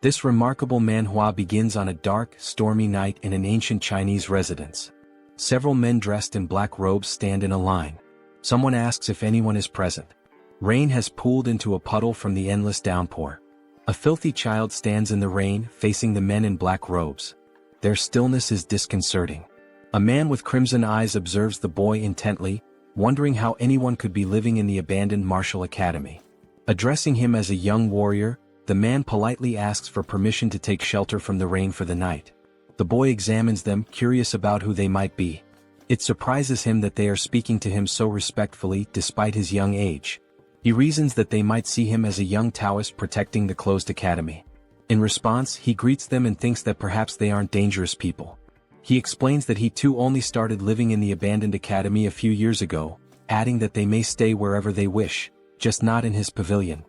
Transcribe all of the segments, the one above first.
This remarkable manhua begins on a dark, stormy night in an ancient Chinese residence. Several men dressed in black robes stand in a line. Someone asks if anyone is present. Rain has pooled into a puddle from the endless downpour. A filthy child stands in the rain, facing the men in black robes. Their stillness is disconcerting. A man with crimson eyes observes the boy intently, wondering how anyone could be living in the abandoned martial academy. Addressing him as a young warrior, the man politely asks for permission to take shelter from the rain for the night. The boy examines them, curious about who they might be. It surprises him that they are speaking to him so respectfully despite his young age. He reasons that they might see him as a young Taoist protecting the closed academy. In response, he greets them and thinks that perhaps they aren't dangerous people. He explains that he too only started living in the abandoned academy a few years ago, adding that they may stay wherever they wish, just not in his pavilion.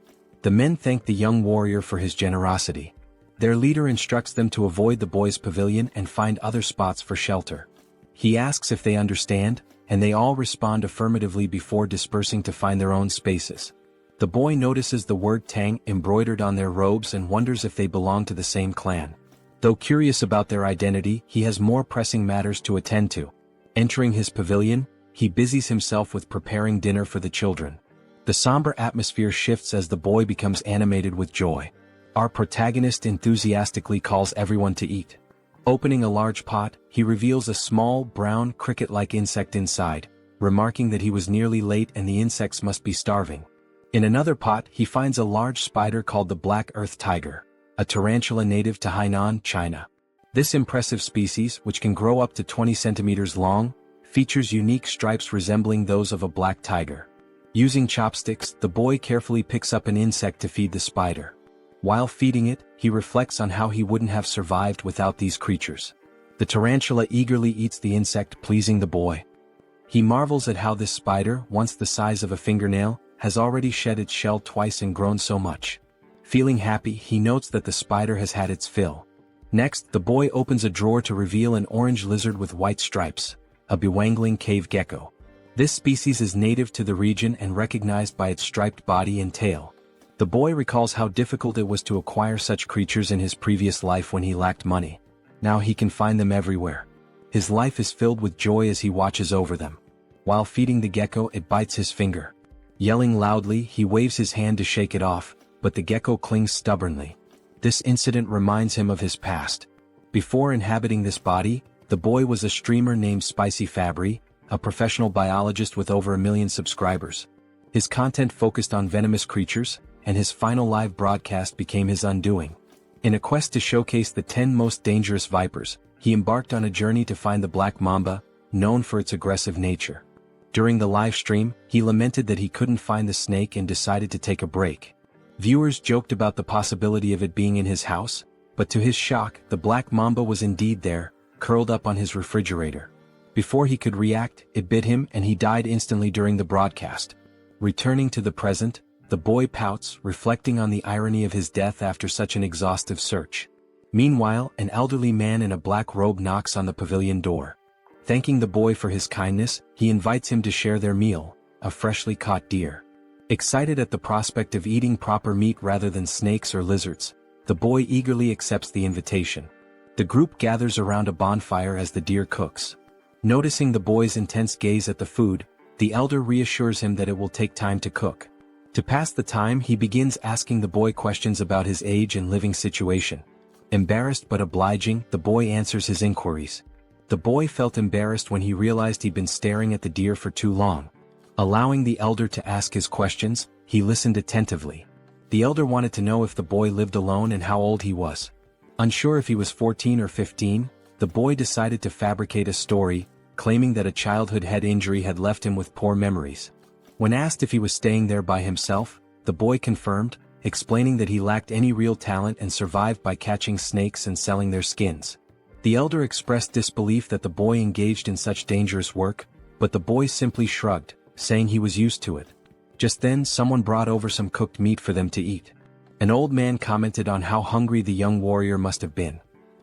The men thank the young warrior for his generosity. Their leader instructs them to avoid the boy's pavilion and find other spots for shelter. He asks if they understand, and they all respond affirmatively before dispersing to find their own spaces. The boy notices the word Tang embroidered on their robes and wonders if they belong to the same clan. Though curious about their identity, he has more pressing matters to attend to. Entering his pavilion, he busies himself with preparing dinner for the children. The somber atmosphere shifts as the boy becomes animated with joy. Our protagonist enthusiastically calls everyone to eat. Opening a large pot, he reveals a small, brown, cricket-like insect inside, remarking that he was nearly late and the insects must be starving. In another pot, he finds a large spider called the black earth tiger, a tarantula native to Hainan, China. This impressive species, which can grow up to 20 centimeters long, features unique stripes resembling those of a black tiger. Using chopsticks, the boy carefully picks up an insect to feed the spider. While feeding it, he reflects on how he wouldn't have survived without these creatures. The tarantula eagerly eats the insect, pleasing the boy. He marvels at how this spider, once the size of a fingernail, has already shed its shell twice and grown so much. Feeling happy, he notes that the spider has had its fill. Next, the boy opens a drawer to reveal an orange lizard with white stripes, a bewangling cave gecko. This species is native to the region and recognized by its striped body and tail. The boy recalls how difficult it was to acquire such creatures in his previous life when he lacked money. Now he can find them everywhere. His life is filled with joy as he watches over them. While feeding the gecko, it bites his finger. Yelling loudly, he waves his hand to shake it off, but the gecko clings stubbornly. This incident reminds him of his past. Before inhabiting this body, the boy was a streamer named Spicy Fabre, a professional biologist with over 1 million subscribers. His content focused on venomous creatures, and his final live broadcast became his undoing. In a quest to showcase the 10 most dangerous vipers, he embarked on a journey to find the black mamba, known for its aggressive nature. During the live stream, he lamented that he couldn't find the snake and decided to take a break. Viewers joked about the possibility of it being in his house, but to his shock, the black mamba was indeed there, curled up on his refrigerator. Before he could react, it bit him and he died instantly during the broadcast. Returning to the present, the boy pouts, reflecting on the irony of his death after such an exhaustive search. Meanwhile, an elderly man in a black robe knocks on the pavilion door. Thanking the boy for his kindness, he invites him to share their meal, a freshly caught deer. Excited at the prospect of eating proper meat rather than snakes or lizards, the boy eagerly accepts the invitation. The group gathers around a bonfire as the deer cooks. Noticing the boy's intense gaze at the food, the elder reassures him that it will take time to cook. To pass the time, he begins asking the boy questions about his age and living situation. Embarrassed but obliging, the boy answers his inquiries. The boy felt embarrassed when he realized he'd been staring at the deer for too long. Allowing the elder to ask his questions, he listened attentively. The elder wanted to know if the boy lived alone and how old he was. Unsure if he was 14 or 15, the boy decided to fabricate a story, claiming that a childhood head injury had left him with poor memories. When asked if he was staying there by himself, the boy confirmed, explaining that he lacked any real talent and survived by catching snakes and selling their skins. The elder expressed disbelief that the boy engaged in such dangerous work, but the boy simply shrugged, saying he was used to it. Just then, someone brought over some cooked meat for them to eat. An old man commented on how hungry the young warrior must have been.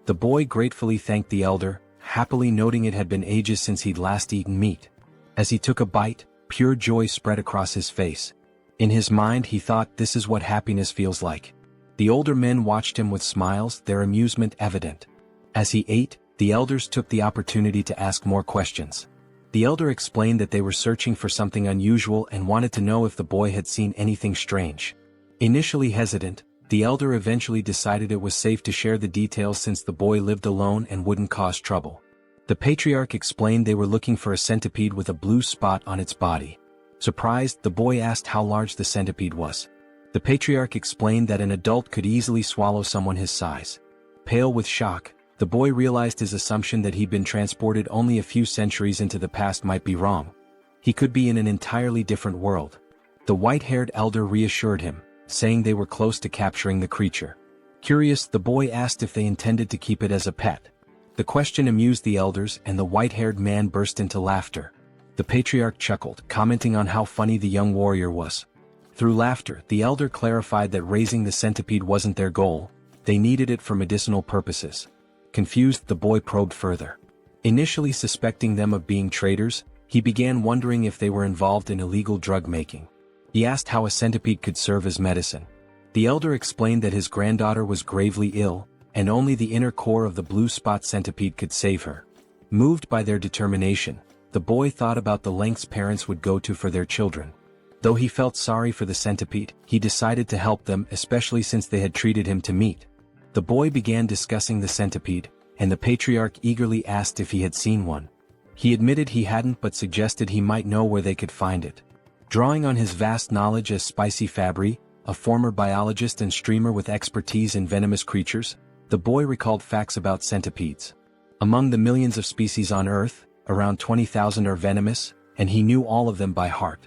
The boy gratefully thanked the elder, happily noting it had been ages since he'd last eaten meat. As he took a bite, pure joy spread across his face. In his mind, he thought, this is what happiness feels like. The older men watched him with smiles, their amusement evident. As he ate, the elders took the opportunity to ask more questions. The elder explained that they were searching for something unusual and wanted to know if the boy had seen anything strange. Initially hesitant, the elder eventually decided it was safe to share the details since the boy lived alone and wouldn't cause trouble. The patriarch explained they were looking for a centipede with a blue spot on its body. Surprised, the boy asked how large the centipede was. The patriarch explained that an adult could easily swallow someone his size. Pale with shock, the boy realized his assumption that he'd been transported only a few centuries into the past might be wrong. He could be in an entirely different world. The white-haired elder reassured him, saying they were close to capturing the creature. Curious, the boy asked if they intended to keep it as a pet. The question amused the elders and the white-haired man burst into laughter. The patriarch chuckled, commenting on how funny the young warrior was. Through laughter, the elder clarified that raising the centipede wasn't their goal, they needed it for medicinal purposes. Confused, the boy probed further. Initially suspecting them of being traitors, he began wondering if they were involved in illegal drug making. He asked how a centipede could serve as medicine. The elder explained that his granddaughter was gravely ill, and only the inner core of the blue spot centipede could save her. Moved by their determination, the boy thought about the lengths parents would go to for their children. Though he felt sorry for the centipede, he decided to help them, especially since they had treated him to meat. The boy began discussing the centipede, and the patriarch eagerly asked if he had seen one. He admitted he hadn't but suggested he might know where they could find it. Drawing on his vast knowledge as Spicy Fabre, a former biologist and streamer with expertise in venomous creatures, the boy recalled facts about centipedes. Among the millions of species on Earth, around 20,000 are venomous, and he knew all of them by heart.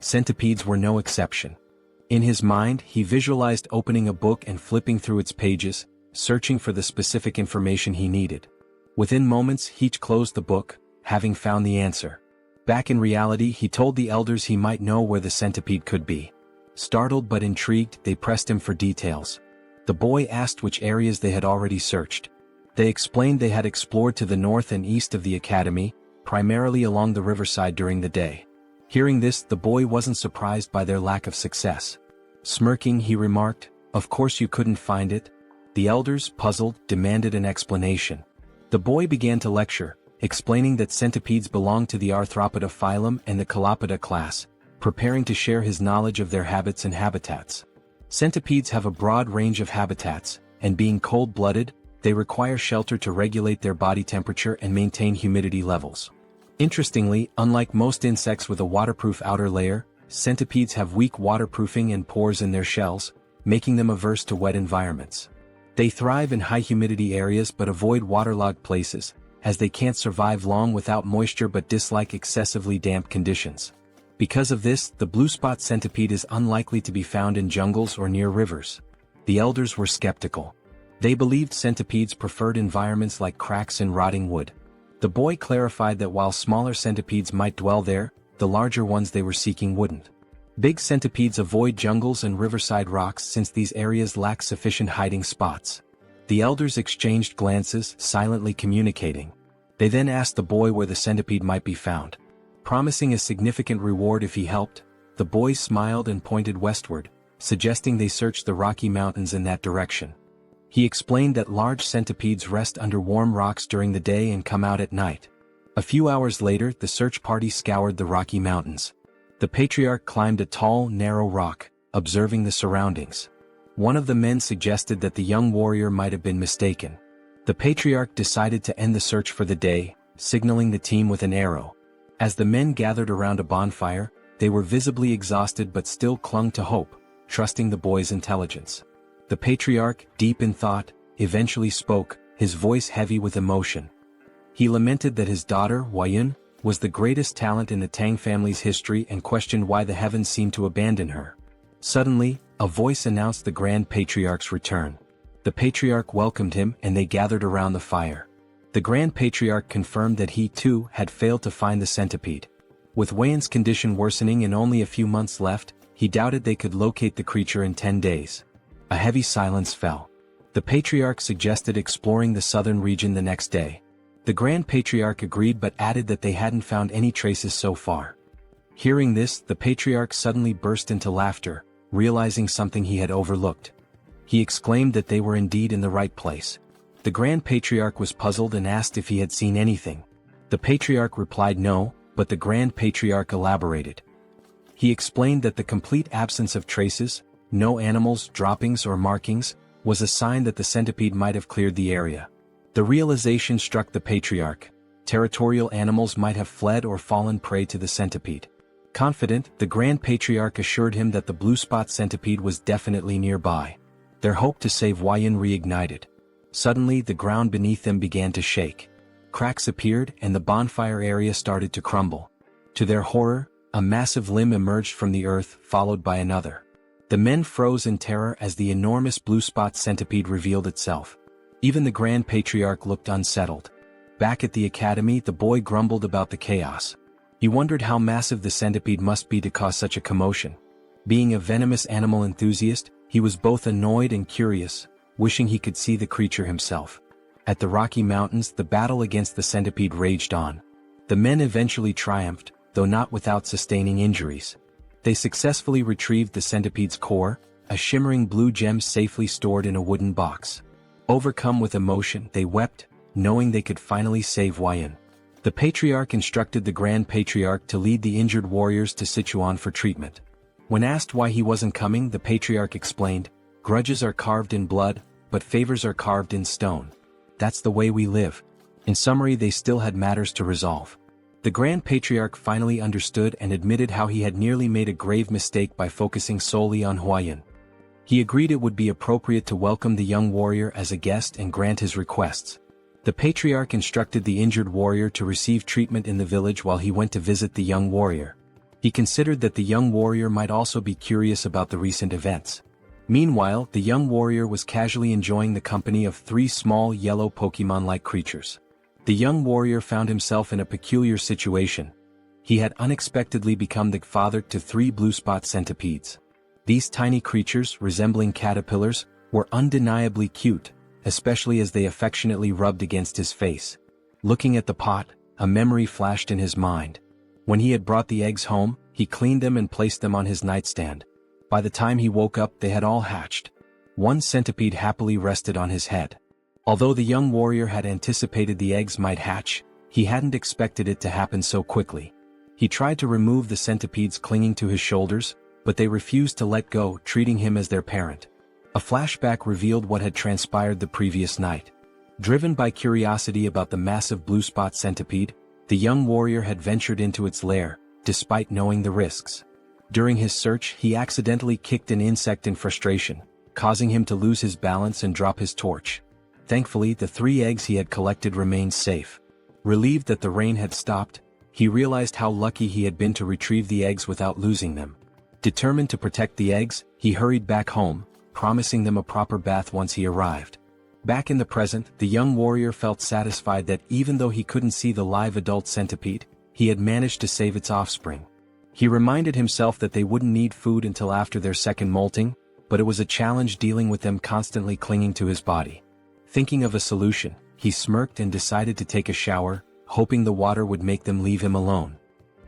Centipedes were no exception. In his mind, he visualized opening a book and flipping through its pages, searching for the specific information he needed. Within moments, he closed the book, having found the answer. Back in reality, he told the elders he might know where the centipede could be. Startled but intrigued, they pressed him for details. The boy asked which areas they had already searched. They explained they had explored to the north and east of the academy, primarily along the riverside during the day. Hearing this, the boy wasn't surprised by their lack of success. Smirking, he remarked, "Of course you couldn't find it." The elders, puzzled, demanded an explanation. The boy began to lecture, explaining that centipedes belong to the Arthropoda phylum and the Calopoda class, preparing to share his knowledge of their habits and habitats. Centipedes have a broad range of habitats, and being cold-blooded, they require shelter to regulate their body temperature and maintain humidity levels. Interestingly, unlike most insects with a waterproof outer layer, centipedes have weak waterproofing and pores in their shells, making them averse to wet environments. They thrive in high-humidity areas but avoid waterlogged places, as they can't survive long without moisture but dislike excessively damp conditions. Because of this, the blue spot centipede is unlikely to be found in jungles or near rivers. The elders were skeptical. They believed centipedes preferred environments like cracks in rotting wood. The boy clarified that while smaller centipedes might dwell there, the larger ones they were seeking wouldn't. Big centipedes avoid jungles and riverside rocks since these areas lack sufficient hiding spots. The elders exchanged glances, silently communicating. They then asked the boy where the centipede might be found. Promising a significant reward if he helped, the boy smiled and pointed westward, suggesting they search the Rocky Mountains in that direction. He explained that large centipedes rest under warm rocks during the day and come out at night. A few hours later, the search party scoured the Rocky Mountains. The patriarch climbed a tall, narrow rock, observing the surroundings. One of the men suggested that the young warrior might have been mistaken. The patriarch decided to end the search for the day, signaling the team with an arrow. As the men gathered around a bonfire, they were visibly exhausted but still clung to hope, trusting the boy's intelligence. The patriarch, deep in thought, eventually spoke, his voice heavy with emotion. He lamented that his daughter, Huayun, was the greatest talent in the Tang family's history and questioned why the heavens seemed to abandon her. Suddenly, a voice announced the Grand Patriarch's return. The patriarch welcomed him and they gathered around the fire. The Grand Patriarch confirmed that he too had failed to find the centipede. With Huayun's condition worsening and only a few months left, he doubted they could locate the creature in 10 days. A heavy silence fell. The patriarch suggested exploring the southern region the next day. The Grand Patriarch agreed but added that they hadn't found any traces so far. Hearing this, the patriarch suddenly burst into laughter, realizing something he had overlooked. He exclaimed that they were indeed in the right place. The Grand Patriarch was puzzled and asked if he had seen anything. The Patriarch replied no, but the Grand Patriarch elaborated. He explained that the complete absence of traces, no animals, droppings or markings, was a sign that the centipede might have cleared the area. The realization struck the Patriarch. Territorial animals might have fled or fallen prey to the centipede. Confident, the Grand Patriarch assured him that the blue spot centipede was definitely nearby. Their hope to save Huayan reignited. Suddenly the ground beneath them began to shake. Cracks appeared and the bonfire area started to crumble. To their horror, a massive limb emerged from the earth, followed by another. The men froze in terror as the enormous blue spot centipede revealed itself. Even the Grand Patriarch looked unsettled. Back at the academy, the boy grumbled about the chaos. He wondered how massive the centipede must be to cause such a commotion. Being a venomous animal enthusiast, he was both annoyed and curious, wishing he could see the creature himself. At the Rocky Mountains, the battle against the centipede raged on. The men eventually triumphed, though not without sustaining injuries. They successfully retrieved the centipede's core, a shimmering blue gem safely stored in a wooden box. Overcome with emotion, they wept, knowing they could finally save Huayan. The Patriarch instructed the Grand Patriarch to lead the injured warriors to Sichuan for treatment. When asked why he wasn't coming, the Patriarch explained, "Grudges are carved in blood, but favors are carved in stone. That's the way we live." In summary, they still had matters to resolve. The Grand Patriarch finally understood and admitted how he had nearly made a grave mistake by focusing solely on Huayan. He agreed it would be appropriate to welcome the young warrior as a guest and grant his requests. The Patriarch instructed the injured warrior to receive treatment in the village while he went to visit the young warrior. He considered that the young warrior might also be curious about the recent events. Meanwhile, the young warrior was casually enjoying the company of 3 small yellow Pokemon-like creatures. The young warrior found himself in a peculiar situation. He had unexpectedly become the father to 3 blue spot centipedes. These tiny creatures, resembling caterpillars, were undeniably cute, especially as they affectionately rubbed against his face. Looking at the pot, a memory flashed in his mind. When he had brought the eggs home, he cleaned them and placed them on his nightstand. By the time he woke up, they had all hatched. 1 centipede happily rested on his head. Although the young warrior had anticipated the eggs might hatch, he hadn't expected it to happen so quickly. He tried to remove the centipedes clinging to his shoulders, but they refused to let go, treating him as their parent. A flashback revealed what had transpired the previous night. Driven by curiosity about the massive blue spot centipede, the young warrior had ventured into its lair, despite knowing the risks. During his search, he accidentally kicked an insect in frustration, causing him to lose his balance and drop his torch. Thankfully, the 3 eggs he had collected remained safe. Relieved that the rain had stopped, he realized how lucky he had been to retrieve the eggs without losing them. Determined to protect the eggs, he hurried back home, promising them a proper bath once he arrived. Back in the present, the young warrior felt satisfied that even though he couldn't see the live adult centipede, he had managed to save its offspring. He reminded himself that they wouldn't need food until after their second molting, but it was a challenge dealing with them constantly clinging to his body. Thinking of a solution, he smirked and decided to take a shower, hoping the water would make them leave him alone.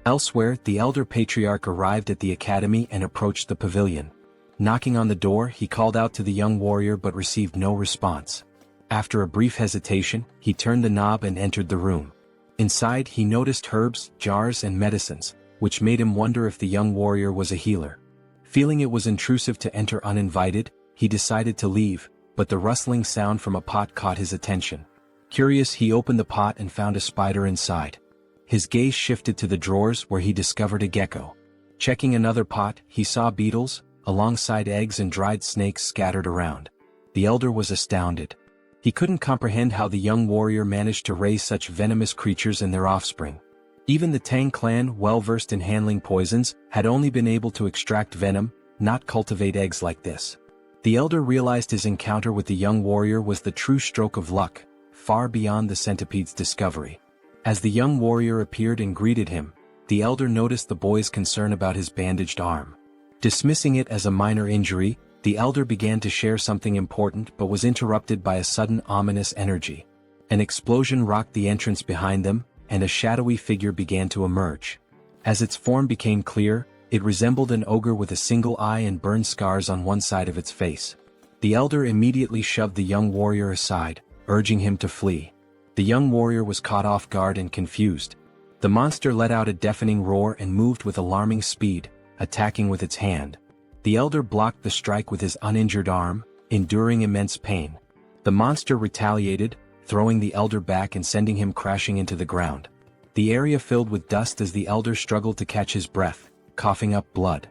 Elsewhere, the elder patriarch arrived at the academy and approached the pavilion. Knocking on the door, he called out to the young warrior but received no response. After a brief hesitation, he turned the knob and entered the room. Inside, he noticed herbs, jars and medicines, which made him wonder if the young warrior was a healer. Feeling it was intrusive to enter uninvited, he decided to leave, but the rustling sound from a pot caught his attention. Curious, he opened the pot and found a spider inside. His gaze shifted to the drawers where he discovered a gecko. Checking another pot, he saw beetles, alongside eggs and dried snakes scattered around. The elder was astounded. He couldn't comprehend how the young warrior managed to raise such venomous creatures and their offspring. Even the Tang clan, well-versed in handling poisons, had only been able to extract venom, not cultivate eggs like this. The elder realized his encounter with the young warrior was the true stroke of luck, far beyond the centipede's discovery. As the young warrior appeared and greeted him, the elder noticed the boy's concern about his bandaged arm. Dismissing it as a minor injury, the elder began to share something important but was interrupted by a sudden ominous energy. An explosion rocked the entrance behind them, and a shadowy figure began to emerge. As its form became clear, it resembled an ogre with a single eye and burn scars on one side of its face. The elder immediately shoved the young warrior aside, urging him to flee. The young warrior was caught off guard and confused. The monster let out a deafening roar and moved with alarming speed, attacking with its hand. The elder blocked the strike with his uninjured arm, enduring immense pain. The monster retaliated, throwing the elder back and sending him crashing into the ground. The area filled with dust as the elder struggled to catch his breath, coughing up blood.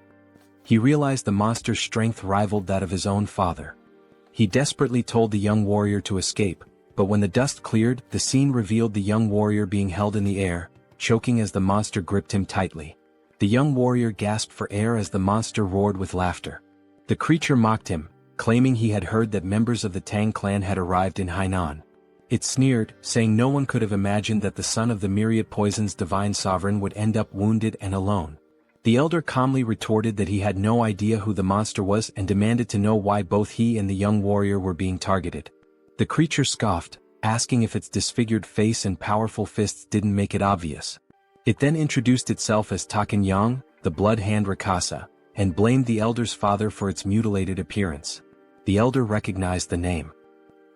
He realized the monster's strength rivaled that of his own father. He desperately told the young warrior to escape, but when the dust cleared, the scene revealed the young warrior being held in the air, choking as the monster gripped him tightly. The young warrior gasped for air as the monster roared with laughter. The creature mocked him, claiming he had heard that members of the Tang clan had arrived in Hainan. It sneered, saying no one could have imagined that the son of the myriad poison's divine sovereign would end up wounded and alone. The elder calmly retorted that he had no idea who the monster was and demanded to know why both he and the young warrior were being targeted. The creature scoffed, asking if its disfigured face and powerful fists didn't make it obvious. It then introduced itself as Takenyang, the blood hand Rakasa, and blamed the elder's father for its mutilated appearance. The elder recognized the name.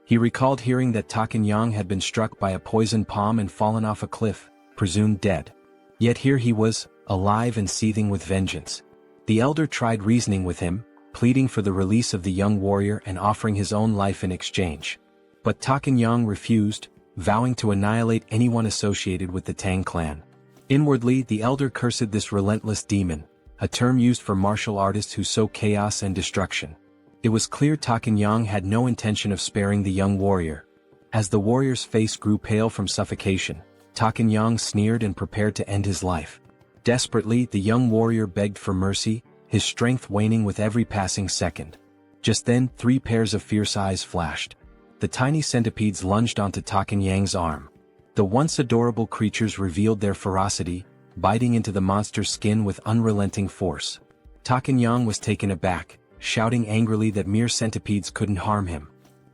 He recalled hearing that Takenyang had been struck by a poison palm and fallen off a cliff, presumed dead. Yet here he was, alive and seething with vengeance. The elder tried reasoning with him, pleading for the release of the young warrior and offering his own life in exchange. But Takenyang refused, vowing to annihilate anyone associated with the Tang clan. Inwardly, the elder cursed this relentless demon, a term used for martial artists who sow chaos and destruction. It was clear Takenyang had no intention of sparing the young warrior. As the warrior's face grew pale from suffocation, Takenyang sneered and prepared to end his life. Desperately, the young warrior begged for mercy, his strength waning with every passing second. Just then, 3 pairs of fierce eyes flashed. The tiny centipedes lunged onto Takenyang's arm. The once adorable creatures revealed their ferocity, biting into the monster's skin with unrelenting force. Takenyang was taken aback, shouting angrily that mere centipedes couldn't harm him.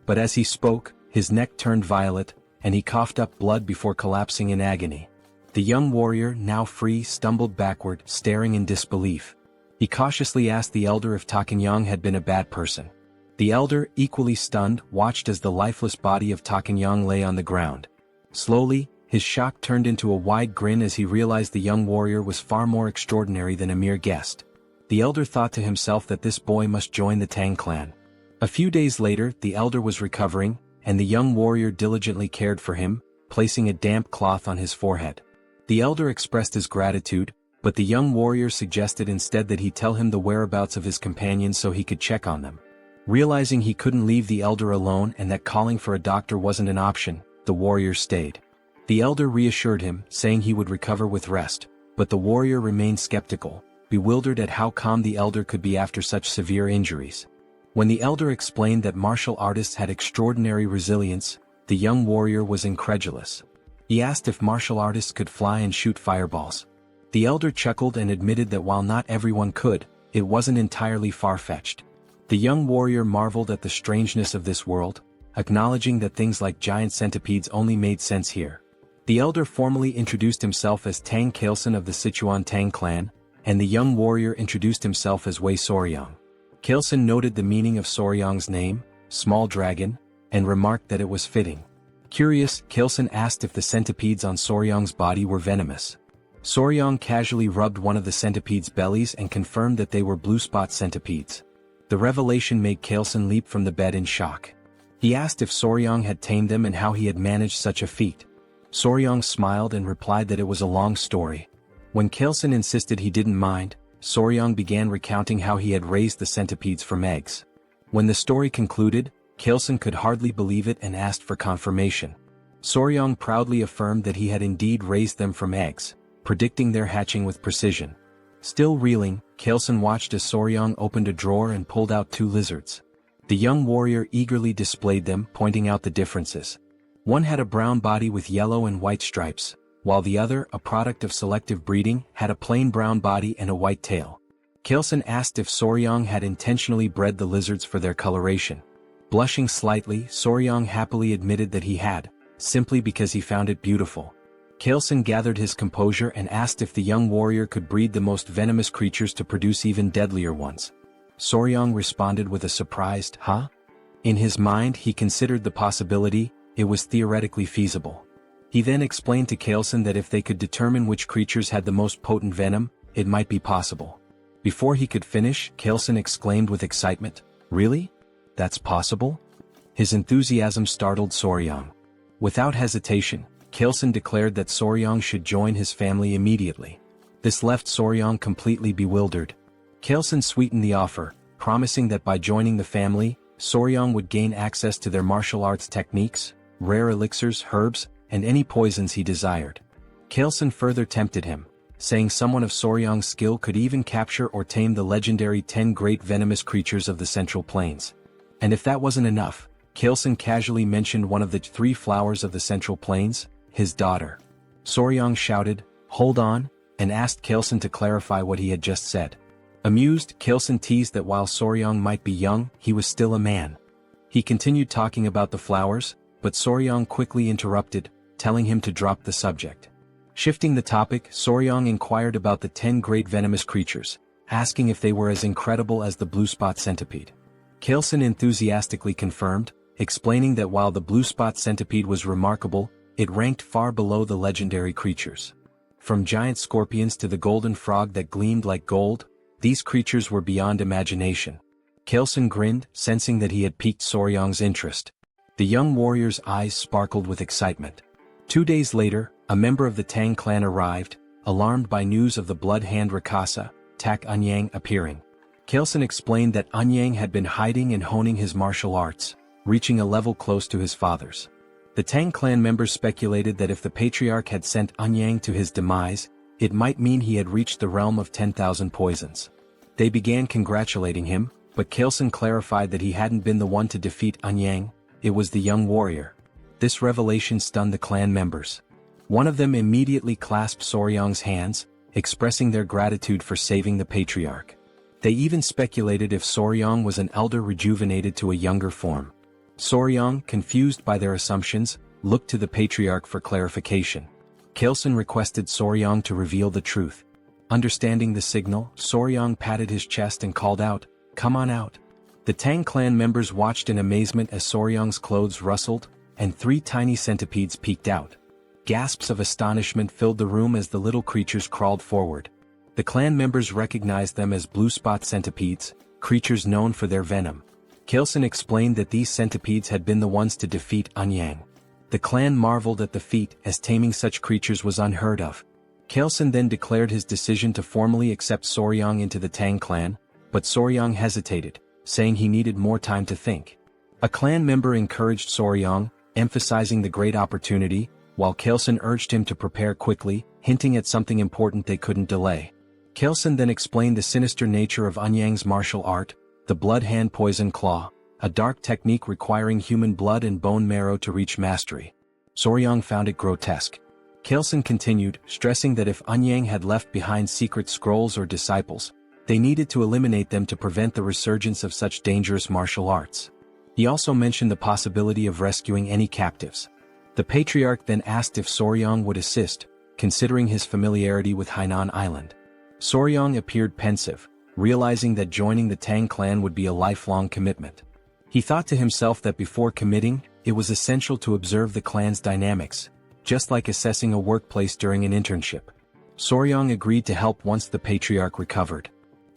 But as he spoke, his neck turned violet, and he coughed up blood before collapsing in agony. The young warrior, now free, stumbled backward, staring in disbelief. He cautiously asked the elder if Takenyang had been a bad person. The elder, equally stunned, watched as the lifeless body of Takenyang lay on the ground. Slowly, his shock turned into a wide grin as he realized the young warrior was far more extraordinary than a mere guest. The elder thought to himself that this boy must join the Tang clan. A few days later, the elder was recovering, and the young warrior diligently cared for him, placing a damp cloth on his forehead. The elder expressed his gratitude, but the young warrior suggested instead that he tell him the whereabouts of his companions so he could check on them. Realizing he couldn't leave the elder alone and that calling for a doctor wasn't an option, the warrior stayed. The elder reassured him, saying he would recover with rest, but the warrior remained skeptical, bewildered at how calm the elder could be after such severe injuries. When the elder explained that martial artists had extraordinary resilience, the young warrior was incredulous. He asked if martial artists could fly and shoot fireballs. The elder chuckled and admitted that while not everyone could, it wasn't entirely far-fetched. The young warrior marveled at the strangeness of this world, acknowledging that things like giant centipedes only made sense here. The elder formally introduced himself as Tang Kailson of the Sichuan Tang Clan, and the young warrior introduced himself as Wei Soryang. Kailson noted the meaning of Soryang's name, small dragon, and remarked that it was fitting. Curious, Kailson asked if the centipedes on Soryang's body were venomous. Soryang casually rubbed one of the centipedes' bellies and confirmed that they were blue spot centipedes. The revelation made Kailson leap from the bed in shock. He asked if Soryang had tamed them and how he had managed such a feat. Soryang smiled and replied that it was a long story. When Kailson insisted he didn't mind, Soryang began recounting how he had raised the centipedes from eggs. When the story concluded, Kailson could hardly believe it and asked for confirmation. Soryang proudly affirmed that he had indeed raised them from eggs, predicting their hatching with precision. Still reeling, Kailson watched as Soryang opened a drawer and pulled out 2 lizards. The young warrior eagerly displayed them, pointing out the differences. One had a brown body with yellow and white stripes, while the other, a product of selective breeding, had a plain brown body and a white tail. Kailson asked if Soryang had intentionally bred the lizards for their coloration. Blushing slightly, Soryang happily admitted that he had, simply because he found it beautiful. Kailson gathered his composure and asked if the young warrior could breed the most venomous creatures to produce even deadlier ones. Soryang responded with a surprised, "Huh? In his mind he considered the possibility, it was theoretically feasible. He then explained to Kaleson that if they could determine which creatures had the most potent venom, it might be possible. Before he could finish, Kaleson exclaimed with excitement, "Really? That's possible?" His enthusiasm startled Soryang. Without hesitation, Kaleson declared that Soryang should join his family immediately. This left Soryang completely bewildered. Kaleson sweetened the offer, promising that by joining the family, Soryang would gain access to their martial arts techniques, rare elixirs, herbs, and any poisons he desired. Kaleson further tempted him, saying someone of Soryang's skill could even capture or tame the legendary 10 great venomous creatures of the Central Plains. And if that wasn't enough, Kaleson casually mentioned one of the 3 flowers of the Central Plains, his daughter. Soryang shouted, "Hold on," and asked Kaleson to clarify what he had just said. Amused, Kaleson teased that while Soryang might be young, he was still a man. He continued talking about the flowers, but Soryang quickly interrupted, telling him to drop the subject. Shifting the topic, Soryang inquired about the 10 great venomous creatures, asking if they were as incredible as the blue spot centipede. Kaleson enthusiastically confirmed, explaining that while the blue spot centipede was remarkable, it ranked far below the legendary creatures. From giant scorpions to the golden frog that gleamed like gold, these creatures were beyond imagination. Kaleson grinned, sensing that he had piqued Soryang's interest. The young warrior's eyes sparkled with excitement. 2 days later, a member of the Tang clan arrived, alarmed by news of the blood hand Rakasa, Tak Anyang appearing. Kaleson explained that Anyang had been hiding and honing his martial arts, reaching a level close to his father's. The Tang clan members speculated that if the patriarch had sent Anyang to his demise, it might mean he had reached the realm of 10,000 poisons. They began congratulating him, but Kaleson clarified that he hadn't been the one to defeat Anyang, it was the young warrior. This revelation stunned the clan members. One of them immediately clasped Soryang's hands, expressing their gratitude for saving the patriarch. They even speculated if Soryang was an elder rejuvenated to a younger form. Soryang, confused by their assumptions, looked to the patriarch for clarification. Kaleson requested Soryang to reveal the truth. Understanding the signal, Soryang patted his chest and called out, "Come on out." The Tang clan members watched in amazement as Soryang's clothes rustled, and 3 tiny centipedes peeked out. Gasps of astonishment filled the room as the little creatures crawled forward. The clan members recognized them as blue spot centipedes, creatures known for their venom. Kaleson explained that these centipedes had been the ones to defeat Anyang. The clan marveled at the feat, as taming such creatures was unheard of. Kaleson then declared his decision to formally accept Soryang into the Tang clan, but Soryang hesitated, saying he needed more time to think. A clan member encouraged Soryang, emphasizing the great opportunity, while Kaleson urged him to prepare quickly, hinting at something important they couldn't delay. Kaleson then explained the sinister nature of Anyang's martial art, the blood hand poison claw, a dark technique requiring human blood and bone marrow to reach mastery. Soryang found it grotesque. Kaleson continued, stressing that if Anyang had left behind secret scrolls or disciples, they needed to eliminate them to prevent the resurgence of such dangerous martial arts. He also mentioned the possibility of rescuing any captives. The patriarch then asked if Soryang would assist, considering his familiarity with Hainan Island. Soryang appeared pensive, realizing that joining the Tang clan would be a lifelong commitment. He thought to himself that before committing, it was essential to observe the clan's dynamics, just like assessing a workplace during an internship. Soryang agreed to help once the patriarch recovered.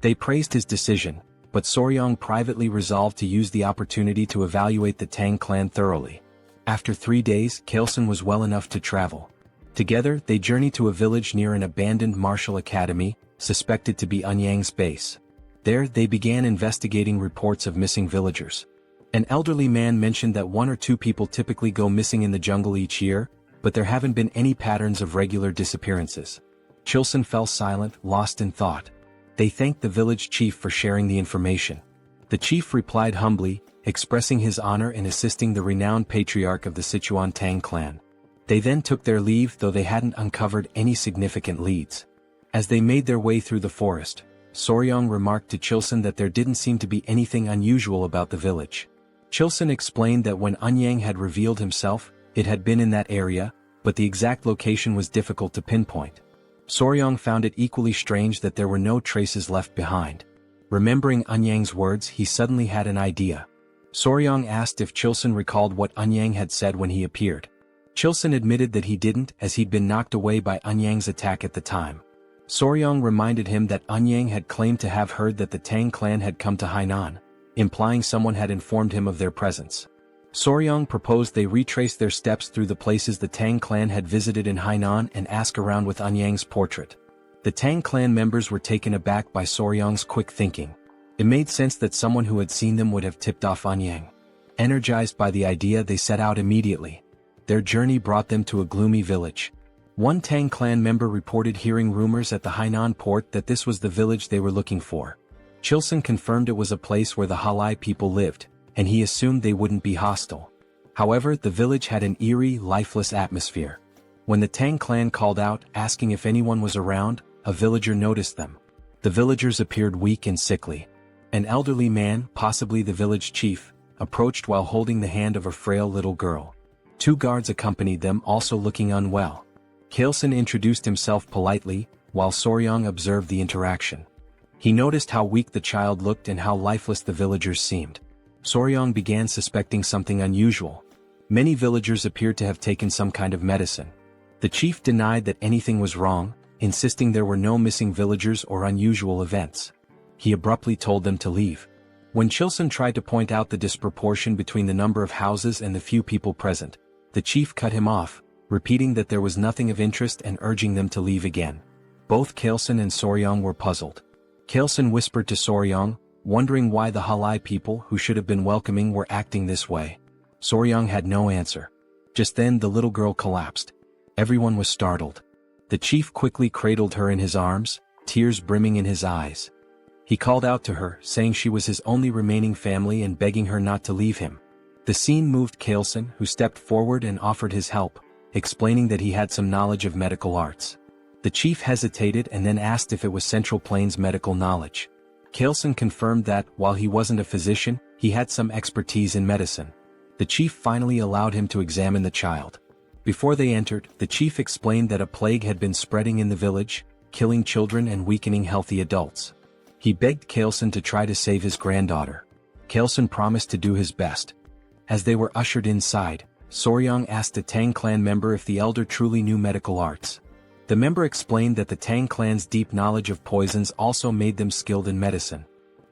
They praised his decision, but Soryang privately resolved to use the opportunity to evaluate the Tang clan thoroughly. After 3 days, Kaleson was well enough to travel. Together, they journeyed to a village near an abandoned martial academy, suspected to be Anyang's base. There, they began investigating reports of missing villagers. An elderly man mentioned that 1 or 2 people typically go missing in the jungle each year, but there haven't been any patterns of regular disappearances. Chilson fell silent, lost in thought. They thanked the village chief for sharing the information. The chief replied humbly, expressing his honor in assisting the renowned patriarch of the Sichuan Tang Clan. They then took their leave, though they hadn't uncovered any significant leads. As they made their way through the forest, Soryang remarked to Chilson that there didn't seem to be anything unusual about the village. Chilson explained that when Anyang had revealed himself, it had been in that area, but the exact location was difficult to pinpoint. Soryang found it equally strange that there were no traces left behind. Remembering Anyang's words, he suddenly had an idea. Soryang asked if Chilson recalled what Eunhyang had said when he appeared. Chilson admitted that he didn't, as he'd been knocked away by Eunhyang's attack at the time. Soryang reminded him that Eunhyang had claimed to have heard that the Tang clan had come to Hainan, implying someone had informed him of their presence. Soryang proposed they retrace their steps through the places the Tang clan had visited in Hainan and ask around with Eunhyang's portrait. The Tang clan members were taken aback by Soryang's quick thinking. It made sense that someone who had seen them would have tipped off Eunhyang. Energized by the idea, they set out immediately. Their journey brought them to a gloomy village. One Tang clan member reported hearing rumors at the Hainan port that this was the village they were looking for. Chilson confirmed it was a place where the Halai people lived, and he assumed they wouldn't be hostile. However, the village had an eerie, lifeless atmosphere. When the Tang clan called out, asking if anyone was around, a villager noticed them. The villagers appeared weak and sickly. An elderly man, possibly the village chief, approached while holding the hand of a frail little girl. Two guards accompanied them, also looking unwell. Chilson introduced himself politely, while Soryang observed the interaction. He noticed how weak the child looked and how lifeless the villagers seemed. Soryang began suspecting something unusual. Many villagers appeared to have taken some kind of medicine. The chief denied that anything was wrong, insisting there were no missing villagers or unusual events. He abruptly told them to leave. When Chilson tried to point out the disproportion between the number of houses and the few people present, the chief cut him off, repeating that there was nothing of interest and urging them to leave again. Both Chilson and Soryang were puzzled. Chilson whispered to Soryang, wondering why the Halai people who should have been welcoming were acting this way. Soryang had no answer. Just then the little girl collapsed. Everyone was startled. The chief quickly cradled her in his arms, tears brimming in his eyes. He called out to her, saying she was his only remaining family and begging her not to leave him. The scene moved Chilson, who stepped forward and offered his help, explaining that he had some knowledge of medical arts. The chief hesitated and then asked if it was Central Plains medical knowledge. Chilson confirmed that, while he wasn't a physician, he had some expertise in medicine. The chief finally allowed him to examine the child. Before they entered, the chief explained that a plague had been spreading in the village, killing children and weakening healthy adults. He begged Chilson to try to save his granddaughter. Chilson promised to do his best. As they were ushered inside, Soryang asked a Tang clan member if the elder truly knew medical arts. The member explained that the Tang clan's deep knowledge of poisons also made them skilled in medicine.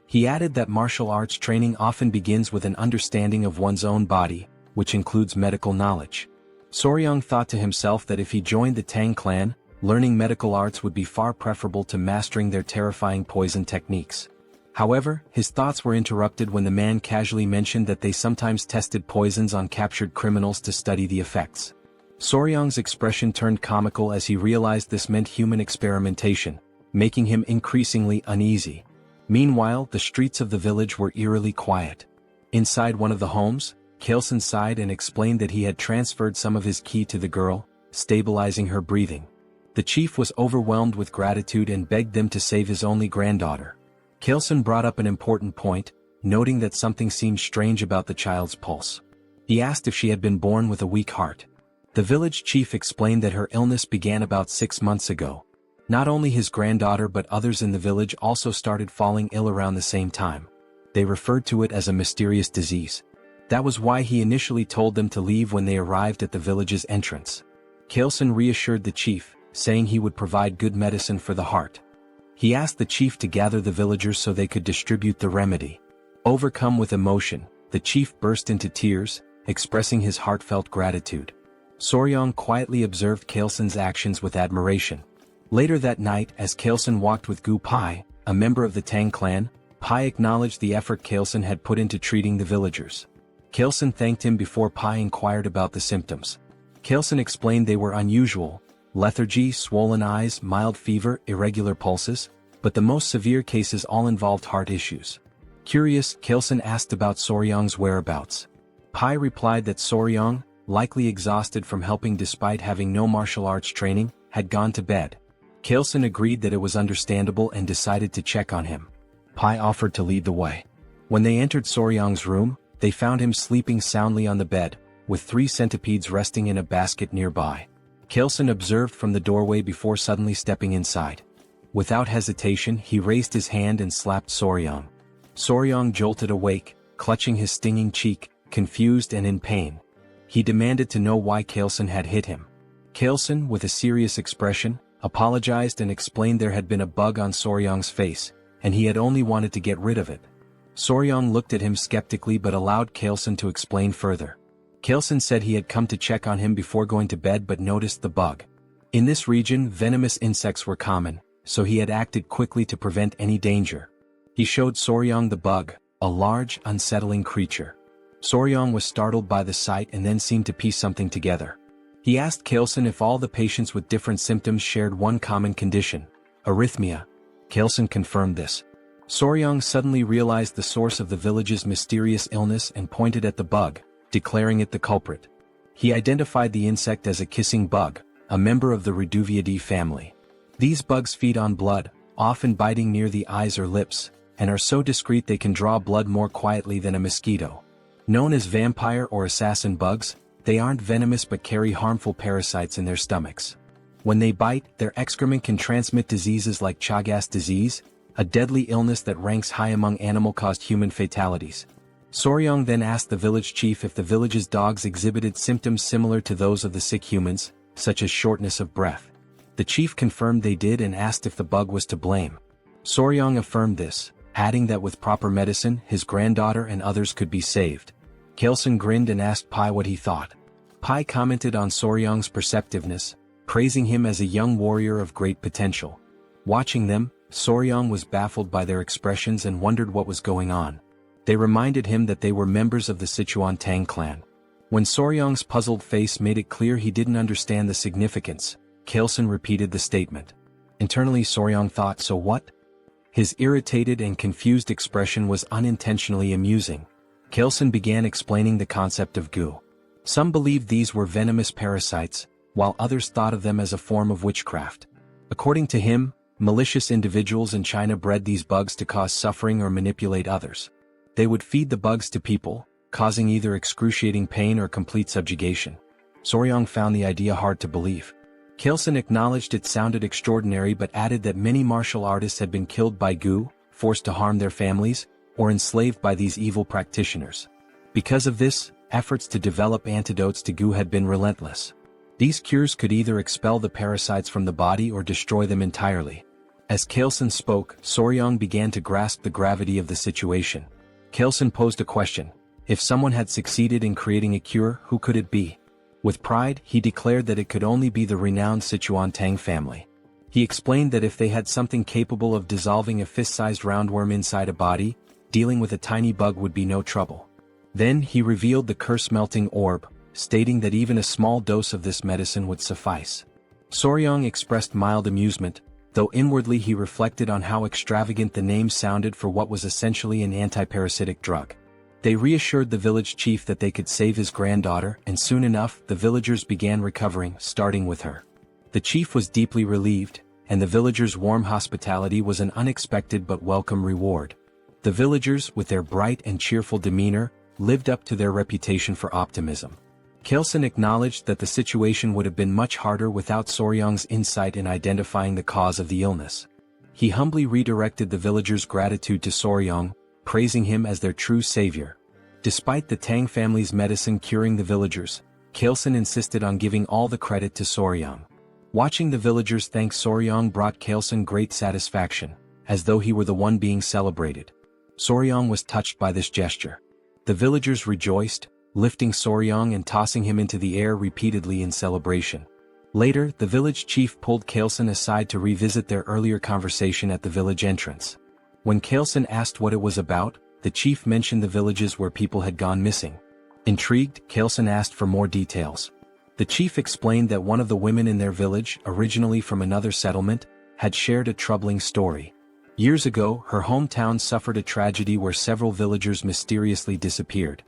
He added that martial arts training often begins with an understanding of one's own body, which includes medical knowledge. Soryang thought to himself that if he joined the Tang clan, learning medical arts would be far preferable to mastering their terrifying poison techniques. However, his thoughts were interrupted when the man casually mentioned that they sometimes tested poisons on captured criminals to study the effects. Soryang's expression turned comical as he realized this meant human experimentation, making him increasingly uneasy. Meanwhile, the streets of the village were eerily quiet. Inside one of the homes, Chilson sighed and explained that he had transferred some of his ki to the girl, stabilizing her breathing. The chief was overwhelmed with gratitude and begged them to save his only granddaughter. Chilson brought up an important point, noting that something seemed strange about the child's pulse. He asked if she had been born with a weak heart. The village chief explained that her illness began about 6 months ago. Not only his granddaughter but others in the village also started falling ill around the same time. They referred to it as a mysterious disease. That was why he initially told them to leave when they arrived at the village's entrance. Chilson reassured the chief, saying he would provide good medicine for the heart. He asked the chief to gather the villagers so they could distribute the remedy. Overcome with emotion, the chief burst into tears, expressing his heartfelt gratitude. Soryang quietly observed Chilson's actions with admiration. Later that night, as Chilson walked with Gu Pai, a member of the Tang clan, Pai acknowledged the effort Chilson had put into treating the villagers. Chilson thanked him before Pai inquired about the symptoms. Chilson explained they were unusual: lethargy, swollen eyes, mild fever, irregular pulses, but the most severe cases all involved heart issues. Curious, Chilson asked about Soryang's whereabouts. Pai replied that Soryang, likely exhausted from helping despite having no martial arts training, had gone to bed. Chilson agreed that it was understandable and decided to check on him. Pai offered to lead the way. When they entered Soryang's room, they found him sleeping soundly on the bed, with 3 centipedes resting in a basket nearby. Chilson observed from the doorway before suddenly stepping inside. Without hesitation, he raised his hand and slapped Soryang. Soryang jolted awake, clutching his stinging cheek, confused and in pain. He demanded to know why Kaelson had hit him. Kaelson, with a serious expression, apologized and explained there had been a bug on Soryong's face, and he had only wanted to get rid of it. Soryong looked at him skeptically but allowed Kaelson to explain further. Kaelson said he had come to check on him before going to bed but noticed the bug. In this region, venomous insects were common, so he had acted quickly to prevent any danger. He showed Soryong the bug, a large, unsettling creature. Soryong was startled by the sight and then seemed to piece something together. He asked Kaelson if all the patients with different symptoms shared one common condition: arrhythmia. Kaelson confirmed this. Soryong suddenly realized the source of the village's mysterious illness and pointed at the bug, declaring it the culprit. He identified the insect as a kissing bug, a member of the Reduviidae family. These bugs feed on blood, often biting near the eyes or lips, and are so discreet they can draw blood more quietly than a mosquito. Known as vampire or assassin bugs, they aren't venomous but carry harmful parasites in their stomachs. When they bite, their excrement can transmit diseases like Chagas disease, a deadly illness that ranks high among animal-caused human fatalities. Soryong then asked the village chief if the village's dogs exhibited symptoms similar to those of the sick humans, such as shortness of breath. The chief confirmed they did and asked if the bug was to blame. Soryong affirmed this, adding that with proper medicine, his granddaughter and others could be saved. Kaelson grinned and asked Pai what he thought. Pai commented on Soryong's perceptiveness, praising him as a young warrior of great potential. Watching them, Soryong was baffled by their expressions and wondered what was going on. They reminded him that they were members of the Sichuan Tang Clan. When Soryong's puzzled face made it clear he didn't understand the significance, Kaelson repeated the statement. Internally Soryong thought, so what? His irritated and confused expression was unintentionally amusing. Kaelson began explaining the concept of goo. Some believed these were venomous parasites, while others thought of them as a form of witchcraft. According to him, malicious individuals in China bred these bugs to cause suffering or manipulate others. They would feed the bugs to people, causing either excruciating pain or complete subjugation. Soryong found the idea hard to believe. Kaelson acknowledged it sounded extraordinary but added that many martial artists had been killed by goo, forced to harm their families, or enslaved by these evil practitioners. Because of this, efforts to develop antidotes to goo had been relentless. These cures could either expel the parasites from the body or destroy them entirely. As Kaelson spoke, Soryong began to grasp the gravity of the situation. Kaelson posed a question. If someone had succeeded in creating a cure, who could it be? With pride, he declared that it could only be the renowned Sichuan Tang family. He explained that if they had something capable of dissolving a fist-sized roundworm inside a body, dealing with a tiny bug would be no trouble. Then he revealed the curse-melting orb, stating that even a small dose of this medicine would suffice. Soryong expressed mild amusement, though inwardly he reflected on how extravagant the name sounded for what was essentially an antiparasitic drug. They reassured the village chief that they could save his granddaughter, and soon enough the villagers began recovering, starting with her. The chief was deeply relieved, and the villagers' warm hospitality was an unexpected but welcome reward. The villagers, with their bright and cheerful demeanor, lived up to their reputation for optimism. Kaelson acknowledged that the situation would have been much harder without Soryong's insight in identifying the cause of the illness. He humbly redirected the villagers' gratitude to Soryong, praising him as their true savior. Despite the Tang family's medicine curing the villagers, Kaelson insisted on giving all the credit to Soryong. Watching the villagers thank Soryong brought Kaelson great satisfaction, as though he were the one being celebrated. Soryong was touched by this gesture. The villagers rejoiced, lifting Soryong and tossing him into the air repeatedly in celebration. Later, the village chief pulled Kaelson aside to revisit their earlier conversation at the village entrance. When Kaelson asked what it was about, the chief mentioned the villages where people had gone missing. Intrigued, Kaelson asked for more details. The chief explained that one of the women in their village, originally from another settlement, had shared a troubling story. Years ago, her hometown suffered a tragedy where several villagers mysteriously disappeared.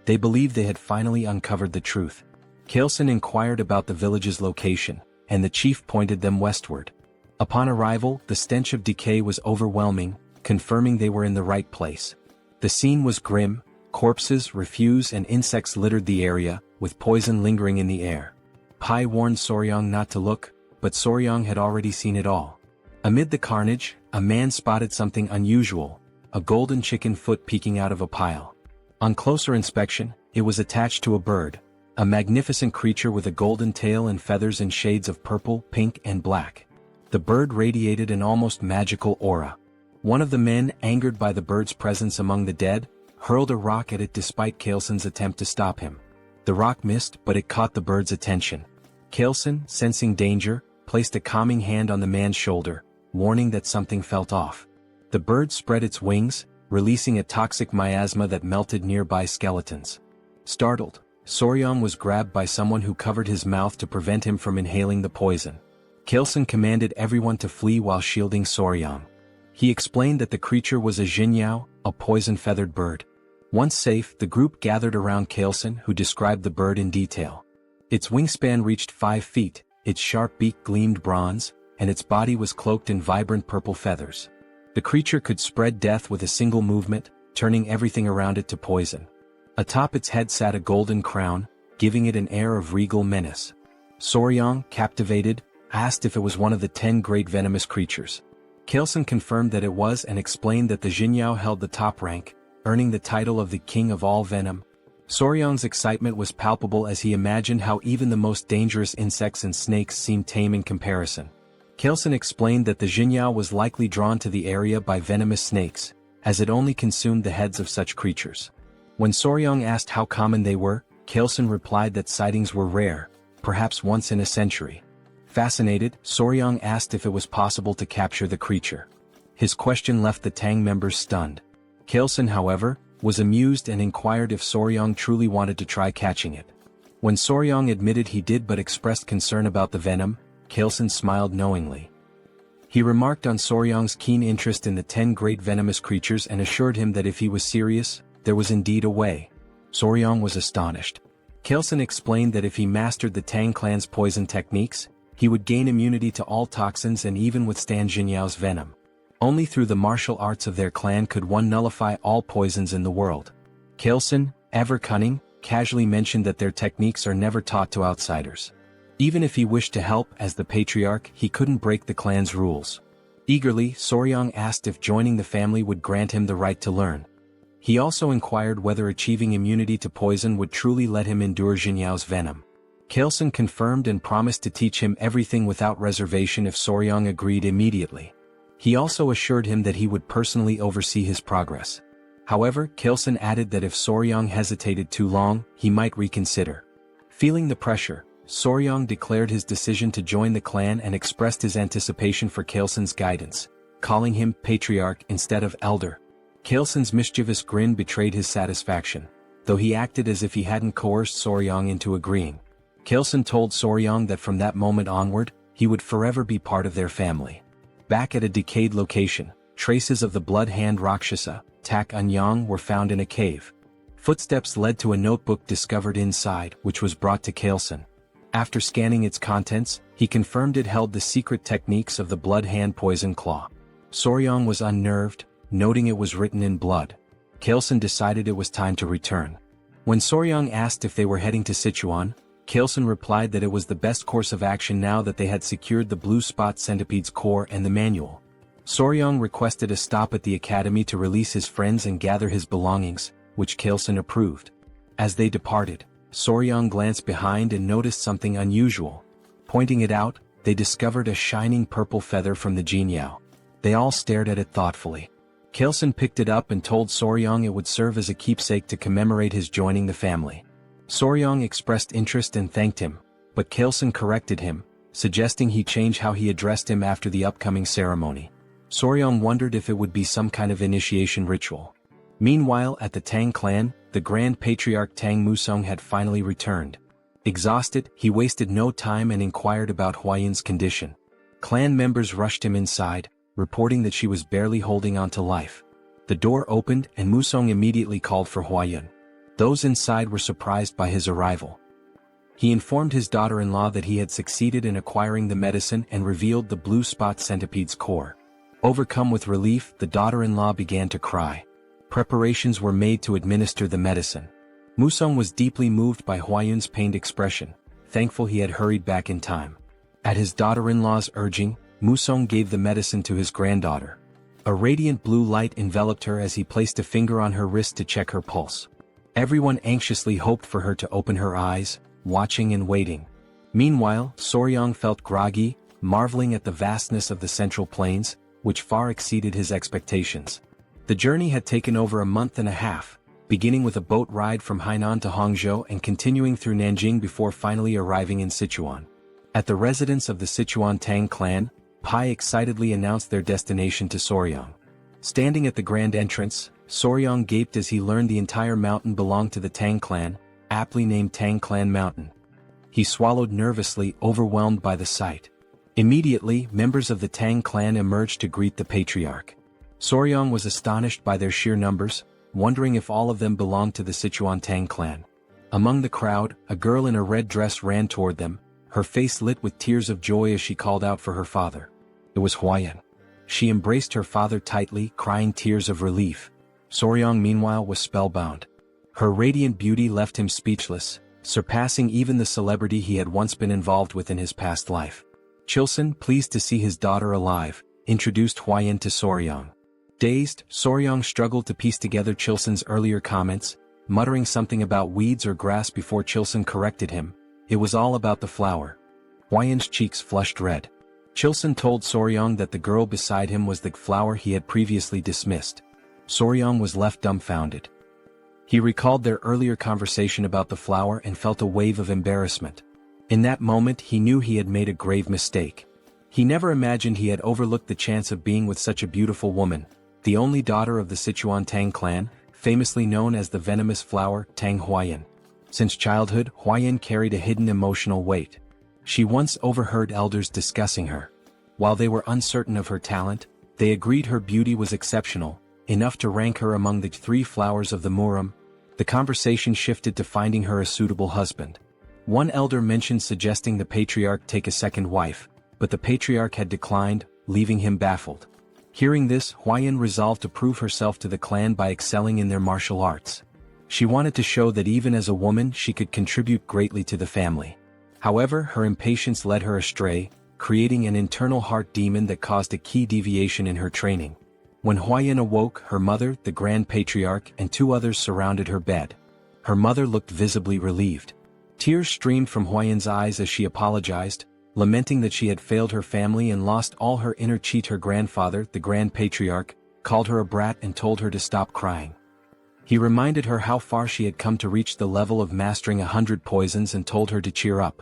They believed they had finally uncovered the truth. Kaelson inquired about the village's location, and the chief pointed them westward. Upon arrival, the stench of decay was overwhelming, confirming they were in the right place. The scene was grim. Corpses, refuse and insects littered the area, with poison lingering in the air. Pai warned Soryong not to look, but Soryong had already seen it all. Amid the carnage, a man spotted something unusual, a golden chicken foot peeking out of a pile. On closer inspection, it was attached to a bird, a magnificent creature with a golden tail and feathers in shades of purple, pink and black. The bird radiated an almost magical aura. One of the men, angered by the bird's presence among the dead, hurled a rock at it despite Kaelson's attempt to stop him. The rock missed, but it caught the bird's attention. Kaelson, sensing danger, placed a calming hand on the man's shoulder, warning that something felt off. The bird spread its wings, releasing a toxic miasma that melted nearby skeletons. Startled, Soryong was grabbed by someone who covered his mouth to prevent him from inhaling the poison. Kaelson commanded everyone to flee while shielding Soryong. He explained that the creature was a Jinyao, a poison-feathered bird. Once safe, the group gathered around Kaelson, who described the bird in detail. Its wingspan reached 5 feet, its sharp beak gleamed bronze, and its body was cloaked in vibrant purple feathers. The creature could spread death with a single movement, turning everything around it to poison. Atop its head sat a golden crown, giving it an air of regal menace. Soryong, captivated, asked if it was one of the 10 great venomous creatures. Kaelson confirmed that it was and explained that the Jinyao held the top rank, earning the title of the king of all venom. Soryong's excitement was palpable as he imagined how even the most dangerous insects and snakes seemed tame in comparison. Kaelson explained that the Jinyao was likely drawn to the area by venomous snakes, as it only consumed the heads of such creatures. When Soryong asked how common they were, Kaelson replied that sightings were rare, perhaps once in a century. Fascinated, Soryong asked if it was possible to capture the creature. His question left the Tang members stunned. Kaelson, however, was amused and inquired if Soryong truly wanted to try catching it. When Soryong admitted he did but expressed concern about the venom, Kaelson smiled knowingly. He remarked on Soryong's keen interest in the 10 great venomous creatures and assured him that if he was serious, there was indeed a way. Soryong was astonished. Kaelson explained that if he mastered the Tang clan's poison techniques, he would gain immunity to all toxins and even withstand Jinyao's venom. Only through the martial arts of their clan could one nullify all poisons in the world. Kaelson, ever cunning, casually mentioned that their techniques are never taught to outsiders. Even if he wished to help as the patriarch, he couldn't break the clan's rules. Eagerly, Soryong asked if joining the family would grant him the right to learn. He also inquired whether achieving immunity to poison would truly let him endure Jinyao's venom. Kaelson confirmed and promised to teach him everything without reservation if Soryong agreed immediately. He also assured him that he would personally oversee his progress. However, Kaelson added that if Soryong hesitated too long, he might reconsider. Feeling the pressure, Soryong declared his decision to join the clan and expressed his anticipation for Kaelson's guidance, calling him patriarch instead of elder. Kaelson's mischievous grin betrayed his satisfaction, though he acted as if he hadn't coerced Soryong into agreeing. Kaelson told Soryong that from that moment onward, he would forever be part of their family. Back at a decayed location, traces of the blood hand Rakshasa, Tak Anyang, were found in a cave. Footsteps led to a notebook discovered inside, which was brought to Kaelson. After scanning its contents, he confirmed it held the secret techniques of the blood hand poison claw. Soryong was unnerved, noting it was written in blood. Kaelson decided it was time to return. When Soryong asked if they were heading to Sichuan, Kaelson replied that it was the best course of action now that they had secured the blue spot centipede's core and the manual. Soryong requested a stop at the academy to release his friends and gather his belongings, which Kaelson approved. As they departed, Soryong glanced behind and noticed something unusual. Pointing it out, they discovered a shining purple feather from the Jinyao. They all stared at it thoughtfully. Kaelson picked it up and told Soryong it would serve as a keepsake to commemorate his joining the family. Soryong expressed interest and thanked him, but Kaelson corrected him, suggesting he change how he addressed him after the upcoming ceremony. Soryong wondered if it would be some kind of initiation ritual. Meanwhile, at the Tang clan, the Grand Patriarch Tang Musong had finally returned. Exhausted, he wasted no time and inquired about Huayun's condition. Clan members rushed him inside, reporting that she was barely holding on to life. The door opened and Musong immediately called for Huayun. Those inside were surprised by his arrival. He informed his daughter-in-law that he had succeeded in acquiring the medicine and revealed the blue spot centipede's core. Overcome with relief, the daughter-in-law began to cry. Preparations were made to administer the medicine. Musong was deeply moved by Huayun's pained expression, thankful he had hurried back in time. At his daughter-in-law's urging, Musong gave the medicine to his granddaughter. A radiant blue light enveloped her as he placed a finger on her wrist to check her pulse. Everyone anxiously hoped for her to open her eyes, watching and waiting. Meanwhile, Soryang felt groggy, marveling at the vastness of the Central Plains, which far exceeded his expectations. The journey had taken over a month and a half, beginning with a boat ride from Hainan to Hangzhou and continuing through Nanjing before finally arriving in Sichuan. At the residence of the Sichuan Tang Clan, Pai excitedly announced their destination to Soryang. Standing at the grand entrance, Soryang gaped as he learned the entire mountain belonged to the Tang Clan, aptly named Tang Clan Mountain. He swallowed nervously, overwhelmed by the sight. Immediately, members of the Tang Clan emerged to greet the patriarch. Soryang was astonished by their sheer numbers, wondering if all of them belonged to the Sichuan Tang Clan. Among the crowd, a girl in a red dress ran toward them, her face lit with tears of joy as she called out for her father. It was Huayan. She embraced her father tightly, crying tears of relief. Soryang meanwhile was spellbound. Her radiant beauty left him speechless, surpassing even the celebrity he had once been involved with in his past life. Chilson, pleased to see his daughter alive, introduced Huayan to Soryang. Dazed, Soryang struggled to piece together Chilson's earlier comments, muttering something about weeds or grass before Chilson corrected him. It was all about the flower. Huayan's cheeks flushed red. Chilson told Soryang that the girl beside him was the flower he had previously dismissed. Soryang was left dumbfounded. He recalled their earlier conversation about the flower and felt a wave of embarrassment. In that moment he knew he had made a grave mistake. He never imagined he had overlooked the chance of being with such a beautiful woman, the only daughter of the Sichuan Tang Clan, famously known as the venomous flower Tang Huayan. Since childhood, Huayan carried a hidden emotional weight. She once overheard elders discussing her. While they were uncertain of her talent, they agreed her beauty was exceptional, enough to rank her among the 3 flowers of the Murim. The conversation shifted to finding her a suitable husband. One elder mentioned suggesting the patriarch take a second wife, but the patriarch had declined, leaving him baffled. Hearing this, Huayan resolved to prove herself to the clan by excelling in their martial arts. She wanted to show that even as a woman she could contribute greatly to the family. However, her impatience led her astray, creating an internal heart demon that caused a key deviation in her training. When Huayan awoke, her mother, the Grand Patriarch, and 2 others surrounded her bed. Her mother looked visibly relieved. Tears streamed from Huayan's eyes as she apologized, lamenting that she had failed her family and lost all her inner chi. Her grandfather, the Grand Patriarch, called her a brat and told her to stop crying. He reminded her how far she had come to reach the level of mastering 100 poisons and told her to cheer up.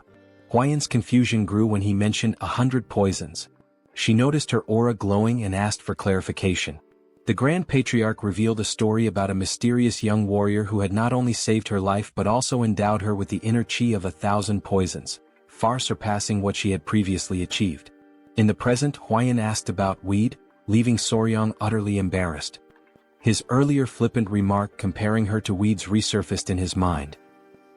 Huayan's confusion grew when he mentioned 100 poisons. She noticed her aura glowing and asked for clarification. The Grand Patriarch revealed a story about a mysterious young warrior who had not only saved her life but also endowed her with the inner chi of 1,000 poisons, far surpassing what she had previously achieved. In the present, Huayan asked about weed, leaving Soryang utterly embarrassed. His earlier flippant remark comparing her to weeds resurfaced in his mind.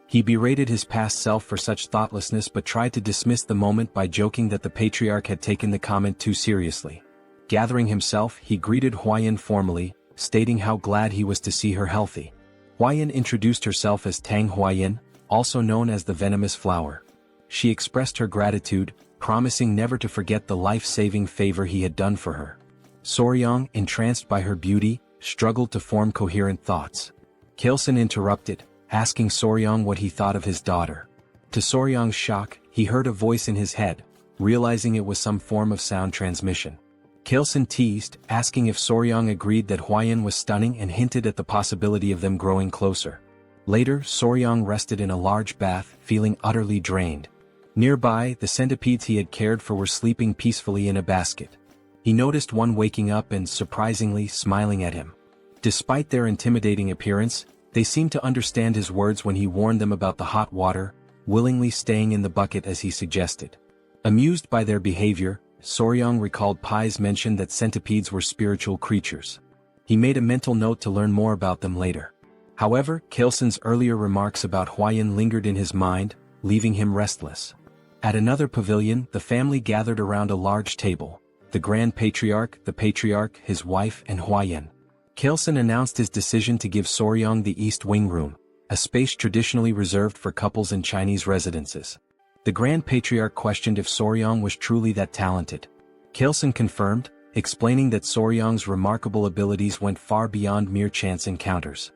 He berated his past self for such thoughtlessness but tried to dismiss the moment by joking that the patriarch had taken the comment too seriously. Gathering himself, he greeted Huayan formally, stating how glad he was to see her healthy. Huayan introduced herself as Tang Huayan, also known as the venomous flower. She expressed her gratitude, promising never to forget the life-saving favor he had done for her. Soryang, entranced by her beauty, struggled to form coherent thoughts. Chilson interrupted, asking Soryang what he thought of his daughter. To Soryang's shock, he heard a voice in his head, realizing it was some form of sound transmission. Chilson teased, asking if Soryang agreed that Huayan was stunning and hinted at the possibility of them growing closer. Later, Soryang rested in a large bath, feeling utterly drained. Nearby, the centipedes he had cared for were sleeping peacefully in a basket. He noticed one waking up and, surprisingly, smiling at him. Despite their intimidating appearance, they seemed to understand his words when he warned them about the hot water, willingly staying in the bucket as he suggested. Amused by their behavior, Soryang recalled Pai's mention that centipedes were spiritual creatures. He made a mental note to learn more about them later. However, Chilson's earlier remarks about Huayan lingered in his mind, leaving him restless. At another pavilion, the family gathered around a large table. The Grand Patriarch, the Patriarch, his wife, and Huayan. Chilson announced his decision to give Soryang the East Wing Room, a space traditionally reserved for couples in Chinese residences. The Grand Patriarch questioned if Soryang was truly that talented. Chilson confirmed, explaining that Soryang's remarkable abilities went far beyond mere chance encounters.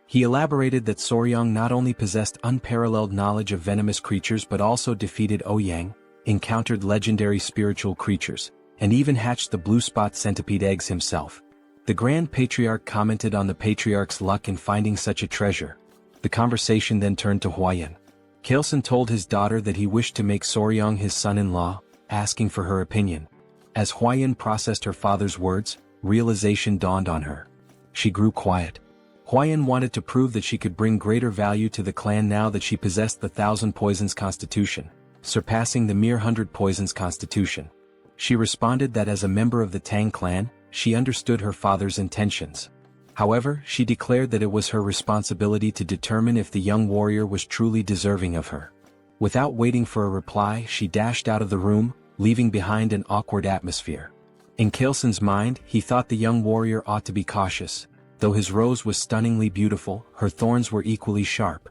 He elaborated that Soryang not only possessed unparalleled knowledge of venomous creatures but also defeated Ouyang, encountered legendary spiritual creatures, and even hatched the blue spot centipede eggs himself. The Grand Patriarch commented on the Patriarch's luck in finding such a treasure. The conversation then turned to Huayan. Kaleson told his daughter that he wished to make Soryang his son-in-law, asking for her opinion. As Huayan processed her father's words, realization dawned on her. She grew quiet. Huayan wanted to prove that she could bring greater value to the clan now that she possessed the 1,000 poisons constitution, surpassing the mere 100 poisons constitution. She responded that as a member of the Tang clan, she understood her father's intentions. However, she declared that it was her responsibility to determine if the young warrior was truly deserving of her. Without waiting for a reply, she dashed out of the room, leaving behind an awkward atmosphere. In Kaleson's mind, he thought the young warrior ought to be cautious. Though his rose was stunningly beautiful, her thorns were equally sharp.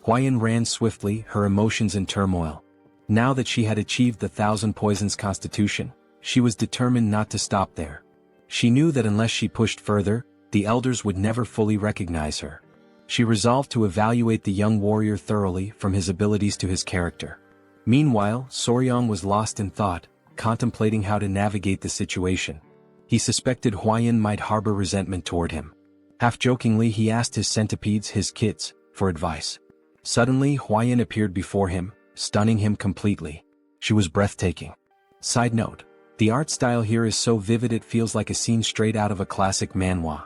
Huayan ran swiftly, her emotions in turmoil. Now that she had achieved the 1,000 poisons constitution, she was determined not to stop there. She knew that unless she pushed further, the elders would never fully recognize her. She resolved to evaluate the young warrior thoroughly from his abilities to his character. Meanwhile, Soryang was lost in thought, contemplating how to navigate the situation. He suspected Huayan might harbor resentment toward him. Half-jokingly he asked his centipedes, his kids, for advice. Suddenly Huayan appeared before him, stunning him completely. She was breathtaking. Side note: the art style here is so vivid it feels like a scene straight out of a classic manhwa.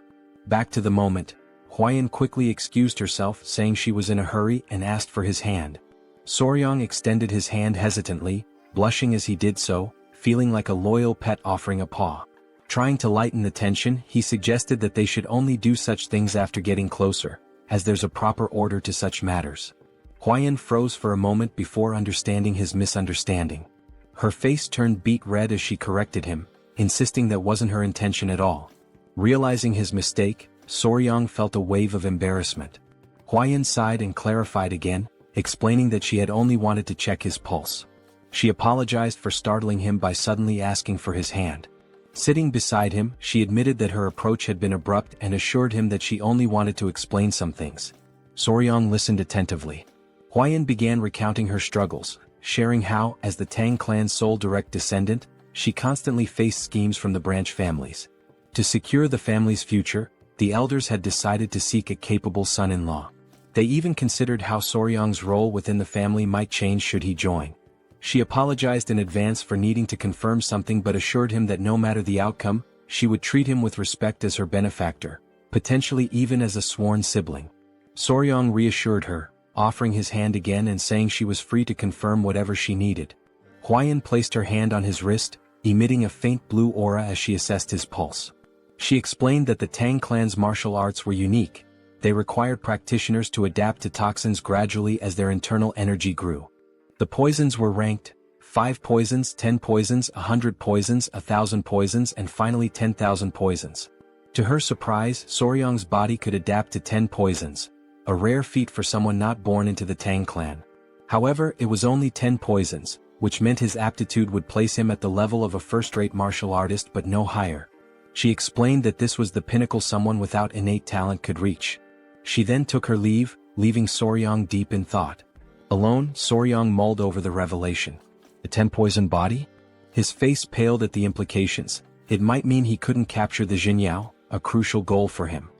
Back to the moment, Huayan quickly excused herself, saying she was in a hurry, and asked for his hand. Soryang extended his hand hesitantly, blushing as he did so, feeling like a loyal pet offering a paw. Trying to lighten the tension, he suggested that they should only do such things after getting closer, as there's a proper order to such matters. Huayan froze for a moment before understanding his misunderstanding. Her face turned beet red as she corrected him, insisting that wasn't her intention at all. Realizing his mistake, Soryang felt a wave of embarrassment. Huayan sighed and clarified again, explaining that she had only wanted to check his pulse. She apologized for startling him by suddenly asking for his hand. Sitting beside him, she admitted that her approach had been abrupt and assured him that she only wanted to explain some things. Soryang listened attentively. Huayan began recounting her struggles, sharing how, as the Tang clan's sole direct descendant, she constantly faced schemes from the branch families. To secure the family's future, the elders had decided to seek a capable son-in-law. They even considered how Soryang's role within the family might change should he join. She apologized in advance for needing to confirm something but assured him that no matter the outcome, she would treat him with respect as her benefactor, potentially even as a sworn sibling. Soryang reassured her, offering his hand again and saying she was free to confirm whatever she needed. Huayan placed her hand on his wrist, emitting a faint blue aura as she assessed his pulse. She explained that the Tang clan's martial arts were unique. They required practitioners to adapt to toxins gradually as their internal energy grew. The poisons were ranked: 5 poisons, 10 poisons, 100 poisons, 1,000 poisons, and finally 10,000 poisons. To her surprise, Soryang's body could adapt to 10 poisons, a rare feat for someone not born into the Tang clan. However, it was only 10 poisons, which meant his aptitude would place him at the level of a first-rate martial artist but no higher. She explained that this was the pinnacle someone without innate talent could reach. She then took her leave, leaving Soryang deep in thought. Alone, Soryang mulled over the revelation. The 10-poison body? His face paled at the implications. It might mean he couldn't capture the Jinyao, a crucial goal for him.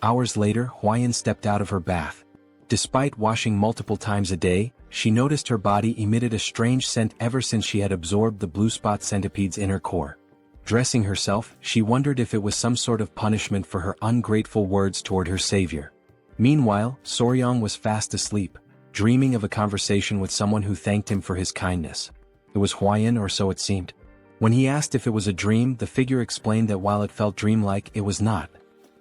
Hours later, Huayan stepped out of her bath. Despite washing multiple times a day, she noticed her body emitted a strange scent ever since she had absorbed the blue spot centipede's inner core. Dressing herself, she wondered if it was some sort of punishment for her ungrateful words toward her savior. Meanwhile, Soryang was fast asleep, dreaming of a conversation with someone who thanked him for his kindness. It was Huayan, or so it seemed. When he asked if it was a dream, the figure explained that while it felt dreamlike, it was not.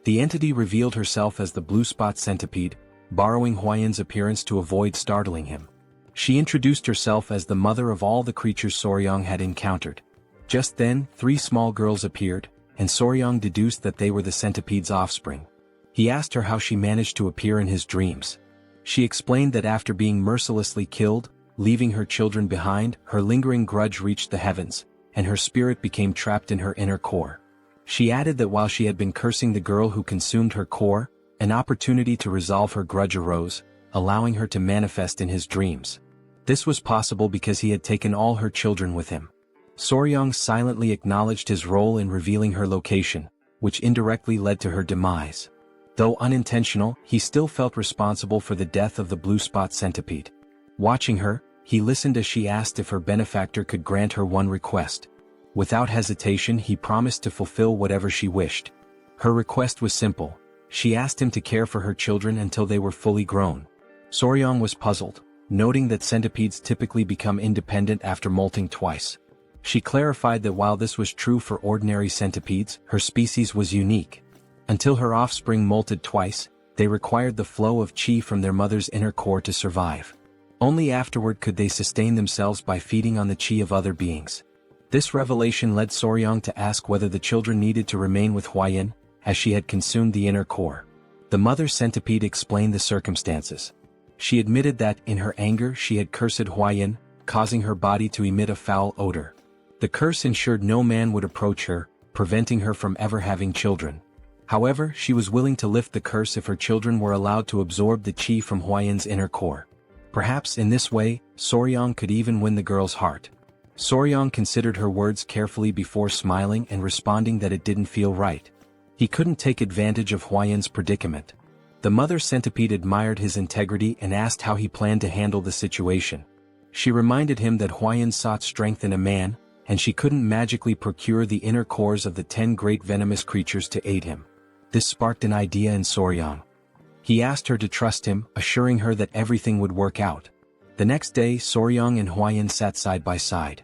The entity revealed herself as the blue spot centipede, borrowing Huayan's appearance to avoid startling him. She introduced herself as the mother of all the creatures Soryang had encountered. Just then, 3 small girls appeared, and Soryang deduced that they were the centipede's offspring. He asked her how she managed to appear in his dreams. She explained that after being mercilessly killed, leaving her children behind, her lingering grudge reached the heavens, and her spirit became trapped in her inner core. She added that while she had been cursing the girl who consumed her core, An opportunity to resolve her grudge arose, allowing her to manifest in his dreams. This was possible because he had taken all her children with him. Soryong silently acknowledged his role in revealing her location, which indirectly led to her demise. Though unintentional, he still felt responsible for the death of the blue spot centipede. Watching her, he listened as she asked if her benefactor could grant her one request. Without hesitation, he promised to fulfill whatever she wished. Her request was simple. She asked him to care for her children until they were fully grown. Soryong was puzzled, noting that centipedes typically become independent after molting twice. She clarified that while this was true for ordinary centipedes, her species was unique. Until her offspring molted twice, they required the flow of qi from their mother's inner core to survive. Only afterward could they sustain themselves by feeding on the qi of other beings. This revelation led Soryong to ask whether the children needed to remain with Huayan, as she had consumed the inner core. The mother centipede explained the circumstances. She admitted that, in her anger, she had cursed Huayan, causing her body to emit a foul odor. The curse ensured no man would approach her, preventing her from ever having children. However, she was willing to lift the curse if her children were allowed to absorb the qi from Huayan's inner core. Perhaps in this way, Soryong could even win the girl's heart. Soryong considered her words carefully before smiling and responding that it didn't feel right. He couldn't take advantage of Huayan's predicament. The mother centipede admired his integrity and asked how he planned to handle the situation. She reminded him that Huayan sought strength in a man, and she couldn't magically procure the inner cores of the 10 great venomous creatures to aid him. This sparked an idea in Soryong. He asked her to trust him, assuring her that everything would work out. The next day, Soryong and Huayan sat side by side.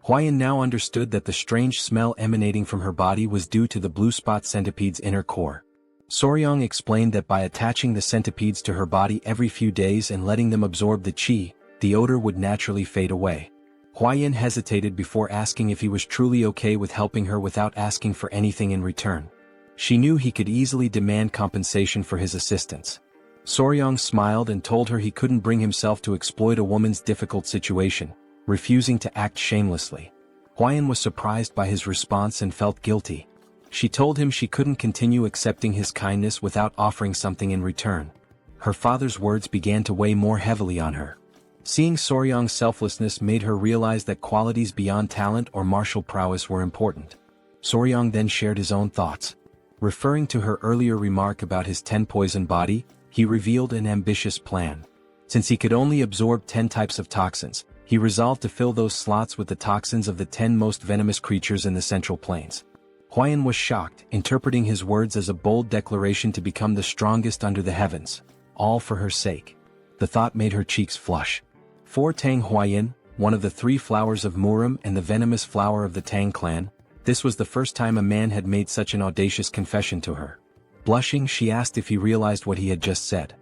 Huayan now understood that the strange smell emanating from her body was due to the blue spot centipede's inner core. Soryong explained that by attaching the centipedes to her body every few days and letting them absorb the qi, the odor would naturally fade away. Huayan hesitated before asking if he was truly okay with helping her without asking for anything in return. She knew he could easily demand compensation for his assistance. Soryong smiled and told her he couldn't bring himself to exploit a woman's difficult situation, refusing to act shamelessly. Huayan was surprised by his response and felt guilty. She told him she couldn't continue accepting his kindness without offering something in return. Her father's words began to weigh more heavily on her. Seeing Soryong's selflessness made her realize that qualities beyond talent or martial prowess were important. Soryong then shared his own thoughts. Referring to her earlier remark about his 10-poison body, he revealed an ambitious plan. Since he could only absorb 10 types of toxins, he resolved to fill those slots with the toxins of the 10 most venomous creatures in the Central Plains. Huayan was shocked, interpreting his words as a bold declaration to become the strongest under the heavens, all for her sake. The thought made her cheeks flush. For Tang Huayan, one of the 3 flowers of Murim and the venomous flower of the Tang Clan, this was the first time a man had made such an audacious confession to her. Blushing, she asked if he realized what he had just said.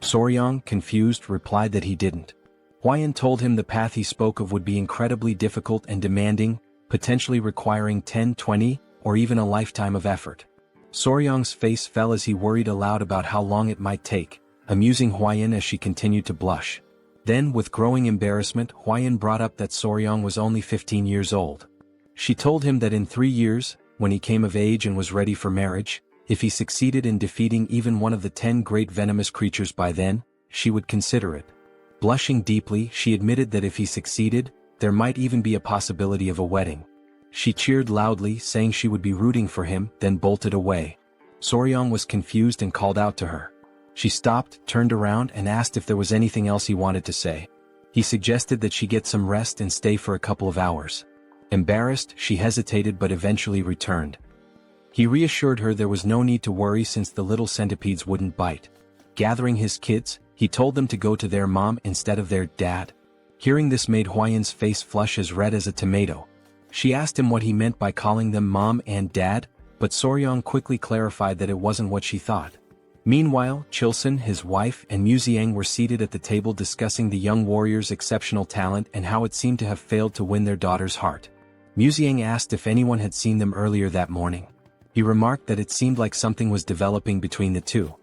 Soryong, confused, replied that he didn't. Huayan told him the path he spoke of would be incredibly difficult and demanding, potentially requiring 10, 20, or even a lifetime of effort. Soryong's face fell as he worried aloud about how long it might take, amusing Huayan as she continued to blush. Then, with growing embarrassment, Huayan brought up that Soryong was only 15 years old. She told him that in 3 years, when he came of age and was ready for marriage, if he succeeded in defeating even one of the 10 great venomous creatures by then, she would consider it. Blushing deeply, she admitted that if he succeeded, there might even be a possibility of a wedding. She cheered loudly, saying she would be rooting for him, then bolted away. Soryong was confused and called out to her. She stopped, turned around, and asked if there was anything else he wanted to say. He suggested that she get some rest and stay for a couple of hours. Embarrassed, she hesitated but eventually returned. He reassured her there was no need to worry since the little centipedes wouldn't bite. Gathering his kids, he told them to go to their mom instead of their dad. Hearing this made Huayan's face flush as red as a tomato. She asked him what he meant by calling them mom and dad, but Soryong quickly clarified that it wasn't what she thought. Meanwhile, Chilson, his wife, and Muziang were seated at the table discussing the young warrior's exceptional talent and how it seemed to have failed to win their daughter's heart. Muziang asked if anyone had seen them earlier that morning. He remarked that it seemed like something was developing between the two.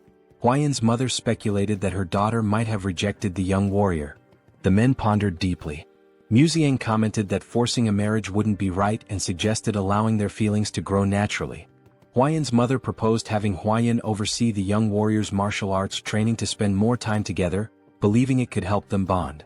Huayan's mother speculated that her daughter might have rejected the young warrior. The men pondered deeply. Muziang commented that forcing a marriage wouldn't be right and suggested allowing their feelings to grow naturally. Huayan's mother proposed having Huayan oversee the young warriors' martial arts training to spend more time together, believing it could help them bond.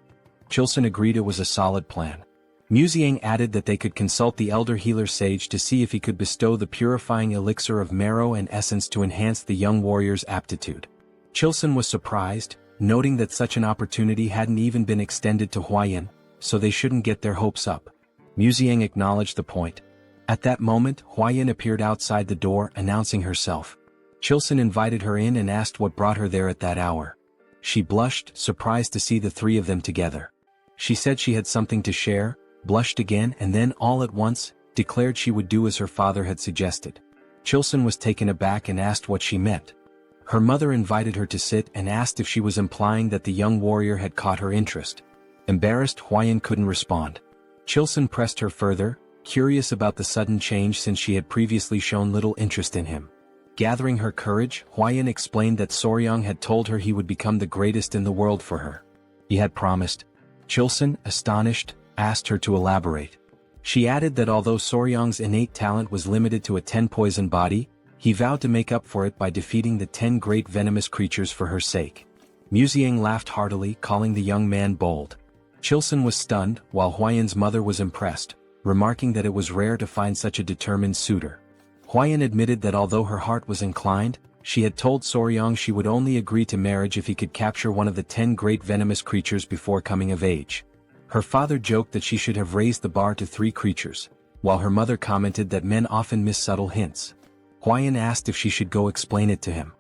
Chilson agreed it was a solid plan. Muziang added that they could consult the elder healer sage to see if he could bestow the purifying elixir of marrow and essence to enhance the young warrior's aptitude. Chilson was surprised, noting that such an opportunity hadn't even been extended to Huayan, so they shouldn't get their hopes up. Muziang acknowledged the point. At that moment, Huayan appeared outside the door, announcing herself. Chilson invited her in and asked what brought her there at that hour. She blushed, surprised to see the three of them together. She said she had something to share, blushed again, and then, all at once, declared she would do as her father had suggested. Chilson was taken aback and asked what she meant. Her mother invited her to sit and asked if she was implying that the young warrior had caught her interest. Embarrassed, Huayan couldn't respond. Chilson pressed her further, curious about the sudden change since she had previously shown little interest in him. Gathering her courage, Huayan explained that Soryang had told her he would become the greatest in the world for her. He had promised. Chilson, astonished, asked her to elaborate. She added that although Soryang's innate talent was limited to a 10-poison body, he vowed to make up for it by defeating the 10 great venomous creatures for her sake. Muziang laughed heartily, calling the young man bold. Chilson was stunned, while Huayan's mother was impressed, remarking that it was rare to find such a determined suitor. Huayan admitted that although her heart was inclined, she had told Soryang she would only agree to marriage if he could capture one of the 10 great venomous creatures before coming of age. Her father joked that she should have raised the bar to 3 creatures, while her mother commented that men often miss subtle hints. Huayan asked if she should go explain it to him.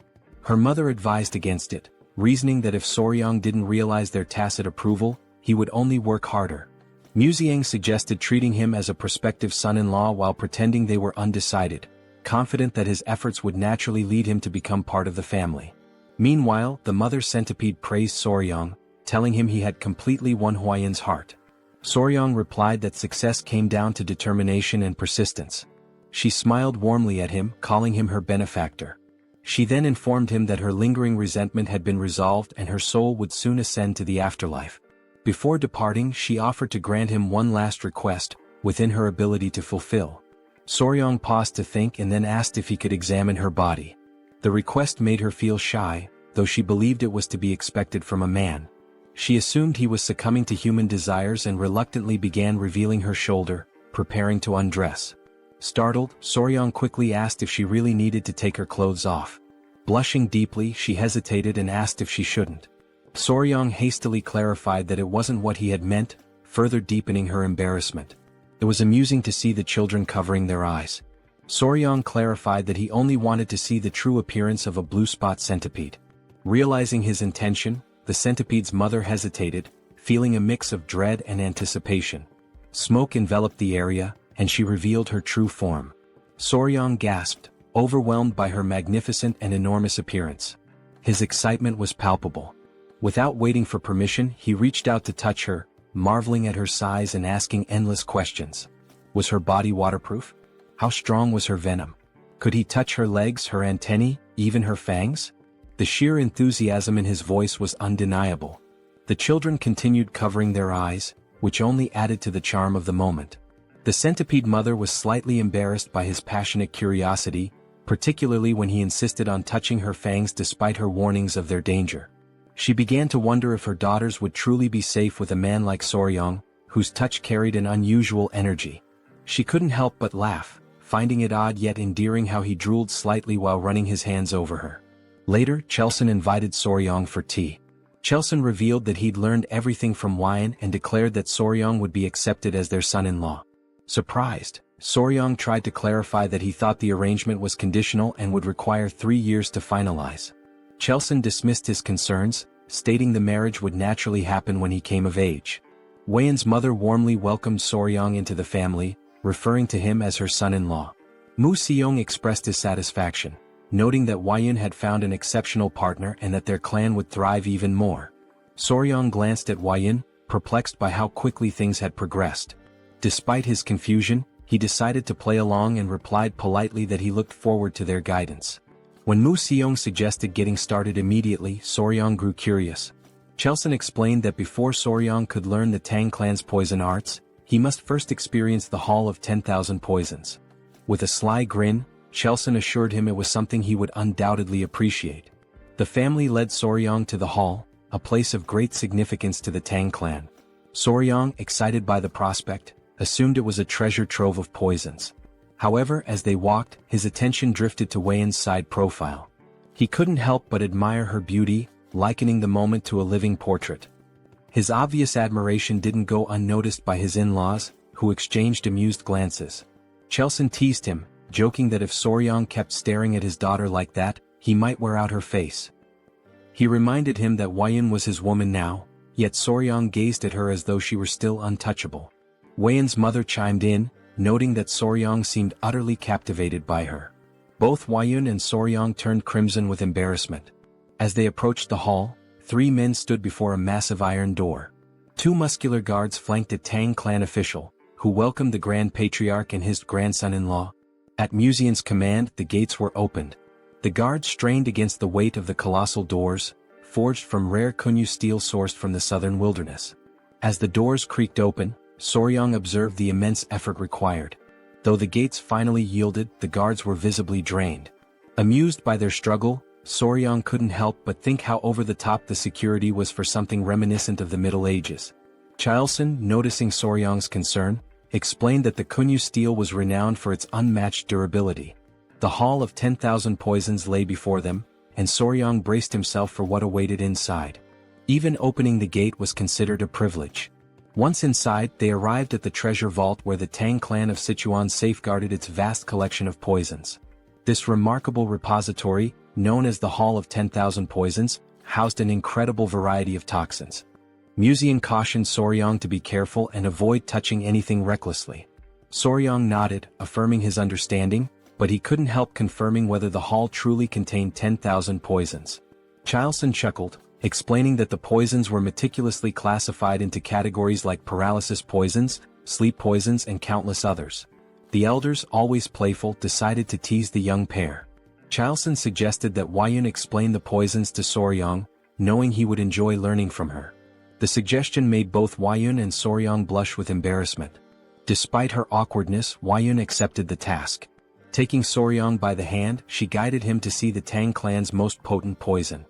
Her mother advised against it, reasoning that if Soryang didn't realize their tacit approval, he would only work harder. Muziang suggested treating him as a prospective son-in-law while pretending they were undecided, confident that his efforts would naturally lead him to become part of the family. Meanwhile, the mother centipede praised Soryang, telling him he had completely won Huayan's heart. Soryang replied that success came down to determination and persistence. She smiled warmly at him, calling him her benefactor. She then informed him that her lingering resentment had been resolved and her soul would soon ascend to the afterlife. Before departing, she offered to grant him one last request, within her ability to fulfill. Soryang paused to think and then asked if he could examine her body. The request made her feel shy, though she believed it was to be expected from a man. She assumed he was succumbing to human desires and reluctantly began revealing her shoulder, preparing to undress. Startled, Soryang quickly asked if she really needed to take her clothes off. Blushing deeply, she hesitated and asked if she shouldn't. Soryang hastily clarified that it wasn't what he had meant, further deepening her embarrassment. It was amusing to see the children covering their eyes. Soryang clarified that he only wanted to see the true appearance of a blue spot centipede. Realizing his intention, the centipede's mother hesitated, feeling a mix of dread and anticipation. Smoke enveloped the area, and she revealed her true form. Soryang gasped, overwhelmed by her magnificent and enormous appearance. His excitement was palpable. Without waiting for permission, he reached out to touch her, marveling at her size and asking endless questions. Was her body waterproof? How strong was her venom? Could he touch her legs, her antennae, even her fangs? The sheer enthusiasm in his voice was undeniable. The children continued covering their eyes, which only added to the charm of the moment. The centipede mother was slightly embarrassed by his passionate curiosity, particularly when he insisted on touching her fangs despite her warnings of their danger. She began to wonder if her daughters would truly be safe with a man like Soryang, whose touch carried an unusual energy. She couldn't help but laugh, finding it odd yet endearing how he drooled slightly while running his hands over her. Later, Chilson invited Soryang for tea. Chilson revealed that he'd learned everything from Huayan and declared that Soryang would be accepted as their son-in-law. Surprised, Soryang tried to clarify that he thought the arrangement was conditional and would require 3 years to finalize. Chilson dismissed his concerns, stating the marriage would naturally happen when he came of age. Huayan's mother warmly welcomed Soryang into the family, referring to him as her son-in-law. Mu Seong expressed his satisfaction, noting that Huayan had found an exceptional partner and that their clan would thrive even more. Soryang glanced at Huayan, perplexed by how quickly things had progressed. Despite his confusion, he decided to play along and replied politely that he looked forward to their guidance. When Mu Seong suggested getting started immediately, Soryang grew curious. Chilson explained that before Soryang could learn the Tang clan's poison arts, he must first experience the Hall of 10,000 Poisons. With a sly grin, Chelson assured him it was something he would undoubtedly appreciate. The family led Soryang to the hall, a place of great significance to the Tang clan. Soryang, excited by the prospect, assumed it was a treasure trove of poisons. However, as they walked, his attention drifted to Weian's side profile. He couldn't help but admire her beauty, likening the moment to a living portrait. His obvious admiration didn't go unnoticed by his in-laws, who exchanged amused glances. Chelson teased him, joking that if Soryang kept staring at his daughter like that, he might wear out her face. He reminded him that Weian was his woman now, yet Soryang gazed at her as though she were still untouchable. Weian's mother chimed in, noting that Soryang seemed utterly captivated by her. Both Weian and Soryang turned crimson with embarrassment. As they approached the hall, 3 men stood before a massive iron door. 2 muscular guards flanked a Tang clan official, who welcomed the Grand Patriarch and his grandson-in-law. At Musian's command, the gates were opened. The guards strained against the weight of the colossal doors, forged from rare Kunyu steel sourced from the southern wilderness. As the doors creaked open, Soryang observed the immense effort required. Though the gates finally yielded, the guards were visibly drained. Amused by their struggle, Soryang couldn't help but think how over-the-top the security was for something reminiscent of the Middle Ages. Chelson, noticing Soryang's concern, explained that the Kunyu steel was renowned for its unmatched durability. The Hall of 10,000 Poisons lay before them, and Soryang braced himself for what awaited inside. Even opening the gate was considered a privilege. Once inside, they arrived at the treasure vault where the Tang clan of Sichuan safeguarded its vast collection of poisons. This remarkable repository, known as the Hall of 10,000 Poisons, housed an incredible variety of toxins. Musian cautioned Soryang to be careful and avoid touching anything recklessly. Soryang nodded, affirming his understanding, but he couldn't help confirming whether the hall truly contained 10,000 poisons. Chelson chuckled, explaining that the poisons were meticulously classified into categories like paralysis poisons, sleep poisons and countless others. The elders, always playful, decided to tease the young pair. Chelson suggested that Weian explain the poisons to Soryang, knowing he would enjoy learning from her. The suggestion made both Weian and Soryang blush with embarrassment. Despite her awkwardness, Weian accepted the task. Taking Soryang by the hand, she guided him to see the Tang clan's most potent poison.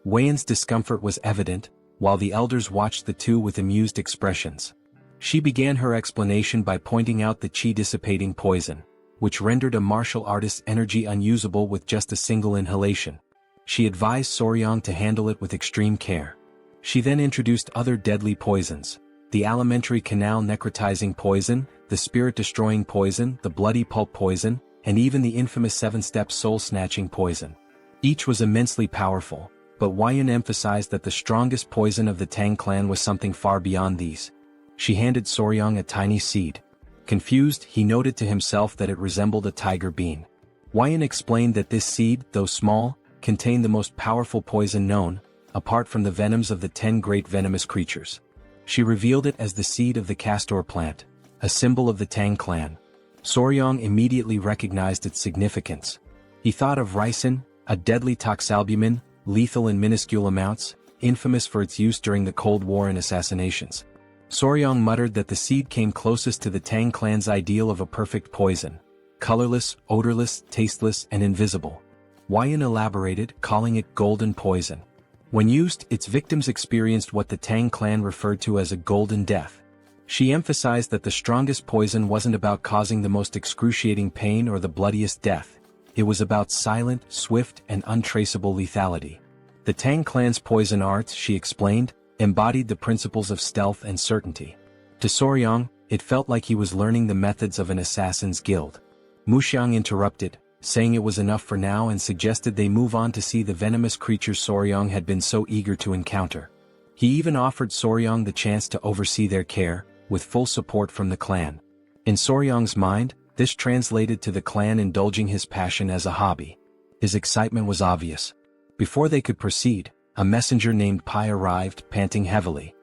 Weian's discomfort was evident, while the elders watched the two with amused expressions. She began her explanation by pointing out the chi-dissipating poison, which rendered a martial artist's energy unusable with just a single inhalation. She advised Soryang to handle it with extreme care. She then introduced other deadly poisons: the alimentary canal necrotizing poison, the spirit-destroying poison, the bloody pulp poison, and even the infamous 7-step soul-snatching poison. Each was immensely powerful, but Weian emphasized that the strongest poison of the Tang clan was something far beyond these. She handed Soryang a tiny seed. Confused, he noted to himself that it resembled a tiger bean. Weian explained that this seed, though small, contained the most powerful poison known, apart from the venoms of the 10 great venomous creatures. She revealed it as the seed of the castor plant, a symbol of the Tang clan. Soryang immediately recognized its significance. He thought of ricin, a deadly toxalbumin, lethal in minuscule amounts, infamous for its use during the Cold War and assassinations. Soryang muttered that the seed came closest to the Tang clan's ideal of a perfect poison: colorless, odorless, tasteless, and invisible. Weian elaborated, calling it golden poison. When used, its victims experienced what the Tang clan referred to as a golden death. She emphasized that the strongest poison wasn't about causing the most excruciating pain or the bloodiest death. It was about silent, swift, and untraceable lethality. The Tang clan's poison arts, she explained, embodied the principles of stealth and certainty. To Soryang, it felt like he was learning the methods of an assassin's guild. Muxiang interrupted, saying it was enough for now and suggested they move on to see the venomous creatures Soryang had been so eager to encounter. He even offered Soryang the chance to oversee their care, with full support from the clan. In Soryang's mind, this translated to the clan indulging his passion as a hobby. His excitement was obvious. Before they could proceed, a messenger named Pai arrived, panting heavily.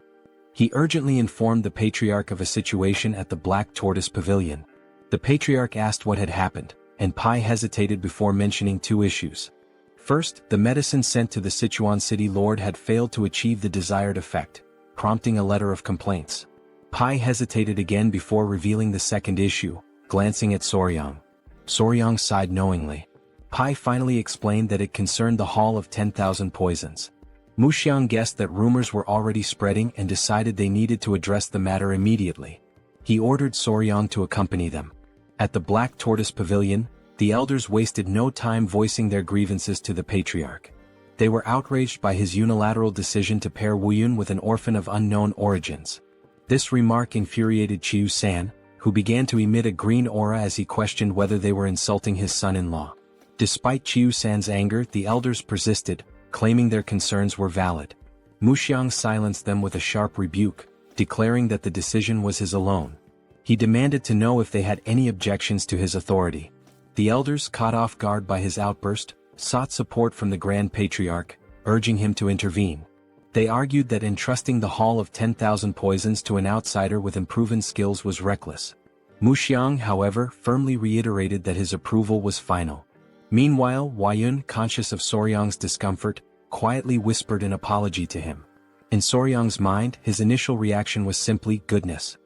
He urgently informed the Patriarch of a situation at the Black Tortoise Pavilion. The Patriarch asked what had happened, and Pai hesitated before mentioning 2 issues. First, the medicine sent to the Sichuan city lord had failed to achieve the desired effect, prompting a letter of complaints. Pai hesitated again before revealing the second issue, glancing at Soryang. Soryang sighed knowingly. Pai finally explained that it concerned the Hall of 10,000 Poisons. Muxiang guessed that rumors were already spreading and decided they needed to address the matter immediately. He ordered Soryang to accompany them. At the Black Tortoise Pavilion, the elders wasted no time voicing their grievances to the patriarch. They were outraged by his unilateral decision to pair Wuyun with an orphan of unknown origins. This remark infuriated Chiu-san, who began to emit a green aura as he questioned whether they were insulting his son-in-law. Despite Chiu-san's anger, the elders persisted, claiming their concerns were valid. Muxiang silenced them with a sharp rebuke, declaring that the decision was his alone. He demanded to know if they had any objections to his authority. The elders, caught off guard by his outburst, sought support from the Grand Patriarch, urging him to intervene. They argued that entrusting the Hall of 10,000 Poisons to an outsider with unproven skills was reckless. Muxiang, however, firmly reiterated that his approval was final. Meanwhile, Wuyun, conscious of Soryang's discomfort, quietly whispered an apology to him. In Soryang's mind, his initial reaction was simply goodness.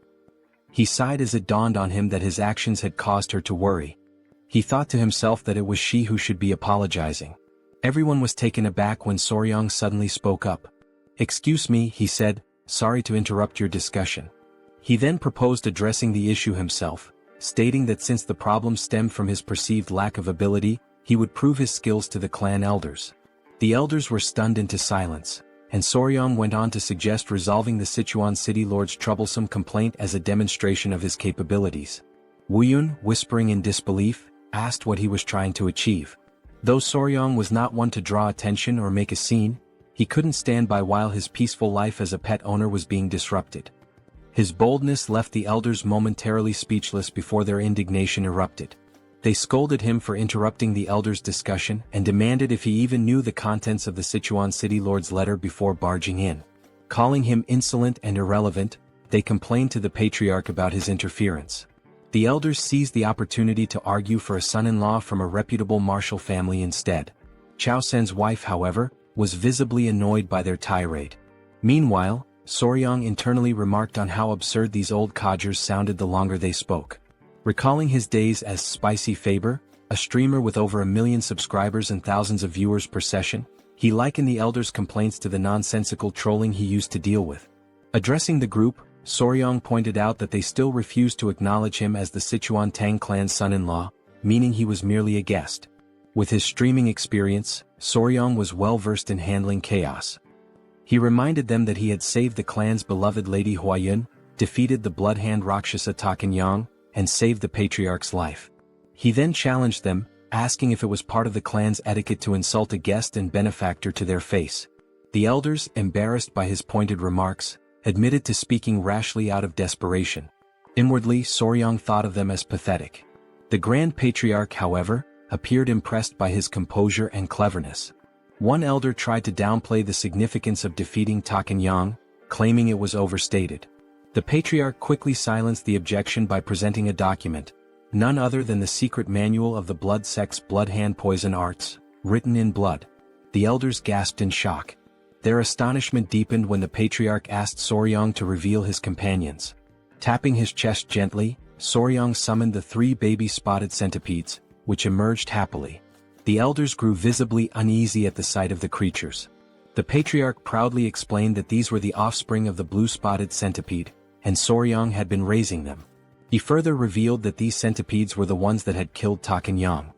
He sighed as it dawned on him that his actions had caused her to worry. He thought to himself that it was she who should be apologizing. Everyone was taken aback when Soryang suddenly spoke up. "Excuse me," he said, "sorry to interrupt your discussion." He then proposed addressing the issue himself, stating that since the problem stemmed from his perceived lack of ability, he would prove his skills to the clan elders. The elders were stunned into silence, and Soryang went on to suggest resolving the Sichuan city lord's troublesome complaint as a demonstration of his capabilities. Wuyun, whispering in disbelief, asked what he was trying to achieve. Though Soryang was not one to draw attention or make a scene, he couldn't stand by while his peaceful life as a pet owner was being disrupted. His boldness left the elders momentarily speechless before their indignation erupted. They scolded him for interrupting the elders' discussion and demanded if he even knew the contents of the Sichuan city lord's letter before barging in. Calling him insolent and irrelevant, they complained to the patriarch about his interference. The elders seized the opportunity to argue for a son-in-law from a reputable martial family instead. Chao Sen's wife, however, was visibly annoyed by their tirade. Meanwhile, Soryang internally remarked on how absurd these old codgers sounded the longer they spoke. Recalling his days as Spicy Fabre, a streamer with over 1 million subscribers and thousands of viewers per session, he likened the elders' complaints to the nonsensical trolling he used to deal with. Addressing the group, Soryang pointed out that they still refused to acknowledge him as the Sichuan Tang Clan's son-in-law, meaning he was merely a guest. With his streaming experience, Soryang was well versed in handling chaos. He reminded them that he had saved the clan's beloved Lady Huayun, defeated the bloodhand Rakshasa Takanyang, and saved the patriarch's life. He then challenged them, asking if it was part of the clan's etiquette to insult a guest and benefactor to their face. The elders, embarrassed by his pointed remarks, admitted to speaking rashly out of desperation. Inwardly, Soryang thought of them as pathetic. The Grand Patriarch, however, appeared impressed by his composure and cleverness. One elder tried to downplay the significance of defeating Takanyang, claiming it was overstated. The Patriarch quickly silenced the objection by presenting a document, none other than the secret manual of the blood sect's blood-hand poison arts, written in blood. The elders gasped in shock. Their astonishment deepened when the Patriarch asked Soryang to reveal his companions. Tapping his chest gently, Soryang summoned the 3 baby spotted centipedes, which emerged happily. The elders grew visibly uneasy at the sight of the creatures. The Patriarch proudly explained that these were the offspring of the blue-spotted centipede, and Soryang had been raising them. He further revealed that these centipedes were the ones that had killed Takanyang.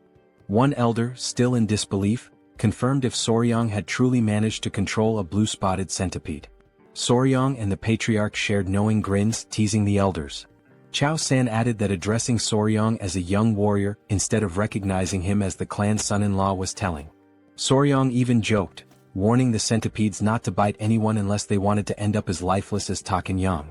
One elder, still in disbelief, confirmed if Soryang had truly managed to control a blue-spotted centipede. Soryang and the Patriarch shared knowing grins, teasing the elders. Chao San added that addressing Soryang as a young warrior instead of recognizing him as the clan's son-in-law was telling. Soryang even joked, warning the centipedes not to bite anyone unless they wanted to end up as lifeless as Takanyang.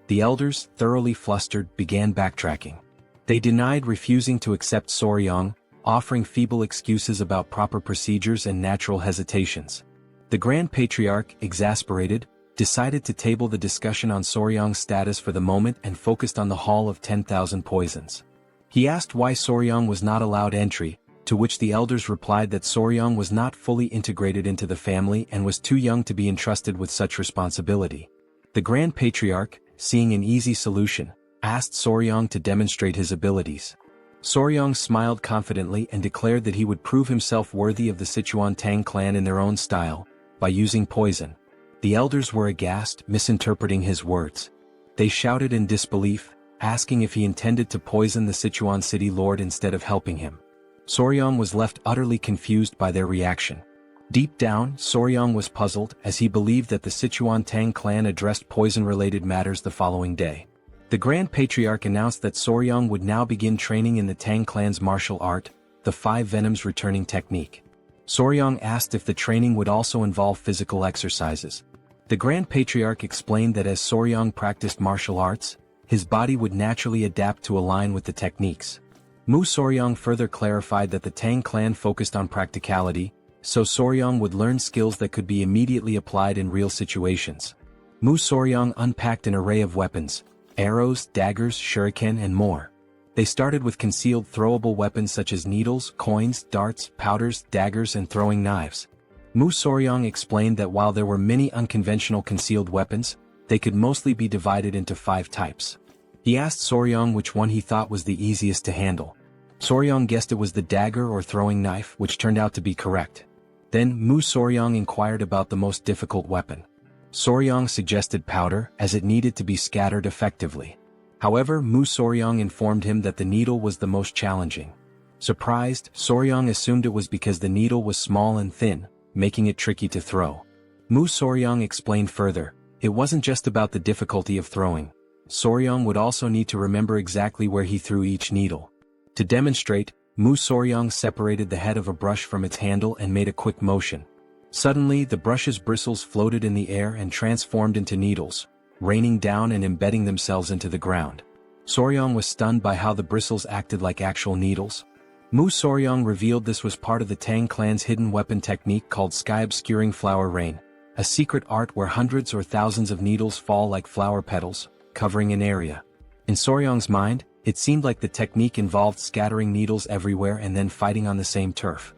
The elders, thoroughly flustered, began backtracking. They denied refusing to accept Soryang, offering feeble excuses about proper procedures and natural hesitations. The Grand Patriarch, exasperated, decided to table the discussion on Soryang's status for the moment and focused on the Hall of 10,000 Poisons. He asked why Soryang was not allowed entry, to which the elders replied that Soryang was not fully integrated into the family and was too young to be entrusted with such responsibility. The Grand Patriarch, seeing an easy solution, asked Soryang to demonstrate his abilities. Soryong smiled confidently and declared that he would prove himself worthy of the Sichuan Tang Clan in their own style, by using poison. The elders were aghast, misinterpreting his words. They shouted in disbelief, asking if he intended to poison the Sichuan city lord instead of helping him. Soryong was left utterly confused by their reaction. Deep down, Soryong was puzzled as he believed that the Sichuan Tang Clan addressed poison-related matters the following day. The Grand Patriarch announced that Soryong would now begin training in the Tang Clan's martial art, the 5 Venoms returning technique. Soryong asked if the training would also involve physical exercises. The Grand Patriarch explained that as Soryong practiced martial arts, his body would naturally adapt to align with the techniques. Mu Soryong further clarified that the Tang Clan focused on practicality, so Soryong would learn skills that could be immediately applied in real situations. Mu Soryong unpacked an array of weapons, arrows, daggers, shuriken and more. They started with concealed throwable weapons such as needles, coins, darts, powders, daggers and throwing knives. Mu Soryong explained that while there were many unconventional concealed weapons, they could mostly be divided into 5 types. He asked Soryong which one he thought was the easiest to handle. Soryong guessed it was the dagger or throwing knife, which turned out to be correct. Then Mu Soryong inquired about the most difficult weapon. Soryong suggested powder, as it needed to be scattered effectively. However, Mu Soryong informed him that the needle was the most challenging. Surprised, Soryong assumed it was because the needle was small and thin, making it tricky to throw. Mu Soryong explained further, it wasn't just about the difficulty of throwing. Soryong would also need to remember exactly where he threw each needle. To demonstrate, Mu Soryong separated the head of a brush from its handle and made a quick motion. Suddenly, the brush's bristles floated in the air and transformed into needles, raining down and embedding themselves into the ground. Soryong was stunned by how the bristles acted like actual needles. Mu Soryong revealed this was part of the Tang Clan's hidden weapon technique called Sky-Obscuring Flower Rain, a secret art where hundreds or thousands of needles fall like flower petals, covering an area. In Soryong's mind, it seemed like the technique involved scattering needles everywhere and then fighting on the same turf.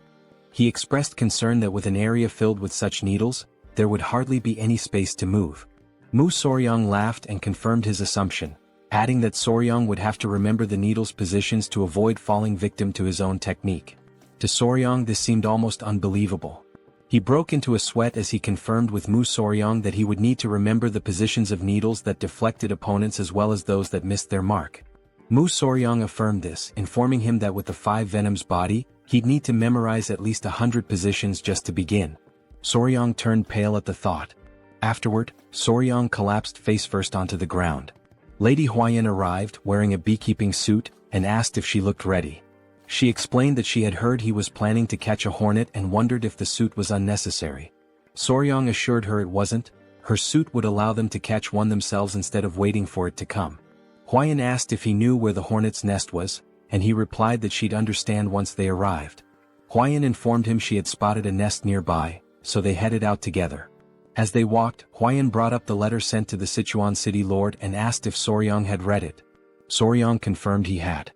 He expressed concern that with an area filled with such needles, there would hardly be any space to move. Mu Soryong laughed and confirmed his assumption, adding that Soryong would have to remember the needles' positions to avoid falling victim to his own technique. To Soryong this seemed almost unbelievable. He broke into a sweat as he confirmed with Mu Soryong that he would need to remember the positions of needles that deflected opponents as well as those that missed their mark. Mu Soryong affirmed this, informing him that with the 5 Venoms body, he'd need to memorize at least 100 positions just to begin. Soryong turned pale at the thought. Afterward, Soryong collapsed face first onto the ground. Lady Huayan arrived, wearing a beekeeping suit, and asked if she looked ready. She explained that she had heard he was planning to catch a hornet and wondered if the suit was unnecessary. Soryong assured her it wasn't, her suit would allow them to catch one themselves instead of waiting for it to come. Huayan asked if he knew where the hornet's nest was, and he replied that she'd understand once they arrived. Huayan informed him she had spotted a nest nearby, so they headed out together. As they walked, Huayan brought up the letter sent to the Sichuan city lord and asked if Soryong had read it. Soryong confirmed he had.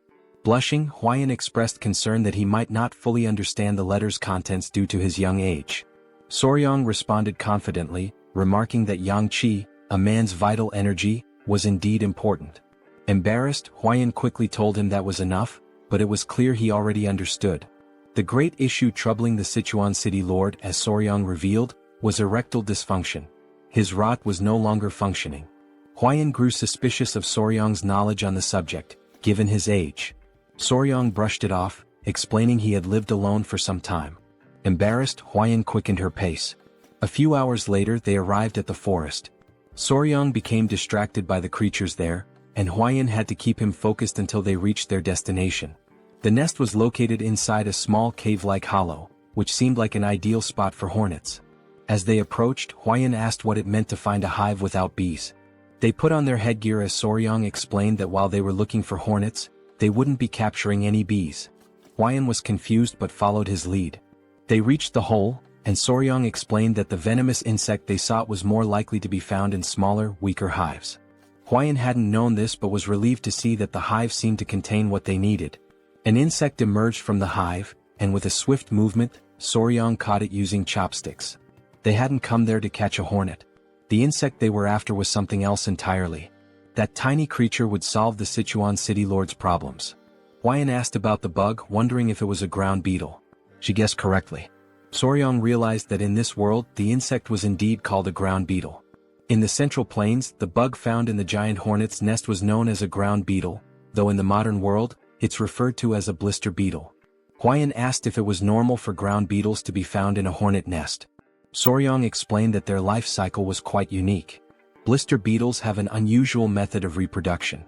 Blushing, Huayan expressed concern that he might not fully understand the letter's contents due to his young age. Soryong responded confidently, remarking that yang qi, a man's vital energy, was indeed important. Embarrassed, Huayan quickly told him that was enough, but it was clear he already understood. The great issue troubling the Sichuan city lord, as Soryong revealed, was erectile dysfunction. His rod was no longer functioning. Huayan grew suspicious of Soryong's knowledge on the subject, given his age. Soryong brushed it off, explaining he had lived alone for some time. Embarrassed, Huayan quickened her pace. A few hours later they arrived at the forest. Soryong became distracted by the creatures there, and Huayan had to keep him focused until they reached their destination. The nest was located inside a small cave-like hollow, which seemed like an ideal spot for hornets. As they approached, Huayan asked what it meant to find a hive without bees. They put on their headgear as Soryong explained that while they were looking for hornets, they wouldn't be capturing any bees. Huayan was confused but followed his lead. They reached the hole, and Soryong explained that the venomous insect they sought was more likely to be found in smaller, weaker hives. Huayan hadn't known this but was relieved to see that the hive seemed to contain what they needed. An insect emerged from the hive, and with a swift movement, Soryong caught it using chopsticks. They hadn't come there to catch a hornet. The insect they were after was something else entirely. That tiny creature would solve the Sichuan city lord's problems. Huayan asked about the bug, wondering if it was a ground beetle. She guessed correctly. Soryong realized that in this world, the insect was indeed called a ground beetle. In the Central Plains, the bug found in the giant hornet's nest was known as a ground beetle, though in the modern world, it's referred to as a blister beetle. Huayan asked if it was normal for ground beetles to be found in a hornet nest. Soryong explained that their life cycle was quite unique. Blister beetles have an unusual method of reproduction.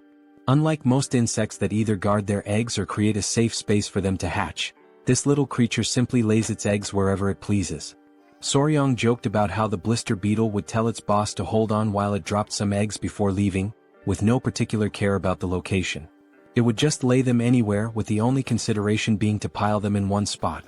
Unlike most insects that either guard their eggs or create a safe space for them to hatch, this little creature simply lays its eggs wherever it pleases. Soryong joked about how the blister beetle would tell its boss to hold on while it dropped some eggs before leaving, with no particular care about the location. It would just lay them anywhere, with the only consideration being to pile them in one spot.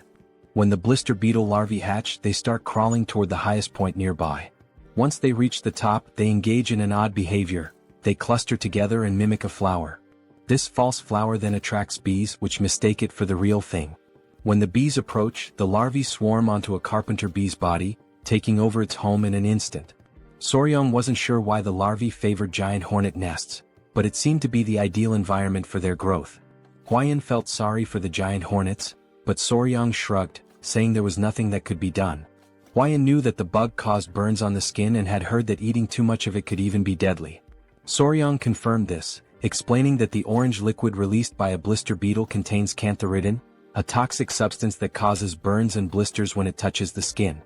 When the blister beetle larvae hatch, they start crawling toward the highest point nearby. Once they reach the top, they engage in an odd behavior. They cluster together and mimic a flower. This false flower then attracts bees, which mistake it for the real thing. When the bees approach, the larvae swarm onto a carpenter bee's body, taking over its home in an instant. Soryong wasn't sure why the larvae favored giant hornet nests, but it seemed to be the ideal environment for their growth. Huayan felt sorry for the giant hornets, but Soryong shrugged, saying there was nothing that could be done. Huayan knew that the bug caused burns on the skin and had heard that eating too much of it could even be deadly. Soryong confirmed this, explaining that the orange liquid released by a blister beetle contains cantharidin, a toxic substance that causes burns and blisters when it touches the skin.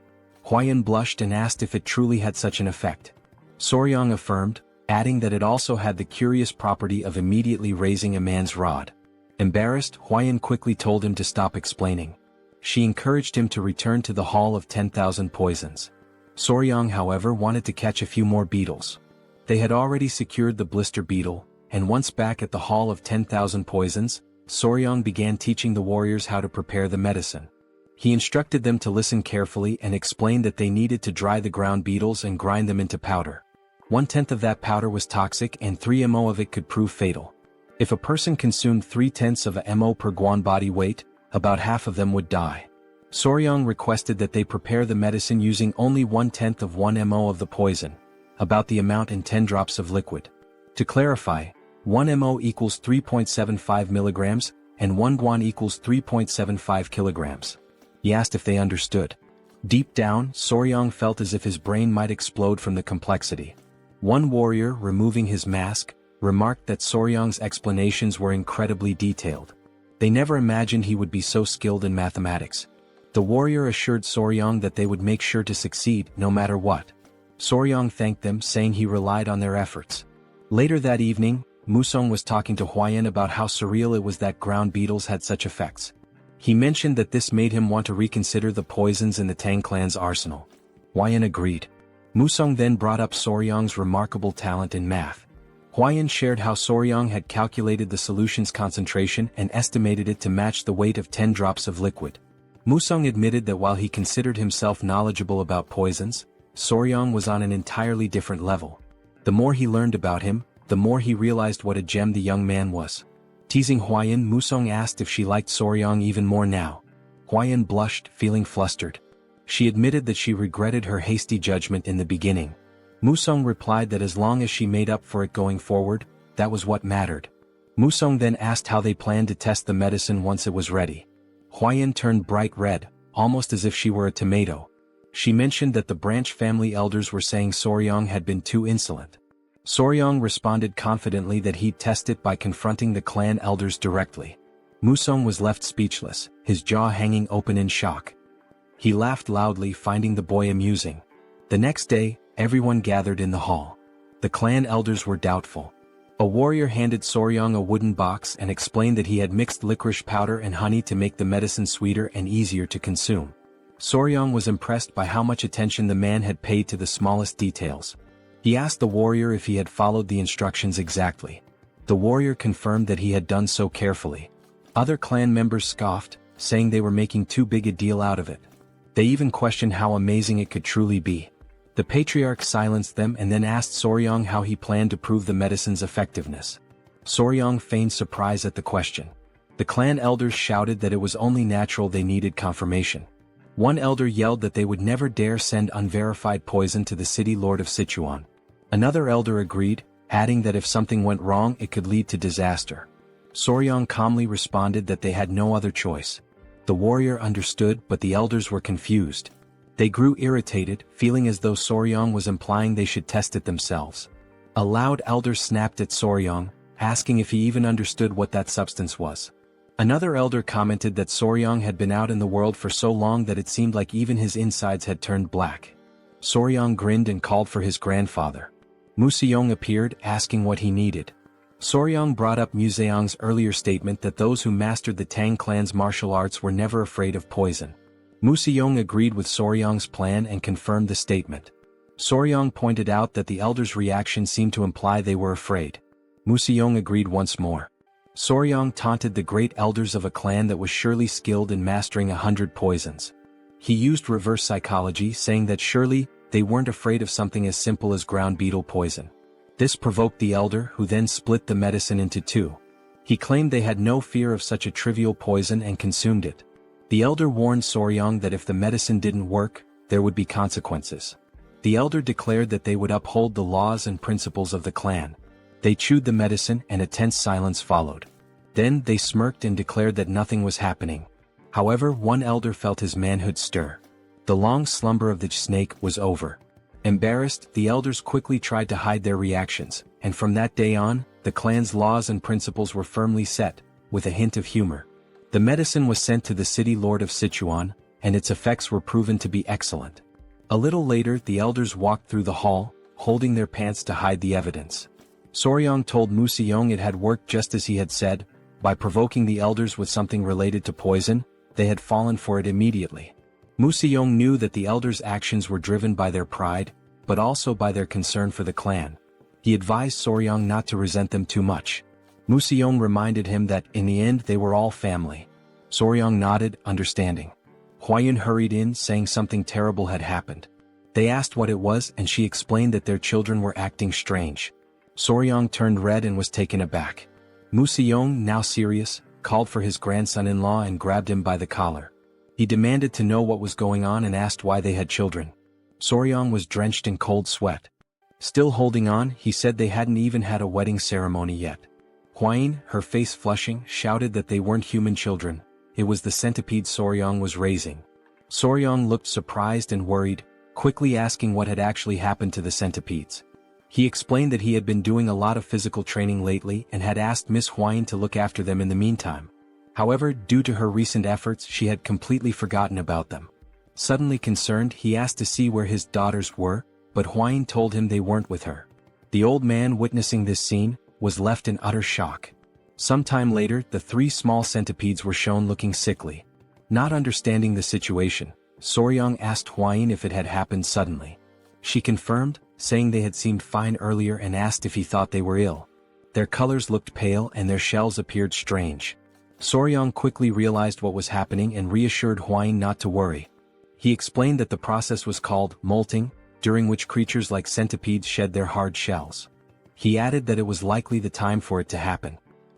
Huayan blushed and asked if it truly had such an effect. Soryong affirmed, adding that it also had the curious property of immediately raising a man's rod. Embarrassed, Huayan quickly told him to stop explaining. She encouraged him to return to the Hall of 10,000 Poisons. Soryong, however, wanted to catch a few more beetles. They had already secured the blister beetle, and once back at the Hall of 10,000 Poisons, Soryong began teaching the warriors how to prepare the medicine. He instructed them to listen carefully and explained that they needed to dry the ground beetles and grind them into powder. 1/10 of that powder was toxic and 3 mo of it could prove fatal. If a person consumed 3/10 of a mo per guan body weight, about half of them would die. Soryong requested that they prepare the medicine using only 1/10 of 1 mo of the poison, about the amount in 10 drops of liquid. To clarify, 1 mo equals 3.75 milligrams, and 1 guan equals 3.75 kilograms. He asked if they understood. Deep down, Soryong felt as if his brain might explode from the complexity. One warrior, removing his mask, remarked that Soryong's explanations were incredibly detailed. They never imagined he would be so skilled in mathematics. The warrior assured Soryong that they would make sure to succeed, no matter what. Soryong thanked them, saying he relied on their efforts. Later that evening, Musong was talking to Huayan about how surreal it was that ground beetles had such effects. He mentioned that this made him want to reconsider the poisons in the Tang clan's arsenal. Huayan agreed. Musong then brought up Soryong's remarkable talent in math. Huayan shared how Soryong had calculated the solution's concentration and estimated it to match the weight of 10 drops of liquid. Musong admitted that while he considered himself knowledgeable about poisons, Soryong was on an entirely different level. The more he learned about him, the more he realized what a gem the young man was. Teasing Huayan, Musong asked if she liked Soryong even more now. Huayan blushed, feeling flustered. She admitted that she regretted her hasty judgment in the beginning. Musong replied that as long as she made up for it going forward, that was what mattered. Musong then asked how they planned to test the medicine once it was ready. Huayan turned bright red, almost as if she were a tomato. She mentioned that the branch family elders were saying Soryong had been too insolent. Soryong responded confidently that he'd test it by confronting the clan elders directly. Musong was left speechless, his jaw hanging open in shock. He laughed loudly, finding the boy amusing. The next day, everyone gathered in the hall. The clan elders were doubtful. A warrior handed Soryong a wooden box and explained that he had mixed licorice powder and honey to make the medicine sweeter and easier to consume. Soryong was impressed by how much attention the man had paid to the smallest details. He asked the warrior if he had followed the instructions exactly. The warrior confirmed that he had done so carefully. Other clan members scoffed, saying they were making too big a deal out of it. They even questioned how amazing it could truly be. The patriarch silenced them and then asked Soryong how he planned to prove the medicine's effectiveness. Soryong feigned surprise at the question. The clan elders shouted that it was only natural they needed confirmation. One elder yelled that they would never dare send unverified poison to the city lord of Sichuan. Another elder agreed, adding that if something went wrong it could lead to disaster. Soryang calmly responded that they had no other choice. The warrior understood, but the elders were confused. They grew irritated, feeling as though Soryang was implying they should test it themselves. A loud elder snapped at Soryang, asking if he even understood what that substance was. Another elder commented that Soryang had been out in the world for so long that it seemed like even his insides had turned black. Soryang grinned and called for his grandfather. Museong appeared, asking what he needed. Soryang brought up Museong's earlier statement that those who mastered the Tang clan's martial arts were never afraid of poison. Museong agreed with Soryang's plan and confirmed the statement. Soryang pointed out that the elders' reaction seemed to imply they were afraid. Museong agreed once more. Soryang taunted the great elders of a clan that was surely skilled in mastering 100 poisons. He used reverse psychology, saying that surely they weren't afraid of something as simple as ground beetle poison. This provoked the elder, who then split the medicine into two. He claimed they had no fear of such a trivial poison and consumed it. The elder warned Soryang that if the medicine didn't work, there would be consequences. The elder declared that they would uphold the laws and principles of the clan. They chewed the medicine and a tense silence followed. Then they smirked and declared that nothing was happening. However, one elder felt his manhood stir. The long slumber of the snake was over. Embarrassed, the elders quickly tried to hide their reactions, and from that day on, the clan's laws and principles were firmly set, with a hint of humor. The medicine was sent to the city lord of Sichuan, and its effects were proven to be excellent. A little later, the elders walked through the hall, holding their pants to hide the evidence. Soryang told Museong it had worked just as he had said. By provoking the elders with something related to poison, they had fallen for it immediately. Museong knew that the elders' actions were driven by their pride, but also by their concern for the clan. He advised Soryang not to resent them too much. Museong reminded him that, in the end, they were all family. Soryang nodded, understanding. Huayun hurried in, saying something terrible had happened. They asked what it was, and she explained that their children were acting strange. Soryang turned red and was taken aback. Museong, now serious, called for his grandson-in-law and grabbed him by the collar. He demanded to know what was going on and asked why they had children. Soryang was drenched in cold sweat. Still holding on, he said they hadn't even had a wedding ceremony yet. Huayun, her face flushing, shouted that they weren't human children. It was the centipede Soryang was raising. Soryang looked surprised and worried, quickly asking what had actually happened to the centipedes. He explained that he had been doing a lot of physical training lately and had asked Miss Huayun to look after them in the meantime. However, due to her recent efforts, she had completely forgotten about them. Suddenly concerned, he asked to see where his daughters were, but Huayun told him they weren't with her. The old man, witnessing this scene, was left in utter shock. Some time later, the three small centipedes were shown looking sickly. Not understanding the situation, Soryang asked Huayun if it had happened suddenly. She confirmed, saying they had seemed fine earlier, and asked if he thought they were ill. Their colors looked pale and their shells appeared strange. Soryang quickly realized what was happening and reassured Huayun not to worry. He explained that the process was called molting, during which creatures like centipedes shed their hard shells. He added that it was likely the time for it to happen.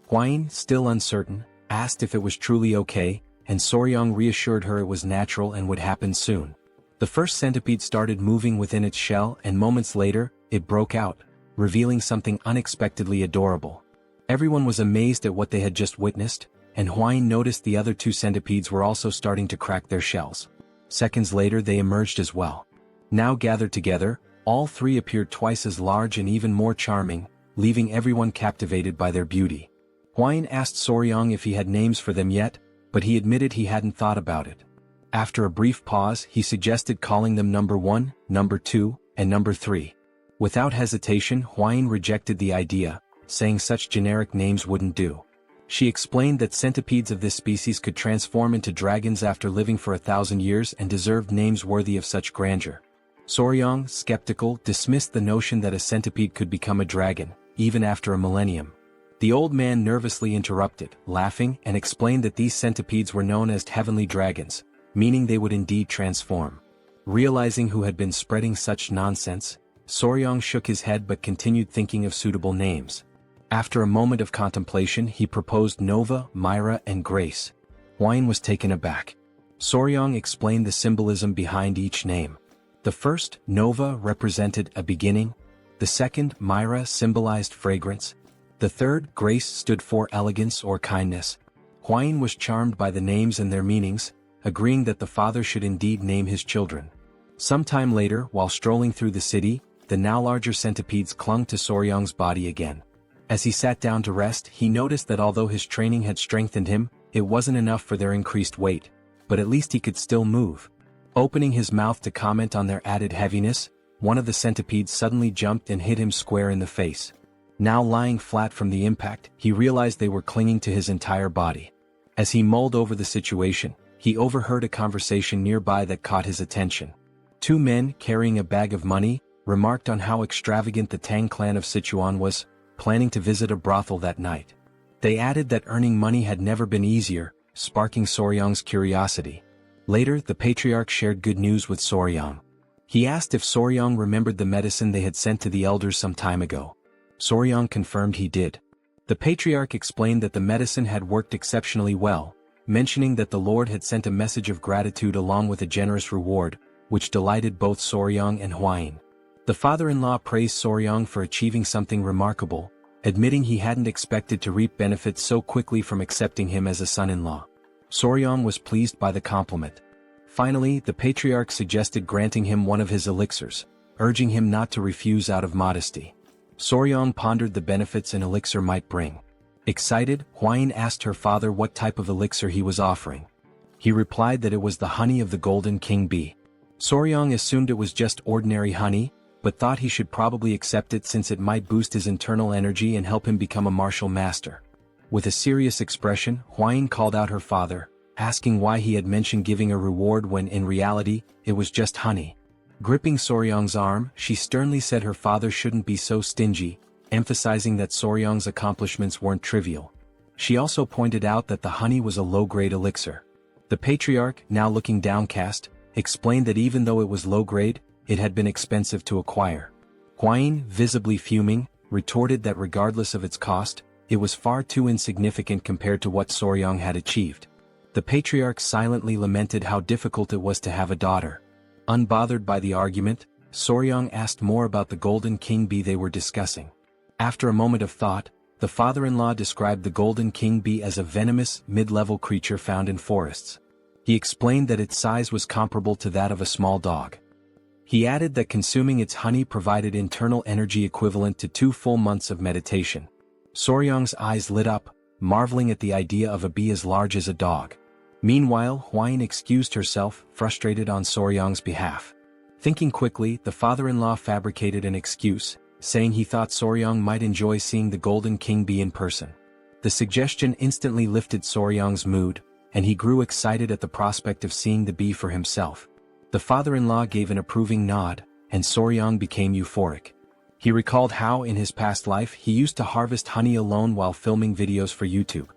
Huayun, still uncertain, asked if it was truly okay, and Soryang reassured her it was natural and would happen soon. The first centipede started moving within its shell, and moments later, it broke out, revealing something unexpectedly adorable. Everyone was amazed at what they had just witnessed, and Huayun noticed the other two centipedes were also starting to crack their shells. Seconds later they emerged as well. Now gathered together, all three appeared twice as large and even more charming, leaving everyone captivated by their beauty. Huayun asked Soryang if he had names for them yet, but he admitted he hadn't thought about it. After a brief pause, he suggested calling them number 1, number 2, and number 3. Without hesitation, Huayun rejected the idea, saying such generic names wouldn't do. She explained that centipedes of this species could transform into dragons after living for 1,000 years and deserved names worthy of such grandeur. Soryang, skeptical, dismissed the notion that a centipede could become a dragon, even after a millennium. The old man nervously interrupted, laughing, and explained that these centipedes were known as heavenly dragons, meaning they would indeed transform. Realizing who had been spreading such nonsense, Soryang shook his head but continued thinking of suitable names. After a moment of contemplation, he proposed Nova, Myra, and Grace. Huayun was taken aback. Soryang explained the symbolism behind each name. The first, Nova, represented a beginning. The second, Myra, symbolized fragrance. The third, Grace, stood for elegance or kindness. Huayin was charmed by the names and their meanings, agreeing that the father should indeed name his children. Sometime later, while strolling through the city, the now larger centipedes clung to Soryang's body again. As he sat down to rest, he noticed that although his training had strengthened him, it wasn't enough for their increased weight, but at least he could still move. Opening his mouth to comment on their added heaviness, one of the centipedes suddenly jumped and hit him square in the face. Now lying flat from the impact, he realized they were clinging to his entire body. As he mulled over the situation, he overheard a conversation nearby that caught his attention. Two men, carrying a bag of money, remarked on how extravagant the Tang clan of Sichuan was, planning to visit a brothel that night. They added that earning money had never been easier, sparking Soryang's curiosity. Later, the patriarch shared good news with Soryang. He asked if Soryang remembered the medicine they had sent to the elders some time ago. Soryang confirmed he did. The patriarch explained that the medicine had worked exceptionally well, mentioning that the Lord had sent a message of gratitude along with a generous reward, which delighted both Soryang and Huayin. The father-in-law praised Soryang for achieving something remarkable, admitting he hadn't expected to reap benefits so quickly from accepting him as a son-in-law. Soryang was pleased by the compliment. Finally, the patriarch suggested granting him one of his elixirs, urging him not to refuse out of modesty. Soryang pondered the benefits an elixir might bring. Excited, Huayin asked her father what type of elixir he was offering. He replied that it was the honey of the golden king bee. Soryang assumed it was just ordinary honey, but thought he should probably accept it since it might boost his internal energy and help him become a martial master. With a serious expression, Huayin called out her father, asking why he had mentioned giving a reward when in reality, it was just honey. Gripping Soryang's arm, she sternly said her father shouldn't be so stingy, emphasizing that Soryang's accomplishments weren't trivial. She also pointed out that the honey was a low-grade elixir. The patriarch, now looking downcast, explained that even though it was low-grade, it had been expensive to acquire. Huayin, visibly fuming, retorted that regardless of its cost, it was far too insignificant compared to what Soryang had achieved. The patriarch silently lamented how difficult it was to have a daughter. Unbothered by the argument, Soryang asked more about the golden king bee they were discussing. After a moment of thought, the father-in-law described the golden king bee as a venomous, mid-level creature found in forests. He explained that its size was comparable to that of a small dog. He added that consuming its honey provided internal energy equivalent to 2 full months of meditation. Soryang's eyes lit up, marveling at the idea of a bee as large as a dog. Meanwhile, Huayin excused herself, frustrated on Soryang's behalf. Thinking quickly, the father-in-law fabricated an excuse, saying he thought Soryang might enjoy seeing the golden king bee in person. The suggestion instantly lifted Soryang's mood, and he grew excited at the prospect of seeing the bee for himself. The father-in-law gave an approving nod, and Soryang became euphoric. He recalled how in his past life he used to harvest honey alone while filming videos for YouTube.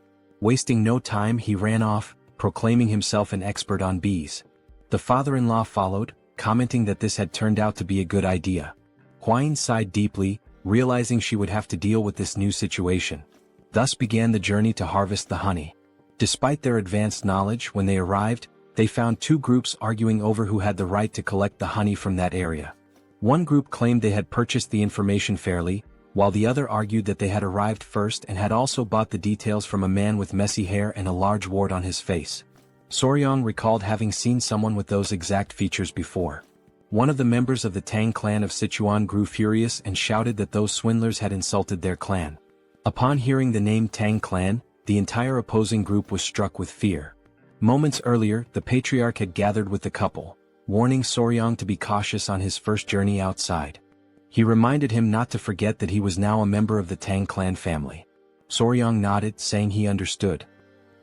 Wasting no time, he ran off, proclaiming himself an expert on bees. The father-in-law followed, commenting that this had turned out to be a good idea. Huayin sighed deeply, realizing she would have to deal with this new situation. Thus began the journey to harvest the honey. Despite their advanced knowledge, when they arrived, they found two groups arguing over who had the right to collect the honey from that area. One group claimed they had purchased the information fairly, while the other argued that they had arrived first and had also bought the details from a man with messy hair and a large wart on his face. Soryang recalled having seen someone with those exact features before. One of the members of the Tang clan of Sichuan grew furious and shouted that those swindlers had insulted their clan. Upon hearing the name Tang clan, the entire opposing group was struck with fear. Moments earlier, the patriarch had gathered with the couple, warning Soryang to be cautious on his first journey outside. He reminded him not to forget that he was now a member of the Tang clan family. Soryang nodded, saying he understood.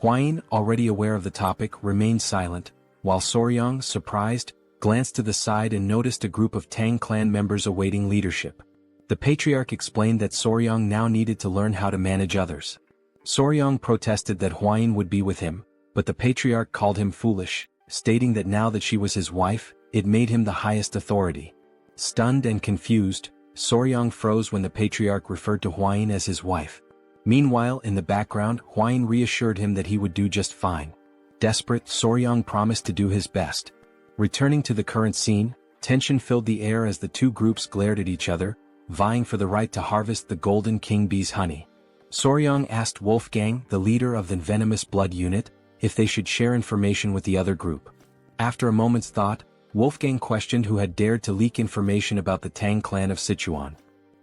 Huayin, already aware of the topic, remained silent, while Soryang, surprised, glanced to the side and noticed a group of Tang clan members awaiting leadership. The patriarch explained that Soryang now needed to learn how to manage others. Soryang protested that Huayin would be with him, but the patriarch called him foolish, stating that now that she was his wife, it made him the highest authority. Stunned and confused, Soryang froze when the patriarch referred to Huayin as his wife. Meanwhile, in the background, Huayin reassured him that he would do just fine. Desperate, Soryang promised to do his best. Returning to the current scene, tension filled the air as the two groups glared at each other, vying for the right to harvest the golden king bee's honey. Soryang asked Wolfgang, the leader of the Venomous Blood Unit, if they should share information with the other group. After a moment's thought, Wolfgang questioned who had dared to leak information about the Tang clan of Sichuan.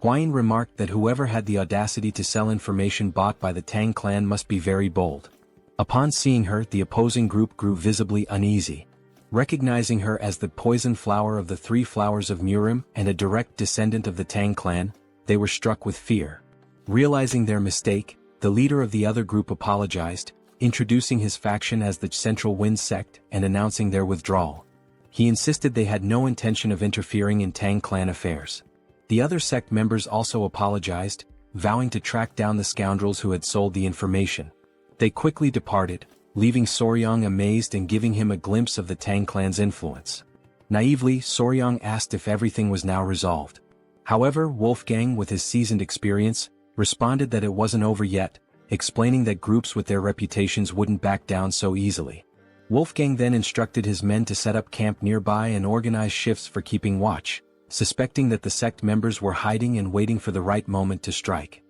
Huayin remarked that whoever had the audacity to sell information bought by the Tang clan must be very bold. Upon seeing her, the opposing group grew visibly uneasy. Recognizing her as the poison flower of the three flowers of Murim and a direct descendant of the Tang clan, they were struck with fear. Realizing their mistake, the leader of the other group apologized, introducing his faction as the Central Wind Sect and announcing their withdrawal. He insisted they had no intention of interfering in Tang clan affairs. The other sect members also apologized, vowing to track down the scoundrels who had sold the information. They quickly departed, leaving Soryang amazed and giving him a glimpse of the Tang clan's influence. Naively, Soryang asked if everything was now resolved. However, Wolfgang, with his seasoned experience, responded that it wasn't over yet, explaining that groups with their reputations wouldn't back down so easily. Wolfgang then instructed his men to set up camp nearby and organize shifts for keeping watch, suspecting that the sect members were hiding and waiting for the right moment to strike.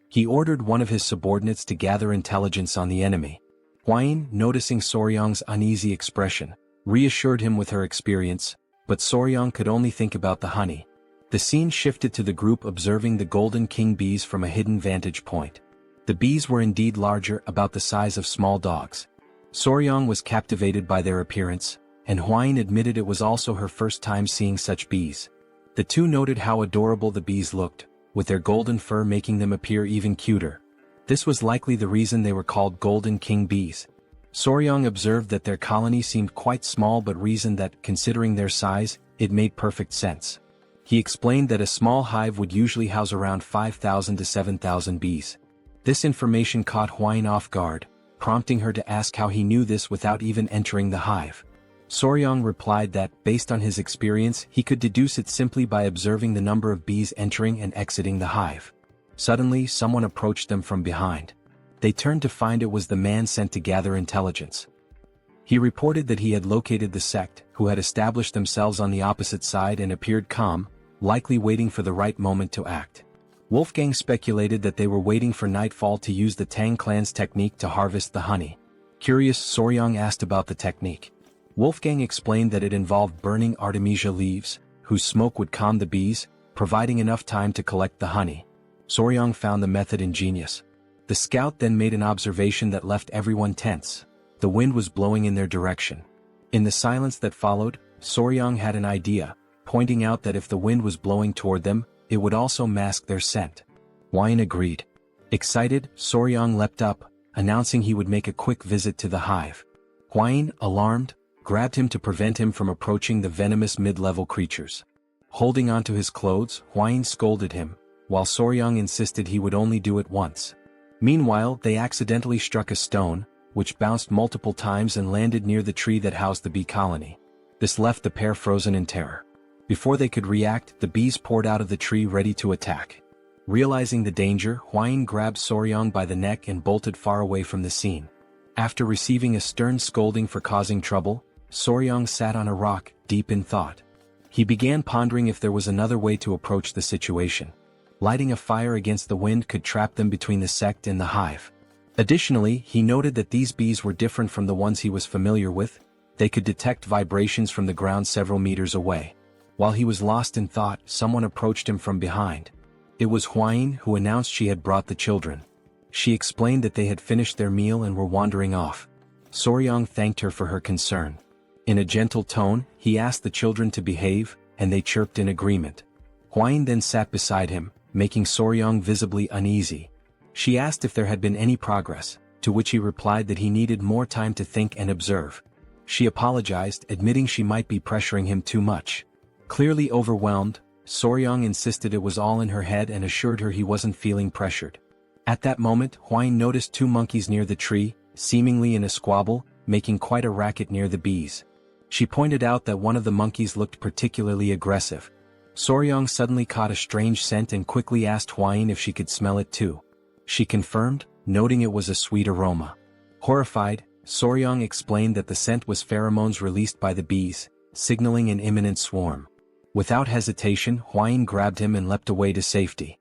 He ordered one of his subordinates to gather intelligence on the enemy. Huayin, noticing Soryang's uneasy expression, reassured him with her experience, but Soryang could only think about the honey. The scene shifted to the group observing the golden king bees from a hidden vantage point. The bees were indeed larger, about the size of small dogs. Soryang was captivated by their appearance, and Huayin admitted it was also her first time seeing such bees. The two noted how adorable the bees looked, with their golden fur making them appear even cuter. This was likely the reason they were called golden king bees. Soryang observed that their colony seemed quite small but reasoned that, considering their size, it made perfect sense. He explained that a small hive would usually house around 5,000 to 7,000 bees. This information caught Huayin off guard, prompting her to ask how he knew this without even entering the hive. Soryang replied that, based on his experience, he could deduce it simply by observing the number of bees entering and exiting the hive. Suddenly, someone approached them from behind. They turned to find it was the man sent to gather intelligence. He reported that he had located the sect, who had established themselves on the opposite side and appeared calm, likely waiting for the right moment to act. Wolfgang speculated that they were waiting for nightfall to use the Tang clan's technique to harvest the honey. Curious, Soryang asked about the technique. Wolfgang explained that it involved burning artemisia leaves, whose smoke would calm the bees, providing enough time to collect the honey. Soryang found the method ingenious. The scout then made an observation that left everyone tense. The wind was blowing in their direction. In the silence that followed, Soryang had an idea, pointing out that if the wind was blowing toward them, it would also mask their scent. Huayin agreed. Excited, Soryang leapt up, announcing he would make a quick visit to the hive. Huayin, alarmed, grabbed him to prevent him from approaching the venomous mid-level creatures. Holding onto his clothes, Huayin scolded him, while Soryang insisted he would only do it once. Meanwhile, they accidentally struck a stone, which bounced multiple times and landed near the tree that housed the bee colony. This left the pair frozen in terror. Before they could react, the bees poured out of the tree ready to attack. Realizing the danger, Huayin grabbed Soryang by the neck and bolted far away from the scene. After receiving a stern scolding for causing trouble, Soryang sat on a rock, deep in thought. He began pondering if there was another way to approach the situation. Lighting a fire against the wind could trap them between the sect and the hive. Additionally, he noted that these bees were different from the ones he was familiar with. They could detect vibrations from the ground several meters away. While he was lost in thought, someone approached him from behind. It was Huayin, who announced she had brought the children. She explained that they had finished their meal and were wandering off. Soryang thanked her for her concern. In a gentle tone, he asked the children to behave, and they chirped in agreement. Huayin then sat beside him, making Soryang visibly uneasy. She asked if there had been any progress, to which he replied that he needed more time to think and observe. She apologized, admitting she might be pressuring him too much. Clearly overwhelmed, Soryang insisted it was all in her head and assured her he wasn't feeling pressured. At that moment, Huayin noticed two monkeys near the tree, seemingly in a squabble, making quite a racket near the bees. She pointed out that one of the monkeys looked particularly aggressive. Soryang suddenly caught a strange scent and quickly asked Huayin if she could smell it too. She confirmed, noting it was a sweet aroma. Horrified, Soryang explained that the scent was pheromones released by the bees, signaling an imminent swarm. Without hesitation, Huayin grabbed him and leapt away to safety.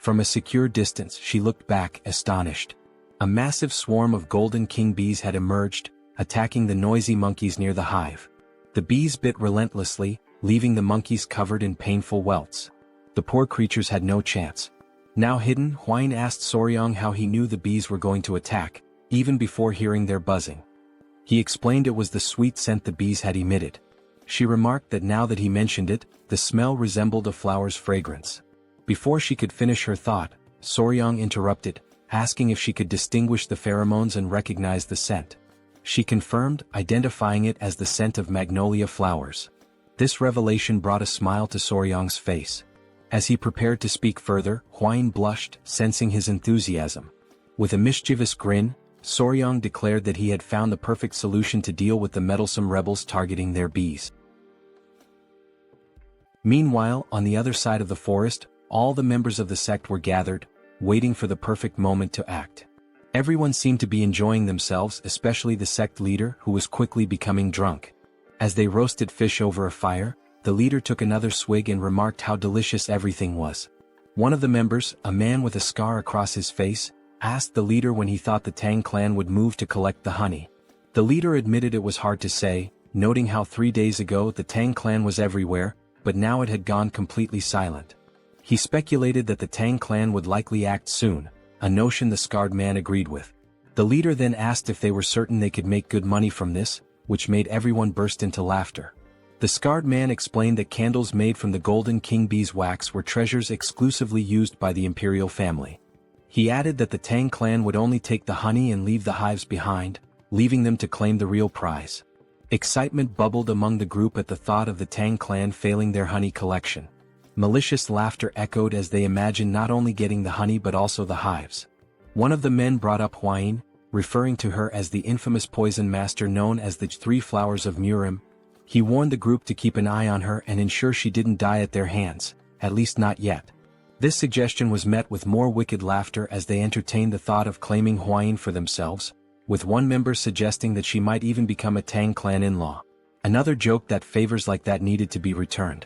From a secure distance she looked back, astonished. A massive swarm of golden king bees had emerged, attacking the noisy monkeys near the hive. The bees bit relentlessly, leaving the monkeys covered in painful welts. The poor creatures had no chance. Now hidden, Huayin asked Soryang how he knew the bees were going to attack, even before hearing their buzzing. He explained it was the sweet scent the bees had emitted. She remarked that now that he mentioned it, the smell resembled a flower's fragrance. Before she could finish her thought, Soryang interrupted, asking if she could distinguish the pheromones and recognize the scent. She confirmed, identifying it as the scent of magnolia flowers. This revelation brought a smile to Soryang's face. As he prepared to speak further, Huayin blushed, sensing his enthusiasm. With a mischievous grin, Soryang declared that he had found the perfect solution to deal with the meddlesome rebels targeting their bees. Meanwhile, on the other side of the forest, all the members of the sect were gathered, waiting for the perfect moment to act. Everyone seemed to be enjoying themselves, especially the sect leader, who was quickly becoming drunk. As they roasted fish over a fire, the leader took another swig and remarked how delicious everything was. One of the members, a man with a scar across his face, asked the leader when he thought the Tang clan would move to collect the honey. The leader admitted it was hard to say, noting how 3 days ago the Tang clan was everywhere, but now it had gone completely silent. He speculated that the Tang clan would likely act soon, a notion the scarred man agreed with. The leader then asked if they were certain they could make good money from this, which made everyone burst into laughter. The scarred man explained that candles made from the golden king bee's wax were treasures exclusively used by the imperial family. He added that the Tang clan would only take the honey and leave the hives behind, leaving them to claim the real prize. Excitement bubbled among the group at the thought of the Tang clan failing their honey collection. Malicious laughter echoed as they imagined not only getting the honey but also the hives. One of the men brought up Huayin, referring to her as the infamous poison master known as the 3 flowers of Murim. He warned the group to keep an eye on her and ensure she didn't die at their hands, at least not yet. This suggestion was met with more wicked laughter as they entertained the thought of claiming Huayin for themselves, with one member suggesting that she might even become a Tang clan in-law. Another joked that favors like that needed to be returned.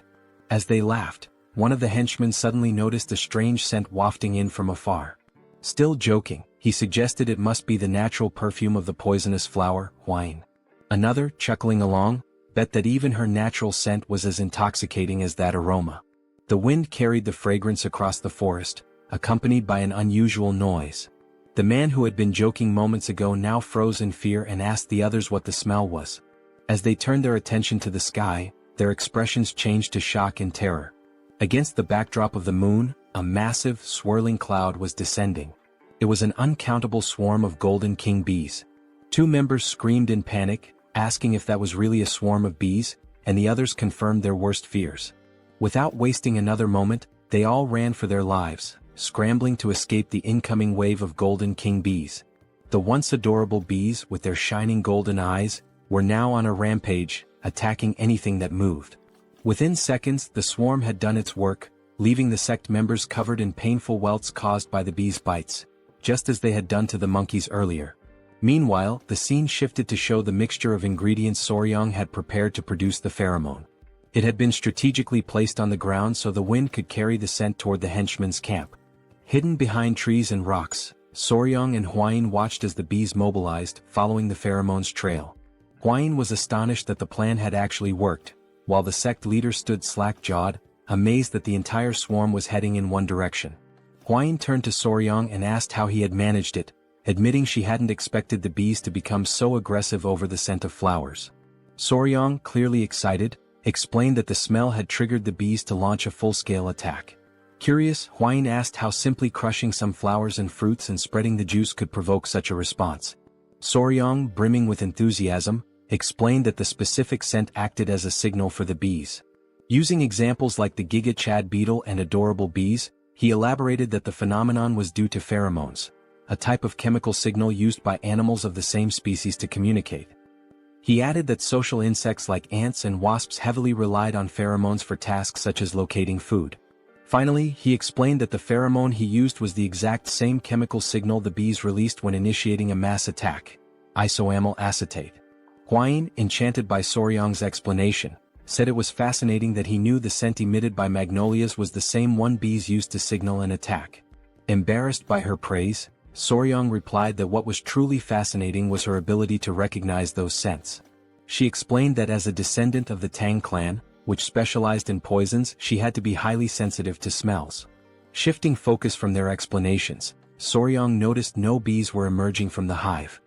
As they laughed, one of the henchmen suddenly noticed a strange scent wafting in from afar. Still joking, he suggested it must be the natural perfume of the poisonous flower, Huayin. Another, chuckling along, bet that even her natural scent was as intoxicating as that aroma. The wind carried the fragrance across the forest, accompanied by an unusual noise. The man who had been joking moments ago now froze in fear and asked the others what the smell was. As they turned their attention to the sky, their expressions changed to shock and terror. Against the backdrop of the moon, a massive, swirling cloud was descending. It was an uncountable swarm of golden king bees. 2 members screamed in panic, asking if that was really a swarm of bees, and the others confirmed their worst fears. Without wasting another moment, they all ran for their lives, scrambling to escape the incoming wave of golden king bees. The once adorable bees, with their shining golden eyes, were now on a rampage, attacking anything that moved. Within seconds, the swarm had done its work, leaving the sect members covered in painful welts caused by the bees' bites, just as they had done to the monkeys earlier. Meanwhile, the scene shifted to show the mixture of ingredients Soryang had prepared to produce the pheromone. It had been strategically placed on the ground so the wind could carry the scent toward the henchman's camp. Hidden behind trees and rocks, Soryang and Huayin watched as the bees mobilized, following the pheromone's trail. Huayin was astonished that the plan had actually worked, while the sect leader stood slack-jawed, amazed that the entire swarm was heading in one direction. Huayin turned to Soryang and asked how he had managed it, admitting she hadn't expected the bees to become so aggressive over the scent of flowers. Soryang, clearly excited, explained that the smell had triggered the bees to launch a full-scale attack. Curious, Huayin asked how simply crushing some flowers and fruits and spreading the juice could provoke such a response. Soryang, brimming with enthusiasm, explained that the specific scent acted as a signal for the bees. Using examples like the Giga Chad beetle and adorable bees, he elaborated that the phenomenon was due to pheromones, a type of chemical signal used by animals of the same species to communicate. He added that social insects like ants and wasps heavily relied on pheromones for tasks such as locating food. Finally, he explained that the pheromone he used was the exact same chemical signal the bees released when initiating a mass attack: isoamyl acetate. Huayin, enchanted by Soryang's explanation, said it was fascinating that he knew the scent emitted by magnolias was the same one bees used to signal an attack. Embarrassed by her praise, Soryong replied that what was truly fascinating was her ability to recognize those scents. She explained that as a descendant of the Tang Clan, which specialized in poisons, she had to be highly sensitive to smells. Shifting focus from their explanations, Soryong noticed no bees were emerging from the hive.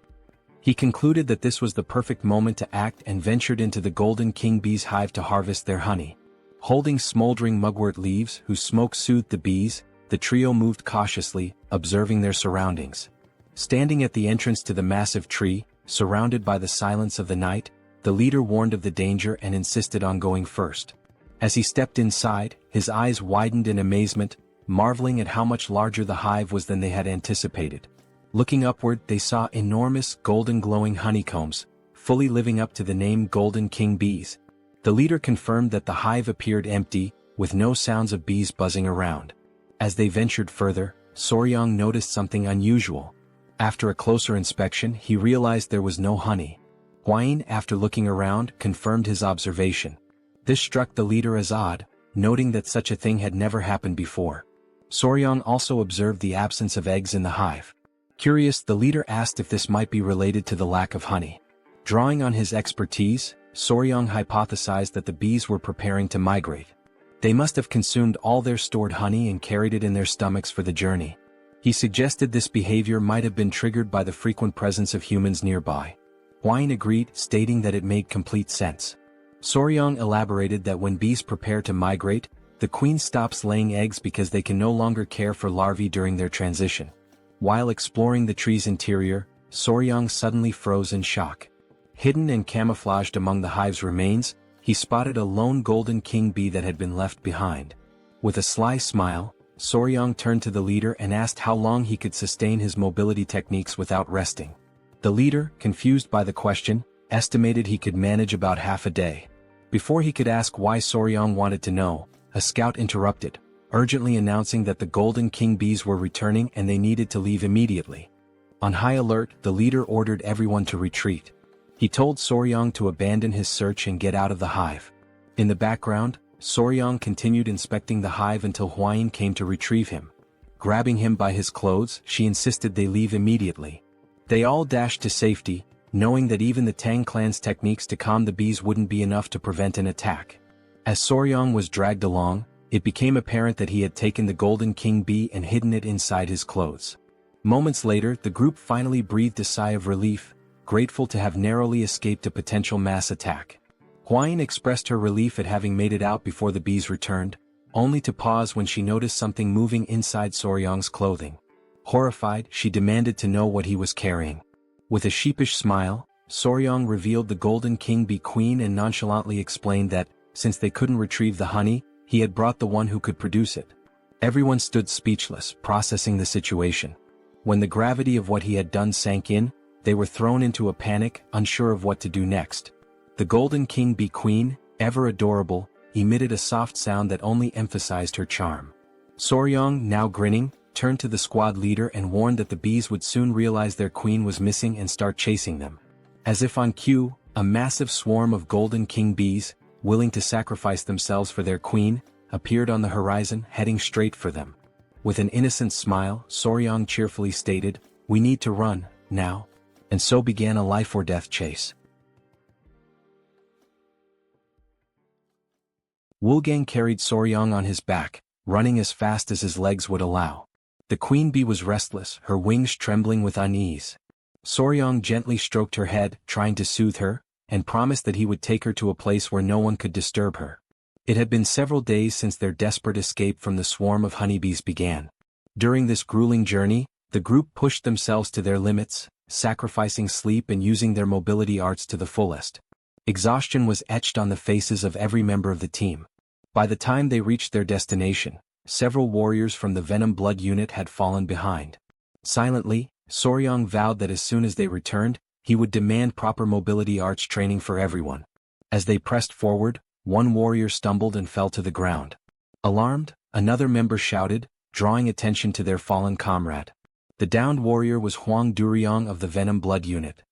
He concluded that this was the perfect moment to act and ventured into the Golden King bee's hive to harvest their honey. Holding smoldering mugwort leaves whose smoke soothed the bees, the trio moved cautiously, observing their surroundings. Standing at the entrance to the massive tree, surrounded by the silence of the night, the leader warned of the danger and insisted on going first. As he stepped inside, his eyes widened in amazement, marveling at how much larger the hive was than they had anticipated. Looking upward, they saw enormous, golden glowing honeycombs, fully living up to the name Golden King bees. The leader confirmed that the hive appeared empty, with no sounds of bees buzzing around. As they ventured further, Soryong noticed something unusual. After a closer inspection, he realized there was no honey. Hwain, after looking around, confirmed his observation. This struck the leader as odd, noting that such a thing had never happened before. Soryong also observed the absence of eggs in the hive. Curious, the leader asked if this might be related to the lack of honey. Drawing on his expertise, Soryong hypothesized that the bees were preparing to migrate. They must have consumed all their stored honey and carried it in their stomachs for the journey. He suggested this behavior might have been triggered by the frequent presence of humans nearby. Hwain agreed, stating that it made complete sense. Soryong elaborated that when bees prepare to migrate, the queen stops laying eggs because they can no longer care for larvae during their transition. While exploring the tree's interior, Soryong suddenly froze in shock. Hidden and camouflaged among the hive's remains, he spotted a lone golden king bee that had been left behind. With a sly smile, Soryong turned to the leader and asked how long he could sustain his mobility techniques without resting. The leader, confused by the question, estimated he could manage about half a day. Before he could ask why Soryong wanted to know, a scout interrupted, urgently announcing that the Golden King bees were returning and they needed to leave immediately. On high alert, the leader ordered everyone to retreat. He told Soryong to abandon his search and get out of the hive. In the background, Soryong continued inspecting the hive until Hwain came to retrieve him. Grabbing him by his clothes, she insisted they leave immediately. They all dashed to safety, knowing that even the Tang clan's techniques to calm the bees wouldn't be enough to prevent an attack. As Soryong was dragged along, it became apparent that he had taken the Golden King bee and hidden it inside his clothes. Moments later, the group finally breathed a sigh of relief, grateful to have narrowly escaped a potential mass attack. Hwain expressed her relief at having made it out before the bees returned, only to pause when she noticed something moving inside Soryong's clothing. Horrified, she demanded to know what he was carrying. With a sheepish smile, Soryong revealed the Golden King bee queen and nonchalantly explained that, since they couldn't retrieve the honey, he had brought the one who could produce it. Everyone stood speechless, processing the situation. When the gravity of what he had done sank in, they were thrown into a panic, unsure of what to do next. The Golden King bee queen, ever adorable, emitted a soft sound that only emphasized her charm. Soryong, now grinning, turned to the squad leader and warned that the bees would soon realize their queen was missing and start chasing them. As if on cue, a massive swarm of Golden King bees, willing to sacrifice themselves for their queen, appeared on the horizon, heading straight for them. With an innocent smile, Soryong cheerfully stated, "We need to run, now." And so began a life-or-death chase. Woolgang carried Soryong on his back, running as fast as his legs would allow. The queen bee was restless, her wings trembling with unease. Soryong gently stroked her head, trying to soothe her, and promised that he would take her to a place where no one could disturb her. It had been several days since their desperate escape from the swarm of honeybees began. During this grueling journey, the group pushed themselves to their limits, sacrificing sleep and using their mobility arts to the fullest. Exhaustion was etched on the faces of every member of the team. By the time they reached their destination, several warriors from the Venom Blood unit had fallen behind. Silently, Soryong vowed that as soon as they returned, he would demand proper mobility arts training for everyone. As they pressed forward, one warrior stumbled and fell to the ground. Alarmed, another member shouted, drawing attention to their fallen comrade. The downed warrior was Hwang Duryong of the Venom Blood unit.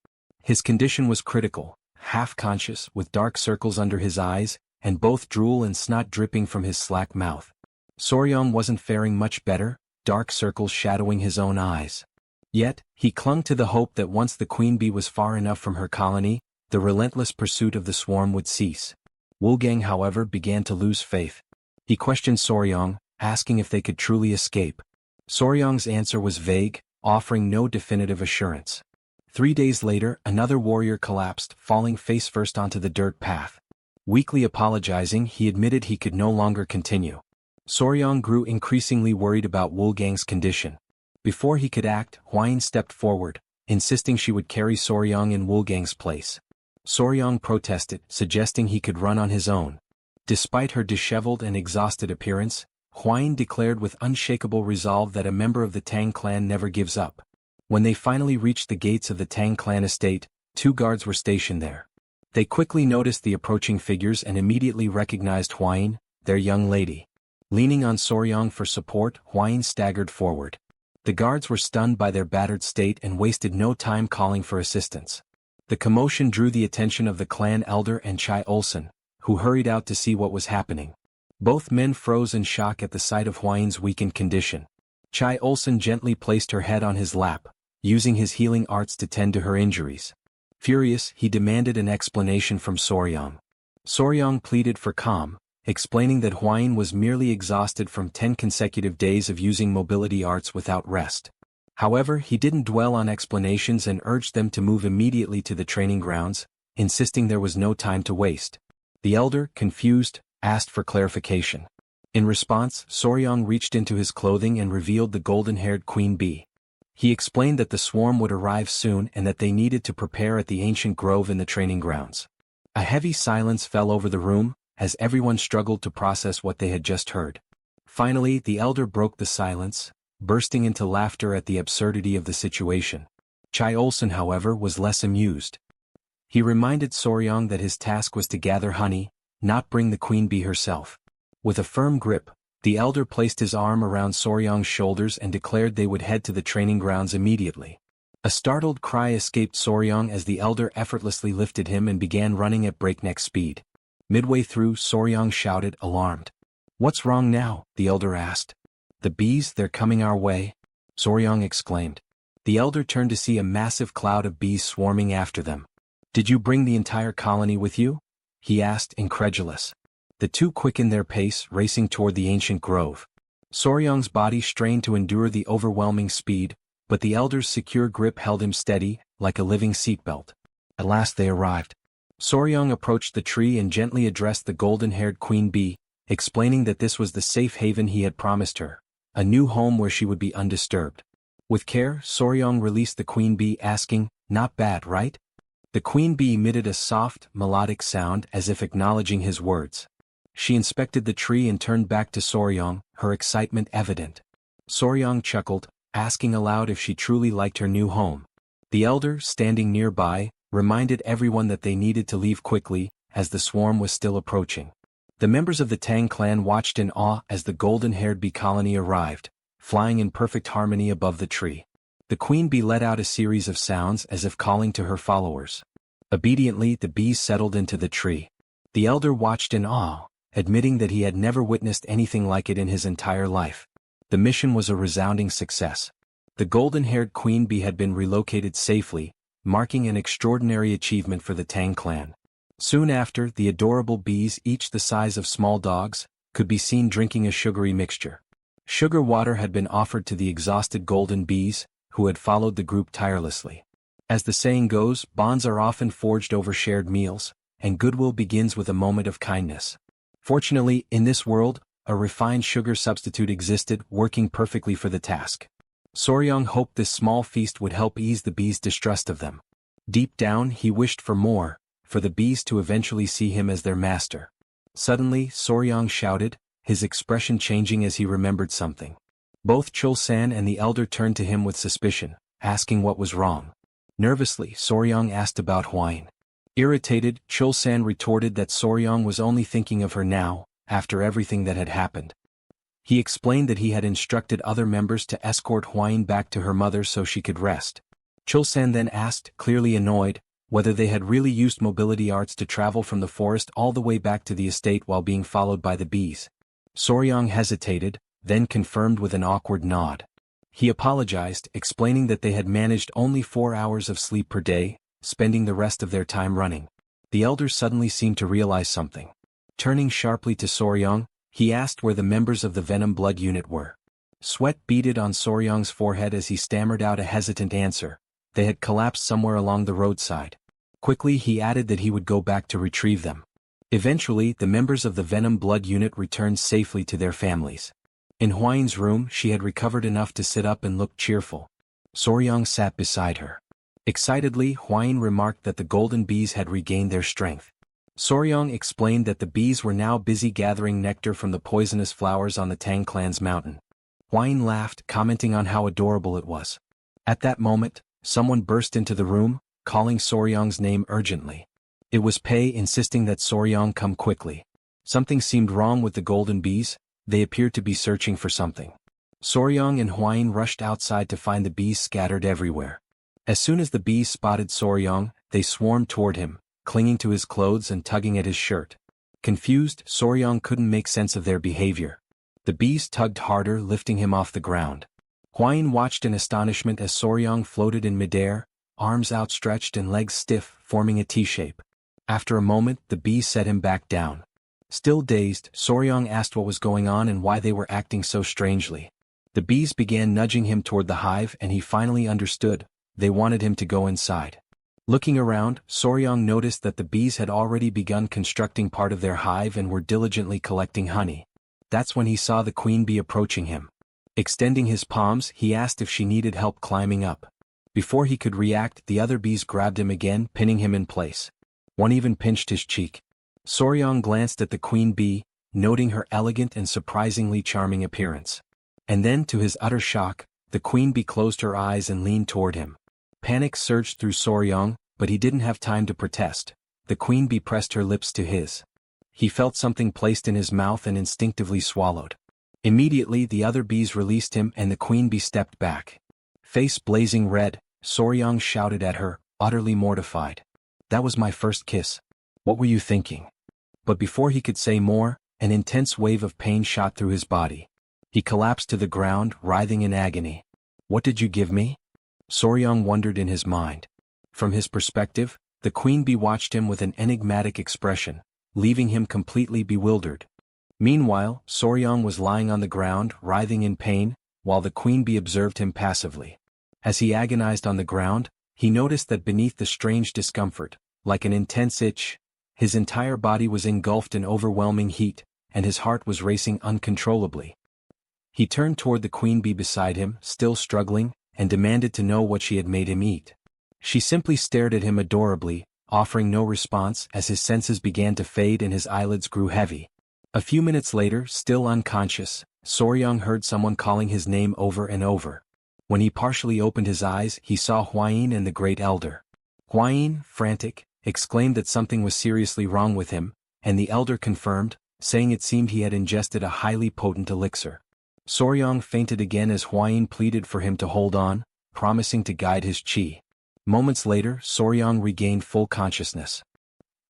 His condition was critical, half-conscious, with dark circles under his eyes, and both drool and snot dripping from his slack mouth. Soryong wasn't faring much better, dark circles shadowing his own eyes. Yet, he clung to the hope that once the queen bee was far enough from her colony, the relentless pursuit of the swarm would cease. Wolfgang, however, began to lose faith. He questioned Soryang, asking if they could truly escape. Soryang's answer was vague, offering no definitive assurance. 3 days later, another warrior collapsed, falling face-first onto the dirt path. Weakly apologizing, he admitted he could no longer continue. Soryang grew increasingly worried about Wolfgang's condition. Before he could act, Hwain stepped forward, insisting she would carry Soryang in Wolfgang's place. Soryang protested, suggesting he could run on his own. Despite her disheveled and exhausted appearance, Hwain declared with unshakable resolve that a member of the Tang clan never gives up. When they finally reached the gates of the Tang clan estate, 2 guards were stationed there. They quickly noticed the approaching figures and immediately recognized Hwain, their young lady. Leaning on Soryang for support, Hwain staggered forward. The guards were stunned by their battered state and wasted no time calling for assistance. The commotion drew the attention of the clan elder and Chai Olsen, who hurried out to see what was happening. Both men froze in shock at the sight of Hwain's weakened condition. Chai Olsen gently placed her head on his lap, using his healing arts to tend to her injuries. Furious, he demanded an explanation from Soryang. Soryang pleaded for calm, explaining that Hwain was merely exhausted from 10 consecutive days of using mobility arts without rest. However, he didn't dwell on explanations and urged them to move immediately to the training grounds, insisting there was no time to waste. The elder, confused, asked for clarification. In response, Soryang reached into his clothing and revealed the golden-haired queen bee. He explained that the swarm would arrive soon and that they needed to prepare at the ancient grove in the training grounds. A heavy silence fell over the room, as everyone struggled to process what they had just heard. Finally, the elder broke the silence, bursting into laughter at the absurdity of the situation. Chai Olsen, however, was less amused. He reminded Soryang that his task was to gather honey, not bring the queen bee herself. With a firm grip, the elder placed his arm around Soryang's shoulders and declared they would head to the training grounds immediately. A startled cry escaped Soryang as the elder effortlessly lifted him and began running at breakneck speed. Midway through, Soryang shouted, alarmed. "What's wrong now?" the elder asked. "The bees, they're coming our way," Soryang exclaimed. The elder turned to see a massive cloud of bees swarming after them. "Did you bring the entire colony with you?" he asked, incredulous. The two quickened their pace, racing toward the ancient grove. Soryang's body strained to endure the overwhelming speed, but the elder's secure grip held him steady, like a living seatbelt. At last they arrived. Soryang approached the tree and gently addressed the golden-haired queen bee, explaining that this was the safe haven he had promised her, a new home where she would be undisturbed. With care, Soryang released the queen bee, asking, "Not bad, right?" The queen bee emitted a soft, melodic sound as if acknowledging his words. She inspected the tree and turned back to Soryang, her excitement evident. Soryang chuckled, asking aloud if she truly liked her new home. The elder, standing nearby, reminded everyone that they needed to leave quickly, as the swarm was still approaching. The members of the Tang clan watched in awe as the golden-haired bee colony arrived, flying in perfect harmony above the tree. The queen bee let out a series of sounds as if calling to her followers. Obediently, the bees settled into the tree. The elder watched in awe, admitting that he had never witnessed anything like it in his entire life. The mission was a resounding success. The golden-haired queen bee had been relocated safely, marking an extraordinary achievement for the Tang clan. Soon after, the adorable bees, each the size of small dogs, could be seen drinking a sugary mixture. Sugar water had been offered to the exhausted golden bees, who had followed the group tirelessly. As the saying goes, bonds are often forged over shared meals, and goodwill begins with a moment of kindness. Fortunately, in this world, a refined sugar substitute existed, working perfectly for the task. Soryang hoped this small feast would help ease the bees' distrust of them. Deep down, he wished for more, for the bees to eventually see him as their master. Suddenly, Soryang shouted, his expression changing as he remembered something. Both Chul-san and the elder turned to him with suspicion, asking what was wrong. Nervously, Soryang asked about Hwain. Irritated, Chul-san retorted that Soryang was only thinking of her now, after everything that had happened. He explained that he had instructed other members to escort Hwain back to her mother so she could rest. Chul-san then asked, clearly annoyed, whether they had really used mobility arts to travel from the forest all the way back to the estate while being followed by the bees. Soryang hesitated, then confirmed with an awkward nod. He apologized, explaining that they had managed only 4 hours of sleep per day, spending the rest of their time running. The elder suddenly seemed to realize something. Turning sharply to Soryong, he asked where the members of the Venom Blood Unit were. Sweat beaded on Soryong's forehead as he stammered out a hesitant answer. They had collapsed somewhere along the roadside. Quickly he added that he would go back to retrieve them. Eventually, the members of the Venom Blood Unit returned safely to their families. In Hwayin's room, she had recovered enough to sit up and look cheerful. Soryong sat beside her. Excitedly, Hwayin remarked that the golden bees had regained their strength. Soryong explained that the bees were now busy gathering nectar from the poisonous flowers on the Tang Clan's mountain. Hwayin laughed, commenting on how adorable it was. At that moment, someone burst into the room, calling Soryong's name urgently. It was Pei, insisting that Soryong come quickly. Something seemed wrong with the golden bees. They appeared to be searching for something. Soryong and Hwayin rushed outside to find the bees scattered everywhere. As soon as the bees spotted Soryong, they swarmed toward him, clinging to his clothes and tugging at his shirt. Confused, Soryong couldn't make sense of their behavior. The bees tugged harder, lifting him off the ground. Hwayin watched in astonishment as Soryong floated in midair, arms outstretched and legs stiff, forming a T-shape. After a moment, the bees set him back down. Still dazed, Soryong asked what was going on and why they were acting so strangely. The bees began nudging him toward the hive and he finally understood. They wanted him to go inside. Looking around, Soryong noticed that the bees had already begun constructing part of their hive and were diligently collecting honey. That's when he saw the queen bee approaching him. Extending his palms, he asked if she needed help climbing up. Before he could react, the other bees grabbed him again, pinning him in place. One even pinched his cheek. Soryong glanced at the queen bee, noting her elegant and surprisingly charming appearance. And then, to his utter shock, the queen bee closed her eyes and leaned toward him. Panic surged through Soryong, but he didn't have time to protest. The queen bee pressed her lips to his. He felt something placed in his mouth and instinctively swallowed. Immediately the other bees released him and the queen bee stepped back. Face blazing red, Soryong shouted at her, utterly mortified. "That was my first kiss. What were you thinking?" But before he could say more, an intense wave of pain shot through his body. He collapsed to the ground, writhing in agony. "What did you give me?" Soryong wondered in his mind. From his perspective, the queen bee watched him with an enigmatic expression, leaving him completely bewildered. Meanwhile, Soryong was lying on the ground, writhing in pain, while the queen bee observed him passively. As he agonized on the ground, he noticed that beneath the strange discomfort, like an intense itch, his entire body was engulfed in overwhelming heat, and his heart was racing uncontrollably. He turned toward the queen bee beside him, still struggling, and demanded to know what she had made him eat. She simply stared at him adorably, offering no response as his senses began to fade and his eyelids grew heavy. A few minutes later, still unconscious, Soryong heard someone calling his name over and over. When he partially opened his eyes, he saw Hwayin and the Great Elder. Hwayin, frantic, exclaimed that something was seriously wrong with him, and the elder confirmed, saying it seemed he had ingested a highly potent elixir. Soryong fainted again as Hwayin pleaded for him to hold on, promising to guide his chi. Moments later, Soryong regained full consciousness.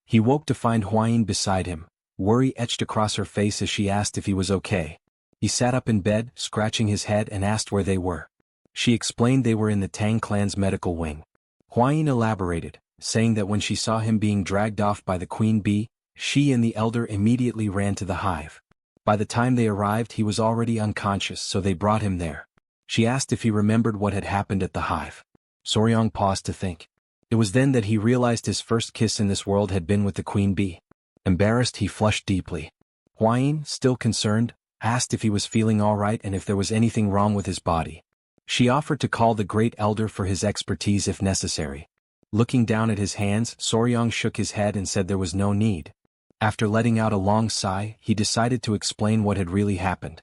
He woke to find Hwayin beside him, worry etched across her face as she asked if he was okay. He sat up in bed, scratching his head and asked where they were. She explained they were in the Tang Clan's medical wing. Hwayin elaborated, saying that when she saw him being dragged off by the queen bee, she and the elder immediately ran to the hive. By the time they arrived he was already unconscious, so they brought him there. She asked if he remembered what had happened at the hive. Soryong paused to think. It was then that he realized his first kiss in this world had been with the queen bee. Embarrassed, he flushed deeply. Hwayin, still concerned, asked if he was feeling all right and if there was anything wrong with his body. She offered to call the Great Elder for his expertise if necessary. Looking down at his hands, Soryong shook his head and said there was no need. After letting out a long sigh, he decided to explain what had really happened.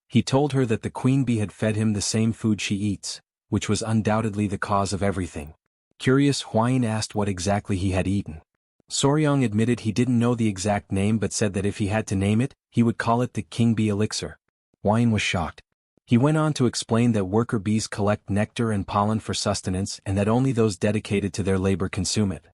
He told her that the queen bee had fed him the same food she eats, which was undoubtedly the cause of everything. Curious, Hwayin asked what exactly he had eaten. Soryong admitted he didn't know the exact name but said that if he had to name it, he would call it the king bee elixir. Hwayin was shocked. He went on to explain that worker bees collect nectar and pollen for sustenance and that only those dedicated to their labor consume it.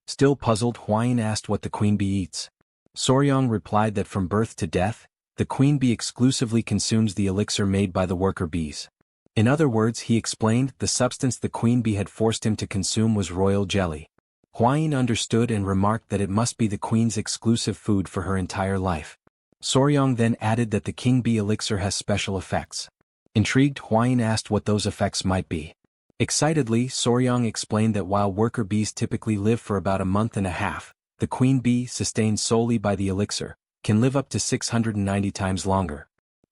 Still puzzled, Hwayin asked what the queen bee eats. Soryong replied that from birth to death, the queen bee exclusively consumes the elixir made by the worker bees. In other words, he explained, the substance the queen bee had forced him to consume was royal jelly. Huayin understood and remarked that it must be the queen's exclusive food for her entire life. Soryong then added that the king bee elixir has special effects. Intrigued, Huayin asked what those effects might be. Excitedly, Soryong explained that while worker bees typically live for about a month and a half, the queen bee, sustained solely by the elixir, can live up to 690 times longer.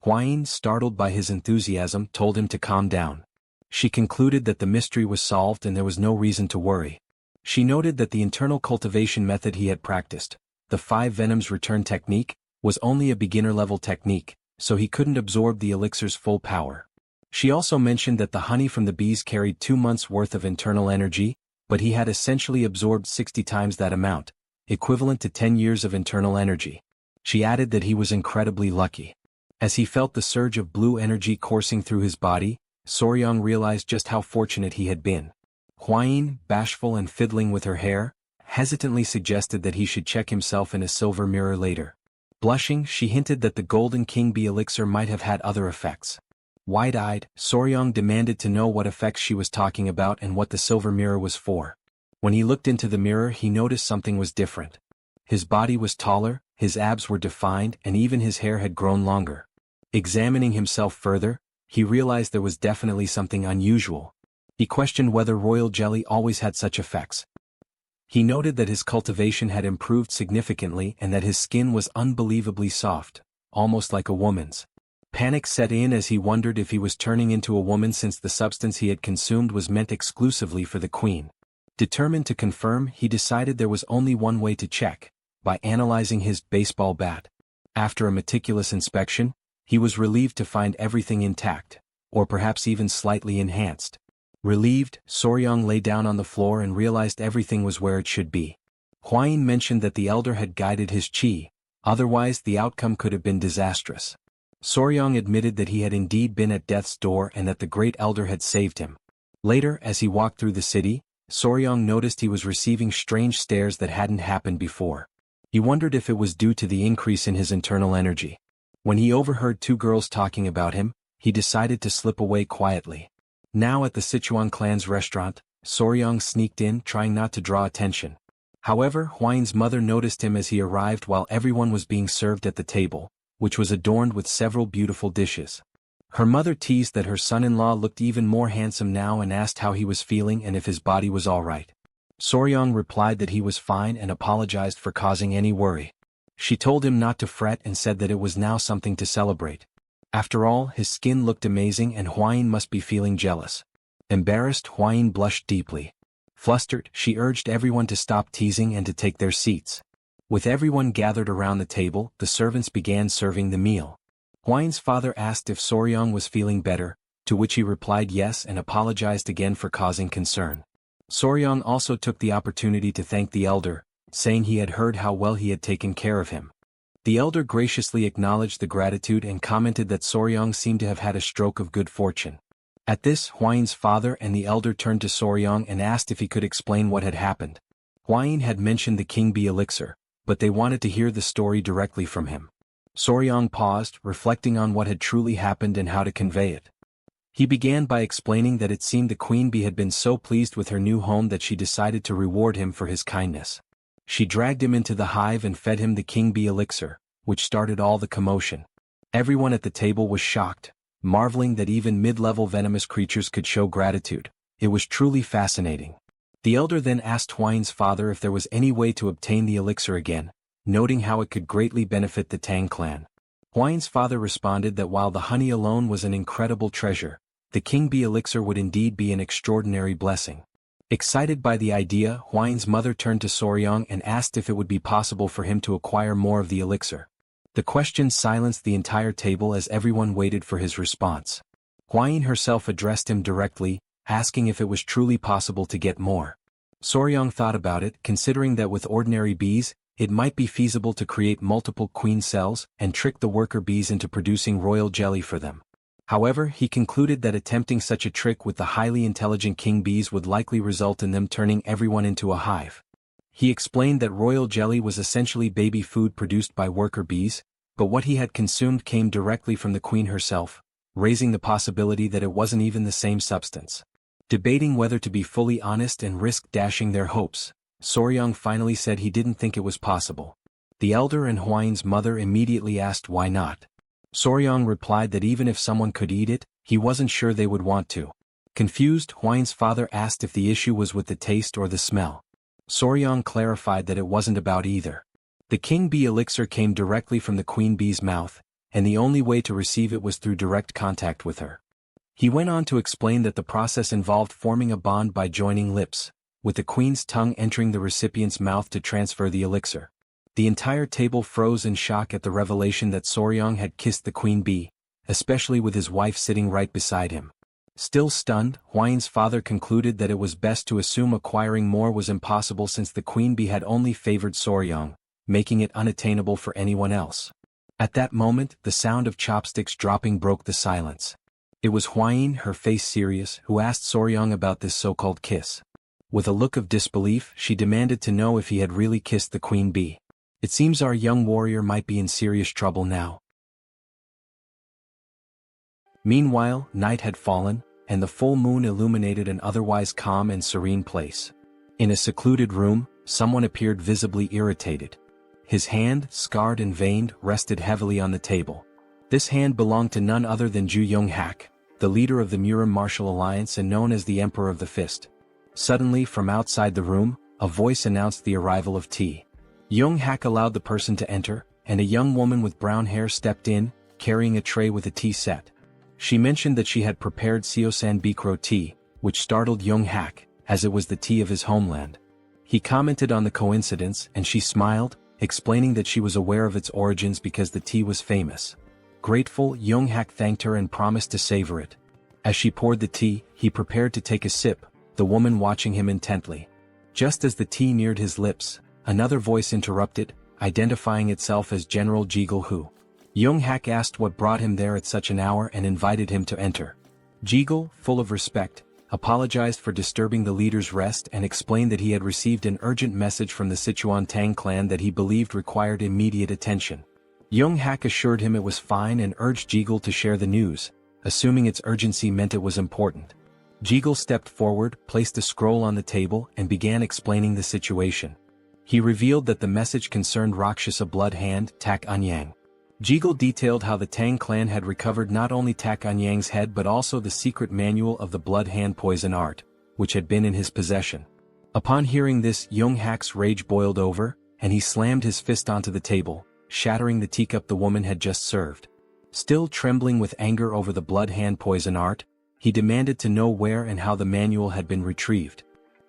Huayin, startled by his enthusiasm, told him to calm down. She concluded that the mystery was solved and there was no reason to worry. She noted that the internal cultivation method he had practiced, the 5 venoms return technique, was only a beginner-level technique, so he couldn't absorb the elixir's full power. She also mentioned that the honey from the bees carried 2 months' worth of internal energy, but he had essentially absorbed 60 times that amount, equivalent to 10 years of internal energy. She added that he was incredibly lucky. As he felt the surge of blue energy coursing through his body, Soryong realized just how fortunate he had been. Huayin, bashful and fiddling with her hair, hesitantly suggested that he should check himself in a silver mirror later. Blushing, she hinted that the golden king bee elixir might have had other effects. Wide-eyed, Soryong demanded to know what effects she was talking about and what the silver mirror was for. When he looked into the mirror, he noticed something was different. His body was taller, his abs were defined, and even his hair had grown longer. Examining himself further, he realized there was definitely something unusual. He questioned whether royal jelly always had such effects. He noted that his cultivation had improved significantly and that his skin was unbelievably soft, almost like a woman's. Panic set in as he wondered if he was turning into a woman since the substance he had consumed was meant exclusively for the queen. Determined to confirm, he decided there was only one way to check, by analyzing his baseball bat. After a meticulous inspection, he was relieved to find everything intact, or perhaps even slightly enhanced. Relieved, Soryong lay down on the floor and realized everything was where it should be. Huayin mentioned that the elder had guided his qi, otherwise the outcome could have been disastrous. Soryong admitted that he had indeed been at death's door and that the great elder had saved him. Later, as he walked through the city, Soryong noticed he was receiving strange stares that hadn't happened before. He wondered if it was due to the increase in his internal energy. When he overheard 2 girls talking about him, he decided to slip away quietly. Now at the Sichuan clan's restaurant, Soryong sneaked in, trying not to draw attention. However, Huayin's mother noticed him as he arrived while everyone was being served at the table, which was adorned with several beautiful dishes. Her mother teased that her son-in-law looked even more handsome now and asked how he was feeling and if his body was all right. Soryong replied that he was fine and apologized for causing any worry. She told him not to fret and said that it was now something to celebrate. After all, his skin looked amazing and Huayin must be feeling jealous. Embarrassed, Huayin blushed deeply. Flustered, she urged everyone to stop teasing and to take their seats. With everyone gathered around the table, the servants began serving the meal. Huayin's father asked if Soryong was feeling better, to which he replied yes and apologized again for causing concern. Soryong also took the opportunity to thank the elder, saying he had heard how well he had taken care of him. The elder graciously acknowledged the gratitude and commented that Soryong seemed to have had a stroke of good fortune. At this, Huayin's father and the elder turned to Soryong and asked if he could explain what had happened. Huayin had mentioned the king bee elixir, but they wanted to hear the story directly from him. Soryong paused, reflecting on what had truly happened and how to convey it. He began by explaining that it seemed the queen bee had been so pleased with her new home that she decided to reward him for his kindness. She dragged him into the hive and fed him the king bee elixir, which started all the commotion. Everyone at the table was shocked, marveling that even mid-level venomous creatures could show gratitude. It was truly fascinating. The elder then asked Huayin's father if there was any way to obtain the elixir again, noting how it could greatly benefit the Tang clan. Huayin's father responded that while the honey alone was an incredible treasure, the king bee elixir would indeed be an extraordinary blessing. Excited by the idea, Huayin's mother turned to Soryong and asked if it would be possible for him to acquire more of the elixir. The question silenced the entire table as everyone waited for his response. Huayin herself addressed him directly, asking if it was truly possible to get more. Soryong thought about it, considering that with ordinary bees, it might be feasible to create multiple queen cells and trick the worker bees into producing royal jelly for them. However, he concluded that attempting such a trick with the highly intelligent king bees would likely result in them turning everyone into a hive. He explained that royal jelly was essentially baby food produced by worker bees, but what he had consumed came directly from the queen herself, raising the possibility that it wasn't even the same substance. Debating whether to be fully honest and risk dashing their hopes, Soryong finally said he didn't think it was possible. The elder and Hwain's mother immediately asked why not. Soryong replied that even if someone could eat it, he wasn't sure they would want to. Confused, Hwain's father asked if the issue was with the taste or the smell. Soryong clarified that it wasn't about either. The king bee elixir came directly from the queen bee's mouth, and the only way to receive it was through direct contact with her. He went on to explain that the process involved forming a bond by joining lips, with the queen's tongue entering the recipient's mouth to transfer the elixir. The entire table froze in shock at the revelation that Soryong had kissed the queen bee, especially with his wife sitting right beside him. Still stunned, Hwain's father concluded that it was best to assume acquiring more was impossible since the queen bee had only favored Soryong, making it unattainable for anyone else. At that moment, the sound of chopsticks dropping broke the silence. It was Hwain, her face serious, who asked Soryong about this so-called kiss. With a look of disbelief, she demanded to know if he had really kissed the queen bee. It seems our young warrior might be in serious trouble now. Meanwhile, night had fallen, and the full moon illuminated an otherwise calm and serene place. In a secluded room, someone appeared visibly irritated. His hand, scarred and veined, rested heavily on the table. This hand belonged to none other than Ju Young-hak, the leader of the Murim Martial Alliance and known as the Emperor of the Fist. Suddenly, from outside the room, a voice announced the arrival of tea. Young-hak allowed the person to enter, and a young woman with brown hair stepped in, carrying a tray with a tea set. She mentioned that she had prepared Seosan Bikro tea, which startled Young-hak, as it was the tea of his homeland. He commented on the coincidence and she smiled, explaining that she was aware of its origins because the tea was famous. Grateful, Young-hak thanked her and promised to savor it. As she poured the tea, he prepared to take a sip, the woman watching him intently. Just as the tea neared his lips, another voice interrupted, identifying itself as General Jigul Hu. Young-hak asked what brought him there at such an hour and invited him to enter. Jigul, full of respect, apologized for disturbing the leader's rest and explained that he had received an urgent message from the Sichuan Tang Clan that he believed required immediate attention. Young-hak assured him it was fine and urged Jigul to share the news, assuming its urgency meant it was important. Jigul stepped forward, placed a scroll on the table and began explaining the situation. He revealed that the message concerned Rakshasa blood hand, Tak Anyang. Jigul detailed how the Tang clan had recovered not only Tak Anyang's head but also the secret manual of the blood hand poison art, which had been in his possession. Upon hearing this, Young-hak's rage boiled over, and he slammed his fist onto the table, shattering the teacup the woman had just served. Still trembling with anger over the blood hand poison art, he demanded to know where and how the manual had been retrieved.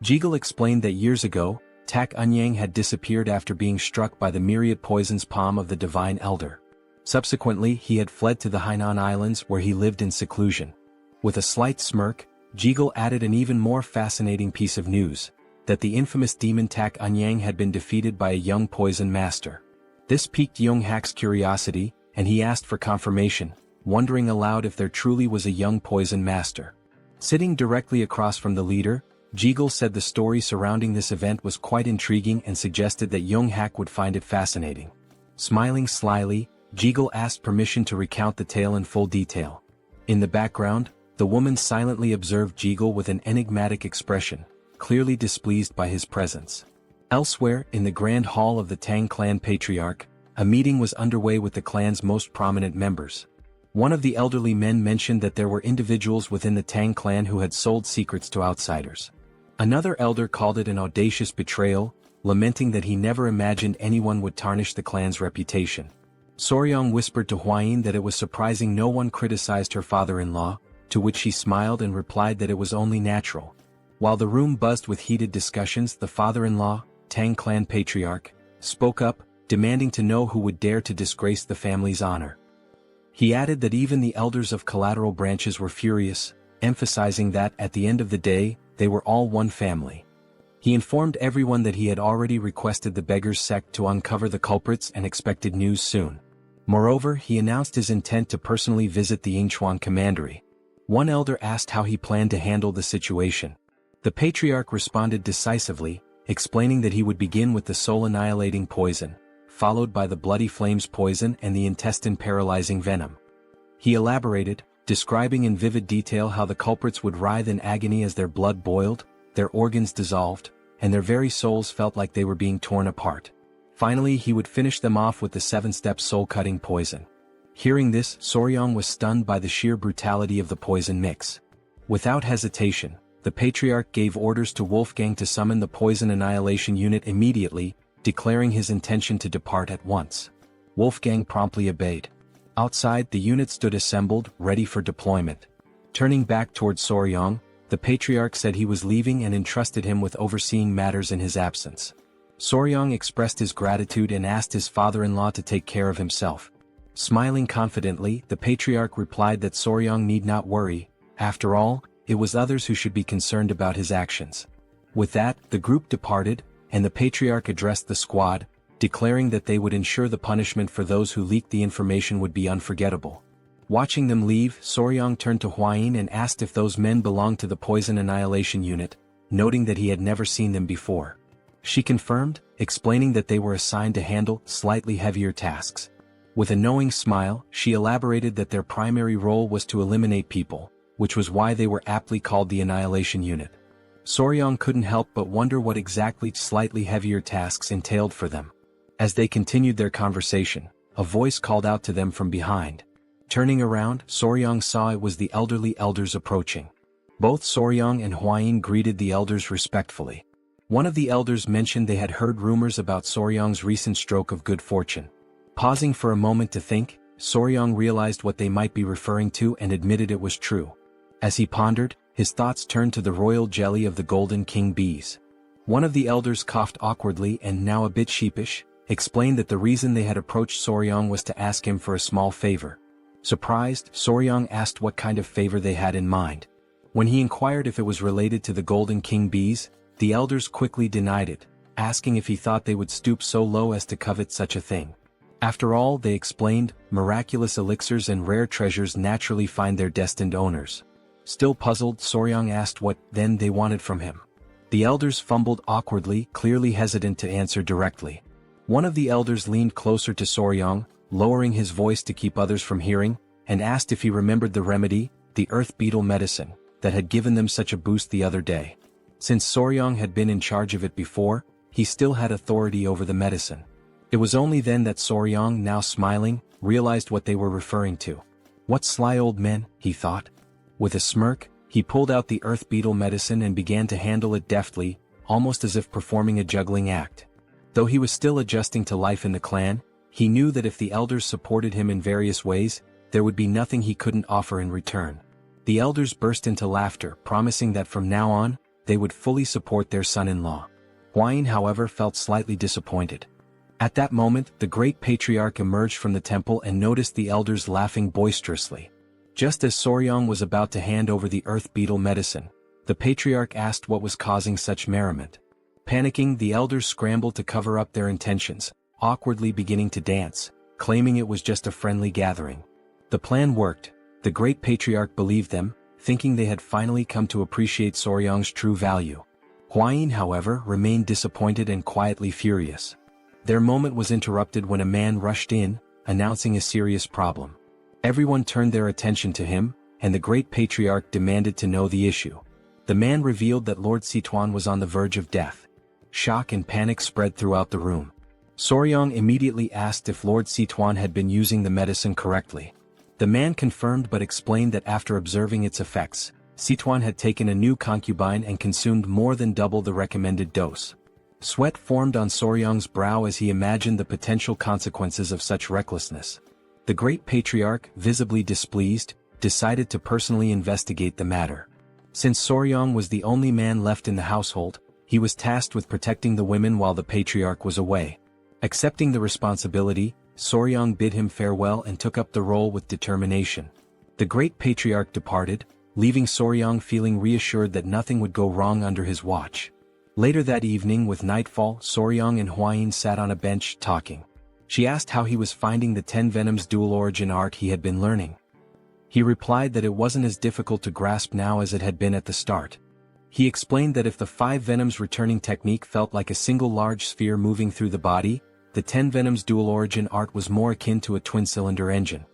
Jigul explained that years ago, Tak Anyang had disappeared after being struck by the myriad poison's palm of the divine elder. Subsequently, he had fled to the Hainan Islands where he lived in seclusion. With a slight smirk, Jigul added an even more fascinating piece of news, that the infamous demon Tak Anyang had been defeated by a young poison master. This piqued Young-hak's curiosity, and he asked for confirmation, wondering aloud if there truly was a young poison master. Sitting directly across from the leader, Jigul said the story surrounding this event was quite intriguing and suggested that Young-hak would find it fascinating. Smiling slyly, Jigul asked permission to recount the tale in full detail. In the background, the woman silently observed Jigul with an enigmatic expression, clearly displeased by his presence. Elsewhere, in the grand hall of the Tang clan patriarch, a meeting was underway with the clan's most prominent members. One of the elderly men mentioned that there were individuals within the Tang clan who had sold secrets to outsiders. Another elder called it an audacious betrayal, lamenting that he never imagined anyone would tarnish the clan's reputation. Soryong whispered to Hwain that it was surprising no one criticized her father-in-law, to which she smiled and replied that it was only natural. While the room buzzed with heated discussions, the father-in-law, Tang clan patriarch, spoke up, demanding to know who would dare to disgrace the family's honor. He added that even the elders of collateral branches were furious, emphasizing that, at the end of the day, they were all one family. He informed everyone that he had already requested the beggars' sect to uncover the culprits and expected news soon. Moreover, he announced his intent to personally visit the Yingchuan commandery. One elder asked how he planned to handle the situation. The patriarch responded decisively, explaining that he would begin with the soul-annihilating poison, followed by the bloody flames poison and the intestine-paralyzing venom. He elaborated, describing in vivid detail how the culprits would writhe in agony as their blood boiled, their organs dissolved, and their very souls felt like they were being torn apart. Finally he would finish them off with the 7-step soul-cutting poison. Hearing this, Soryang was stunned by the sheer brutality of the poison mix. Without hesitation, the Patriarch gave orders to Wolfgang to summon the Poison Annihilation Unit immediately, declaring his intention to depart at once. Wolfgang promptly obeyed. Outside, the unit stood assembled, ready for deployment. Turning back towards Soryang, the Patriarch said he was leaving and entrusted him with overseeing matters in his absence. Soryang expressed his gratitude and asked his father-in-law to take care of himself. Smiling confidently, the Patriarch replied that Soryang need not worry. After all, it was others who should be concerned about his actions. With that, the group departed, and the Patriarch addressed the squad, declaring that they would ensure the punishment for those who leaked the information would be unforgettable. Watching them leave, Soryang turned to Hwayin and asked if those men belonged to the Poison Annihilation Unit, noting that he had never seen them before. She confirmed, explaining that they were assigned to handle slightly heavier tasks. With a knowing smile, she elaborated that their primary role was to eliminate people, which was why they were aptly called the Annihilation Unit. Soryang couldn't help but wonder what exactly slightly heavier tasks entailed for them. As they continued their conversation, a voice called out to them from behind. Turning around, Soryang saw it was the elderly elders approaching. Both Soryang and Hwayin greeted the elders respectfully. One of the elders mentioned they had heard rumors about Soryang's recent stroke of good fortune. Pausing for a moment to think, Soryang realized what they might be referring to and admitted it was true. As he pondered, his thoughts turned to the royal jelly of the Golden King bees. One of the elders coughed awkwardly and, now a bit sheepish, explained that the reason they had approached Soryang was to ask him for a small favor. Surprised, Soryang asked what kind of favor they had in mind. When he inquired if it was related to the Golden King bees, the elders quickly denied it, asking if he thought they would stoop so low as to covet such a thing. After all, they explained, miraculous elixirs and rare treasures naturally find their destined owners. Still puzzled, Soryang asked what, then, they wanted from him. The elders fumbled awkwardly, clearly hesitant to answer directly. One of the elders leaned closer to Soryang, lowering his voice to keep others from hearing, and asked if he remembered the remedy, the earth beetle medicine, that had given them such a boost the other day. Since Soryang had been in charge of it before, he still had authority over the medicine. It was only then that Soryang, now smiling, realized what they were referring to. What sly old men, he thought. With a smirk, he pulled out the earth beetle medicine and began to handle it deftly, almost as if performing a juggling act. Though he was still adjusting to life in the clan, he knew that if the elders supported him in various ways, there would be nothing he couldn't offer in return. The elders burst into laughter, promising that from now on, they would fully support their son-in-law. Hwayin, however, felt slightly disappointed. At that moment, the great patriarch emerged from the temple and noticed the elders laughing boisterously. Just as Soryang was about to hand over the earth beetle medicine, the patriarch asked what was causing such merriment. Panicking, the elders scrambled to cover up their intentions, awkwardly beginning to dance, claiming it was just a friendly gathering. The plan worked. The great patriarch believed them, thinking they had finally come to appreciate Soryang's true value. Hwayin, however, remained disappointed and quietly furious. Their moment was interrupted when a man rushed in, announcing a serious problem. Everyone turned their attention to him, and the great patriarch demanded to know the issue. The man revealed that Lord Sichuan was on the verge of death. Shock and panic spread throughout the room. Soryang immediately asked if Lord Sichuan had been using the medicine correctly. The man confirmed but explained that after observing its effects, Sichuan had taken a new concubine and consumed more than double the recommended dose. Sweat formed on Soryang's brow as he imagined the potential consequences of such recklessness. The great patriarch, visibly displeased, decided to personally investigate the matter. Since Soryang was the only man left in the household, he was tasked with protecting the women while the patriarch was away. Accepting the responsibility, Soryang bid him farewell and took up the role with determination. The great patriarch departed, leaving Soryang feeling reassured that nothing would go wrong under his watch. Later that evening, with nightfall, Soryang and Hwayin sat on a bench, talking. She asked how he was finding the 10 Venoms dual origin art he had been learning. He replied that it wasn't as difficult to grasp now as it had been at the start. He explained that if the 5 Venoms returning technique felt like a single large sphere moving through the body, the 10 Venoms dual origin art was more akin to a twin-cylinder engine.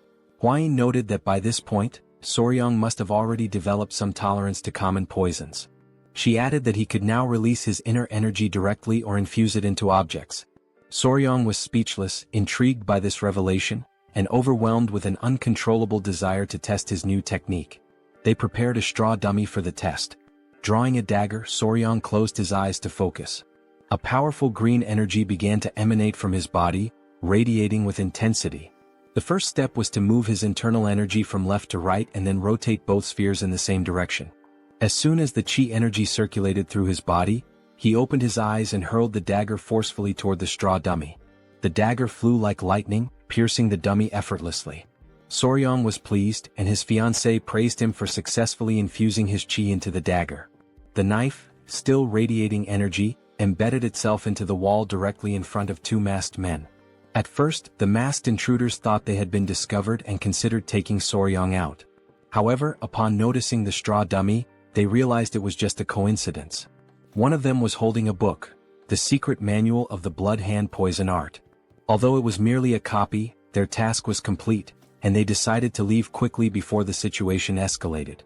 Huayin noted that by this point, Soryong must have already developed some tolerance to common poisons. She added that he could now release his inner energy directly or infuse it into objects. Soryong was speechless, intrigued by this revelation, and overwhelmed with an uncontrollable desire to test his new technique. They prepared a straw dummy for the test. Drawing a dagger, Soryong closed his eyes to focus. A powerful green energy began to emanate from his body, radiating with intensity. The first step was to move his internal energy from left to right and then rotate both spheres in the same direction. As soon as the chi energy circulated through his body, he opened his eyes and hurled the dagger forcefully toward the straw dummy. The dagger flew like lightning, piercing the dummy effortlessly. Soryong was pleased, and his fiancée praised him for successfully infusing his chi into the dagger. The knife, still radiating energy, embedded itself into the wall directly in front of two masked men. At first, the masked intruders thought they had been discovered and considered taking Soryong out. However, upon noticing the straw dummy, they realized it was just a coincidence. One of them was holding a book, the secret manual of the blood hand poison art. Although it was merely a copy, their task was complete, and they decided to leave quickly before the situation escalated.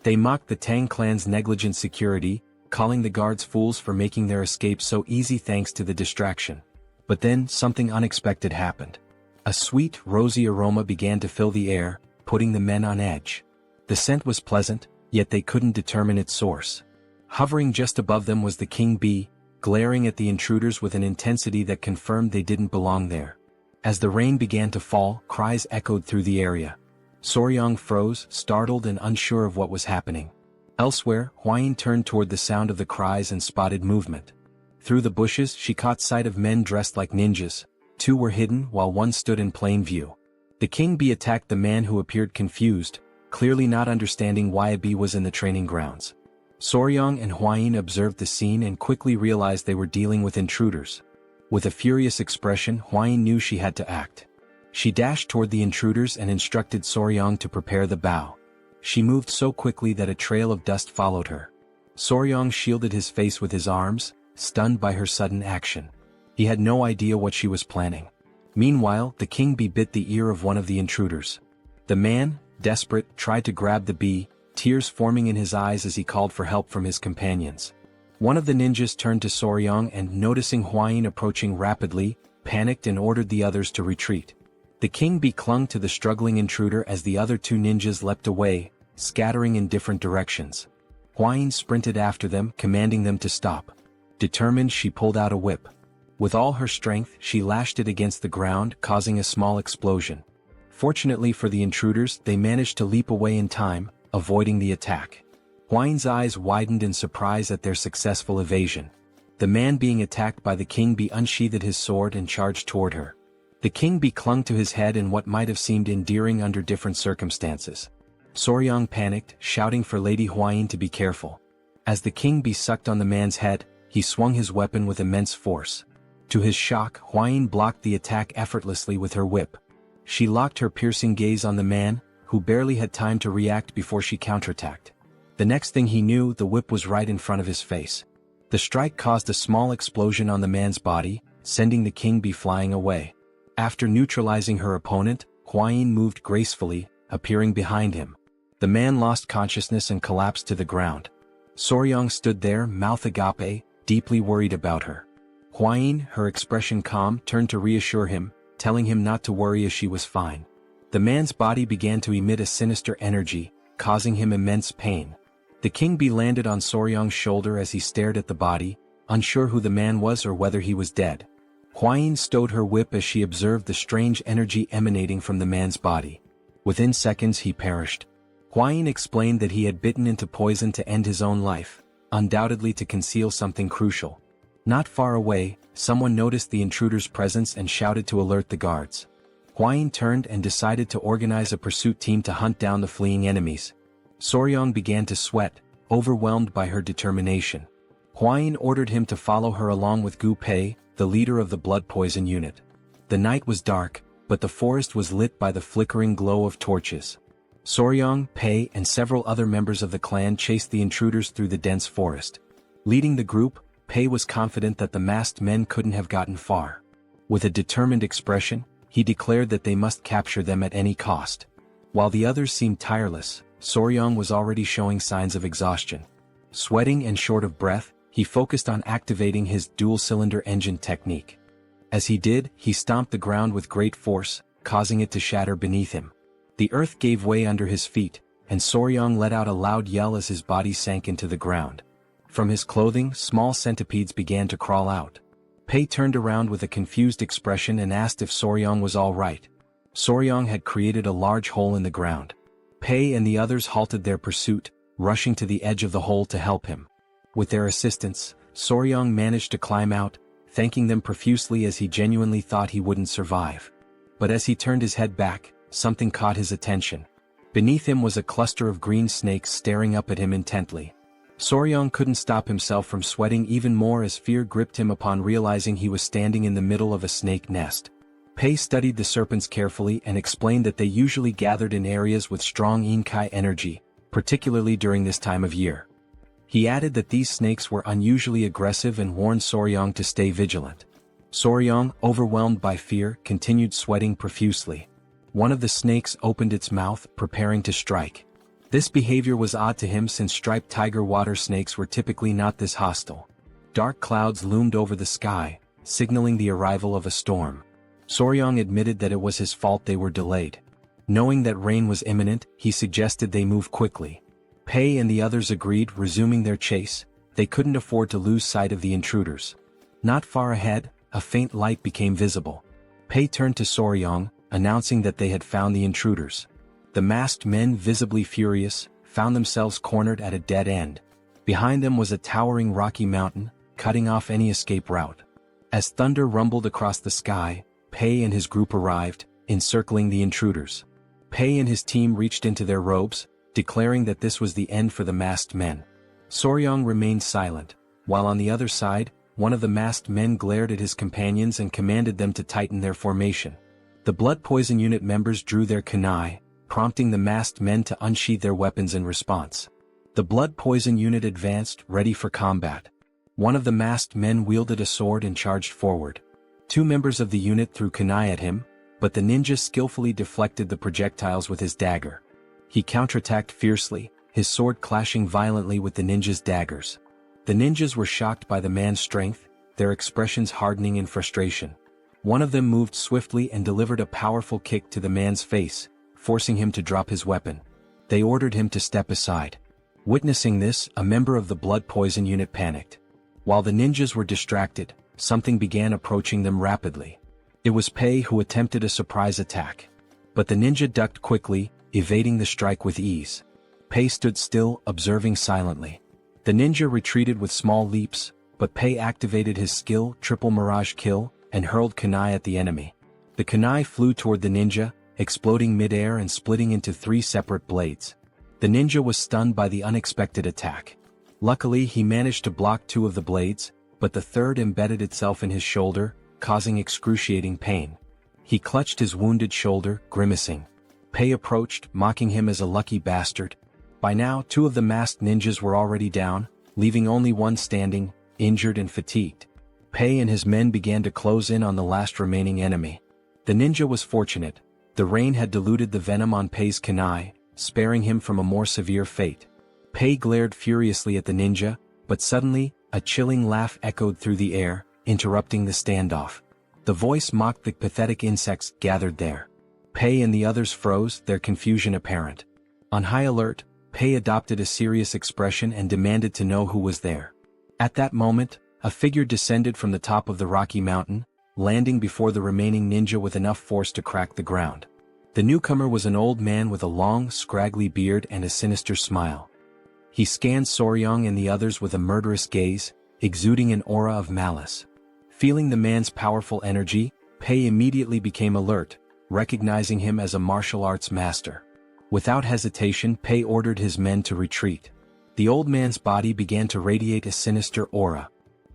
They mocked the Tang clan's negligent security, calling the guards fools for making their escape so easy thanks to the distraction. But then, something unexpected happened. A sweet, rosy aroma began to fill the air, putting the men on edge. The scent was pleasant, yet they couldn't determine its source. Hovering just above them was the king bee, glaring at the intruders with an intensity that confirmed they didn't belong there. As the rain began to fall, cries echoed through the area. Soryong froze, startled and unsure of what was happening. Elsewhere, Huayin turned toward the sound of the cries and spotted movement. Through the bushes she caught sight of men dressed like ninjas. Two were hidden while one stood in plain view. The king bee attacked the man who appeared confused, clearly not understanding why a bee was in the training grounds. Soryong and Huayin observed the scene and quickly realized they were dealing with intruders. With a furious expression, Huayin knew she had to act. She dashed toward the intruders and instructed Soryong to prepare the bow. She moved so quickly that a trail of dust followed her. Soryong shielded his face with his arms, stunned by her sudden action. He had no idea what she was planning. Meanwhile, the king bee bit the ear of one of the intruders. The man, desperate, tried to grab the bee, tears forming in his eyes as he called for help from his companions. One of the ninjas turned to Soryong and, noticing Huayin approaching rapidly, panicked and ordered the others to retreat. The king bee clung to the struggling intruder as the other two ninjas leapt away, scattering in different directions. Huayin sprinted after them, commanding them to stop. Determined, she pulled out a whip. With all her strength, she lashed it against the ground, causing a small explosion. Fortunately for the intruders, they managed to leap away in time, avoiding the attack. Huayin's eyes widened in surprise at their successful evasion. The man being attacked by the king bee unsheathed his sword and charged toward her. The king bee clung to his head in what might have seemed endearing under different circumstances. Soryong panicked, shouting for Lady Huayin to be careful. As the king bee sucked on the man's head, he swung his weapon with immense force. To his shock, Huayin blocked the attack effortlessly with her whip. She locked her piercing gaze on the man, who barely had time to react before she counterattacked. The next thing he knew, the whip was right in front of his face. The strike caused a small explosion on the man's body, sending the king bee flying away. After neutralizing her opponent, Huayin moved gracefully, appearing behind him. The man lost consciousness and collapsed to the ground. Soryong stood there, mouth agape, deeply worried about her. Huayin, her expression calm, turned to reassure him, telling him not to worry as she was fine. The man's body began to emit a sinister energy, causing him immense pain. The king bee landed on Soryong's shoulder as he stared at the body, unsure who the man was or whether he was dead. Huayin stowed her whip as she observed the strange energy emanating from the man's body. Within seconds he perished. Huayin explained that he had bitten into poison to end his own life, undoubtedly to conceal something crucial. Not far away, someone noticed the intruder's presence and shouted to alert the guards. Huayin turned and decided to organize a pursuit team to hunt down the fleeing enemies. Soryong began to sweat, overwhelmed by her determination. Huayin ordered him to follow her along with Gu Pei, the leader of the blood poison unit. The night was dark, but the forest was lit by the flickering glow of torches. Soryong, Pei, and several other members of the clan chased the intruders through the dense forest. Leading the group, Pei was confident that the masked men couldn't have gotten far. With a determined expression, he declared that they must capture them at any cost. While the others seemed tireless, Soryong was already showing signs of exhaustion. Sweating and short of breath, he focused on activating his dual-cylinder engine technique. As he did, he stomped the ground with great force, causing it to shatter beneath him. The earth gave way under his feet, and Soryong let out a loud yell as his body sank into the ground. From his clothing, small centipedes began to crawl out. Pei turned around with a confused expression and asked if Soryong was all right. Soryong had created a large hole in the ground. Pei and the others halted their pursuit, rushing to the edge of the hole to help him. With their assistance, Soryong managed to climb out, thanking them profusely as he genuinely thought he wouldn't survive. But as he turned his head back, something caught his attention. Beneath him was a cluster of green snakes staring up at him intently. Soryong couldn't stop himself from sweating even more as fear gripped him upon realizing he was standing in the middle of a snake nest. Pei studied the serpents carefully and explained that they usually gathered in areas with strong Inkai energy, particularly during this time of year. He added that these snakes were unusually aggressive and warned Soryong to stay vigilant. Soryong, overwhelmed by fear, continued sweating profusely. One of the snakes opened its mouth, preparing to strike. This behavior was odd to him since striped tiger water snakes were typically not this hostile. Dark clouds loomed over the sky, signaling the arrival of a storm. Soryong admitted that it was his fault they were delayed. Knowing that rain was imminent, he suggested they move quickly. Pei and the others agreed, resuming their chase. They couldn't afford to lose sight of the intruders. Not far ahead, a faint light became visible. Pei turned to Soryong, announcing that they had found the intruders. The masked men, visibly furious, found themselves cornered at a dead end. Behind them was a towering rocky mountain, cutting off any escape route. As thunder rumbled across the sky, Pei and his group arrived, encircling the intruders. Pei and his team reached into their robes, declaring that this was the end for the masked men. Soryong remained silent, while on the other side, one of the masked men glared at his companions and commanded them to tighten their formation. The blood poison unit members drew their kunai, prompting the masked men to unsheath their weapons in response. The blood poison unit advanced, ready for combat. One of the masked men wielded a sword and charged forward. Two members of the unit threw kunai at him, but the ninja skillfully deflected the projectiles with his dagger. He counterattacked fiercely, his sword clashing violently with the ninja's daggers. The ninjas were shocked by the man's strength, their expressions hardening in frustration. One of them moved swiftly and delivered a powerful kick to the man's face, forcing him to drop his weapon. They ordered him to step aside. Witnessing this, a member of the blood poison unit panicked. While the ninjas were distracted, something began approaching them rapidly. It was Pei who attempted a surprise attack. But the ninja ducked quickly, evading the strike with ease. Pei stood still, observing silently. The ninja retreated with small leaps, but Pei activated his skill, Triple Mirage Kill, and hurled kunai at the enemy. The kunai flew toward the ninja, exploding mid-air and splitting into 3 separate blades. The ninja was stunned by the unexpected attack. Luckily, he managed to block 2 of the blades, but the third embedded itself in his shoulder, causing excruciating pain. He clutched his wounded shoulder, grimacing. Pei approached, mocking him as a lucky bastard. By now, 2 of the masked ninjas were already down, leaving only one standing, injured and fatigued. Pei and his men began to close in on the last remaining enemy. The ninja was fortunate. The rain had diluted the venom on Pei's kunai, sparing him from a more severe fate. Pei glared furiously at the ninja, but suddenly, a chilling laugh echoed through the air, interrupting the standoff. The voice mocked the pathetic insects gathered there. Pei and the others froze, their confusion apparent. On high alert, Pei adopted a serious expression and demanded to know who was there. At that moment, a figure descended from the top of the rocky mountain, landing before the remaining ninja with enough force to crack the ground. The newcomer was an old man with a long, scraggly beard and a sinister smile. He scanned Soryong and the others with a murderous gaze, exuding an aura of malice. Feeling the man's powerful energy, Pei immediately became alert, recognizing him as a martial arts master. Without hesitation, Pei ordered his men to retreat. The old man's body began to radiate a sinister aura.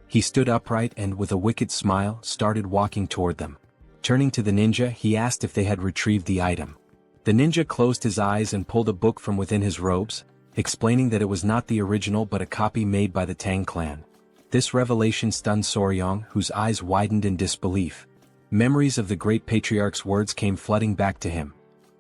He stood upright and, with a wicked smile, started walking toward them. Turning to the ninja, he asked if they had retrieved the item. The ninja closed his eyes and pulled a book from within his robes, explaining that it was not the original but a copy made by the Tang Clan. This revelation stunned Soryong, whose eyes widened in disbelief. Memories of the great patriarch's words came flooding back to him.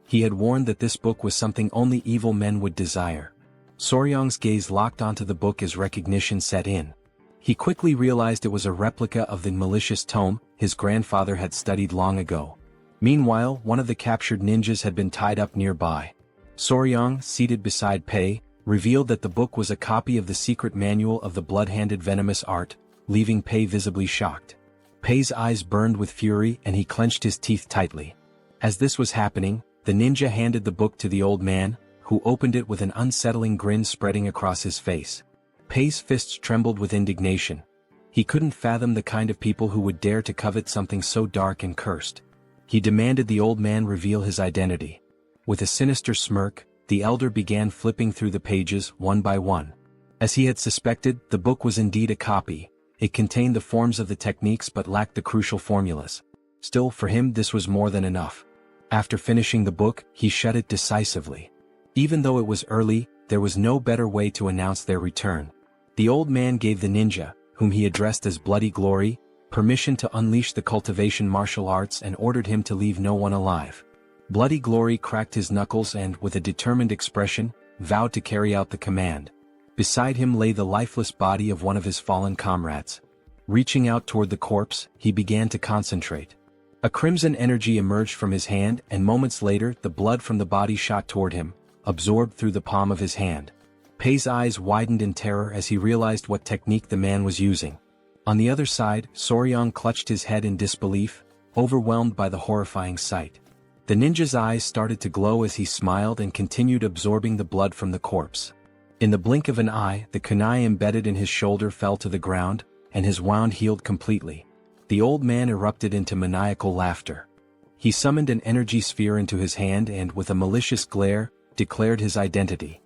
He had warned that this book was something only evil men would desire. Soryang's gaze locked onto the book as recognition set in. He quickly realized it was a replica of the malicious tome his grandfather had studied long ago. Meanwhile, one of the captured ninjas had been tied up nearby. Soryang, seated beside Pei, revealed that the book was a copy of the secret manual of the blood-handed venomous art, leaving Pei visibly shocked. Pei's eyes burned with fury and he clenched his teeth tightly. As this was happening, the ninja handed the book to the old man, who opened it with an unsettling grin spreading across his face. Pei's fists trembled with indignation. He couldn't fathom the kind of people who would dare to covet something so dark and cursed. He demanded the old man reveal his identity. With a sinister smirk, the elder began flipping through the pages one by one. As he had suspected, the book was indeed a copy. It contained the forms of the techniques but lacked the crucial formulas. Still, for him this was more than enough. After finishing the book, he shut it decisively. Even though it was early, there was no better way to announce their return. The old man gave the ninja, whom he addressed as Bloody Glory, permission to unleash the cultivation martial arts and ordered him to leave no one alive. Bloody Glory cracked his knuckles and, with a determined expression, vowed to carry out the command. Beside him lay the lifeless body of one of his fallen comrades. Reaching out toward the corpse, he began to concentrate. A crimson energy emerged from his hand and moments later the blood from the body shot toward him, absorbed through the palm of his hand. Pei's eyes widened in terror as he realized what technique the man was using. On the other side, Soryang clutched his head in disbelief, overwhelmed by the horrifying sight. The ninja's eyes started to glow as he smiled and continued absorbing the blood from the corpse. In the blink of an eye, the kunai embedded in his shoulder fell to the ground, and his wound healed completely. The old man erupted into maniacal laughter. He summoned an energy sphere into his hand and, with a malicious glare, declared his identity.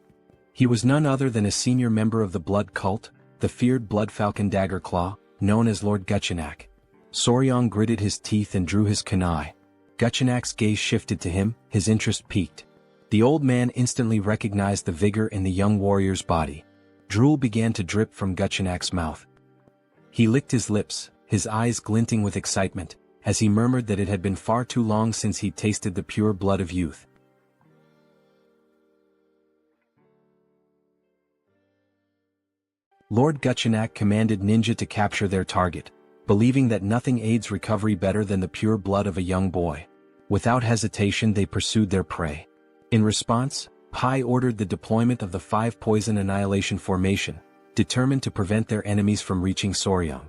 He was none other than a senior member of the blood cult, the feared Blood Falcon Daggerclaw, known as Lord Guchenak. Soryang gritted his teeth and drew his kunai. Guchenak's gaze shifted to him, his interest piqued. The old man instantly recognized the vigor in the young warrior's body. Drool began to drip from Guchenak's mouth. He licked his lips, his eyes glinting with excitement, as he murmured that it had been far too long since he'd tasted the pure blood of youth. Lord Guchenak commanded ninja to capture their target, believing that nothing aids recovery better than the pure blood of a young boy. Without hesitation they pursued their prey. In response, Pai ordered the deployment of the 5 poison annihilation formation, determined to prevent their enemies from reaching Soryang.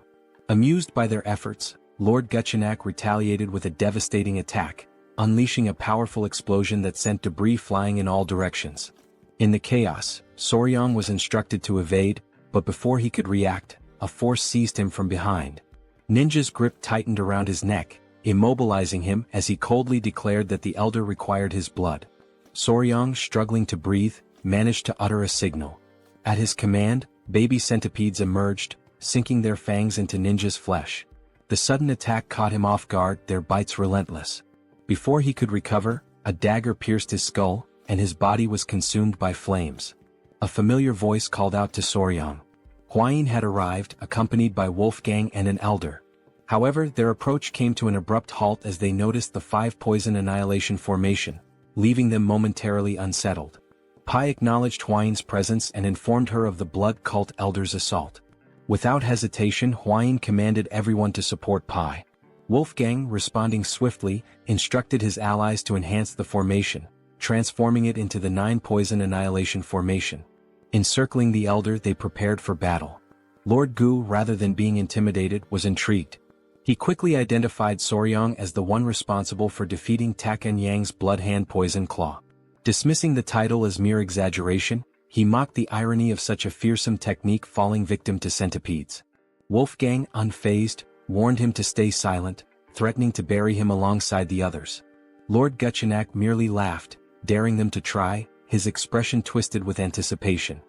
Amused by their efforts, Lord Guchenak retaliated with a devastating attack, unleashing a powerful explosion that sent debris flying in all directions. In the chaos, Soryang was instructed to evade, but before he could react, a force seized him from behind. Ninja's grip tightened around his neck, immobilizing him as he coldly declared that the elder required his blood. Soryang, struggling to breathe, managed to utter a signal. At his command, baby centipedes emerged, sinking their fangs into Ninja's flesh. The sudden attack caught him off guard, their bites relentless. Before he could recover, a dagger pierced his skull, and his body was consumed by flames. A familiar voice called out to Soryang. Hwayin had arrived, accompanied by Wolfgang and an elder. However, their approach came to an abrupt halt as they noticed the 5 poison annihilation formation, leaving them momentarily unsettled. Pai acknowledged Hwayin's presence and informed her of the blood cult elder's assault. Without hesitation, Hwayin commanded everyone to support Pai. Wolfgang, responding swiftly, instructed his allies to enhance the formation, transforming it into the 9 poison annihilation formation. Encircling the elder, they prepared for battle. Lord Gu, rather than being intimidated, was intrigued. He quickly identified Soryang as the one responsible for defeating Taken Yang's blood hand poison claw. Dismissing the title as mere exaggeration, he mocked the irony of such a fearsome technique falling victim to centipedes. Wolfgang, unfazed, warned him to stay silent, threatening to bury him alongside the others. Lord Guchenak merely laughed, daring them to try, his expression twisted with anticipation.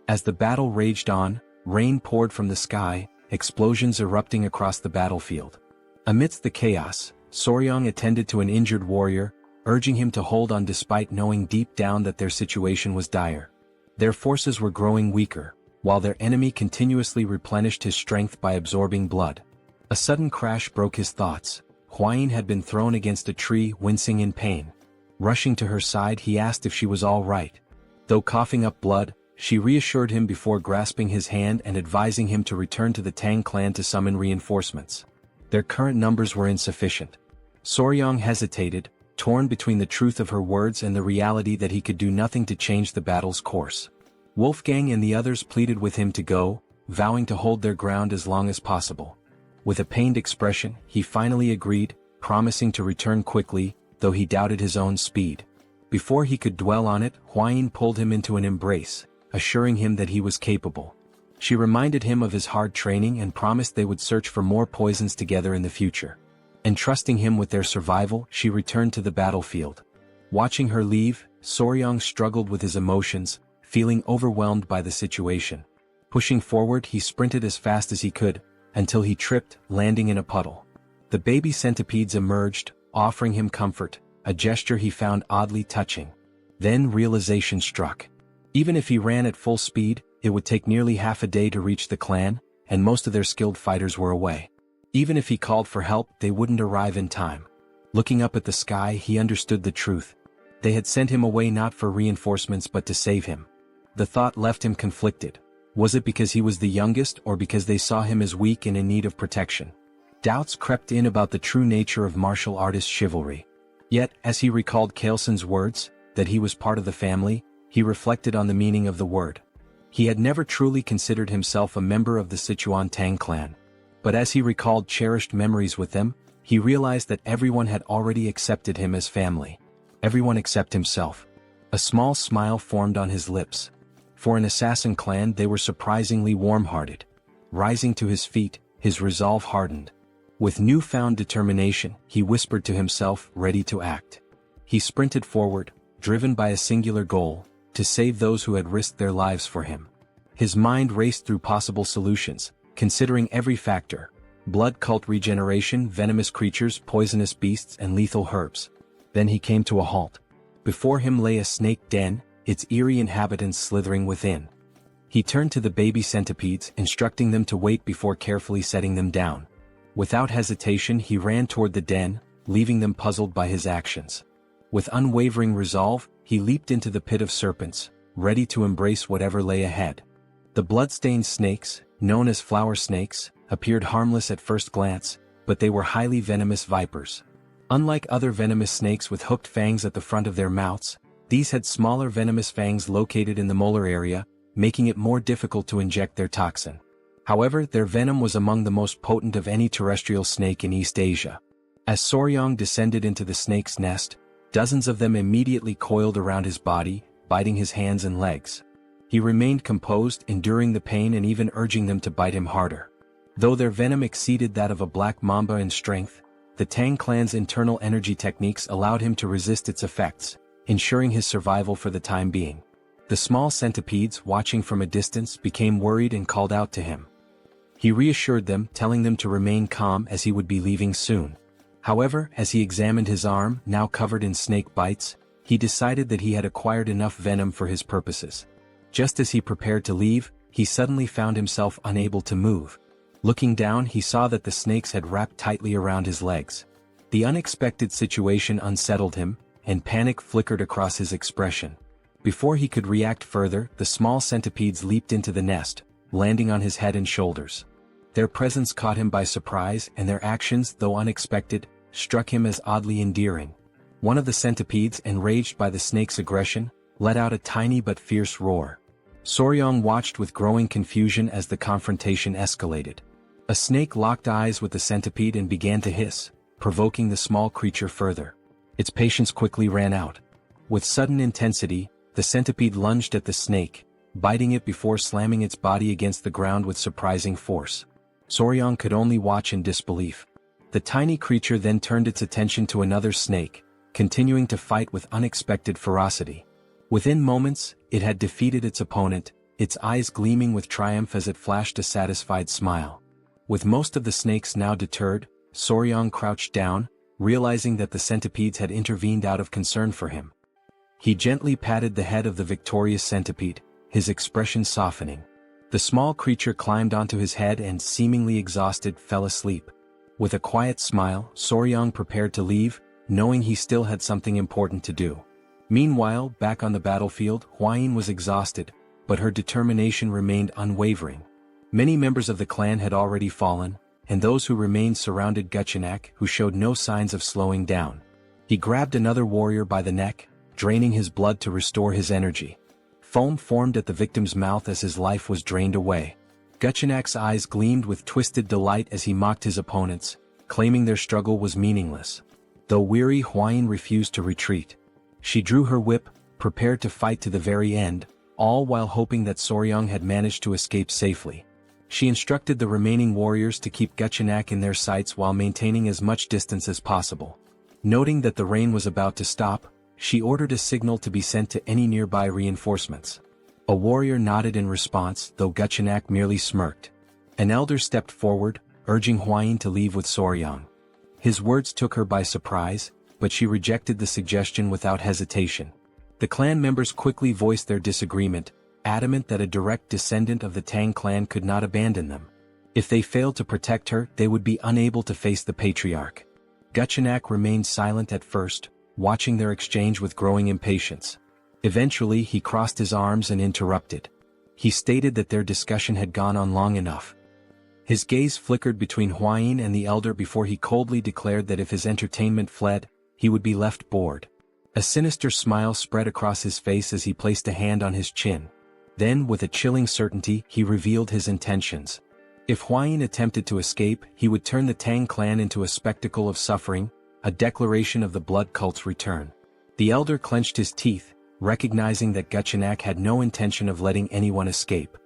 As the battle raged on, rain poured from the sky, explosions erupting across the battlefield. Amidst the chaos, Soryang attended to an injured warrior, urging him to hold on despite knowing deep down that their situation was dire. Their forces were growing weaker, while their enemy continuously replenished his strength by absorbing blood. A sudden crash broke his thoughts. Huayin had been thrown against a tree, wincing in pain. Rushing to her side, he asked if she was all right. Though coughing up blood, she reassured him before grasping his hand and advising him to return to the Tang clan to summon reinforcements. Their current numbers were insufficient. Soryang hesitated, torn between the truth of her words and the reality that he could do nothing to change the battle's course. Wolfgang and the others pleaded with him to go, vowing to hold their ground as long as possible. With a pained expression, he finally agreed, promising to return quickly, though he doubted his own speed. Before he could dwell on it, Huayin pulled him into an embrace, assuring him that he was capable. She reminded him of his hard training and promised they would search for more poisons together in the future. Entrusting him with their survival, she returned to the battlefield. Watching her leave, Soryang struggled with his emotions, feeling overwhelmed by the situation. Pushing forward, he sprinted as fast as he could, until he tripped, landing in a puddle. The baby centipedes emerged, offering him comfort, a gesture he found oddly touching. Then realization struck. Even if he ran at full speed, it would take nearly half a day to reach the clan, and most of their skilled fighters were away. Even if he called for help, they wouldn't arrive in time. Looking up at the sky, he understood the truth. They had sent him away not for reinforcements but to save him. The thought left him conflicted. Was it because he was the youngest or because they saw him as weak and in need of protection? Doubts crept in about the true nature of martial artist chivalry. Yet, as he recalled Kaelson's words, that he was part of the family, he reflected on the meaning of the word. He had never truly considered himself a member of the Sichuan Tang Clan. But as he recalled cherished memories with them, he realized that everyone had already accepted him as family. Everyone except himself. A small smile formed on his lips. For an assassin clan, they were surprisingly warm-hearted. Rising to his feet, his resolve hardened. With newfound determination, he whispered to himself, ready to act. He sprinted forward, driven by a singular goal, to save those who had risked their lives for him. His mind raced through possible solutions, considering every factor: blood cult regeneration, venomous creatures, poisonous beasts, and lethal herbs. Then he came to a halt. Before him lay a snake den, its eerie inhabitants slithering within. He turned to the baby centipedes, instructing them to wait before carefully setting them down. Without hesitation, he ran toward the den, leaving them puzzled by his actions. With unwavering resolve, he leaped into the pit of serpents, ready to embrace whatever lay ahead. The blood-stained snakes, known as flower snakes, appeared harmless at first glance, but they were highly venomous vipers. Unlike other venomous snakes with hooked fangs at the front of their mouths, these had smaller venomous fangs located in the molar area, making it more difficult to inject their toxin. However, their venom was among the most potent of any terrestrial snake in East Asia. As Soryang descended into the snake's nest, dozens of them immediately coiled around his body, biting his hands and legs. He remained composed, enduring the pain and even urging them to bite him harder. Though their venom exceeded that of a black mamba in strength, the Tang clan's internal energy techniques allowed him to resist its effects, ensuring his survival for the time being. The small centipedes, watching from a distance, became worried and called out to him. He reassured them, telling them to remain calm as he would be leaving soon. However, as he examined his arm, now covered in snake bites, he decided that he had acquired enough venom for his purposes. Just as he prepared to leave, he suddenly found himself unable to move. Looking down, he saw that the snakes had wrapped tightly around his legs. The unexpected situation unsettled him, and panic flickered across his expression. Before he could react further, the small centipedes leaped into the nest, landing on his head and shoulders. Their presence caught him by surprise, and their actions, though unexpected, struck him as oddly endearing. One of the centipedes, enraged by the snake's aggression, let out a tiny but fierce roar. Soryang watched with growing confusion as the confrontation escalated. A snake locked eyes with the centipede and began to hiss, provoking the small creature further. Its patience quickly ran out. With sudden intensity, the centipede lunged at the snake, biting it before slamming its body against the ground with surprising force. Soryang could only watch in disbelief. The tiny creature then turned its attention to another snake, continuing to fight with unexpected ferocity. Within moments, it had defeated its opponent, its eyes gleaming with triumph as it flashed a satisfied smile. With most of the snakes now deterred, Soryang crouched down, realizing that the centipedes had intervened out of concern for him. He gently patted the head of the victorious centipede, his expression softening. The small creature climbed onto his head and, seemingly exhausted, fell asleep. With a quiet smile, Soryang prepared to leave, knowing he still had something important to do. Meanwhile, back on the battlefield, Hwayin was exhausted, but her determination remained unwavering. Many members of the clan had already fallen, and those who remained surrounded Guchenak, who showed no signs of slowing down. He grabbed another warrior by the neck, draining his blood to restore his energy. Foam formed at the victim's mouth as his life was drained away. Guchenak's eyes gleamed with twisted delight as he mocked his opponents, claiming their struggle was meaningless. Though weary, Hwayin refused to retreat. She drew her whip, prepared to fight to the very end, all while hoping that Soryang had managed to escape safely. She instructed the remaining warriors to keep Guchenak in their sights while maintaining as much distance as possible. Noting that the rain was about to stop, she ordered a signal to be sent to any nearby reinforcements. A warrior nodded in response, though Guchenak merely smirked. An elder stepped forward, urging Hwayin to leave with Soryang. His words took her by surprise, but she rejected the suggestion without hesitation. The clan members quickly voiced their disagreement, adamant that a direct descendant of the Tang clan could not abandon them. If they failed to protect her, they would be unable to face the patriarch. Guchenak remained silent at first, watching their exchange with growing impatience. Eventually he crossed his arms and interrupted. He stated that their discussion had gone on long enough. His gaze flickered between Hwayin and the elder before he coldly declared that if his entertainment fled, he would be left bored. A sinister smile spread across his face as he placed a hand on his chin. Then, with a chilling certainty, he revealed his intentions. If Hwayin attempted to escape, he would turn the Tang clan into a spectacle of suffering, a declaration of the blood cult's return. The elder clenched his teeth, recognizing that Guchenak had no intention of letting anyone escape.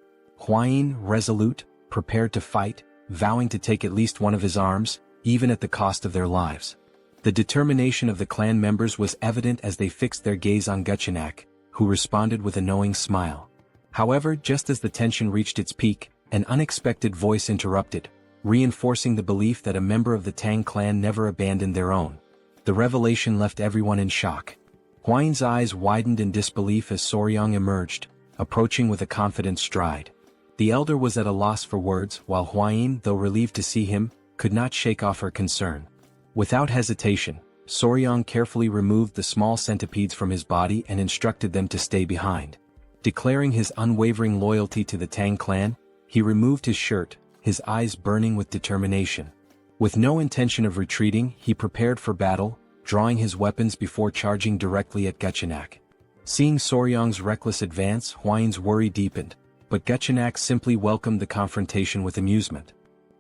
Hwayin, resolute, prepared to fight, vowing to take at least one of his arms, even at the cost of their lives. The determination of the clan members was evident as they fixed their gaze on Guchenak, who responded with a knowing smile. However, just as the tension reached its peak, an unexpected voice interrupted, reinforcing the belief that a member of the Tang clan never abandoned their own. The revelation left everyone in shock. Hwayin's eyes widened in disbelief as Soryang emerged, approaching with a confident stride. The elder was at a loss for words, while Hwayin, though relieved to see him, could not shake off her concern. Without hesitation, Soryang carefully removed the small centipedes from his body and instructed them to stay behind. Declaring his unwavering loyalty to the Tang clan, he removed his shirt, his eyes burning with determination. With no intention of retreating, he prepared for battle, drawing his weapons before charging directly at Guchenak. Seeing Soryang's reckless advance, Hwayin's worry deepened, but Guchenak simply welcomed the confrontation with amusement.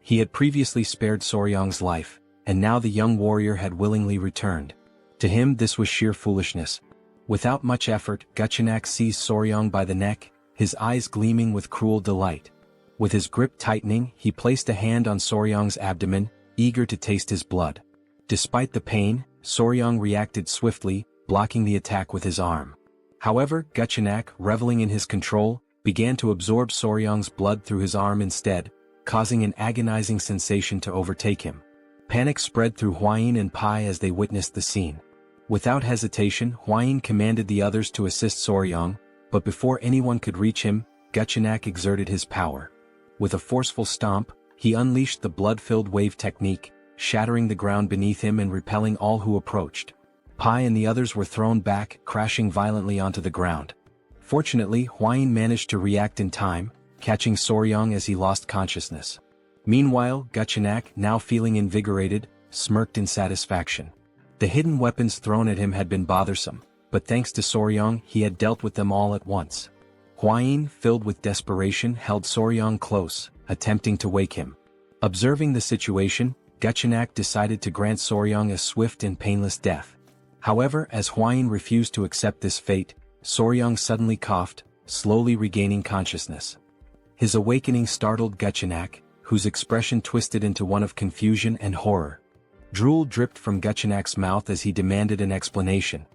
He had previously spared Soryang's life, and now the young warrior had willingly returned. To him this was sheer foolishness. Without much effort, Guchenak seized Soryang by the neck, his eyes gleaming with cruel delight. With his grip tightening, he placed a hand on Soryang's abdomen, eager to taste his blood. Despite the pain, Soryang reacted swiftly, blocking the attack with his arm. However, Guchenak, reveling in his control, began to absorb Soryang's blood through his arm instead, causing an agonizing sensation to overtake him. Panic spread through Hwayin and Pai as they witnessed the scene. Without hesitation, Hwayin commanded the others to assist Soryang, but before anyone could reach him, Guchenak exerted his power. With a forceful stomp, he unleashed the blood-filled wave technique, shattering the ground beneath him and repelling all who approached. Pai and the others were thrown back, crashing violently onto the ground. Fortunately, Hwayin managed to react in time, catching Soryang as he lost consciousness. Meanwhile, Guchenak, now feeling invigorated, smirked in satisfaction. The hidden weapons thrown at him had been bothersome, but thanks to Soryang, he had dealt with them all at once. Hwayin, filled with desperation, held Soryang close, attempting to wake him. Observing the situation, Guchenak decided to grant Soryang a swift and painless death. However, as Hwayin refused to accept this fate, Soryang suddenly coughed, slowly regaining consciousness. His awakening startled Guchenak, whose expression twisted into one of confusion and horror. Drool dripped from Guchenak's mouth as he demanded an explanation.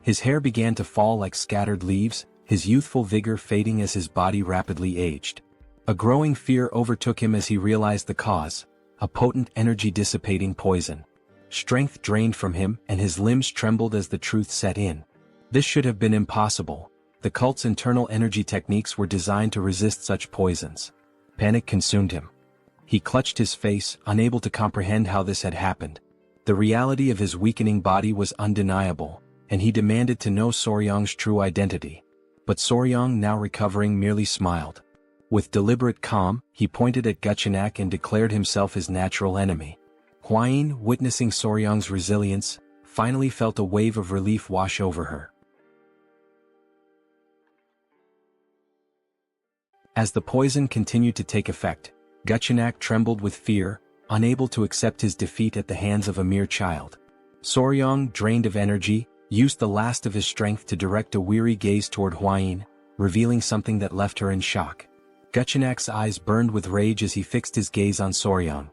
His hair began to fall like scattered leaves, his youthful vigor fading as his body rapidly aged. A growing fear overtook him as he realized the cause, a potent energy-dissipating poison. Strength drained from him and his limbs trembled as the truth set in. This should have been impossible. The cult's internal energy techniques were designed to resist such poisons. Panic consumed him. He clutched his face, unable to comprehend how this had happened. The reality of his weakening body was undeniable, and he demanded to know Soryang's true identity. But Soryang, now recovering, merely smiled. With deliberate calm, he pointed at Guchenak and declared himself his natural enemy. Hwayin, witnessing Soryang's resilience, finally felt a wave of relief wash over her. As the poison continued to take effect, Guchenak trembled with fear, unable to accept his defeat at the hands of a mere child. Soryang, drained of energy, used the last of his strength to direct a weary gaze toward Hwayin, revealing something that left her in shock. Guchenak's eyes burned with rage as he fixed his gaze on Soryang.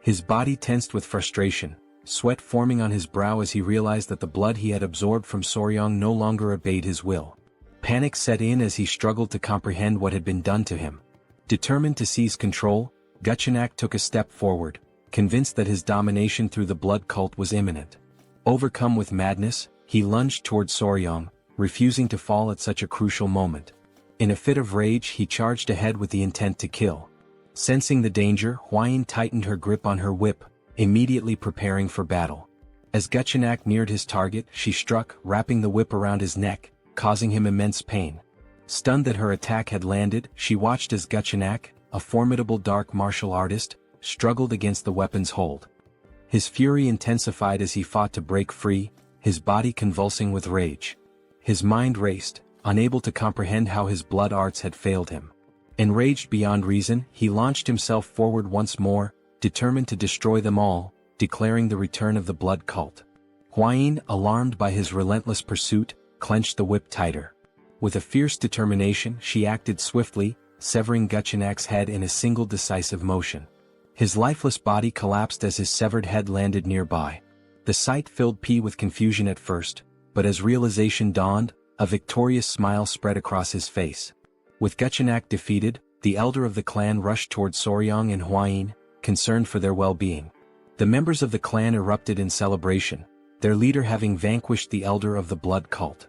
His body tensed with frustration, sweat forming on his brow as he realized that the blood he had absorbed from Soryang no longer obeyed his will. Panic set in as he struggled to comprehend what had been done to him. Determined to seize control, Guchenak took a step forward, convinced that his domination through the blood cult was imminent. Overcome with madness, he lunged toward Soryang, refusing to fall at such a crucial moment. In a fit of rage, he charged ahead with the intent to kill. Sensing the danger, Hwayin tightened her grip on her whip, immediately preparing for battle. As Guchenak neared his target, she struck, wrapping the whip around his neck, causing him immense pain. Stunned that her attack had landed, she watched as Guchenak, a formidable dark martial artist, struggled against the weapon's hold. His fury intensified as he fought to break free, his body convulsing with rage. His mind raced, unable to comprehend how his blood arts had failed him. Enraged beyond reason, he launched himself forward once more, determined to destroy them all, declaring the return of the blood cult. Hwayin, alarmed by his relentless pursuit, clenched the whip tighter. With a fierce determination, she acted swiftly, severing Guchenak's head in a single decisive motion. His lifeless body collapsed as his severed head landed nearby. The sight filled P with confusion at first, but as realization dawned, a victorious smile spread across his face. With Guchenak defeated, the elder of the clan rushed toward Soryang and Hwayin, concerned for their well-being. The members of the clan erupted in celebration, their leader having vanquished the elder of the blood cult.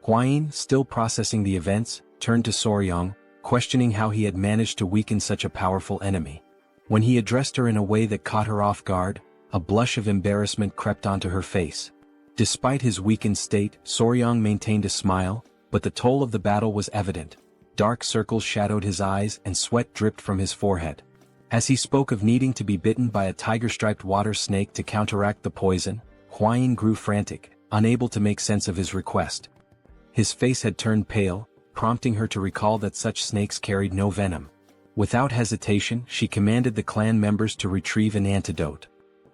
Hwayin, still processing the events, turned to Soryang, questioning how he had managed to weaken such a powerful enemy. When he addressed her in a way that caught her off guard, a blush of embarrassment crept onto her face. Despite his weakened state, Soryang maintained a smile, but the toll of the battle was evident. Dark circles shadowed his eyes and sweat dripped from his forehead. As he spoke of needing to be bitten by a tiger-striped water snake to counteract the poison, Hwayin grew frantic, unable to make sense of his request. His face had turned pale, prompting her to recall that such snakes carried no venom. Without hesitation, she commanded the clan members to retrieve an antidote.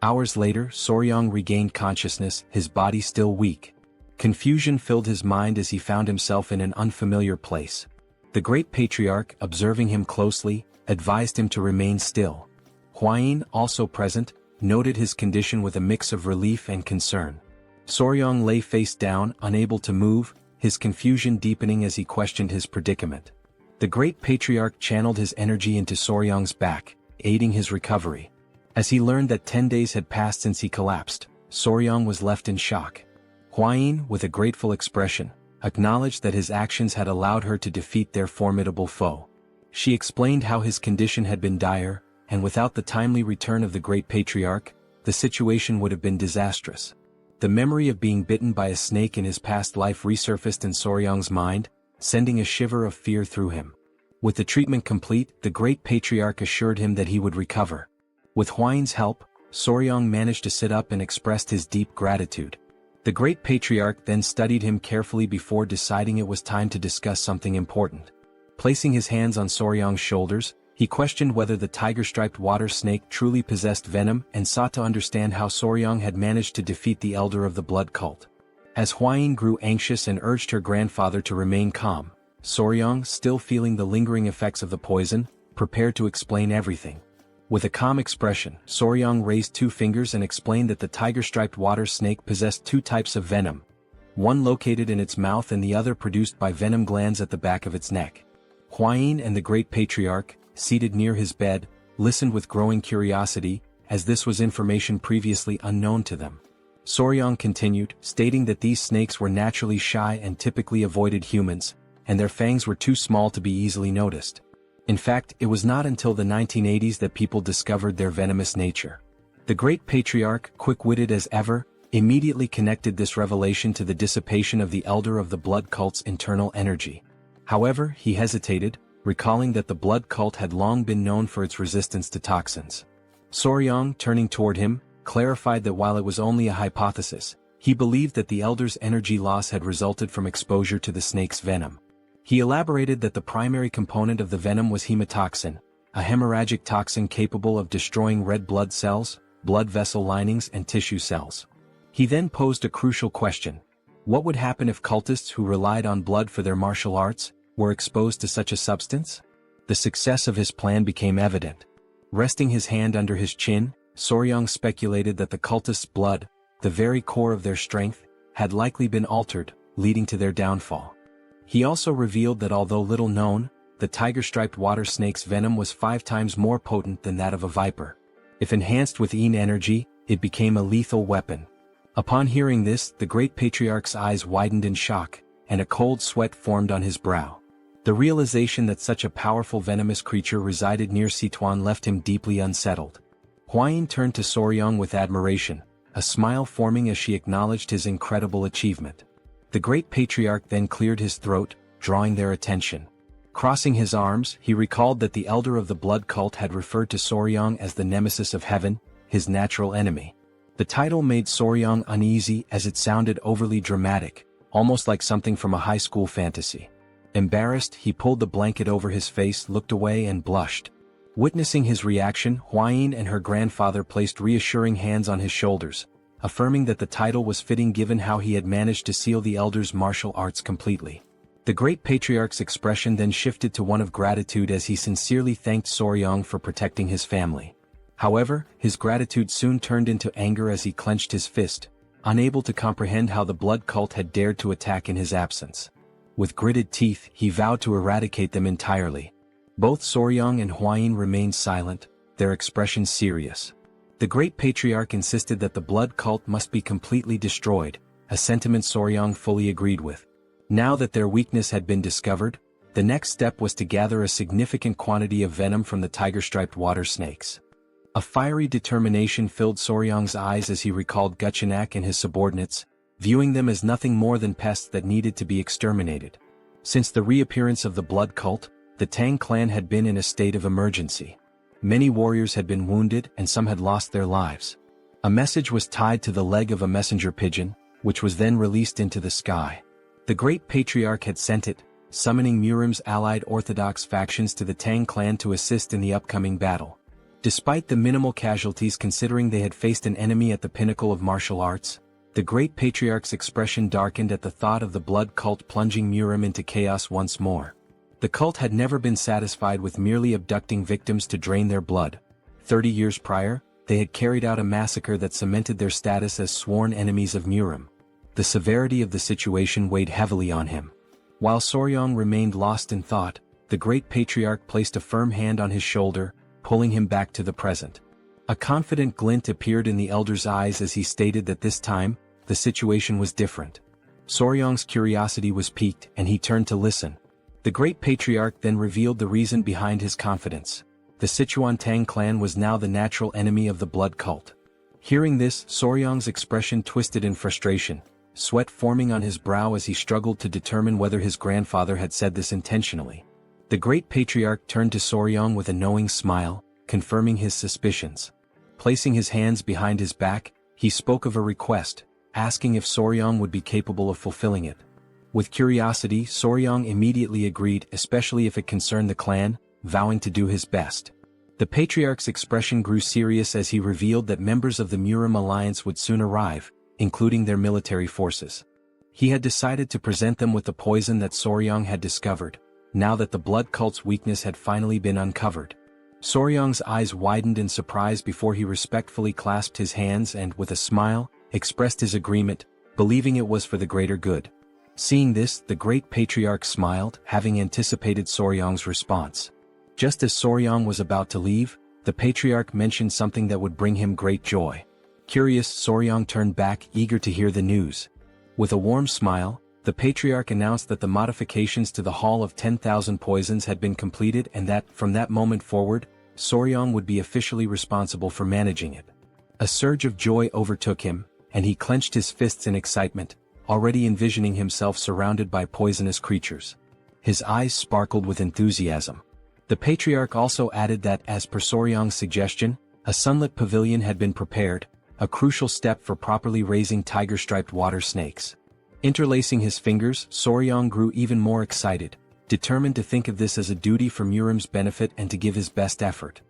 Hours later, Soryang regained consciousness, his body still weak. Confusion filled his mind as he found himself in an unfamiliar place. The great patriarch, observing him closely, advised him to remain still. Hwayin, also present, noted his condition with a mix of relief and concern. Soryang lay face down, unable to move, his confusion deepening as he questioned his predicament. The great patriarch channeled his energy into Soryang's back, aiding his recovery. As he learned that 10 days had passed since he collapsed, Soryang was left in shock. Hwayin, with a grateful expression, acknowledged that his actions had allowed her to defeat their formidable foe. She explained how his condition had been dire, and without the timely return of the great patriarch, the situation would have been disastrous. The memory of being bitten by a snake in his past life resurfaced in Soryang's mind, sending a shiver of fear through him. With the treatment complete, the great patriarch assured him that he would recover. With Hwayin's help, Soryang managed to sit up and expressed his deep gratitude. The great patriarch then studied him carefully before deciding it was time to discuss something important. Placing his hands on Soryang's shoulders, he questioned whether the tiger-striped water snake truly possessed venom and sought to understand how Soryang had managed to defeat the elder of the blood cult. As Hwayin grew anxious and urged her grandfather to remain calm, Soryang, still feeling the lingering effects of the poison, prepared to explain everything. With a calm expression, Soryang raised 2 fingers and explained that the tiger-striped water snake possessed 2 types of venom, one located in its mouth and the other produced by venom glands at the back of its neck. Hwayin and the great patriarch, seated near his bed, listened with growing curiosity, as this was information previously unknown to them. Soryang continued, stating that these snakes were naturally shy and typically avoided humans, and their fangs were too small to be easily noticed. In fact, it was not until the 1980s that people discovered their venomous nature. The Great Patriarch, quick-witted as ever, immediately connected this revelation to the dissipation of the Elder of the Blood Cult's internal energy. However, he hesitated, recalling that the blood cult had long been known for its resistance to toxins. Soryong, turning toward him, clarified that while it was only a hypothesis, he believed that the Elder's energy loss had resulted from exposure to the snake's venom. He elaborated that the primary component of the venom was hemotoxin, a hemorrhagic toxin capable of destroying red blood cells, blood vessel linings and tissue cells. He then posed a crucial question. What would happen if cultists who relied on blood for their martial arts were exposed to such a substance? The success of his plan became evident. Resting his hand under his chin, Soryong speculated that the cultists' blood, the very core of their strength, had likely been altered, leading to their downfall. He also revealed that although little known, the tiger-striped water snake's venom was 5 times more potent than that of a viper. If enhanced with Yin energy, it became a lethal weapon. Upon hearing this, the Great Patriarch's eyes widened in shock, and a cold sweat formed on his brow. The realization that such a powerful venomous creature resided near Sichuan left him deeply unsettled. Huayin turned to Soryong with admiration, a smile forming as she acknowledged his incredible achievement. The Great Patriarch then cleared his throat, drawing their attention. Crossing his arms, he recalled that the Elder of the Blood Cult had referred to Soryong as the nemesis of heaven, his natural enemy. The title made Soryong uneasy as it sounded overly dramatic, almost like something from a high school fantasy. Embarrassed, he pulled the blanket over his face, looked away and blushed. Witnessing his reaction, Huayin and her grandfather placed reassuring hands on his shoulders, affirming that the title was fitting given how he had managed to seal the Elder's martial arts completely. The Great Patriarch's expression then shifted to one of gratitude as he sincerely thanked Soryong for protecting his family. However, his gratitude soon turned into anger as he clenched his fist, unable to comprehend how the blood cult had dared to attack in his absence. With gritted teeth, he vowed to eradicate them entirely. Both Soryong and Huayin remained silent, their expressions serious. The Great Patriarch insisted that the blood cult must be completely destroyed, a sentiment Soryong fully agreed with. Now that their weakness had been discovered, the next step was to gather a significant quantity of venom from the tiger-striped water snakes. A fiery determination filled Soryong's eyes as he recalled Guchenak and his subordinates, viewing them as nothing more than pests that needed to be exterminated. Since the reappearance of the blood cult, the Tang clan had been in a state of emergency. Many warriors had been wounded and some had lost their lives. A message was tied to the leg of a messenger pigeon, which was then released into the sky. The Great Patriarch had sent it, summoning Murim's allied orthodox factions to the Tang clan to assist in the upcoming battle. Despite the minimal casualties considering they had faced an enemy at the pinnacle of martial arts, the Great Patriarch's expression darkened at the thought of the blood cult plunging Murim into chaos once more. The cult had never been satisfied with merely abducting victims to drain their blood. 30 years prior, they had carried out a massacre that cemented their status as sworn enemies of Murim. The severity of the situation weighed heavily on him. While Soryong remained lost in thought, the Great Patriarch placed a firm hand on his shoulder, pulling him back to the present. A confident glint appeared in the Elder's eyes as he stated that this time, the situation was different. Soryong's curiosity was piqued and he turned to listen. The Great Patriarch then revealed the reason behind his confidence. The Sichuan Tang Clan was now the natural enemy of the blood cult. Hearing this, Soryong's expression twisted in frustration, sweat forming on his brow as he struggled to determine whether his grandfather had said this intentionally. The Great Patriarch turned to Soryong with a knowing smile, confirming his suspicions. Placing his hands behind his back, he spoke of a request, asking if Soryong would be capable of fulfilling it. With curiosity, Soryong immediately agreed, especially if it concerned the clan, vowing to do his best. The Patriarch's expression grew serious as he revealed that members of the Murim alliance would soon arrive, including their military forces. He had decided to present them with the poison that Soryong had discovered, now that the blood cult's weakness had finally been uncovered. Soryong's eyes widened in surprise before he respectfully clasped his hands and, with a smile, expressed his agreement, believing it was for the greater good. Seeing this, the Great Patriarch smiled, having anticipated Soryong's response. Just as Soryong was about to leave, the Patriarch mentioned something that would bring him great joy. Curious, Soryong turned back, eager to hear the news. With a warm smile, The patriarch announced that the modifications to the Hall of 10,000 Poisons had been completed and that, from that moment forward, Soryong would be officially responsible for managing it. A surge of joy overtook him, and he clenched his fists in excitement, already envisioning himself surrounded by poisonous creatures. His eyes sparkled with enthusiasm. The patriarch also added that, as per Soryong's suggestion, a sunlit pavilion had been prepared, a crucial step for properly raising tiger-striped water snakes. Interlacing his fingers, Soryong grew even more excited, determined to think of this as a duty for Murim's benefit and to give his best effort.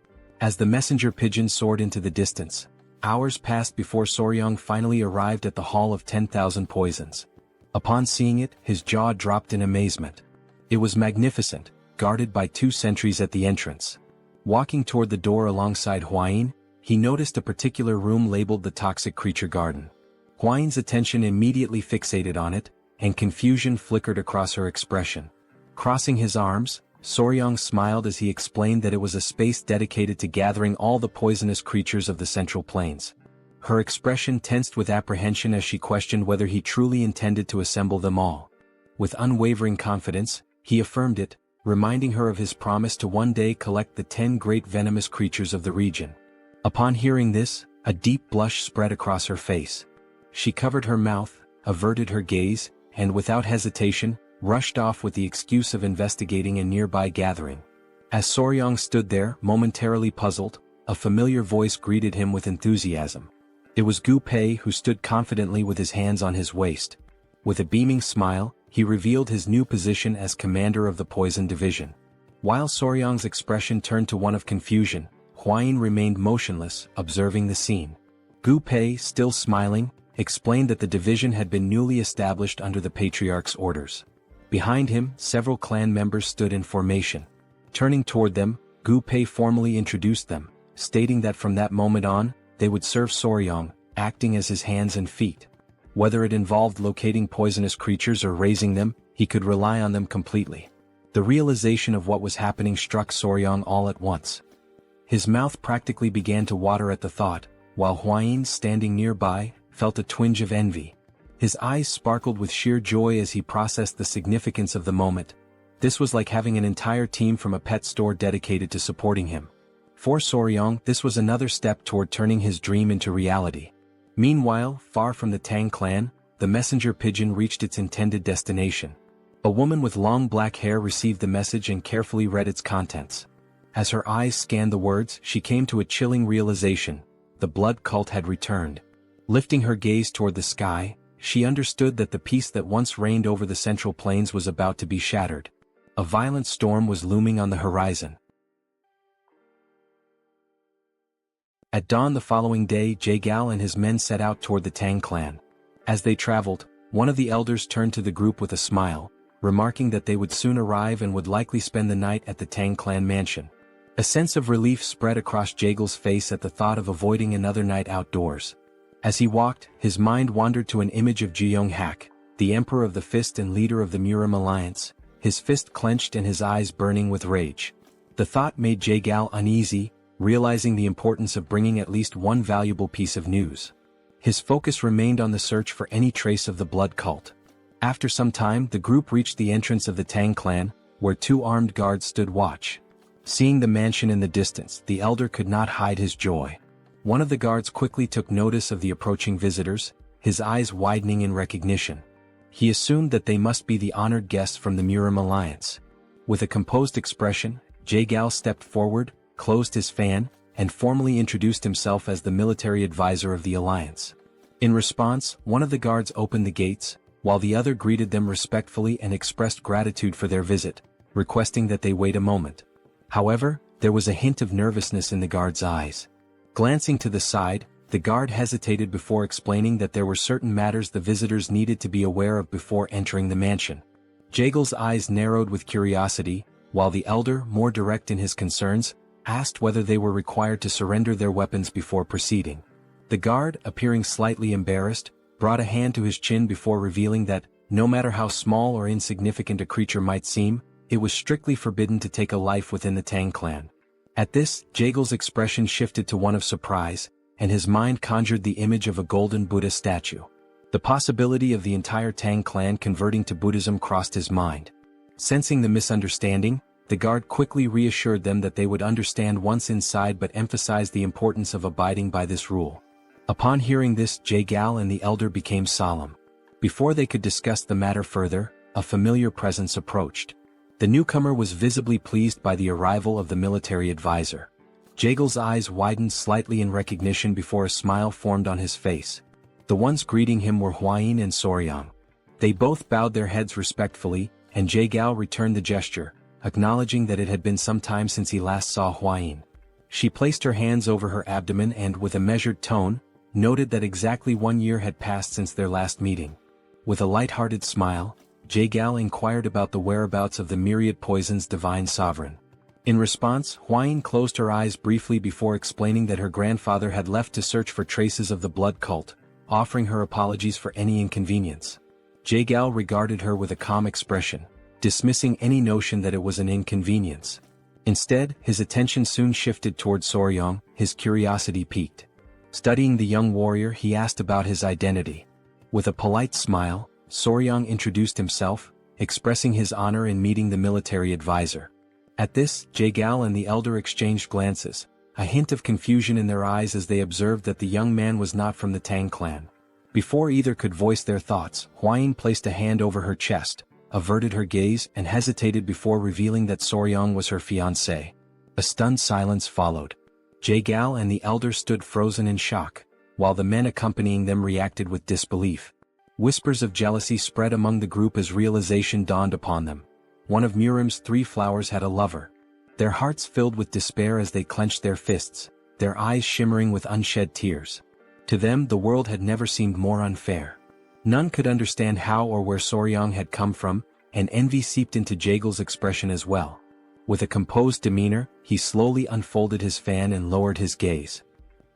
As the messenger pigeon soared into the distance, hours passed before Soryong finally arrived at the Hall of 10,000 Poisons. Upon seeing it, his jaw dropped in amazement. It was magnificent, guarded by 2 sentries at the entrance. Walking toward the door alongside Hwayin, he noticed a particular room labeled the Toxic Creature Garden. Hwayin's attention immediately fixated on it, and confusion flickered across her expression. Crossing his arms, Soryong smiled as he explained that it was a space dedicated to gathering all the poisonous creatures of the Central Plains. Her expression tensed with apprehension as she questioned whether he truly intended to assemble them all. With unwavering confidence, he affirmed it, reminding her of his promise to one day collect the 10 great venomous creatures of the region. Upon hearing this, a deep blush spread across her face. She covered her mouth, averted her gaze, and without hesitation, rushed off with the excuse of investigating a nearby gathering. As Soryong stood there, momentarily puzzled, a familiar voice greeted him with enthusiasm. It was Gu Pei, who stood confidently with his hands on his waist. With a beaming smile, he revealed his new position as commander of the Poison Division. While Soryong's expression turned to one of confusion, Hwayin remained motionless, observing the scene. Gu Pei, still smiling, explained that the division had been newly established under the patriarch's orders. Behind him, several clan members stood in formation. Turning toward them, Gu Pei formally introduced them, stating that from that moment on, they would serve Soryong, acting as his hands and feet. Whether it involved locating poisonous creatures or raising them, he could rely on them completely. The realization of what was happening struck Soryong all at once. His mouth practically began to water at the thought, while Hwayin, standing nearby, felt a twinge of envy. His eyes sparkled with sheer joy as he processed the significance of the moment. This was like having an entire team from a pet store dedicated to supporting him. For Soryong, this was another step toward turning his dream into reality. Meanwhile, far from the Tang clan, the messenger pigeon reached its intended destination. A woman with long black hair received the message and carefully read its contents. As her eyes scanned the words, she came to a chilling realization: the blood cult had returned. Lifting her gaze toward the sky, she understood that the peace that once reigned over the Central Plains was about to be shattered. A violent storm was looming on the horizon. At dawn the following day, Jaegal and his men set out toward the Tang clan. As they traveled, one of the elders turned to the group with a smile, remarking that they would soon arrive and would likely spend the night at the Tang clan mansion. A sense of relief spread across Jaegal's face at the thought of avoiding another night outdoors. As he walked, his mind wandered to an image of Jeong-hak, the Emperor of the Fist and leader of the Murim alliance, his fist clenched and his eyes burning with rage. The thought made Jaegal uneasy, realizing the importance of bringing at least one valuable piece of news. His focus remained on the search for any trace of the blood cult. After some time, the group reached the entrance of the Tang clan, where 2 armed guards stood watch. Seeing the mansion in the distance, the elder could not hide his joy. One of the guards quickly took notice of the approaching visitors, his eyes widening in recognition. He assumed that they must be the honored guests from the Murim alliance. With a composed expression, Jaegal stepped forward, closed his fan, and formally introduced himself as the military advisor of the alliance. In response, one of the guards opened the gates, while the other greeted them respectfully and expressed gratitude for their visit, requesting that they wait a moment. However, there was a hint of nervousness in the guard's eyes. Glancing to the side, the guard hesitated before explaining that there were certain matters the visitors needed to be aware of before entering the mansion. Jaegal's eyes narrowed with curiosity, while the elder, more direct in his concerns, asked whether they were required to surrender their weapons before proceeding. The guard, appearing slightly embarrassed, brought a hand to his chin before revealing that, no matter how small or insignificant a creature might seem, it was strictly forbidden to take a life within the Tang clan. At this, Jaegal's expression shifted to one of surprise, and his mind conjured the image of a golden Buddha statue. The possibility of the entire Tang clan converting to Buddhism crossed his mind. Sensing the misunderstanding, the guard quickly reassured them that they would understand once inside but emphasized the importance of abiding by this rule. Upon hearing this, Jae-gal and the elder became solemn. Before they could discuss the matter further, a familiar presence approached. The newcomer was visibly pleased by the arrival of the military advisor. Jae-gal's eyes widened slightly in recognition before a smile formed on his face. The ones greeting him were Hwain and Soryang. They both bowed their heads respectfully, and Jae-gal returned the gesture, acknowledging that it had been some time since he last saw Hwain. She placed her hands over her abdomen and, with a measured tone, noted that exactly 1 year had passed since their last meeting. With a light-hearted smile, Jae-gal inquired about the whereabouts of the myriad poison's divine sovereign. In response, Hwain closed her eyes briefly before explaining that her grandfather had left to search for traces of the blood cult, offering her apologies for any inconvenience. Jae-gal regarded her with a calm expression, dismissing any notion that it was an inconvenience. Instead, his attention soon shifted toward Soryang, his curiosity piqued. Studying the young warrior, he asked about his identity. With a polite smile, Soryang introduced himself, expressing his honor in meeting the military advisor. At this, Jae-gal and the elder exchanged glances, a hint of confusion in their eyes as they observed that the young man was not from the Tang clan. Before either could voice their thoughts, Hwain placed a hand over her chest, averted her gaze and hesitated before revealing that Soryang was her fiancé. A stunned silence followed. Jae-gal and the elder stood frozen in shock, while the men accompanying them reacted with disbelief. Whispers of jealousy spread among the group as realization dawned upon them. One of Murim's 3 flowers had a lover. Their hearts filled with despair as they clenched their fists, their eyes shimmering with unshed tears. To them, the world had never seemed more unfair. None could understand how or where Soryang had come from, and envy seeped into Jae-gal's expression as well. With a composed demeanor, he slowly unfolded his fan and lowered his gaze.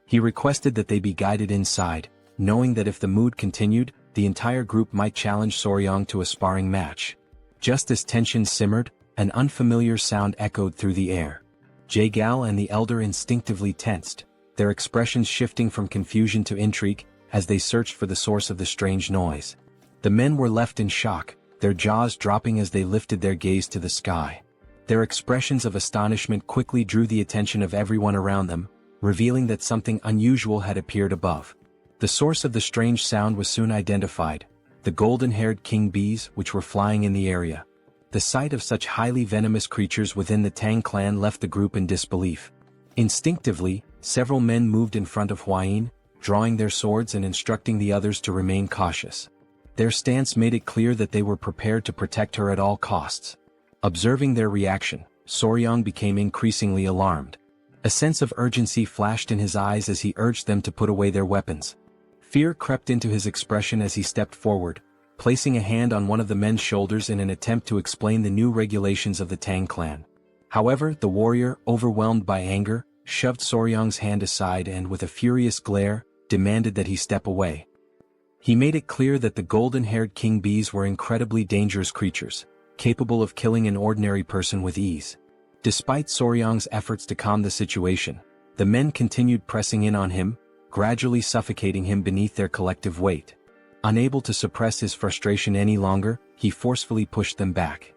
He requested that they be guided inside, knowing that if the mood continued, the entire group might challenge Soryang to a sparring match. Just as tension simmered, an unfamiliar sound echoed through the air. Jae-gal and the elder instinctively tensed, their expressions shifting from confusion to intrigue, as they searched for the source of the strange noise. The men were left in shock, their jaws dropping as they lifted their gaze to the sky. Their expressions of astonishment quickly drew the attention of everyone around them, revealing that something unusual had appeared above. The source of the strange sound was soon identified, the golden-haired king bees which were flying in the area. The sight of such highly venomous creatures within the Tang clan left the group in disbelief. Instinctively, several men moved in front of Hwain, drawing their swords and instructing the others to remain cautious. Their stance made it clear that they were prepared to protect her at all costs. Observing their reaction, Soryang became increasingly alarmed. A sense of urgency flashed in his eyes as he urged them to put away their weapons. Fear crept into his expression as he stepped forward, placing a hand on one of the men's shoulders in an attempt to explain the new regulations of the Tang clan. However, the warrior, overwhelmed by anger, shoved Soryang's hand aside and, with a furious glare, demanded that he step away. He made it clear that the golden-haired king bees were incredibly dangerous creatures, capable of killing an ordinary person with ease. Despite Soryang's efforts to calm the situation, the men continued pressing in on him, gradually suffocating him beneath their collective weight. Unable to suppress his frustration any longer, he forcefully pushed them back.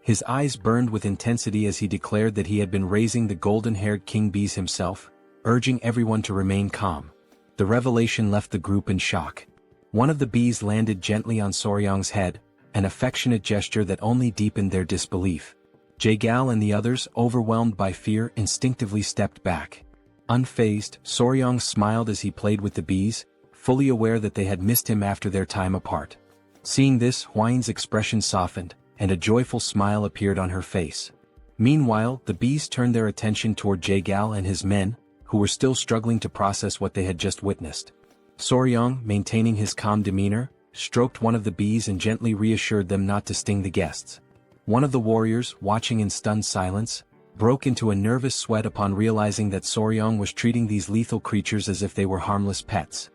His eyes burned with intensity as he declared that he had been raising the golden-haired king bees himself, urging everyone to remain calm. The revelation left the group in shock. One of the bees landed gently on Soryang's head, an affectionate gesture that only deepened their disbelief. Jae-gal and the others, overwhelmed by fear, instinctively stepped back. Unfazed, Soryang smiled as he played with the bees, fully aware that they had missed him after their time apart. Seeing this, Hwain's expression softened, and a joyful smile appeared on her face. Meanwhile, the bees turned their attention toward Jae-gal and his men, who were still struggling to process what they had just witnessed. Soryang, maintaining his calm demeanor, stroked one of the bees and gently reassured them not to sting the guests. One of the warriors, watching in stunned silence, broke into a nervous sweat upon realizing that Soryang was treating these lethal creatures as if they were harmless pets.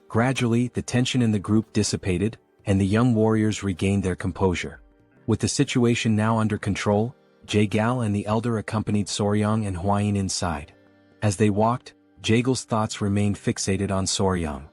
Gradually, the tension in the group dissipated, and the young warriors regained their composure. With the situation now under control, Jae-gal and the elder accompanied Soryang and Hwain inside. As they walked, Jae-gal's thoughts remained fixated on Soryang.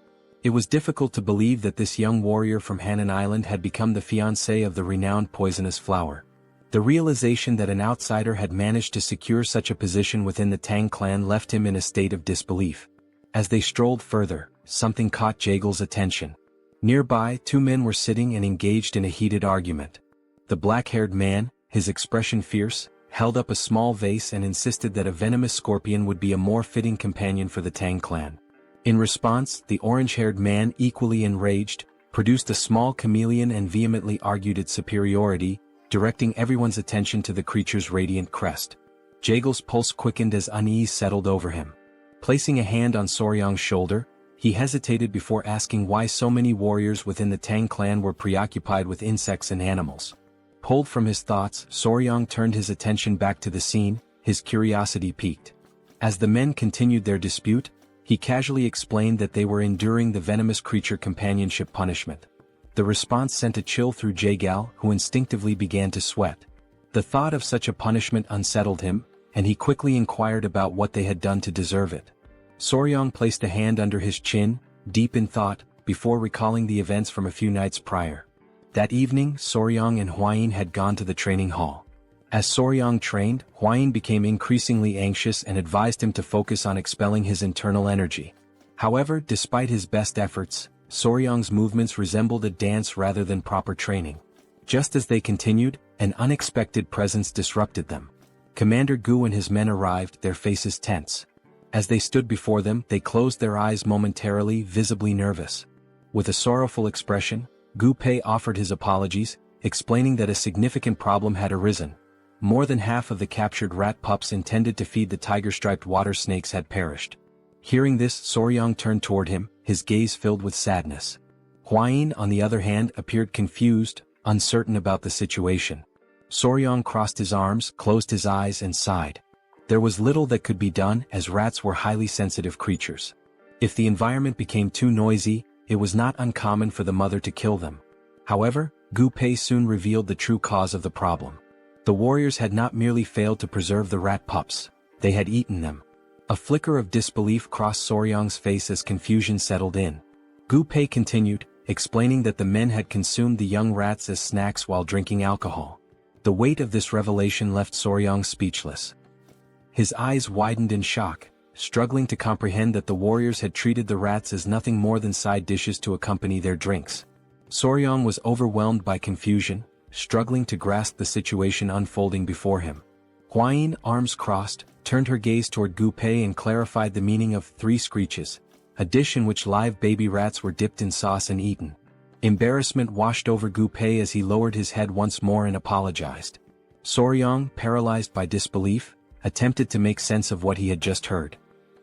It was difficult to believe that this young warrior from Hainan Island had become the fiancé of the renowned poisonous flower. The realization that an outsider had managed to secure such a position within the Tang clan left him in a state of disbelief. As they strolled further, something caught Jaegel's attention. Nearby, two men were sitting and engaged in a heated argument. The black-haired man, his expression fierce, held up a small vase and insisted that a venomous scorpion would be a more fitting companion for the Tang clan. In response, the orange-haired man, equally enraged, produced a small chameleon and vehemently argued its superiority, directing everyone's attention to the creature's radiant crest. Jaegel's pulse quickened as unease settled over him. Placing a hand on Soryang's shoulder, he hesitated before asking why so many warriors within the Tang clan were preoccupied with insects and animals. Pulled from his thoughts, Soryang turned his attention back to the scene, his curiosity piqued. As the men continued their dispute, he casually explained that they were enduring the venomous creature companionship punishment. The response sent a chill through Jaegal, who instinctively began to sweat. The thought of such a punishment unsettled him, and he quickly inquired about what they had done to deserve it. Soryang placed a hand under his chin, deep in thought, before recalling the events from a few nights prior. That evening, Soryang and Hwayin had gone to the training hall. As Soryang trained, Hwayin became increasingly anxious and advised him to focus on expelling his internal energy. However, despite his best efforts, Soryang's movements resembled a dance rather than proper training. Just as they continued, an unexpected presence disrupted them. Commander Gu and his men arrived, their faces tense. As they stood before them, they closed their eyes momentarily, visibly nervous. With a sorrowful expression, Gu Pei offered his apologies, explaining that a significant problem had arisen. More than half of the captured rat pups intended to feed the tiger-striped water snakes had perished. Hearing this, Soryang turned toward him, his gaze filled with sadness. Hwayin, on the other hand, appeared confused, uncertain about the situation. Soryang crossed his arms, closed his eyes and sighed. There was little that could be done, as rats were highly sensitive creatures. If the environment became too noisy, it was not uncommon for the mother to kill them. However, Gu Pei soon revealed the true cause of the problem. The warriors had not merely failed to preserve the rat pups, they had eaten them. A flicker of disbelief crossed Soryang's face as confusion settled in. Gu Pei continued, explaining that the men had consumed the young rats as snacks while drinking alcohol. The weight of this revelation left Soryang speechless. His eyes widened in shock, struggling to comprehend that the warriors had treated the rats as nothing more than side dishes to accompany their drinks. Soryang was overwhelmed by confusion, struggling to grasp the situation unfolding before him. Hwayin, arms crossed, turned her gaze toward Gu Pei and clarified the meaning of 3 screeches, a dish in which live baby rats were dipped in sauce and eaten. Embarrassment washed over Gu Pei as he lowered his head once more and apologized. Soryang, paralyzed by disbelief, attempted to make sense of what he had just heard.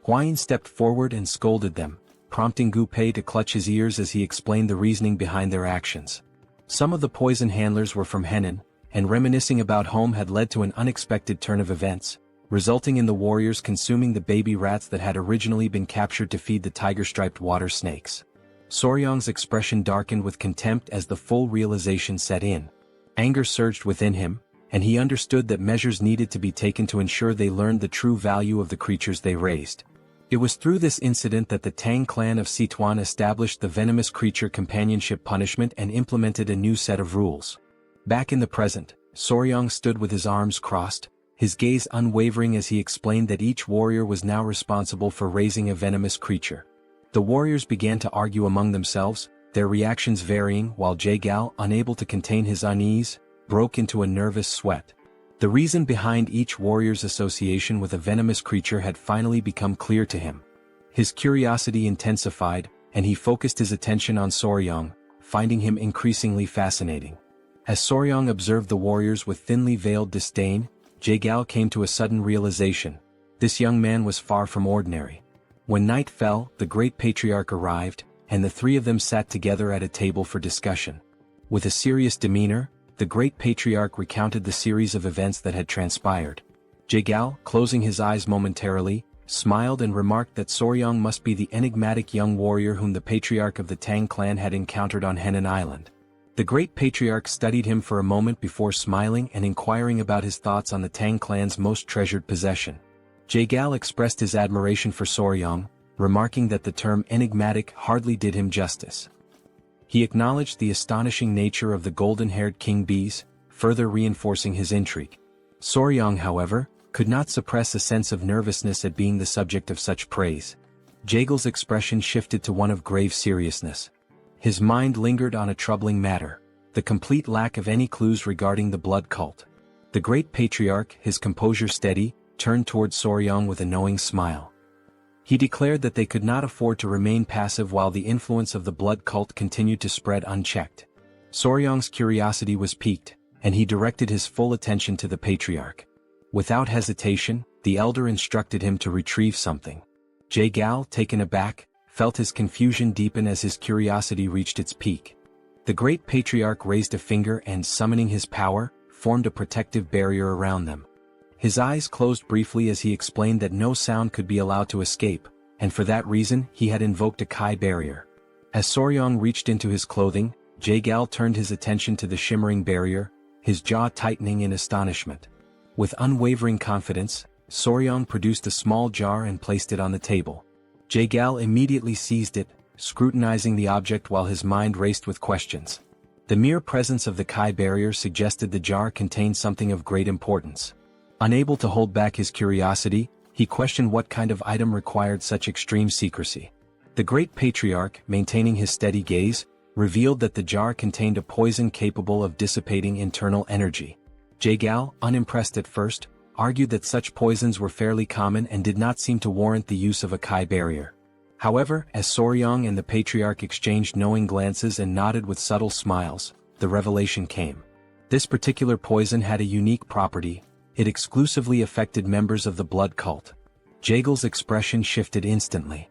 Hwayin stepped forward and scolded them, prompting Gu Pei to clutch his ears as he explained the reasoning behind their actions. Some of the poison handlers were from Hainan, and reminiscing about home had led to an unexpected turn of events, resulting in the warriors consuming the baby rats that had originally been captured to feed the tiger-striped water snakes. Soryang's expression darkened with contempt as the full realization set in. Anger surged within him, and he understood that measures needed to be taken to ensure they learned the true value of the creatures they raised. It was through this incident that the Tang clan of Sichuan established the venomous creature companionship punishment and implemented a new set of rules. Back in the present, Soryang stood with his arms crossed, his gaze unwavering as he explained that each warrior was now responsible for raising a venomous creature. The warriors began to argue among themselves, their reactions varying, while Jaegal, unable to contain his unease, broke into a nervous sweat. The reason behind each warrior's association with a venomous creature had finally become clear to him. His curiosity intensified, and he focused his attention on Soryang, finding him increasingly fascinating. As Soryang observed the warriors with thinly veiled disdain, Jaegal came to a sudden realization. This young man was far from ordinary. When night fell, the great patriarch arrived, and the 3 of them sat together at a table for discussion. With a serious demeanor, the great patriarch recounted the series of events that had transpired. Jaegal, closing his eyes momentarily, smiled and remarked that Soryang must be the enigmatic young warrior whom the patriarch of the Tang clan had encountered on Hainan Island. The great patriarch studied him for a moment before smiling and inquiring about his thoughts on the Tang clan's most treasured possession. Jaegal expressed his admiration for Soryang, remarking that the term enigmatic hardly did him justice. He acknowledged the astonishing nature of the golden-haired king bees, further reinforcing his intrigue. Soryang, however, could not suppress a sense of nervousness at being the subject of such praise. Jaegel's expression shifted to one of grave seriousness. His mind lingered on a troubling matter: the complete lack of any clues regarding the blood cult. The great patriarch, his composure steady, turned toward Soryang with a knowing smile. He declared that they could not afford to remain passive while the influence of the blood cult continued to spread unchecked. Soryang's curiosity was piqued, and he directed his full attention to the patriarch. Without hesitation, the elder instructed him to retrieve something. Jaegal, taken aback, felt his confusion deepen as his curiosity reached its peak. The great patriarch raised a finger and, summoning his power, formed a protective barrier around them. His eyes closed briefly as he explained that no sound could be allowed to escape, and for that reason he had invoked a Kai barrier. As Soryang reached into his clothing, Jaegal turned his attention to the shimmering barrier, his jaw tightening in astonishment. With unwavering confidence, Soryang produced a small jar and placed it on the table. Jaegal immediately seized it, scrutinizing the object while his mind raced with questions. The mere presence of the Kai barrier suggested the jar contained something of great importance. Unable to hold back his curiosity, he questioned what kind of item required such extreme secrecy. The great patriarch, maintaining his steady gaze, revealed that the jar contained a poison capable of dissipating internal energy. Jaegal, unimpressed at first, argued that such poisons were fairly common and did not seem to warrant the use of a Kai barrier. However, as Soryang and the patriarch exchanged knowing glances and nodded with subtle smiles, the revelation came. This particular poison had a unique property: it exclusively affected members of the blood cult. Jaegel's expression shifted instantly.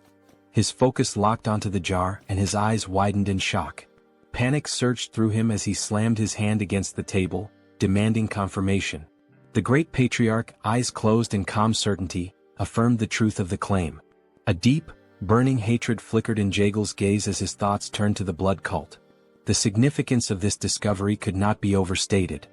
His focus locked onto the jar and his eyes widened in shock. Panic surged through him as he slammed his hand against the table, demanding confirmation. The great patriarch, eyes closed in calm certainty, affirmed the truth of the claim. A deep, burning hatred flickered in Jaegel's gaze as his thoughts turned to the blood cult. The significance of this discovery could not be overstated.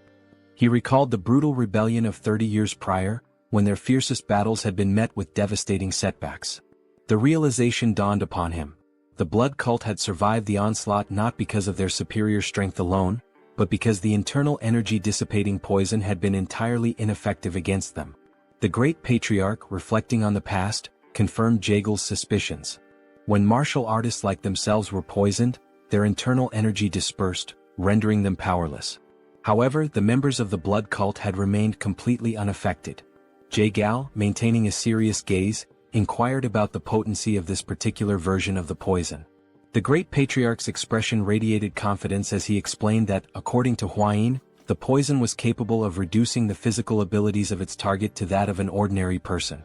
He recalled the brutal rebellion of 30 years prior, when their fiercest battles had been met with devastating setbacks. The realization dawned upon him: the blood cult had survived the onslaught not because of their superior strength alone, but because the internal energy-dissipating poison had been entirely ineffective against them. The great patriarch, reflecting on the past, confirmed Jaegel's suspicions. When martial artists like themselves were poisoned, their internal energy dispersed, rendering them powerless. However, the members of the blood cult had remained completely unaffected. Jaegal, maintaining a serious gaze, inquired about the potency of this particular version of the poison. The great patriarch's expression radiated confidence as he explained that, according to Huayin, the poison was capable of reducing the physical abilities of its target to that of an ordinary person.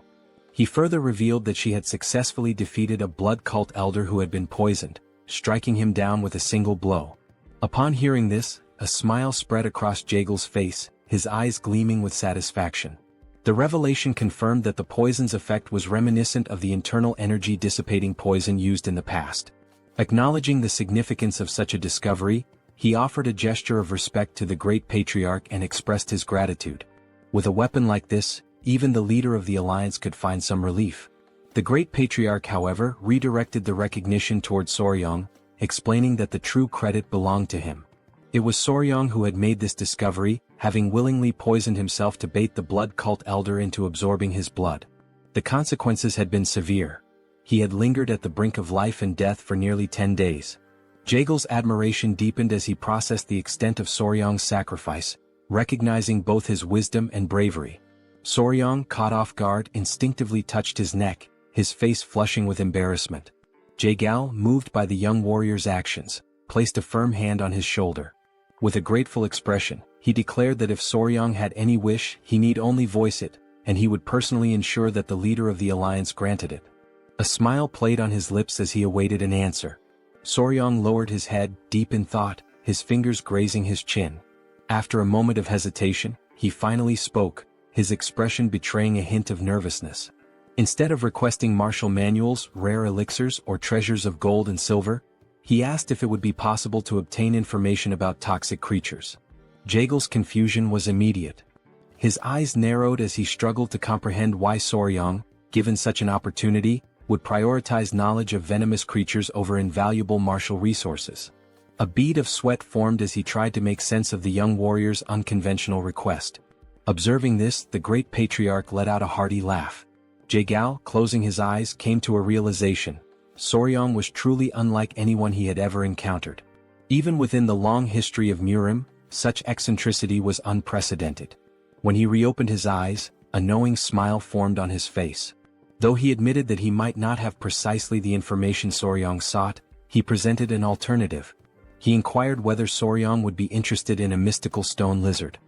He further revealed that she had successfully defeated a blood cult elder who had been poisoned, striking him down with a single blow. Upon hearing this, a smile spread across Jaegel's face, his eyes gleaming with satisfaction. The revelation confirmed that the poison's effect was reminiscent of the internal energy-dissipating poison used in the past. Acknowledging the significance of such a discovery, he offered a gesture of respect to the great patriarch and expressed his gratitude. With a weapon like this, even the leader of the alliance could find some relief. The great patriarch, however, redirected the recognition toward Soryang, explaining that the true credit belonged to him. It was Soryang who had made this discovery, having willingly poisoned himself to bait the blood cult elder into absorbing his blood. The consequences had been severe. He had lingered at the brink of life and death for nearly 10 days. Jaegel's admiration deepened as he processed the extent of Soryang's sacrifice, recognizing both his wisdom and bravery. Soryang, caught off guard, instinctively touched his neck, his face flushing with embarrassment. Jaegal, moved by the young warrior's actions, placed a firm hand on his shoulder. With a grateful expression, he declared that if Soryang had any wish, he need only voice it, and he would personally ensure that the leader of the alliance granted it. A smile played on his lips as he awaited an answer. Soryang lowered his head, deep in thought, his fingers grazing his chin. After a moment of hesitation, he finally spoke, his expression betraying a hint of nervousness. Instead of requesting martial manuals, rare elixirs, or treasures of gold and silver, he asked if it would be possible to obtain information about toxic creatures. Jaegel's confusion was immediate. His eyes narrowed as he struggled to comprehend why Soryang, given such an opportunity, would prioritize knowledge of venomous creatures over invaluable martial resources. A bead of sweat formed as he tried to make sense of the young warrior's unconventional request. Observing this, the great patriarch let out a hearty laugh. Jae-gal, closing his eyes, came to a realization. Soryong was truly unlike anyone he had ever encountered. Even within the long history of Murim, such eccentricity was unprecedented. When he reopened his eyes, a knowing smile formed on his face. Though he admitted that he might not have precisely the information Soryong sought, he presented an alternative. He inquired whether Soryong would be interested in a mystical stone lizard.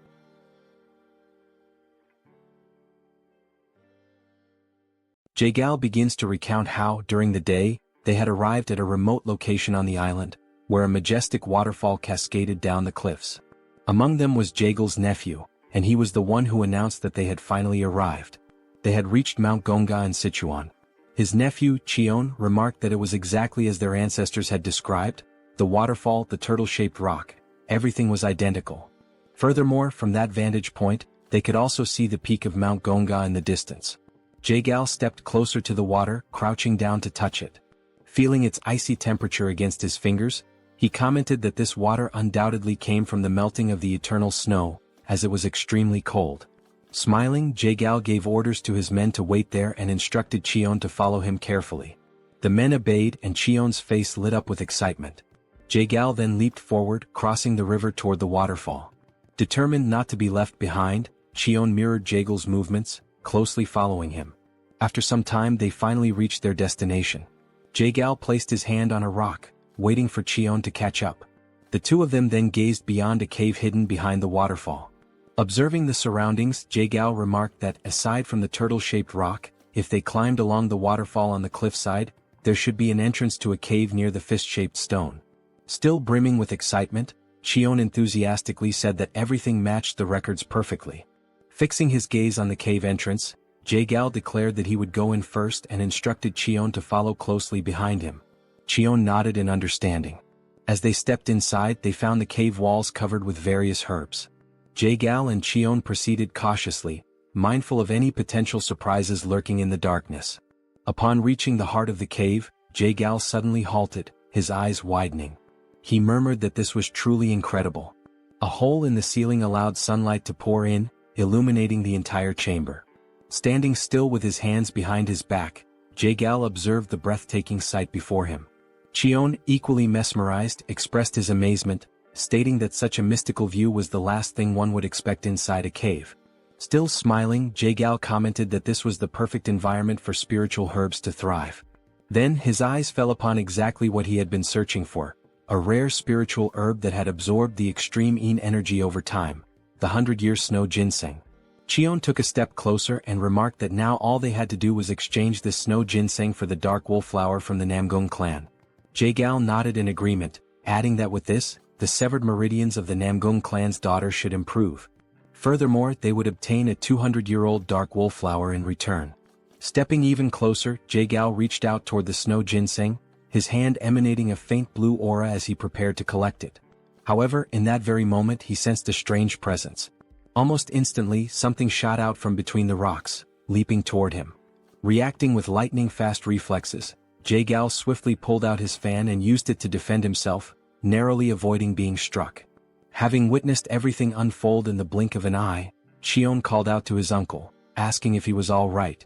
Jae-gal begins to recount how, during the day, they had arrived at a remote location on the island, where a majestic waterfall cascaded down the cliffs. Among them was Jae-gal's nephew, and he was the one who announced that they had finally arrived. They had reached Mount Gonga in Sichuan. His nephew, Cheon, remarked that it was exactly as their ancestors had described: the waterfall, the turtle-shaped rock, everything was identical. Furthermore, from that vantage point, they could also see the peak of Mount Gonga in the distance. Jae-gal stepped closer to the water, crouching down to touch it. Feeling its icy temperature against his fingers, he commented that this water undoubtedly came from the melting of the eternal snow, as it was extremely cold. Smiling, Jae-gal gave orders to his men to wait there and instructed Cheon to follow him carefully. The men obeyed, and Cheon's face lit up with excitement. Jae-gal then leaped forward, crossing the river toward the waterfall. Determined not to be left behind, Cheon mirrored Jae-gal's movements, closely following him. After some time they finally reached their destination. Jae-gal placed his hand on a rock, waiting for Cheon to catch up. The two of them then gazed beyond a cave hidden behind the waterfall. Observing the surroundings, Jae-gal remarked that, aside from the turtle-shaped rock, if they climbed along the waterfall on the cliffside, there should be an entrance to a cave near the fist-shaped stone. Still brimming with excitement, Cheon enthusiastically said that everything matched the records perfectly. Fixing his gaze on the cave entrance, Jae-gal declared that he would go in first and instructed Cheon to follow closely behind him. Cheon nodded in understanding. As they stepped inside, they found the cave walls covered with various herbs. Jae-gal and Cheon proceeded cautiously, mindful of any potential surprises lurking in the darkness. Upon reaching the heart of the cave, Jae-gal suddenly halted, his eyes widening. He murmured that this was truly incredible. A hole in the ceiling allowed sunlight to pour in, illuminating the entire chamber. Standing still with his hands behind his back, Jae-gal observed the breathtaking sight before him. Cheon, equally mesmerized, expressed his amazement, stating that such a mystical view was the last thing one would expect inside a cave. Still smiling, Jae-gal commented that this was the perfect environment for spiritual herbs to thrive. Then his eyes fell upon exactly what he had been searching for, a rare spiritual herb that had absorbed the extreme yin energy over time, the 100-year snow ginseng. Cheon took a step closer and remarked that now all they had to do was exchange this snow ginseng for the dark wool flower from the Namgung clan. Jae-gal nodded in agreement, adding that with this, the severed meridians of the Namgung clan's daughter should improve. Furthermore, they would obtain a 200-year-old dark wool flower in return. Stepping even closer, Jae-gal reached out toward the snow ginseng, his hand emanating a faint blue aura as he prepared to collect it. However, in that very moment he sensed a strange presence. Almost instantly, something shot out from between the rocks, leaping toward him. Reacting with lightning-fast reflexes, Jae-gal swiftly pulled out his fan and used it to defend himself, narrowly avoiding being struck. Having witnessed everything unfold in the blink of an eye, Cheon called out to his uncle, asking if he was all right.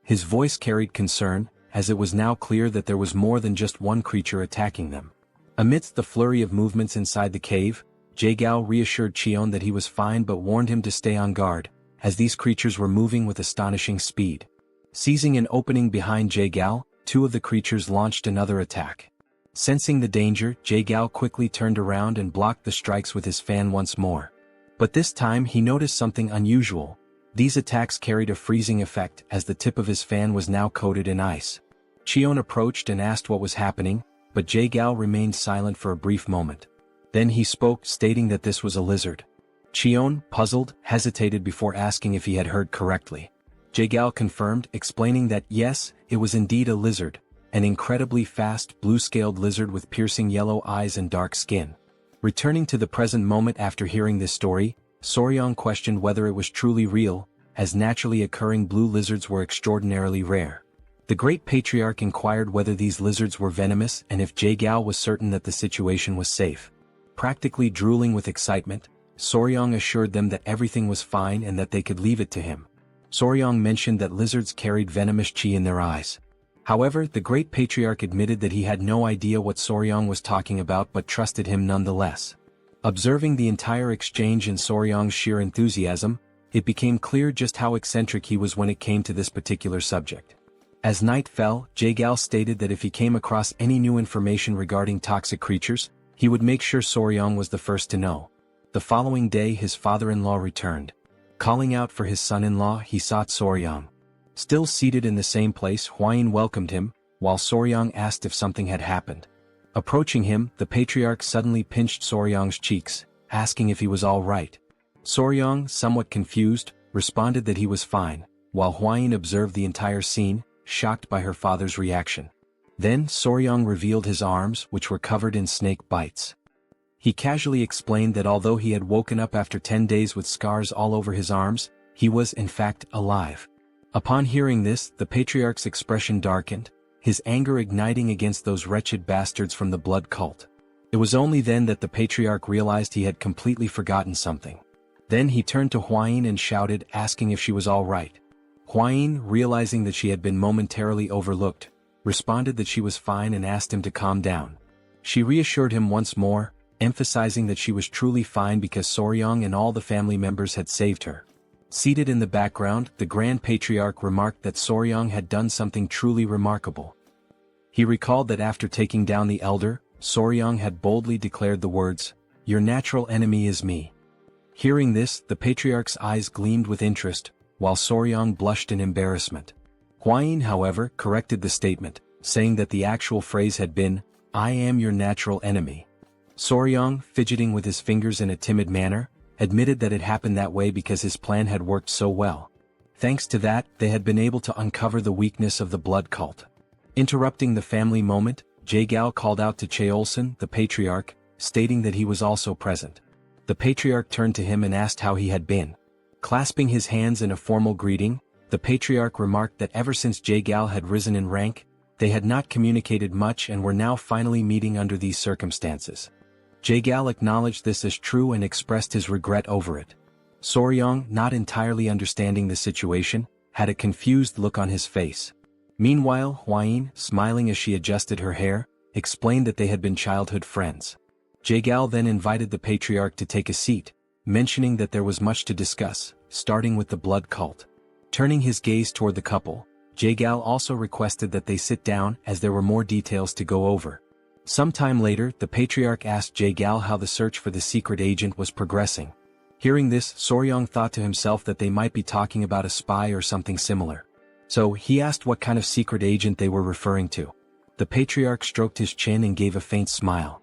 His voice carried concern, as it was now clear that there was more than just one creature attacking them. Amidst the flurry of movements inside the cave, Jae-gal reassured Cheon that he was fine but warned him to stay on guard, as these creatures were moving with astonishing speed. Seizing an opening behind Jae-gal, two of the creatures launched another attack. Sensing the danger, Jae-gal quickly turned around and blocked the strikes with his fan once more. But this time he noticed something unusual. These attacks carried a freezing effect as the tip of his fan was now coated in ice. Cheon approached and asked what was happening, but Jae-gal remained silent for a brief moment. Then he spoke, stating that this was a lizard. Cheon, puzzled, hesitated before asking if he had heard correctly. Jae-gal confirmed, explaining that yes, it was indeed a lizard, an incredibly fast, blue-scaled lizard with piercing yellow eyes and dark skin. Returning to the present moment after hearing this story, Soryong questioned whether it was truly real, as naturally occurring blue lizards were extraordinarily rare. The great patriarch inquired whether these lizards were venomous and if Jae-Gao was certain that the situation was safe. Practically drooling with excitement, Soryong assured them that everything was fine and that they could leave it to him. Soryong mentioned that lizards carried venomous chi in their eyes. However, the great patriarch admitted that he had no idea what Soryong was talking about but trusted him nonetheless. Observing the entire exchange and Soryong's sheer enthusiasm, it became clear just how eccentric he was when it came to this particular subject. As night fell, Jae-Gao stated that if he came across any new information regarding toxic creatures, he would make sure Soryong was the first to know. The following day his father-in-law returned. Calling out for his son-in-law, he sought Soryong. Still seated in the same place, Hwayin welcomed him, while Soryong asked if something had happened. Approaching him, the patriarch suddenly pinched Soryong's cheeks, asking if he was all right. Soryong, somewhat confused, responded that he was fine, while Hwayin observed the entire scene, shocked by her father's reaction. Then Soryong revealed his arms, which were covered in snake bites. He casually explained that although he had woken up after 10 days with scars all over his arms, he was in fact alive. Upon hearing this, the patriarch's expression darkened, his anger igniting against those wretched bastards from the blood cult. It was only then that the patriarch realized he had completely forgotten something. Then he turned to Hwayin and shouted, asking if she was all right. Hwayin, realizing that she had been momentarily overlooked, responded that she was fine and asked him to calm down. She reassured him once more, emphasizing that she was truly fine because Soryong and all the family members had saved her. Seated in the background, the Grand Patriarch remarked that Soryong had done something truly remarkable. He recalled that after taking down the elder, Soryong had boldly declared the words, "Your natural enemy is me." Hearing this, the Patriarch's eyes gleamed with interest, while Soryong blushed in embarrassment. Hwayin, however, corrected the statement, saying that the actual phrase had been, "I am your natural enemy." Soryong, fidgeting with his fingers in a timid manner, admitted that it happened that way because his plan had worked so well. Thanks to that, they had been able to uncover the weakness of the blood cult. Interrupting the family moment, Jae-Gao called out to Cheolsun, the patriarch, stating that he was also present. The patriarch turned to him and asked how he had been. Clasping his hands in a formal greeting, the patriarch remarked that ever since Jae-Gao had risen in rank, they had not communicated much and were now finally meeting under these circumstances. Jae-Gao acknowledged this as true and expressed his regret over it. Soryong, not entirely understanding the situation, had a confused look on his face. Meanwhile, Hwayin, smiling as she adjusted her hair, explained that they had been childhood friends. Jae-Gao then invited the patriarch to take a seat, mentioning that there was much to discuss, starting with the blood cult. Turning his gaze toward the couple, Jae-Gao also requested that they sit down as there were more details to go over. Sometime later, the patriarch asked Jae-Gao how the search for the secret agent was progressing. Hearing this, Soryong thought to himself that they might be talking about a spy or something similar. So he asked what kind of secret agent they were referring to. The patriarch stroked his chin and gave a faint smile.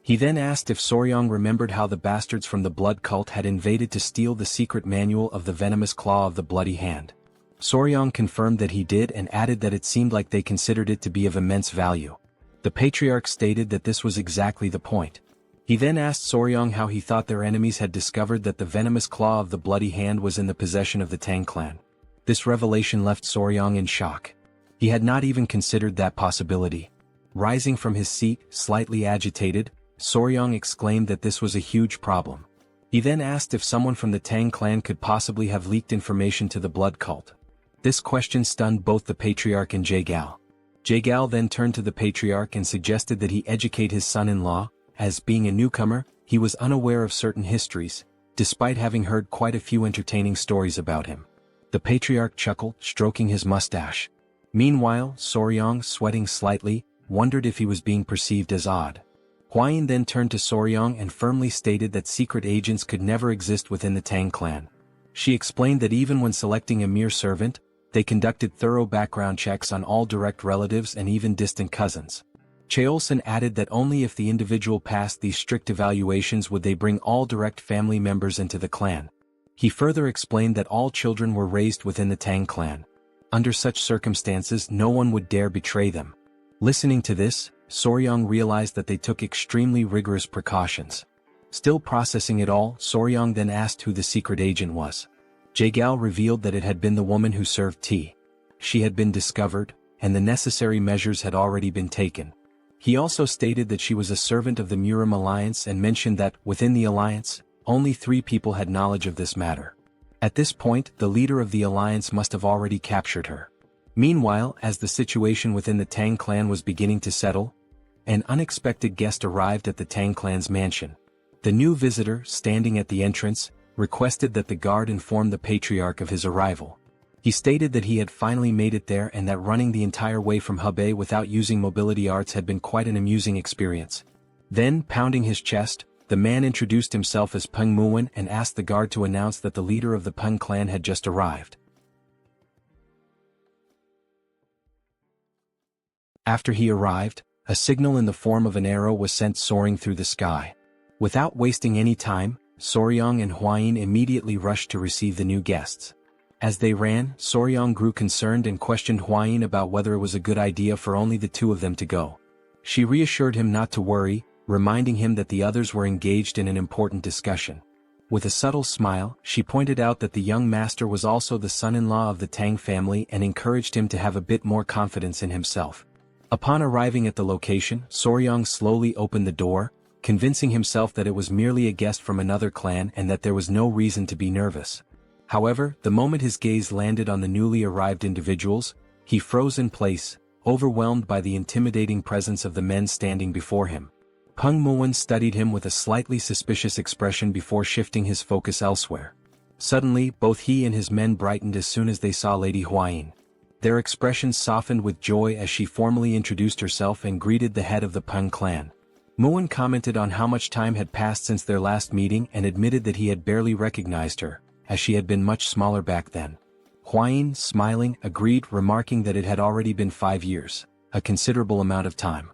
He then asked if Soryong remembered how the bastards from the blood cult had invaded to steal the secret manual of the venomous claw of the bloody hand. Soryong confirmed that he did and added that it seemed like they considered it to be of immense value. The patriarch stated that this was exactly the point. He then asked Soryong how he thought their enemies had discovered that the venomous claw of the bloody hand was in the possession of the Tang Clan. This revelation left Soryong in shock. He had not even considered that possibility. Rising from his seat, slightly agitated, Soryong exclaimed that this was a huge problem. He then asked if someone from the Tang Clan could possibly have leaked information to the blood cult. This question stunned both the patriarch and Jae-Gao. Jae-Gao then turned to the patriarch and suggested that he educate his son-in-law, as being a newcomer, he was unaware of certain histories, despite having heard quite a few entertaining stories about him. The patriarch chuckled, stroking his mustache. Meanwhile, Soryong, sweating slightly, wondered if he was being perceived as odd. Hwayin then turned to Soryong and firmly stated that secret agents could never exist within the Tang Clan. She explained that even when selecting a mere servant, they conducted thorough background checks on all direct relatives and even distant cousins. Cheolsun added that only if the individual passed these strict evaluations would they bring all direct family members into the clan. He further explained that all children were raised within the Tang Clan. Under such circumstances, no one would dare betray them. Listening to this, Soryong realized that they took extremely rigorous precautions. Still processing it all, Soryong then asked who the secret agent was. Jae-Gao revealed that it had been the woman who served tea. She had been discovered, and the necessary measures had already been taken. He also stated that she was a servant of the Murim alliance and mentioned that, within the alliance, only 3 people had knowledge of this matter. At this point, the leader of the alliance must have already captured her. Meanwhile, as the situation within the Tang clan was beginning to settle, an unexpected guest arrived at the Tang clan's mansion. The new visitor, standing at the entrance, requested that the guard inform the patriarch of his arrival. He stated that he had finally made it there and that running the entire way from Hebei without using mobility arts had been quite an amusing experience. Then, pounding his chest, the man introduced himself as Peng Muwen and asked the guard to announce that the leader of the Peng clan had just arrived. After he arrived, a signal in the form of an arrow was sent soaring through the sky. Without wasting any time, Soryong and Huayin immediately rushed to receive the new guests. As they ran, Soryong grew concerned and questioned Huayin about whether it was a good idea for only the 2 of them to go. She reassured him not to worry, reminding him that the others were engaged in an important discussion. With a subtle smile, she pointed out that the young master was also the son-in-law of the Tang family and encouraged him to have a bit more confidence in himself. Upon arriving at the location, Soryong slowly opened the door, convincing himself that it was merely a guest from another clan and that there was no reason to be nervous. However, the moment his gaze landed on the newly arrived individuals, he froze in place, overwhelmed by the intimidating presence of the men standing before him. Peng Muwen studied him with a slightly suspicious expression before shifting his focus elsewhere. Suddenly, both he and his men brightened as soon as they saw Lady Huayin. Their expressions softened with joy as she formally introduced herself and greeted the head of the Peng clan. Muwen commented on how much time had passed since their last meeting and admitted that he had barely recognized her, as she had been much smaller back then. Huayin, smiling, agreed, remarking that it had already been 5 years, a considerable amount of time.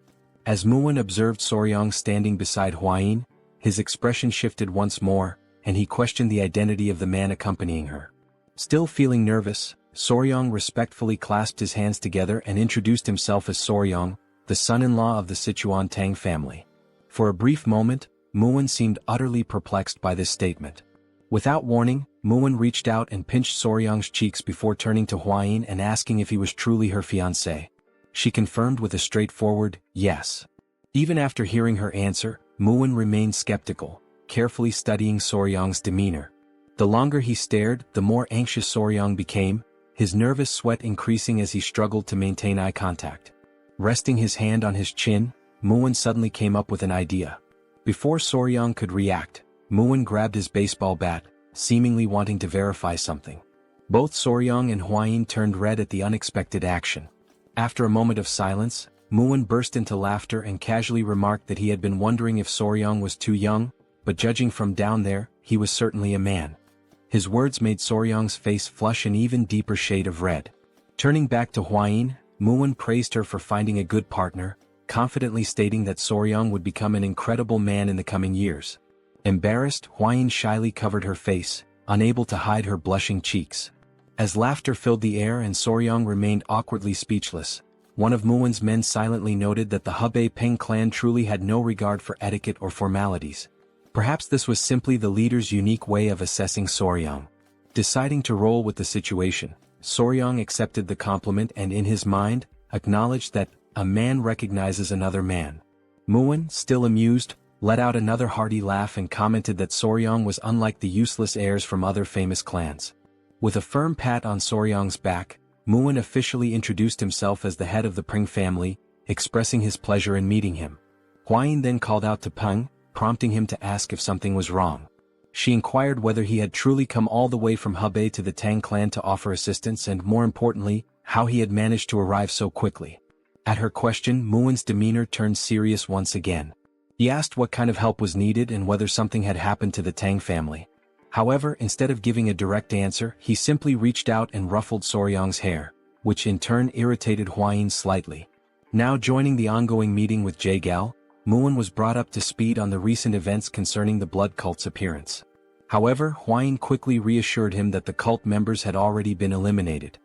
As Muwen observed Soryong standing beside Huayin, his expression shifted once more, and he questioned the identity of the man accompanying her. Still feeling nervous, Soryong respectfully clasped his hands together and introduced himself as Soryong, the son-in-law of the Sichuan Tang family. For a brief moment, Muwen seemed utterly perplexed by this statement. Without warning, Muwen reached out and pinched Soryong's cheeks before turning to Huayin and asking if he was truly her fiancé. She confirmed with a straightforward, yes. Even after hearing her answer, Muwen remained skeptical, carefully studying Soryong's demeanor. The longer he stared, the more anxious Soryong became, his nervous sweat increasing as he struggled to maintain eye contact. Resting his hand on his chin, Muwen suddenly came up with an idea. Before Soryong could react, Muwen grabbed his baseball bat, seemingly wanting to verify something. Both Soryong and Huayin turned red at the unexpected action. After a moment of silence, Muwen burst into laughter and casually remarked that he had been wondering if Soryong was too young, but judging from down there, he was certainly a man. His words made Soryong's face flush an even deeper shade of red. Turning back to Huayin, Muwen praised her for finding a good partner, confidently stating that Soryong would become an incredible man in the coming years. Embarrassed, Huayin shyly covered her face, unable to hide her blushing cheeks. As laughter filled the air and Soryong remained awkwardly speechless, one of Muwen's men silently noted that the Hebei Peng clan truly had no regard for etiquette or formalities. Perhaps this was simply the leader's unique way of assessing Soryong. Deciding to roll with the situation, Soryong accepted the compliment and in his mind, acknowledged that a man recognizes another man. Muwen, still amused, let out another hearty laugh and commented that Soryong was unlike the useless heirs from other famous clans. With a firm pat on Soryong's back, Muwen officially introduced himself as the head of the Peng family, expressing his pleasure in meeting him. Huayin then called out to Peng, prompting him to ask if something was wrong. She inquired whether he had truly come all the way from Hebei to the Tang clan to offer assistance and, more importantly, how he had managed to arrive so quickly. At her question, Muwen's demeanor turned serious once again. He asked what kind of help was needed and whether something had happened to the Tang family. However, instead of giving a direct answer, he simply reached out and ruffled Soryong's hair, which in turn irritated Huayin slightly. Now joining the ongoing meeting with Jaegal, Muwen was brought up to speed on the recent events concerning the blood cult's appearance. However, Huayin quickly reassured him that the cult members had already been eliminated.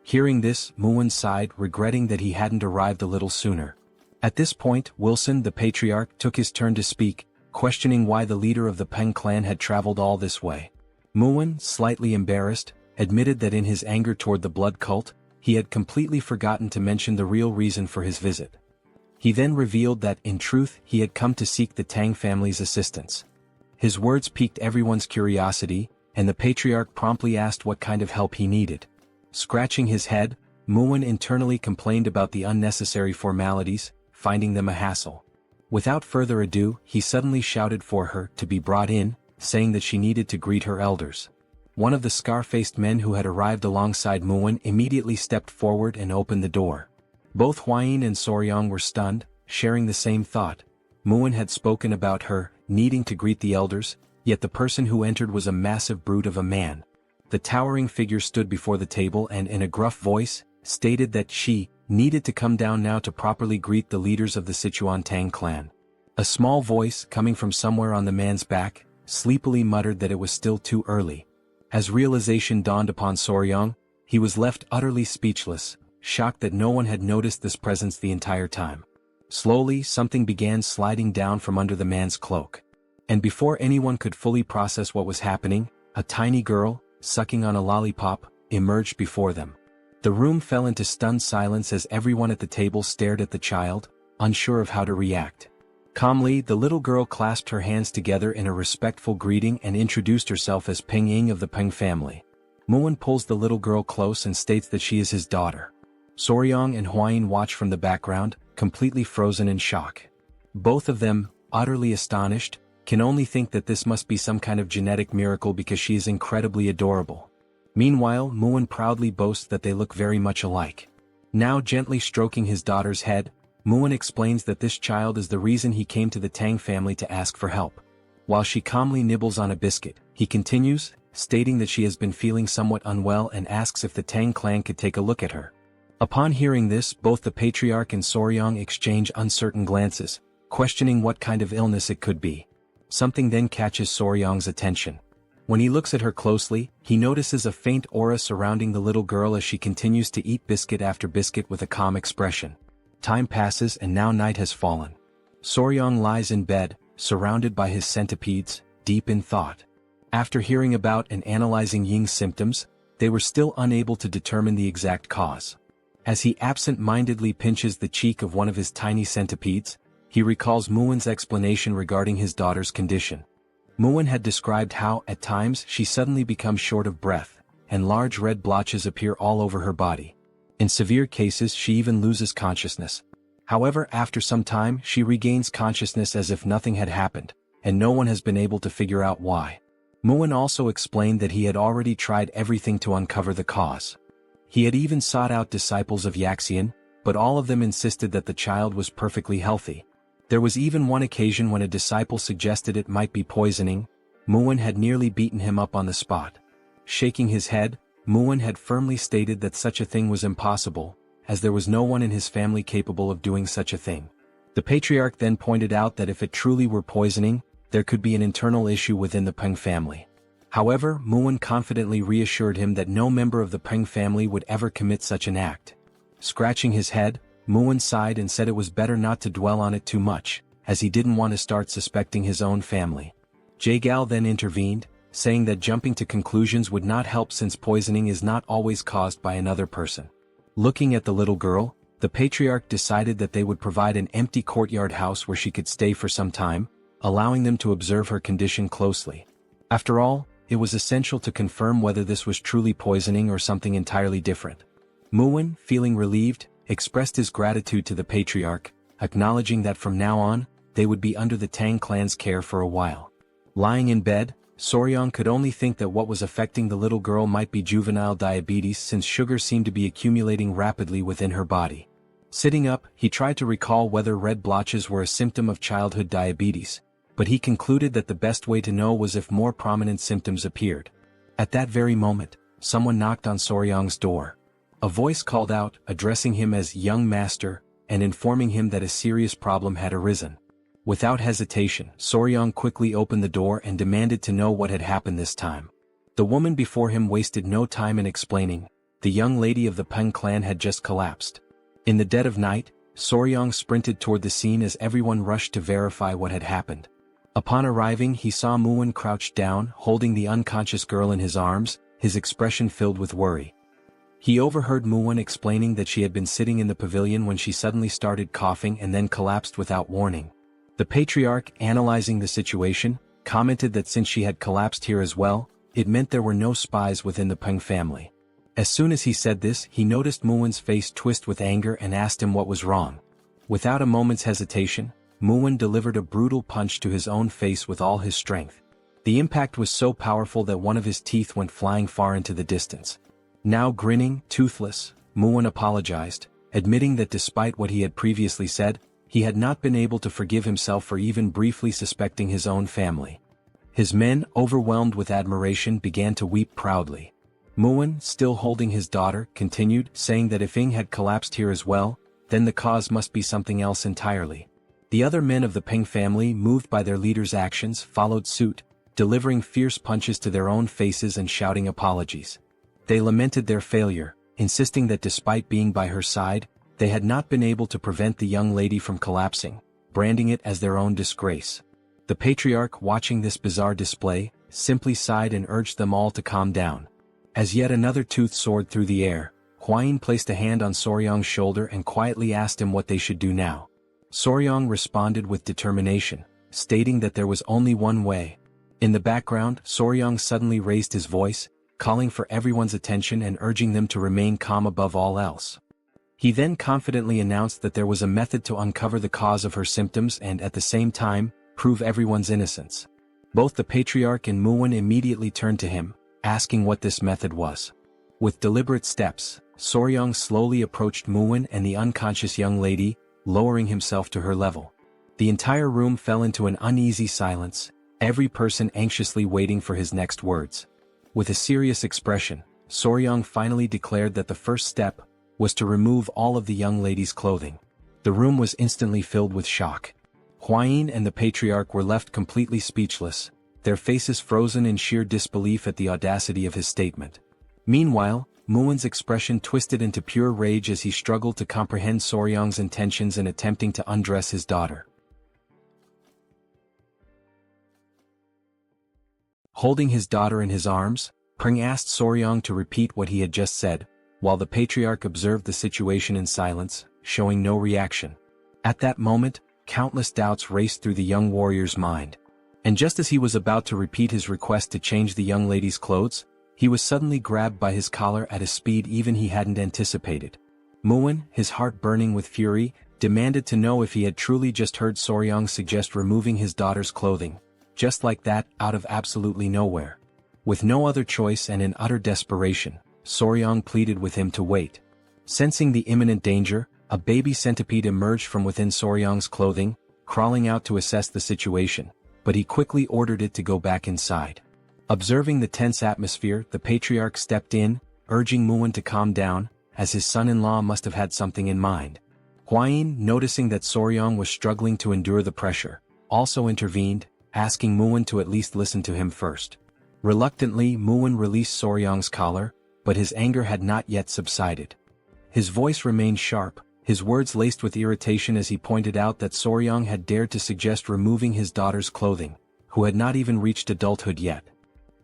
Hearing this, Muwen sighed, regretting that he hadn't arrived a little sooner. At this point, Wilson, the patriarch, took his turn to speak, questioning why the leader of the Peng clan had traveled all this way. Muwen, slightly embarrassed, admitted that in his anger toward the blood cult, he had completely forgotten to mention the real reason for his visit. He then revealed that, in truth, he had come to seek the Tang family's assistance. His words piqued everyone's curiosity, and the patriarch promptly asked what kind of help he needed. Scratching his head, Muin internally complained about the unnecessary formalities, finding them a hassle. Without further ado, he suddenly shouted for her to be brought in, saying that she needed to greet her elders. One of the scar-faced men who had arrived alongside Muin immediately stepped forward and opened the door. Both Huayin and Soryang were stunned, sharing the same thought. Muin had spoken about her needing to greet the elders, yet the person who entered was a massive brute of a man. The towering figure stood before the table and in a gruff voice, stated that she needed to come down now to properly greet the leaders of the Sichuan Tang Clan. A small voice, coming from somewhere on the man's back, sleepily muttered that it was still too early. As realization dawned upon Soryang, he was left utterly speechless, shocked that no one had noticed this presence the entire time. Slowly, something began sliding down from under the man's cloak. And before anyone could fully process what was happening, a tiny girl, sucking on a lollipop, emerged before them. The room fell into stunned silence as everyone at the table stared at the child, unsure of how to react. Calmly, the little girl clasped her hands together in a respectful greeting and introduced herself as Peng Ying of the Peng family. Muin pulls the little girl close and states that she is his daughter. Soryang and Huayin watch from the background, completely frozen in shock. Both of them, utterly astonished, can only think that this must be some kind of genetic miracle because she is incredibly adorable. Meanwhile, Muin proudly boasts that they look very much alike. Now gently stroking his daughter's head, Muin explains that this child is the reason he came to the Tang family to ask for help. While she calmly nibbles on a biscuit, he continues, stating that she has been feeling somewhat unwell and asks if the Tang clan could take a look at her. Upon hearing this, both the patriarch and Soryang exchange uncertain glances, questioning what kind of illness it could be. Something then catches Soryang's attention. When he looks at her closely, he notices a faint aura surrounding the little girl as she continues to eat biscuit after biscuit with a calm expression. Time passes and now night has fallen. Soryang lies in bed, surrounded by his centipedes, deep in thought. After hearing about and analyzing Ying's symptoms, they were still unable to determine the exact cause. As he absent-mindedly pinches the cheek of one of his tiny centipedes, he recalls Muin's explanation regarding his daughter's condition. Muin had described how, at times, she suddenly becomes short of breath, and large red blotches appear all over her body. In severe cases, she even loses consciousness. However, after some time, she regains consciousness as if nothing had happened, and no one has been able to figure out why. Muin also explained that he had already tried everything to uncover the cause. He had even sought out disciples of Yaxian, but all of them insisted that the child was perfectly healthy. There was even one occasion when a disciple suggested it might be poisoning. Muin had nearly beaten him up on the spot. Shaking his head, Muin had firmly stated that such a thing was impossible, as there was no one in his family capable of doing such a thing. The patriarch then pointed out that if it truly were poisoning, there could be an internal issue within the Peng family. However, Muin confidently reassured him that no member of the Peng family would ever commit such an act. Scratching his head, Muin sighed and said it was better not to dwell on it too much, as he didn't want to start suspecting his own family. Jagal then intervened, saying that jumping to conclusions would not help since poisoning is not always caused by another person. Looking at the little girl, the patriarch decided that they would provide an empty courtyard house where she could stay for some time, allowing them to observe her condition closely. After all, it was essential to confirm whether this was truly poisoning or something entirely different. Muin, feeling relieved, expressed his gratitude to the patriarch, acknowledging that from now on, they would be under the Tang clan's care for a while. Lying in bed, Soryang could only think that what was affecting the little girl might be juvenile diabetes since sugar seemed to be accumulating rapidly within her body. Sitting up, he tried to recall whether red blotches were a symptom of childhood diabetes, but he concluded that the best way to know was if more prominent symptoms appeared. At that very moment, someone knocked on Soryang's door. A voice called out, addressing him as young master, and informing him that a serious problem had arisen. Without hesitation, Soryang quickly opened the door and demanded to know what had happened this time. The woman before him wasted no time in explaining. The young lady of the Peng clan had just collapsed. In the dead of night, Soryang sprinted toward the scene as everyone rushed to verify what had happened. Upon arriving, he saw Muin crouched down, holding the unconscious girl in his arms, his expression filled with worry. He overheard Muwen explaining that she had been sitting in the pavilion when she suddenly started coughing and then collapsed without warning. The patriarch, analyzing the situation, commented that since she had collapsed here as well, it meant there were no spies within the Peng family. As soon as he said this, he noticed Muwen's face twist with anger and asked him what was wrong. Without a moment's hesitation, Muwen delivered a brutal punch to his own face with all his strength. The impact was so powerful that one of his teeth went flying far into the distance. Now grinning, toothless, Muwen apologized, admitting that despite what he had previously said, he had not been able to forgive himself for even briefly suspecting his own family. His men, overwhelmed with admiration, began to weep proudly. Muwen, still holding his daughter, continued, saying that if Ying had collapsed here as well, then the cause must be something else entirely. The other men of the Peng family, moved by their leader's actions, followed suit, delivering fierce punches to their own faces and shouting apologies. They lamented their failure, insisting that despite being by her side, they had not been able to prevent the young lady from collapsing, branding it as their own disgrace. The patriarch, watching this bizarre display, simply sighed and urged them all to calm down. As yet another tooth soared through the air, Huayin placed a hand on Soryong's shoulder and quietly asked him what they should do now. Soryong responded with determination, stating that there was only one way. In the background, Soryong suddenly raised his voice, calling for everyone's attention and urging them to remain calm above all else. He then confidently announced that there was a method to uncover the cause of her symptoms and at the same time, prove everyone's innocence. Both the patriarch and Muwen immediately turned to him, asking what this method was. With deliberate steps, Soryong slowly approached Muwen and the unconscious young lady, lowering himself to her level. The entire room fell into an uneasy silence, every person anxiously waiting for his next words. With a serious expression, Soryong finally declared that the first step was to remove all of the young lady's clothing. The room was instantly filled with shock. Huayin and the patriarch were left completely speechless, their faces frozen in sheer disbelief at the audacity of his statement. Meanwhile, Muwen's expression twisted into pure rage as he struggled to comprehend Soryong's intentions in attempting to undress his daughter. Holding his daughter in his arms, Peng asked Soryong to repeat what he had just said, while the patriarch observed the situation in silence, showing no reaction. At that moment, countless doubts raced through the young warrior's mind. And just as he was about to repeat his request to change the young lady's clothes, he was suddenly grabbed by his collar at a speed even he hadn't anticipated. Muwen, his heart burning with fury, demanded to know if he had truly just heard Soryong suggest removing his daughter's clothing. Just like that, out of absolutely nowhere. With no other choice and in utter desperation, Soryong pleaded with him to wait. Sensing the imminent danger, a baby centipede emerged from within Soryong's clothing, crawling out to assess the situation, but he quickly ordered it to go back inside. Observing the tense atmosphere, the patriarch stepped in, urging Muwen to calm down, as his son-in-law must have had something in mind. Huayin, noticing that Soryong was struggling to endure the pressure, also intervened, asking Muwen to at least listen to him first. Reluctantly, Muwen released Soryong's collar, but his anger had not yet subsided. His voice remained sharp, his words laced with irritation as he pointed out that Soryong had dared to suggest removing his daughter's clothing, who had not even reached adulthood yet.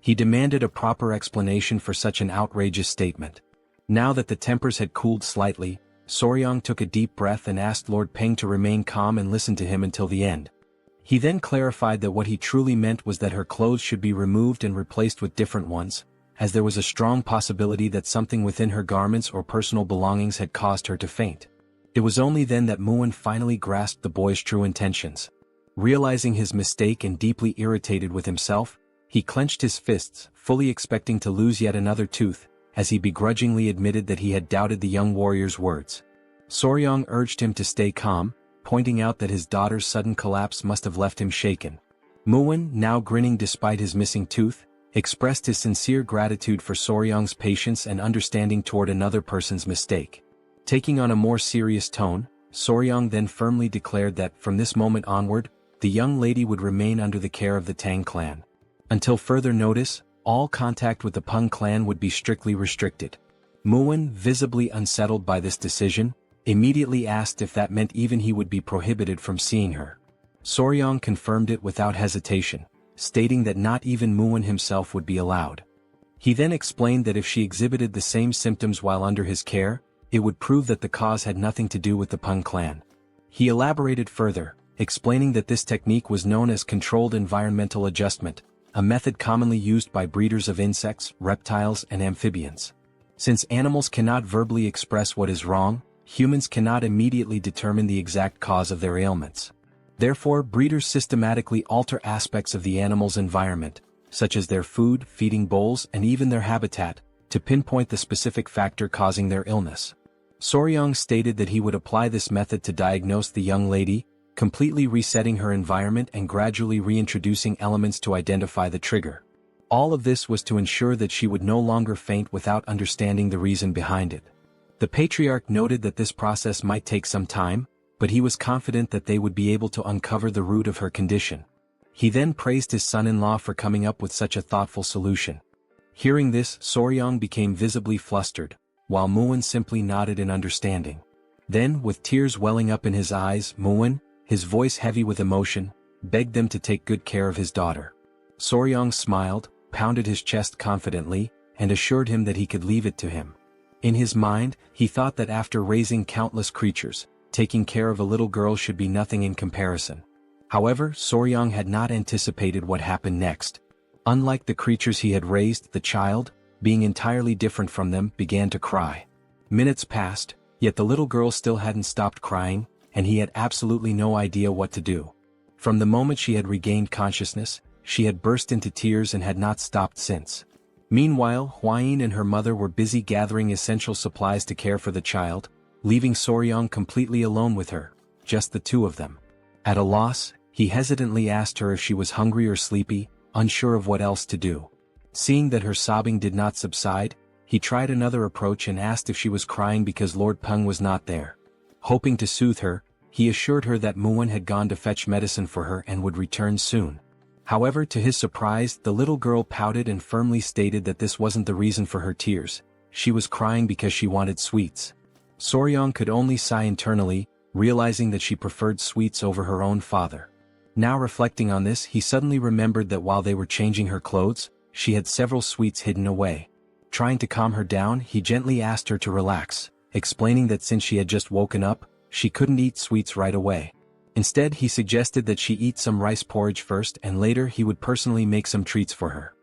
He demanded a proper explanation for such an outrageous statement. Now that the tempers had cooled slightly, Soryong took a deep breath and asked Lord Peng to remain calm and listen to him until the end. He then clarified that what he truly meant was that her clothes should be removed and replaced with different ones, as there was a strong possibility that something within her garments or personal belongings had caused her to faint. It was only then that Muwen finally grasped the boy's true intentions. Realizing his mistake and deeply irritated with himself, he clenched his fists, fully expecting to lose yet another tooth, as he begrudgingly admitted that he had doubted the young warrior's words. Soryong urged him to stay calm, pointing out that his daughter's sudden collapse must have left him shaken. Muwen, now grinning despite his missing tooth, expressed his sincere gratitude for Soryong's patience and understanding toward another person's mistake. Taking on a more serious tone, Soryong then firmly declared that, from this moment onward, the young lady would remain under the care of the Tang clan. Until further notice, all contact with the Peng clan would be strictly restricted. Muwen, visibly unsettled by this decision, immediately asked if that meant even he would be prohibited from seeing her. Soryong confirmed it without hesitation, stating that not even Muwen himself would be allowed. He then explained that if she exhibited the same symptoms while under his care, it would prove that the cause had nothing to do with the Tang clan. He elaborated further, explaining that this technique was known as controlled environmental adjustment, a method commonly used by breeders of insects, reptiles, and amphibians. Since animals cannot verbally express what is wrong, humans cannot immediately determine the exact cause of their ailments. Therefore, breeders systematically alter aspects of the animal's environment, such as their food, feeding bowls, and even their habitat, to pinpoint the specific factor causing their illness. Soryong stated that he would apply this method to diagnose the young lady, completely resetting her environment and gradually reintroducing elements to identify the trigger. All of this was to ensure that she would no longer faint without understanding the reason behind it. The patriarch noted that this process might take some time, but he was confident that they would be able to uncover the root of her condition. He then praised his son-in-law for coming up with such a thoughtful solution. Hearing this, Soryong became visibly flustered, while Muin simply nodded in understanding. Then, with tears welling up in his eyes, Muin, his voice heavy with emotion, begged them to take good care of his daughter. Soryong smiled, pounded his chest confidently, and assured him that he could leave it to him. In his mind, he thought that after raising countless creatures, taking care of a little girl should be nothing in comparison. However, Soryong had not anticipated what happened next. Unlike the creatures he had raised, the child, being entirely different from them, began to cry. Minutes passed, yet the little girl still hadn't stopped crying, and he had absolutely no idea what to do. From the moment she had regained consciousness, she had burst into tears and had not stopped since. Meanwhile, Hwayin and her mother were busy gathering essential supplies to care for the child, leaving Soryong completely alone with her, just the two of them. At a loss, he hesitantly asked her if she was hungry or sleepy, unsure of what else to do. Seeing that her sobbing did not subside, he tried another approach and asked if she was crying because Lord Peng was not there. Hoping to soothe her, he assured her that Muin had gone to fetch medicine for her and would return soon. However, to his surprise, the little girl pouted and firmly stated that this wasn't the reason for her tears. She was crying because she wanted sweets. Soryong could only sigh internally, realizing that she preferred sweets over her own father. Now reflecting on this, he suddenly remembered that while they were changing her clothes, she had several sweets hidden away. Trying to calm her down, he gently asked her to relax, explaining that since she had just woken up, she couldn't eat sweets right away. Instead, he suggested that she eat some rice porridge first and later he would personally make some treats for her.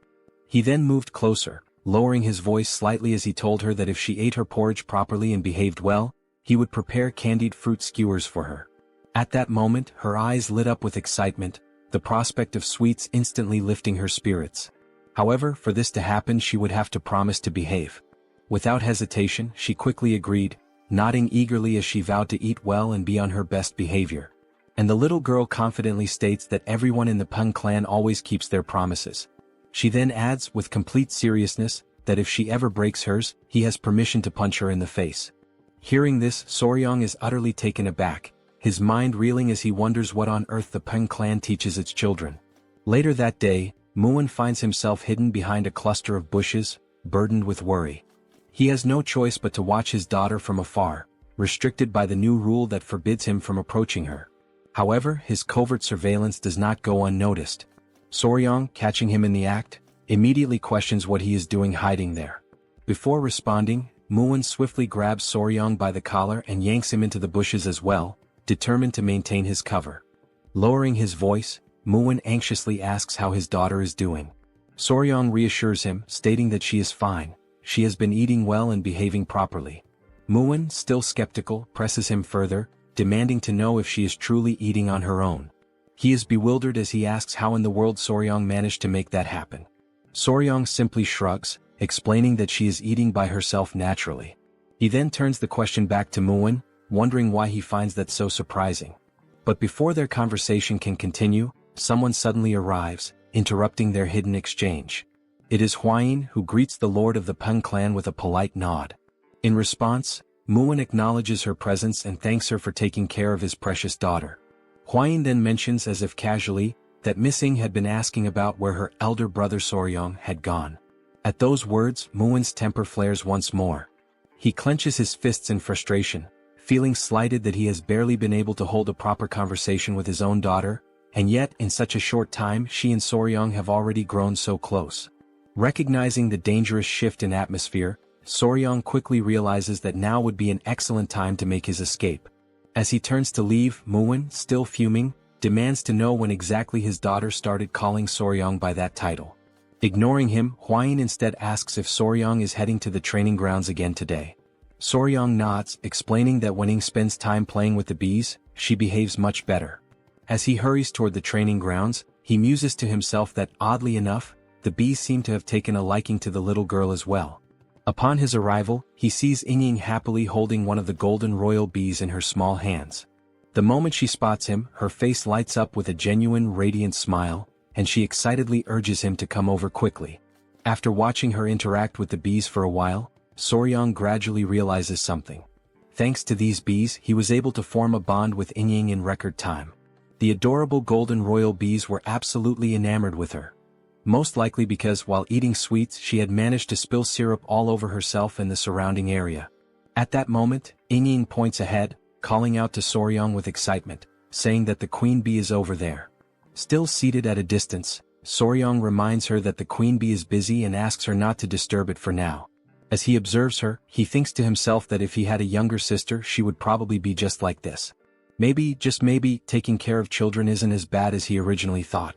He then moved closer, lowering his voice slightly as he told her that if she ate her porridge properly and behaved well, he would prepare candied fruit skewers for her. At that moment, her eyes lit up with excitement, the prospect of sweets instantly lifting her spirits. However, for this to happen she would have to promise to behave. Without hesitation, she quickly agreed, nodding eagerly as she vowed to eat well and be on her best behavior. And the little girl confidently states that everyone in the Tang clan always keeps their promises. She then adds, with complete seriousness, that if she ever breaks hers, he has permission to punch her in the face. Hearing this, Soryong is utterly taken aback, his mind reeling as he wonders what on earth the Tang clan teaches its children. Later that day, Muin finds himself hidden behind a cluster of bushes, burdened with worry. He has no choice but to watch his daughter from afar, restricted by the new rule that forbids him from approaching her. However, his covert surveillance does not go unnoticed. Soryong, catching him in the act, immediately questions what he is doing hiding there. Before responding, Muin swiftly grabs Soryong by the collar and yanks him into the bushes as well, determined to maintain his cover. Lowering his voice, Muin anxiously asks how his daughter is doing. Soryong reassures him, stating that she is fine, she has been eating well and behaving properly. Muin, still skeptical, presses him further, demanding to know if she is truly eating on her own. He is bewildered as he asks how in the world Soryong managed to make that happen. Soryong simply shrugs, explaining that she is eating by herself naturally. He then turns the question back to Muin, wondering why he finds that so surprising. But before their conversation can continue, someone suddenly arrives, interrupting their hidden exchange. It is Hwayin, who greets the lord of the Tang clan with a polite nod. In response, Muin acknowledges her presence and thanks her for taking care of his precious daughter. Hwayin then mentions as if casually, that Miss Ing had been asking about where her elder brother Soryong had gone. At those words, Muin's temper flares once more. He clenches his fists in frustration, feeling slighted that he has barely been able to hold a proper conversation with his own daughter, and yet in such a short time she and Soryong have already grown so close. Recognizing the dangerous shift in atmosphere, Soryong quickly realizes that now would be an excellent time to make his escape. As he turns to leave, Muin, still fuming, demands to know when exactly his daughter started calling Soryong by that title. Ignoring him, Hwain instead asks if Soryong is heading to the training grounds again today. Soryong nods, explaining that when Ing spends time playing with the bees, she behaves much better. As he hurries toward the training grounds, he muses to himself that, oddly enough, the bees seem to have taken a liking to the little girl as well. Upon his arrival, he sees Ying happily holding one of the golden royal bees in her small hands. The moment she spots him, her face lights up with a genuine radiant smile, and she excitedly urges him to come over quickly. After watching her interact with the bees for a while, Soryong gradually realizes something. Thanks to these bees, he was able to form a bond with Ying in record time. The adorable golden royal bees were absolutely enamored with her. Most likely because while eating sweets she had managed to spill syrup all over herself and the surrounding area. At that moment, Ying points ahead, calling out to Soryong with excitement, saying that the queen bee is over there. Still seated at a distance, Soryong reminds her that the queen bee is busy and asks her not to disturb it for now. As he observes her, he thinks to himself that if he had a younger sister she would probably be just like this. Maybe, just maybe, taking care of children isn't as bad as he originally thought.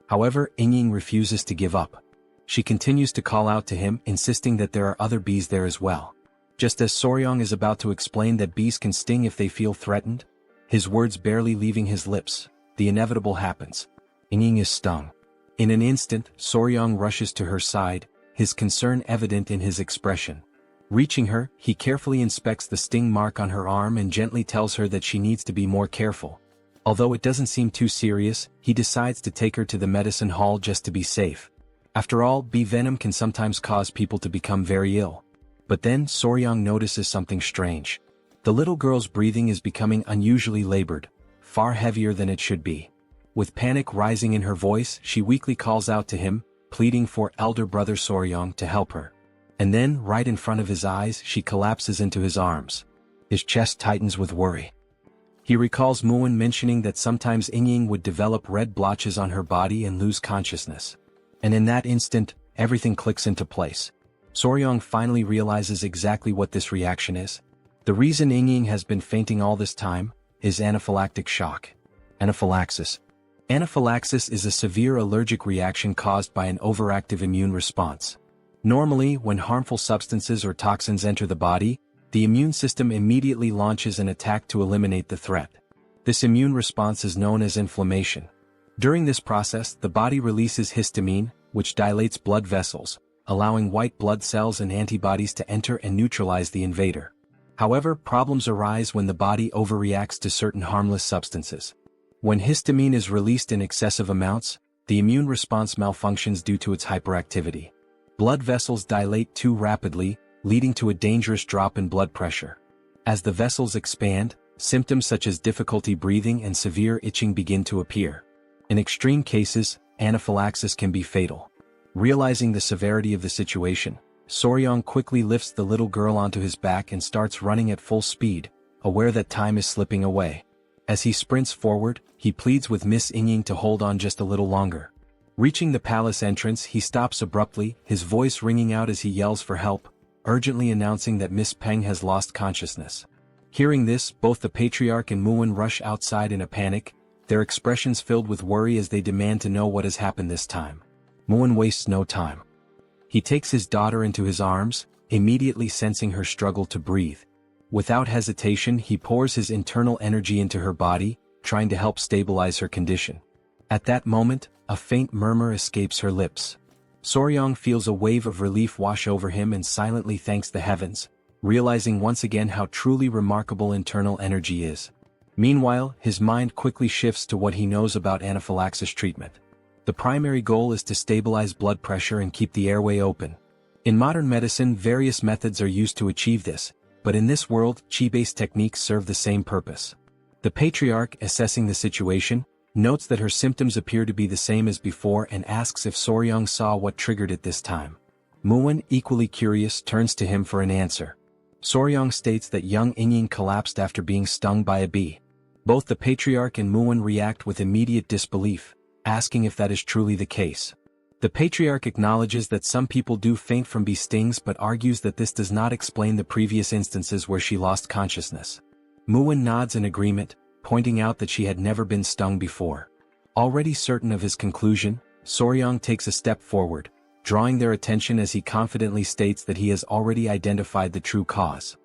However, Ying refuses to give up. She continues to call out to him, insisting that there are other bees there as well. Just as Soryong is about to explain that bees can sting if they feel threatened, his words barely leaving his lips, the inevitable happens. Ying is stung. In an instant, Soryong rushes to her side, his concern evident in his expression. Reaching her, he carefully inspects the sting mark on her arm and gently tells her that she needs to be more careful. Although it doesn't seem too serious, he decides to take her to the medicine hall just to be safe. After all, bee venom can sometimes cause people to become very ill. But then Soryong notices something strange. The little girl's breathing is becoming unusually labored, far heavier than it should be. With panic rising in her voice, she weakly calls out to him, pleading for elder brother Soryong to help her. And then, right in front of his eyes, she collapses into his arms. His chest tightens with worry. He recalls Muin mentioning that sometimes Ying would develop red blotches on her body and lose consciousness. And in that instant, everything clicks into place. Soryong finally realizes exactly what this reaction is. The reason Ying has been fainting all this time is anaphylactic shock. Anaphylaxis. Anaphylaxis is a severe allergic reaction caused by an overactive immune response. Normally, when harmful substances or toxins enter the body, the immune system immediately launches an attack to eliminate the threat. This immune response is known as inflammation. During this process, the body releases histamine, which dilates blood vessels, allowing white blood cells and antibodies to enter and neutralize the invader. However, problems arise when the body overreacts to certain harmless substances. When histamine is released in excessive amounts, the immune response malfunctions due to its hyperactivity. Blood vessels dilate too rapidly, leading to a dangerous drop in blood pressure. As the vessels expand, symptoms such as difficulty breathing and severe itching begin to appear. In extreme cases, anaphylaxis can be fatal. Realizing the severity of the situation, Soryong quickly lifts the little girl onto his back and starts running at full speed, aware that time is slipping away. As he sprints forward, he pleads with Miss Ying to hold on just a little longer. Reaching the palace entrance, he stops abruptly, his voice ringing out as he yells for help, urgently announcing that Miss Peng has lost consciousness. Hearing this, both the patriarch and Muin rush outside in a panic, their expressions filled with worry as they demand to know what has happened this time. Muin wastes no time. He takes his daughter into his arms, immediately sensing her struggle to breathe. Without hesitation, he pours his internal energy into her body, trying to help stabilize her condition. At that moment, a faint murmur escapes her lips. Soryong feels a wave of relief wash over him and silently thanks the heavens, realizing once again how truly remarkable internal energy is. Meanwhile, his mind quickly shifts to what he knows about anaphylaxis treatment. The primary goal is to stabilize blood pressure and keep the airway open. In modern medicine, various methods are used to achieve this, but in this world, qi-based techniques serve the same purpose. The patriarch, assessing the situation, notes that her symptoms appear to be the same as before and asks if Soryong saw what triggered it this time. Muin, equally curious, turns to him for an answer. Soryong states that young Ying collapsed after being stung by a bee. Both the patriarch and Muin react with immediate disbelief, asking if that is truly the case. The patriarch acknowledges that some people do faint from bee stings but argues that this does not explain the previous instances where she lost consciousness. Muin nods in agreement, pointing out that she had never been stung before. Already certain of his conclusion, Soryang takes a step forward, drawing their attention as he confidently states that he has already identified the true cause.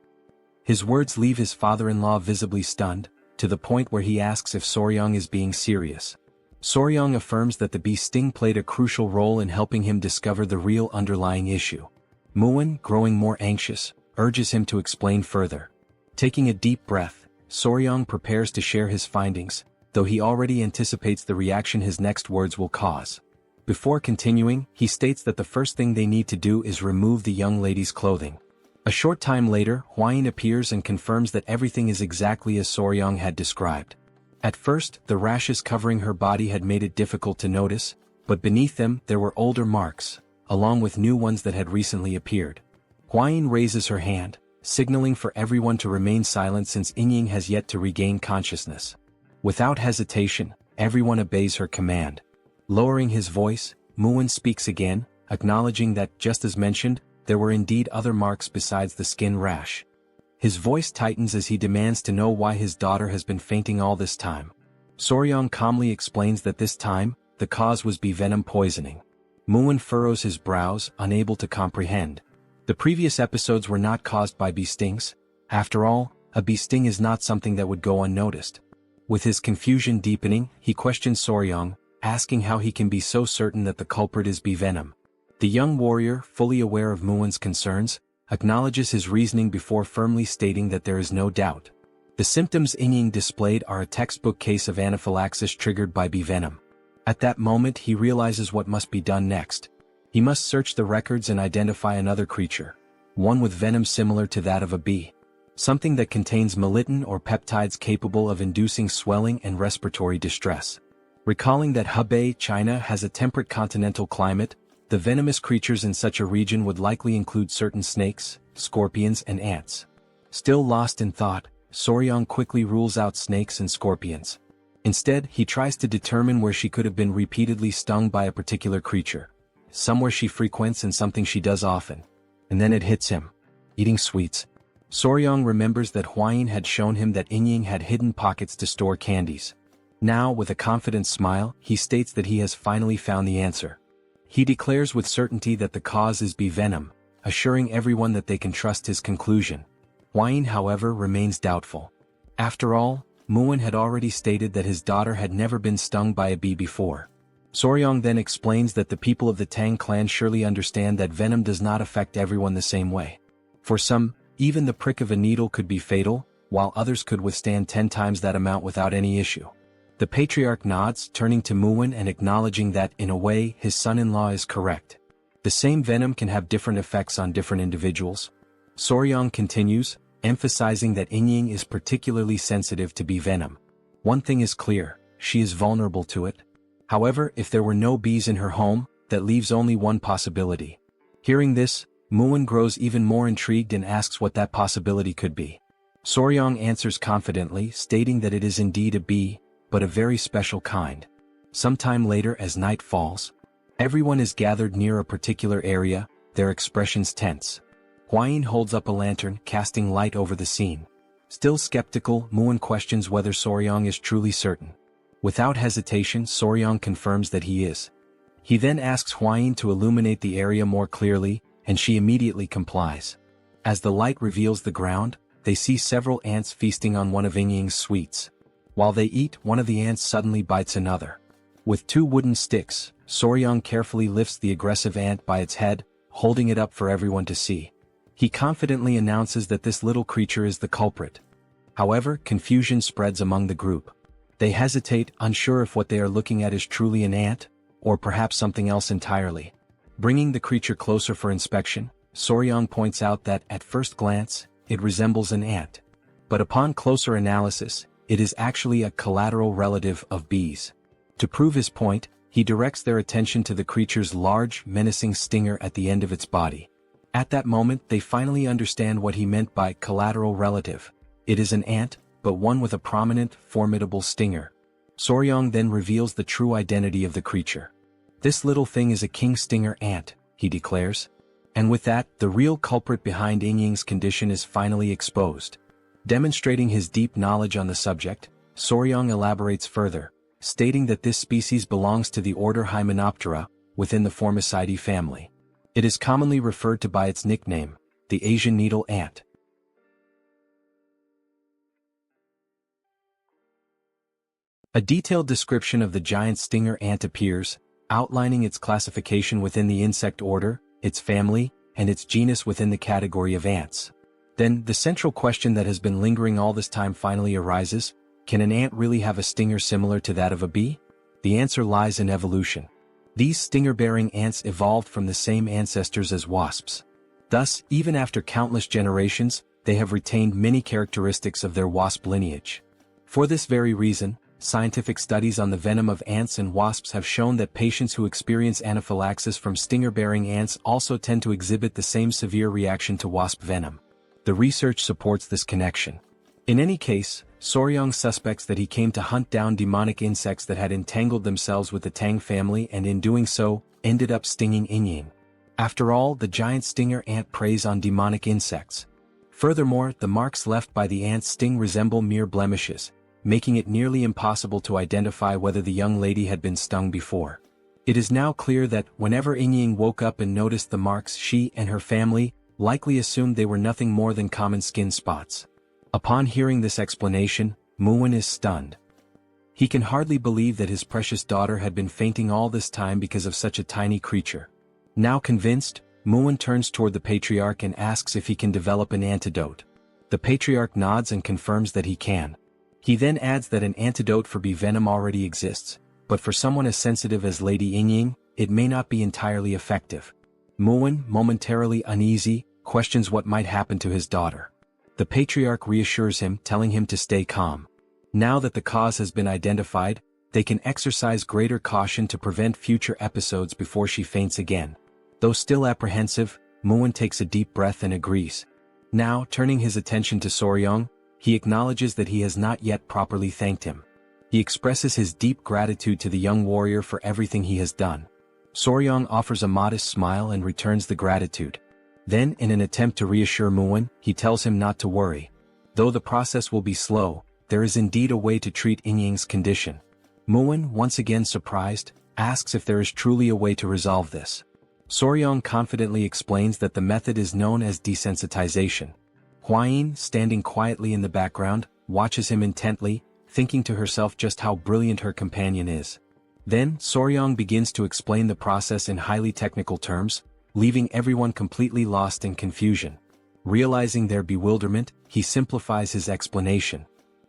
His words leave his father-in-law visibly stunned, to the point where he asks if Soryang is being serious. Soryang affirms that the bee sting played a crucial role in helping him discover the real underlying issue. Muin, growing more anxious, urges him to explain further. Taking a deep breath, Soryang prepares to share his findings, though he already anticipates the reaction his next words will cause. Before continuing, he states that the first thing they need to do is remove the young lady's clothing. A short time later, Hwain appears and confirms that everything is exactly as Soryang had described. At first, the rashes covering her body had made it difficult to notice, but beneath them there were older marks, along with new ones that had recently appeared. Hwain raises her hand, signaling for everyone to remain silent since Inying has yet to regain consciousness. Without hesitation, everyone obeys her command. Lowering his voice, Muin speaks again, acknowledging that, just as mentioned, there were indeed other marks besides the skin rash. His voice tightens as he demands to know why his daughter has been fainting all this time. Soryang calmly explains that this time, the cause was bee venom poisoning. Muin furrows his brows, unable to comprehend. The previous episodes were not caused by bee stings. After all, a bee sting is not something that would go unnoticed. With his confusion deepening, he questions Soryang, asking how he can be so certain that the culprit is bee venom. The young warrior, fully aware of Muin's concerns, acknowledges his reasoning before firmly stating that there is no doubt. The symptoms Inying displayed are a textbook case of anaphylaxis triggered by bee venom. At that moment he realizes what must be done next. He must search the records and identify another creature, one with venom similar to that of a bee. Something that contains melittin or peptides capable of inducing swelling and respiratory distress. Recalling that Hebei, China has a temperate continental climate, the venomous creatures in such a region would likely include certain snakes, scorpions and ants. Still lost in thought, Soryang quickly rules out snakes and scorpions. Instead, he tries to determine where she could have been repeatedly stung by a particular creature. Somewhere she frequents and something she does often. And then it hits him. Eating sweets. Soryang remembers that Hwain had shown him that Inying had hidden pockets to store candies. Now, with a confident smile, he states that he has finally found the answer. He declares with certainty that the cause is bee venom, assuring everyone that they can trust his conclusion. Hwain, however, remains doubtful. After all, Muin had already stated that his daughter had never been stung by a bee before. Soryang then explains that the people of the Tang clan surely understand that venom does not affect everyone the same way. For some, even the prick of a needle could be fatal, while others could withstand 10 times that amount without any issue. The patriarch nods, turning to Muin and acknowledging that, in a way, his son-in-law is correct. The same venom can have different effects on different individuals. Soryang continues, emphasizing that Inying is particularly sensitive to bee venom. One thing is clear, she is vulnerable to it. However, if there were no bees in her home, that leaves only one possibility. Hearing this, Muin grows even more intrigued and asks what that possibility could be. Soryang answers confidently, stating that it is indeed a bee, but a very special kind. Sometime later, as night falls, everyone is gathered near a particular area, their expressions tense. Hwain holds up a lantern, casting light over the scene. Still skeptical, Muin questions whether Soryang is truly certain. Without hesitation, Soryang confirms that he is. He then asks Hwain to illuminate the area more clearly, and she immediately complies. As the light reveals the ground, they see several ants feasting on one of Inying's sweets. While they eat, one of the ants suddenly bites another. With 2 wooden sticks, Soryang carefully lifts the aggressive ant by its head, holding it up for everyone to see. He confidently announces that this little creature is the culprit. However, confusion spreads among the group. They hesitate, unsure if what they are looking at is truly an ant, or perhaps something else entirely. Bringing the creature closer for inspection, Soryang points out that, at first glance, it resembles an ant. But upon closer analysis, it is actually a collateral relative of bees. To prove his point, he directs their attention to the creature's large, menacing stinger at the end of its body. At that moment, they finally understand what he meant by collateral relative. It is an ant, but one with a prominent, formidable stinger. Soryang then reveals the true identity of the creature. "This little thing is a king stinger ant," he declares. And with that, the real culprit behind Yingying's condition is finally exposed. Demonstrating his deep knowledge on the subject, Soryong elaborates further, stating that this species belongs to the order Hymenoptera, within the Formicidae family. It is commonly referred to by its nickname, the Asian needle ant. A detailed description of the giant stinger ant appears, outlining its classification within the insect order, its family, and its genus within the category of ants. Then, the central question that has been lingering all this time finally arises: can an ant really have a stinger similar to that of a bee? The answer lies in evolution. These stinger-bearing ants evolved from the same ancestors as wasps. Thus, even after countless generations, they have retained many characteristics of their wasp lineage. For this very reason, scientific studies on the venom of ants and wasps have shown that patients who experience anaphylaxis from stinger-bearing ants also tend to exhibit the same severe reaction to wasp venom. The research supports this connection. In any case, Soryong suspects that he came to hunt down demonic insects that had entangled themselves with the Tang family and in doing so, ended up stinging Yingying. After all, the giant stinger ant preys on demonic insects. Furthermore, the marks left by the ant's sting resemble mere blemishes, making it nearly impossible to identify whether the young lady had been stung before. It is now clear that, whenever Yingying woke up and noticed the marks, she and her family likely assumed they were nothing more than common skin spots. Upon hearing this explanation, Murim is stunned. He can hardly believe that his precious daughter had been fainting all this time because of such a tiny creature. Now convinced, Murim turns toward the patriarch and asks if he can develop an antidote. The patriarch nods and confirms that he can. He then adds that an antidote for bee venom already exists, but for someone as sensitive as Lady Yingying, it may not be entirely effective. Murim, momentarily uneasy, questions what might happen to his daughter. The patriarch reassures him, telling him to stay calm. Now that the cause has been identified, they can exercise greater caution to prevent future episodes before she faints again. Though still apprehensive, Murim takes a deep breath and agrees. Now, turning his attention to Soryong, he acknowledges that he has not yet properly thanked him. He expresses his deep gratitude to the young warrior for everything he has done. Soryong offers a modest smile and returns the gratitude. Then, in an attempt to reassure Murim, he tells him not to worry. Though the process will be slow, there is indeed a way to treat Yingying's condition. Murim, once again surprised, asks if there is truly a way to resolve this. Soryong confidently explains that the method is known as desensitization. Hwayin, standing quietly in the background, watches him intently, thinking to herself just how brilliant her companion is. Then, Soryong begins to explain the process in highly technical terms, leaving everyone completely lost in confusion. Realizing their bewilderment, he simplifies his explanation.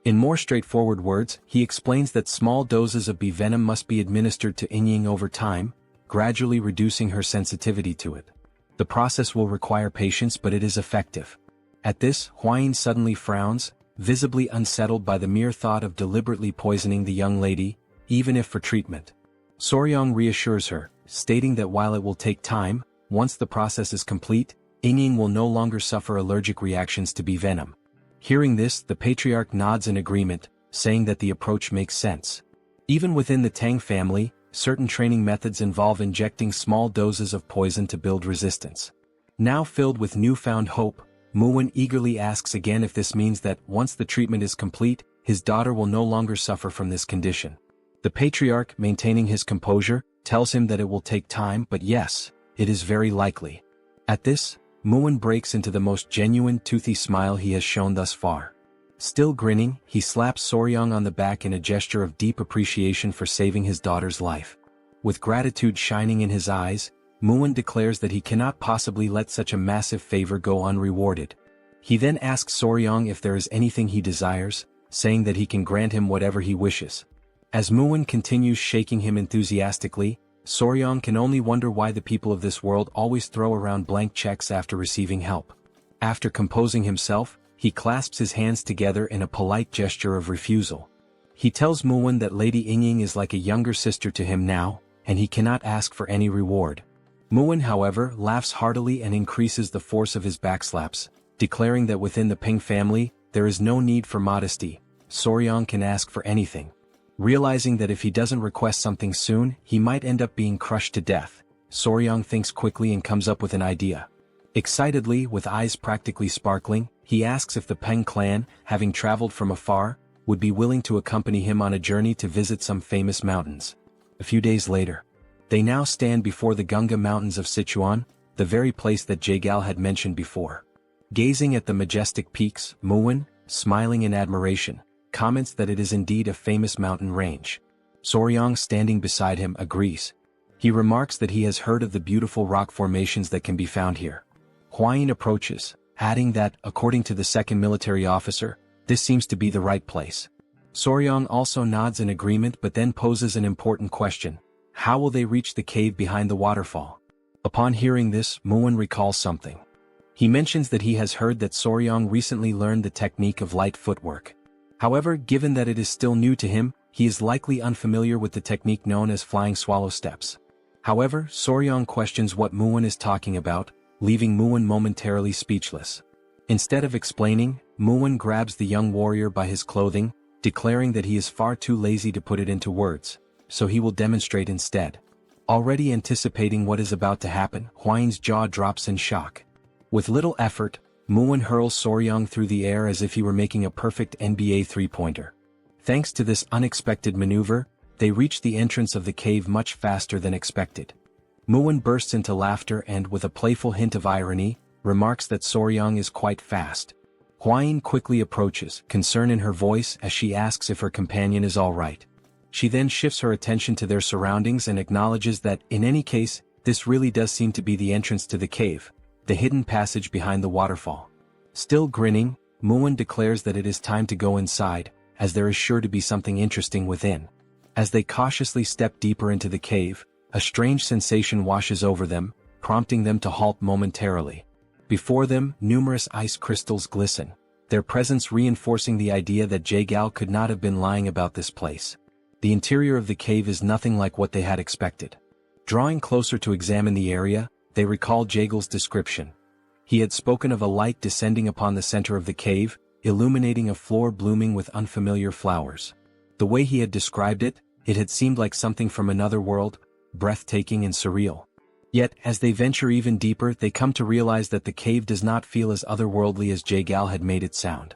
In more straightforward words, he explains that small doses of bee venom must be administered to Yingying over time, gradually reducing her sensitivity to it. The process will require patience, but it is effective. At this, Hwayin suddenly frowns, visibly unsettled by the mere thought of deliberately poisoning the young lady, even if for treatment. Soryong reassures her, stating that while it will take time, once the process is complete, Yingying will no longer suffer allergic reactions to bee venom. Hearing this, the patriarch nods in agreement, saying that the approach makes sense. Even within the Tang family, certain training methods involve injecting small doses of poison to build resistance. Now filled with newfound hope, Murim eagerly asks again if this means that, once the treatment is complete, his daughter will no longer suffer from this condition. The patriarch, maintaining his composure, tells him that it will take time, but yes, it is very likely. At this, Murim breaks into the most genuine toothy smile he has shown thus far. Still grinning, he slaps Soryong on the back in a gesture of deep appreciation for saving his daughter's life. With gratitude shining in his eyes, Murim declares that he cannot possibly let such a massive favor go unrewarded. He then asks Soryong if there is anything he desires, saying that he can grant him whatever he wishes. As Murim continues shaking him enthusiastically, Soryong can only wonder why the people of this world always throw around blank checks after receiving help. After composing himself, he clasps his hands together in a polite gesture of refusal. He tells Murim that Lady Yingying is like a younger sister to him now, and he cannot ask for any reward. Murim, however, laughs heartily and increases the force of his backslaps, declaring that within the Ping family, there is no need for modesty. Soryong can ask for anything. Realizing that if he doesn't request something soon, he might end up being crushed to death, Soryang thinks quickly and comes up with an idea. Excitedly, with eyes practically sparkling, he asks if the Peng clan, having traveled from afar, would be willing to accompany him on a journey to visit some famous mountains. A few days later, they now stand before the Gunga Mountains of Sichuan, the very place that Jaegal had mentioned before. Gazing at the majestic peaks, Muin, smiling in admiration, comments that it is indeed a famous mountain range. Soryang, standing beside him, agrees. He remarks that he has heard of the beautiful rock formations that can be found here. Hwayin approaches, adding that, according to the second military officer, this seems to be the right place. Soryang also nods in agreement but then poses an important question. How will they reach the cave behind the waterfall? Upon hearing this, Muin recalls something. He mentions that he has heard that Soryang recently learned the technique of light footwork. However, given that it is still new to him, he is likely unfamiliar with the technique known as flying swallow steps. However, Soryang questions what Muin is talking about, leaving Muin momentarily speechless. Instead of explaining, Muin grabs the young warrior by his clothing, declaring that he is far too lazy to put it into words, so he will demonstrate instead. Already anticipating what is about to happen, Hwayin's jaw drops in shock. With little effort, Muin hurls Soryang through the air as if he were making a perfect NBA three-pointer. Thanks to this unexpected maneuver, they reach the entrance of the cave much faster than expected. Muin bursts into laughter and, with a playful hint of irony, remarks that Soryang is quite fast. Hwayin quickly approaches, concern in her voice as she asks if her companion is all right. She then shifts her attention to their surroundings and acknowledges that, in any case, this really does seem to be the entrance to the cave, the hidden passage behind the waterfall. Still grinning, Muin declares that it is time to go inside, as there is sure to be something interesting within. As they cautiously step deeper into the cave, a strange sensation washes over them, prompting them to halt momentarily. Before them, numerous ice crystals glisten, their presence reinforcing the idea that Jaegal could not have been lying about this place. The interior of the cave is nothing like what they had expected. Drawing closer to examine the area, they recall Jaegal's description. He had spoken of a light descending upon the center of the cave, illuminating a floor blooming with unfamiliar flowers. The way he had described it, it had seemed like something from another world, breathtaking and surreal. Yet, as they venture even deeper, they come to realize that the cave does not feel as otherworldly as Jaegal had made it sound.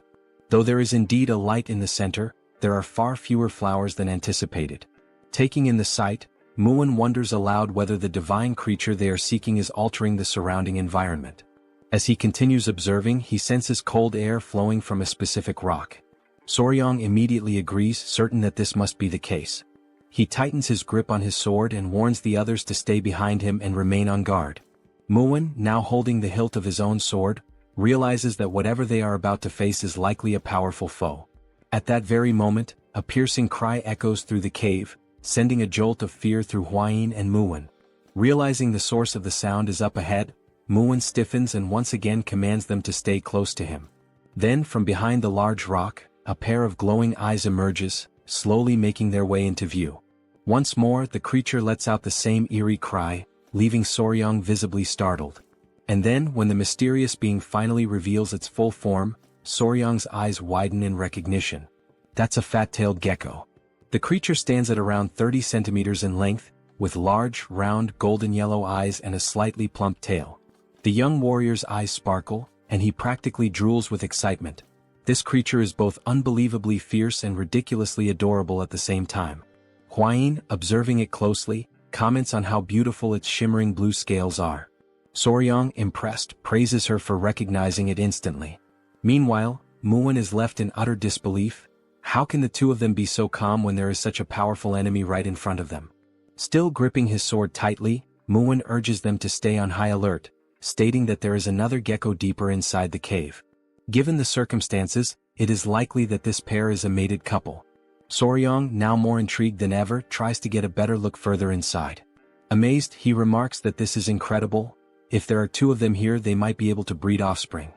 Though there is indeed a light in the center, there are far fewer flowers than anticipated. Taking in the sight, Muin wonders aloud whether the divine creature they are seeking is altering the surrounding environment. As he continues observing, he senses cold air flowing from a specific rock. Soryang immediately agrees, certain that this must be the case. He tightens his grip on his sword and warns the others to stay behind him and remain on guard. Muin, now holding the hilt of his own sword, realizes that whatever they are about to face is likely a powerful foe. At that very moment, a piercing cry echoes through the cave, sending a jolt of fear through Hwayin and Muin. Realizing the source of the sound is up ahead, Muin stiffens and once again commands them to stay close to him. Then, from behind the large rock, a pair of glowing eyes emerges, slowly making their way into view. Once more, the creature lets out the same eerie cry, leaving Soryang visibly startled. And then, when the mysterious being finally reveals its full form, Soryang's eyes widen in recognition. That's a fat-tailed gecko. The creature stands at around 30 centimeters in length, with large, round, golden-yellow eyes and a slightly plump tail. The young warrior's eyes sparkle, and he practically drools with excitement. This creature is both unbelievably fierce and ridiculously adorable at the same time. Hwayin, observing it closely, comments on how beautiful its shimmering blue scales are. Soryang, impressed, praises her for recognizing it instantly. Meanwhile, Muin is left in utter disbelief. How can the two of them be so calm when there is such a powerful enemy right in front of them? Still gripping his sword tightly, Muin urges them to stay on high alert, stating that there is another gecko deeper inside the cave. Given the circumstances, it is likely that this pair is a mated couple. Soryang, now more intrigued than ever, tries to get a better look further inside. Amazed, he remarks that this is incredible. If there are two of them here, they might be able to breed offspring.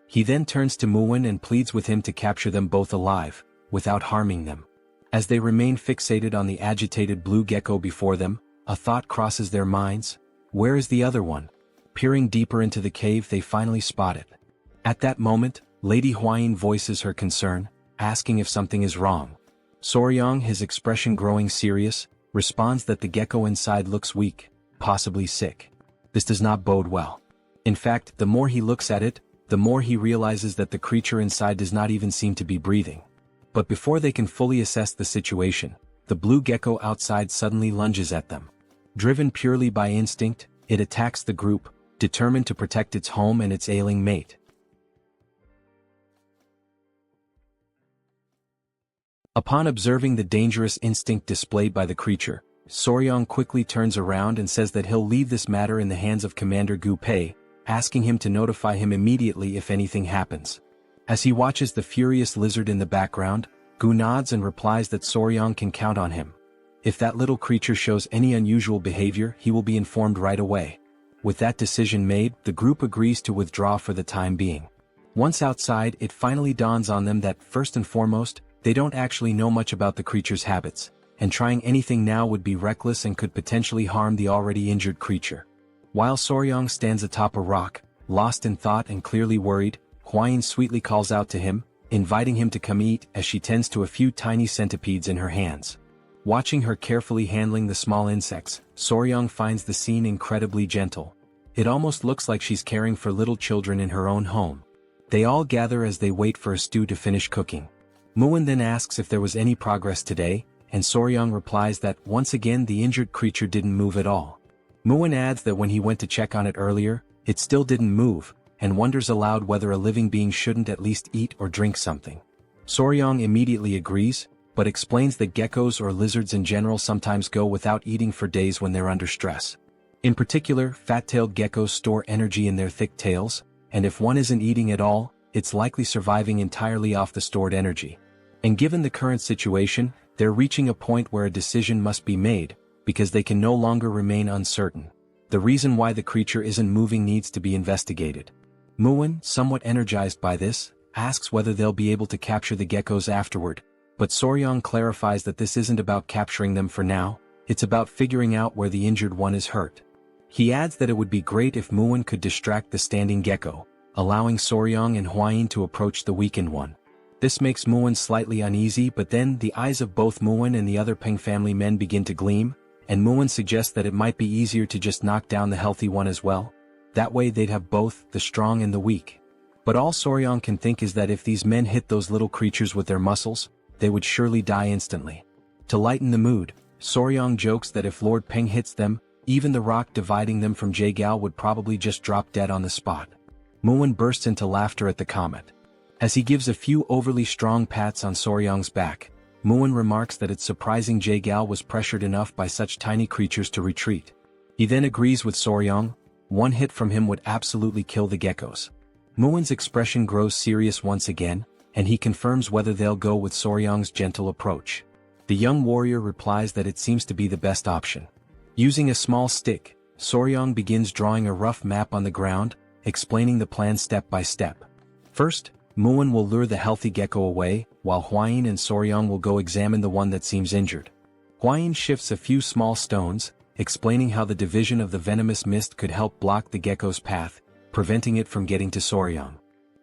He then turns to Muin and pleads with him to capture them both alive, without harming them. As they remain fixated on the agitated blue gecko before them, a thought crosses their minds. Where is the other one? Peering deeper into the cave, they finally spot it. At that moment, Lady Hwayin voices her concern, asking if something is wrong. Soryong, his expression growing serious, responds that the gecko inside looks weak, possibly sick. This does not bode well. In fact, the more he looks at it, the more he realizes that the creature inside does not even seem to be breathing. But before they can fully assess the situation, the blue gecko outside suddenly lunges at them. Driven purely by instinct, it attacks the group, determined to protect its home and its ailing mate. Upon observing the dangerous instinct displayed by the creature, Soryong quickly turns around and says that he'll leave this matter in the hands of Commander Gu Pei, asking him to notify him immediately if anything happens. As he watches the furious lizard in the background, Gu nods and replies that Soryong can count on him. If that little creature shows any unusual behavior, he will be informed right away. With that decision made, the group agrees to withdraw for the time being. Once outside, it finally dawns on them that, first and foremost, they don't actually know much about the creature's habits, and trying anything now would be reckless and could potentially harm the already injured creature. While Soryong stands atop a rock, lost in thought and clearly worried, Hwayin sweetly calls out to him, inviting him to come eat as she tends to a few tiny centipedes in her hands. Watching her carefully handling the small insects, Soryong finds the scene incredibly gentle. It almost looks like she's caring for little children in her own home. They all gather as they wait for a stew to finish cooking. Muin then asks if there was any progress today, and Soryong replies that once again the injured creature didn't move at all. Muin adds that when he went to check on it earlier, it still didn't move, and wonders aloud whether a living being shouldn't at least eat or drink something. Soryong immediately agrees, but explains that geckos or lizards in general sometimes go without eating for days when they're under stress. In particular, fat-tailed geckos store energy in their thick tails, and if one isn't eating at all, it's likely surviving entirely off the stored energy. And given the current situation, they're reaching a point where a decision must be made, because they can no longer remain uncertain. The reason why the creature isn't moving needs to be investigated. Muin, somewhat energized by this, asks whether they'll be able to capture the geckos afterward, but Soryong clarifies that this isn't about capturing them for now, it's about figuring out where the injured one is hurt. He adds that it would be great if Muin could distract the standing gecko, allowing Soryong and Hwayin to approach the weakened one. This makes Muin slightly uneasy, but then the eyes of both Muin and the other Peng family men begin to gleam, and Muin suggests that it might be easier to just knock down the healthy one as well. That way they'd have both, the strong and the weak. But all Soryong can think is that if these men hit those little creatures with their muscles, they would surely die instantly. To lighten the mood, Soryong jokes that if Lord Peng hits them, even the rock dividing them from Jaegal would probably just drop dead on the spot. Muin bursts into laughter at the comment. As he gives a few overly strong pats on Soryong's back, Muin remarks that it's surprising Jaegal was pressured enough by such tiny creatures to retreat. He then agrees with Soryong, one hit from him would absolutely kill the geckos. Muin's expression grows serious once again, and he confirms whether they'll go with Soryong's gentle approach. The young warrior replies that it seems to be the best option. Using a small stick, Soryong begins drawing a rough map on the ground, explaining the plan step by step. First, Muin will lure the healthy gecko away, while Hwayin and Soryong will go examine the one that seems injured. Hwayin shifts a few small stones, explaining how the division of the venomous mist could help block the gecko's path, preventing it from getting to Soryong.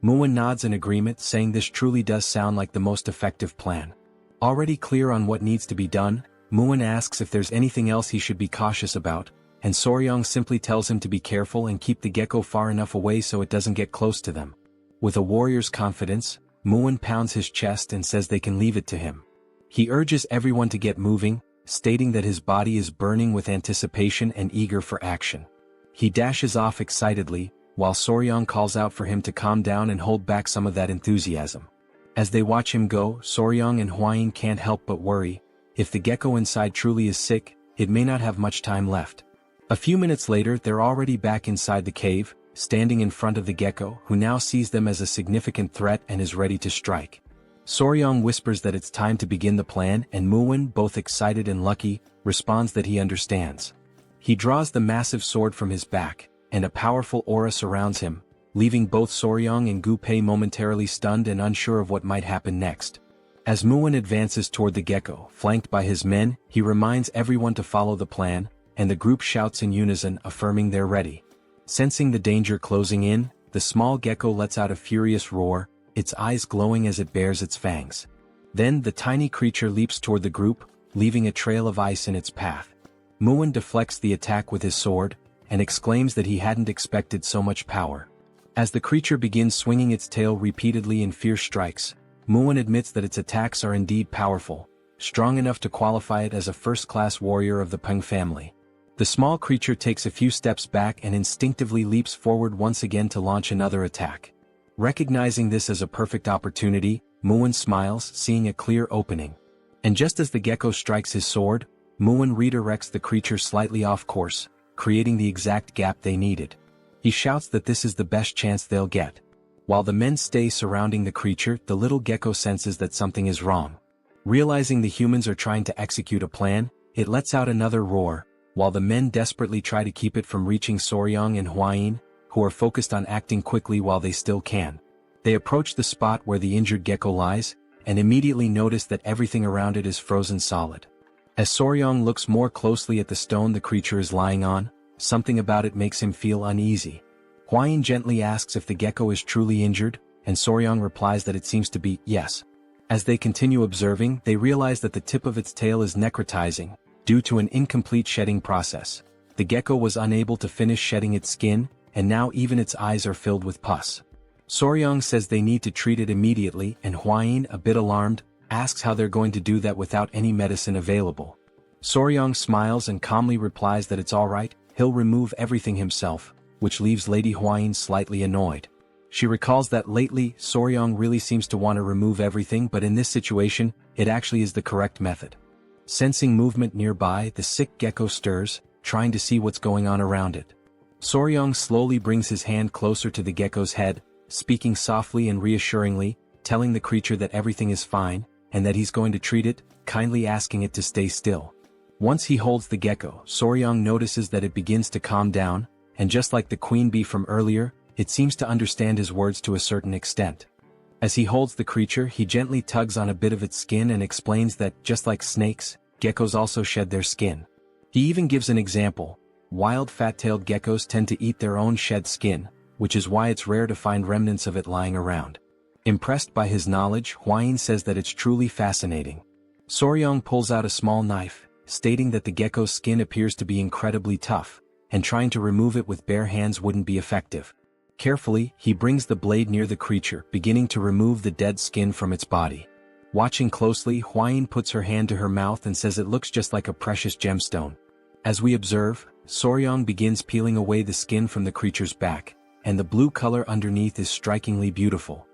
Muin nods in agreement, saying this truly does sound like the most effective plan. Already clear on what needs to be done, Muin asks if there's anything else he should be cautious about, and Soryong simply tells him to be careful and keep the gecko far enough away so it doesn't get close to them. With a warrior's confidence, Muin pounds his chest and says they can leave it to him. He urges everyone to get moving, stating that his body is burning with anticipation and eager for action. He dashes off excitedly, while Soryong calls out for him to calm down and hold back some of that enthusiasm. As they watch him go, Soryong and Hwayin can't help but worry. If the gecko inside truly is sick, it may not have much time left. A few minutes later, they're already back inside the cave, standing in front of the gecko, who now sees them as a significant threat and is ready to strike. Soryong whispers that it's time to begin the plan, and Muin, both excited and lucky, responds that he understands. He draws the massive sword from his back, and a powerful aura surrounds him, leaving both Soryong and Gu Pei momentarily stunned and unsure of what might happen next. As Muin advances toward the gecko, flanked by his men, he reminds everyone to follow the plan, and the group shouts in unison, affirming they're ready. Sensing the danger closing in, the small gecko lets out a furious roar, its eyes glowing as it bares its fangs. Then the tiny creature leaps toward the group, leaving a trail of ice in its path. Muin deflects the attack with his sword, and exclaims that he hadn't expected so much power. As the creature begins swinging its tail repeatedly in fierce strikes, Muin admits that its attacks are indeed powerful, strong enough to qualify it as a first-class warrior of the Peng family. The small creature takes a few steps back and instinctively leaps forward once again to launch another attack. Recognizing this as a perfect opportunity, Muin smiles, seeing a clear opening. And just as the gecko strikes his sword, Muin redirects the creature slightly off course, creating the exact gap they needed. He shouts that this is the best chance they'll get. While the men stay surrounding the creature, the little gecko senses that something is wrong. Realizing the humans are trying to execute a plan, it lets out another roar, while the men desperately try to keep it from reaching Soryang and Huayin, who are focused on acting quickly while they still can. They approach the spot where the injured gecko lies, and immediately notice that everything around it is frozen solid. As Soryang looks more closely at the stone the creature is lying on, something about it makes him feel uneasy. Huayin gently asks if the gecko is truly injured, and Soryang replies that it seems to be, yes. As they continue observing, they realize that the tip of its tail is necrotizing, due to an incomplete shedding process. The gecko was unable to finish shedding its skin, and now even its eyes are filled with pus. Soryang says they need to treat it immediately, and Huayin, a bit alarmed, asks how they're going to do that without any medicine available. Soryang smiles and calmly replies that it's alright, he'll remove everything himself, which leaves Lady Huayin slightly annoyed. She recalls that lately, Soryang really seems to want to remove everything, but in this situation, it actually is the correct method. Sensing movement nearby, the sick gecko stirs, trying to see what's going on around it. Soryang slowly brings his hand closer to the gecko's head, speaking softly and reassuringly, telling the creature that everything is fine, and that he's going to treat it, kindly asking it to stay still. Once he holds the gecko, Soryang notices that it begins to calm down, and just like the queen bee from earlier, it seems to understand his words to a certain extent. As he holds the creature, he gently tugs on a bit of its skin and explains that, just like snakes, geckos also shed their skin. He even gives an example. Wild fat-tailed geckos tend to eat their own shed skin, which is why it's rare to find remnants of it lying around. Impressed by his knowledge, Huayin says that it's truly fascinating. Soryang pulls out a small knife, stating that the gecko's skin appears to be incredibly tough, and trying to remove it with bare hands wouldn't be effective. Carefully, he brings the blade near the creature, beginning to remove the dead skin from its body. Watching closely, Huayin puts her hand to her mouth and says it looks just like a precious gemstone. As we observe, Soryang begins peeling away the skin from the creature's back, and the blue color underneath is strikingly beautiful.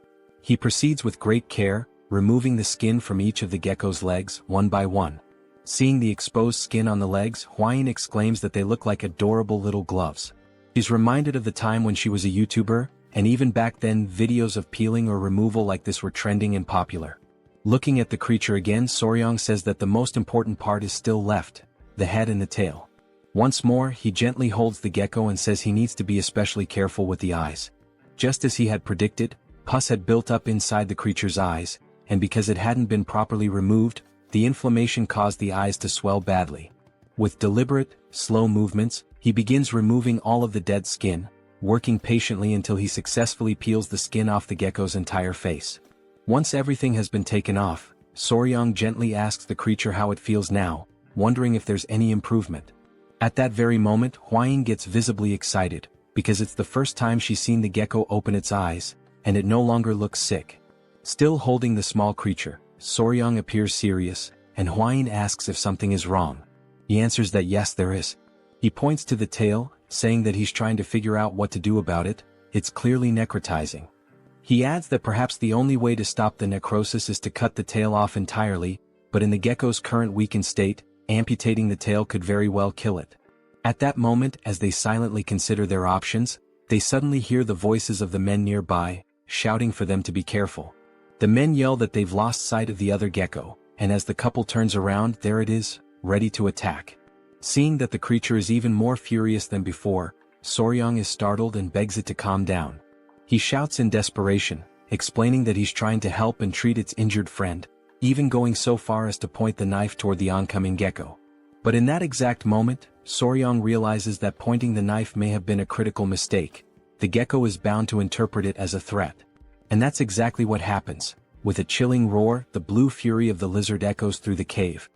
He proceeds with great care, removing the skin from each of the gecko's legs, one by one. Seeing the exposed skin on the legs, Huayin exclaims that they look like adorable little gloves. She's reminded of the time when she was a YouTuber, and even back then videos of peeling or removal like this were trending and popular. Looking at the creature again, Soryang says that the most important part is still left, the head and the tail. Once more, he gently holds the gecko and says he needs to be especially careful with the eyes. Just as he had predicted, pus had built up inside the creature's eyes, and because it hadn't been properly removed, the inflammation caused the eyes to swell badly. With deliberate, slow movements, he begins removing all of the dead skin, working patiently until he successfully peels the skin off the gecko's entire face. Once everything has been taken off, Soryang gently asks the creature how it feels now, wondering if there's any improvement. At that very moment, Huayin gets visibly excited, because it's the first time she's seen the gecko open its eyes, and it no longer looks sick. Still holding the small creature, Soryang appears serious, and Huayin asks if something is wrong. He answers that yes, there is. He points to the tail, saying that he's trying to figure out what to do about it. It's clearly necrotizing. He adds that perhaps the only way to stop the necrosis is to cut the tail off entirely, but in the gecko's current weakened state, amputating the tail could very well kill it. At that moment, as they silently consider their options, they suddenly hear the voices of the men nearby, shouting for them to be careful. The men yell that they've lost sight of the other gecko, and as the couple turns around, there it is, ready to attack. Seeing that the creature is even more furious than before, Soryang is startled and begs it to calm down. He shouts in desperation, explaining that he's trying to help and treat its injured friend, even going so far as to point the knife toward the oncoming gecko. But in that exact moment, Soryang realizes that pointing the knife may have been a critical mistake. The gecko is bound to interpret it as a threat. And that's exactly what happens. With a chilling roar, the blue fury of the lizard echoes through the cave.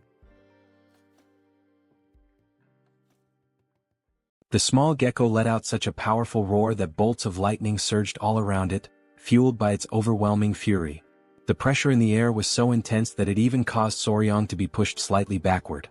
The small gecko let out such a powerful roar that bolts of lightning surged all around it, fueled by its overwhelming fury. The pressure in the air was so intense that it even caused Soryang to be pushed slightly backward.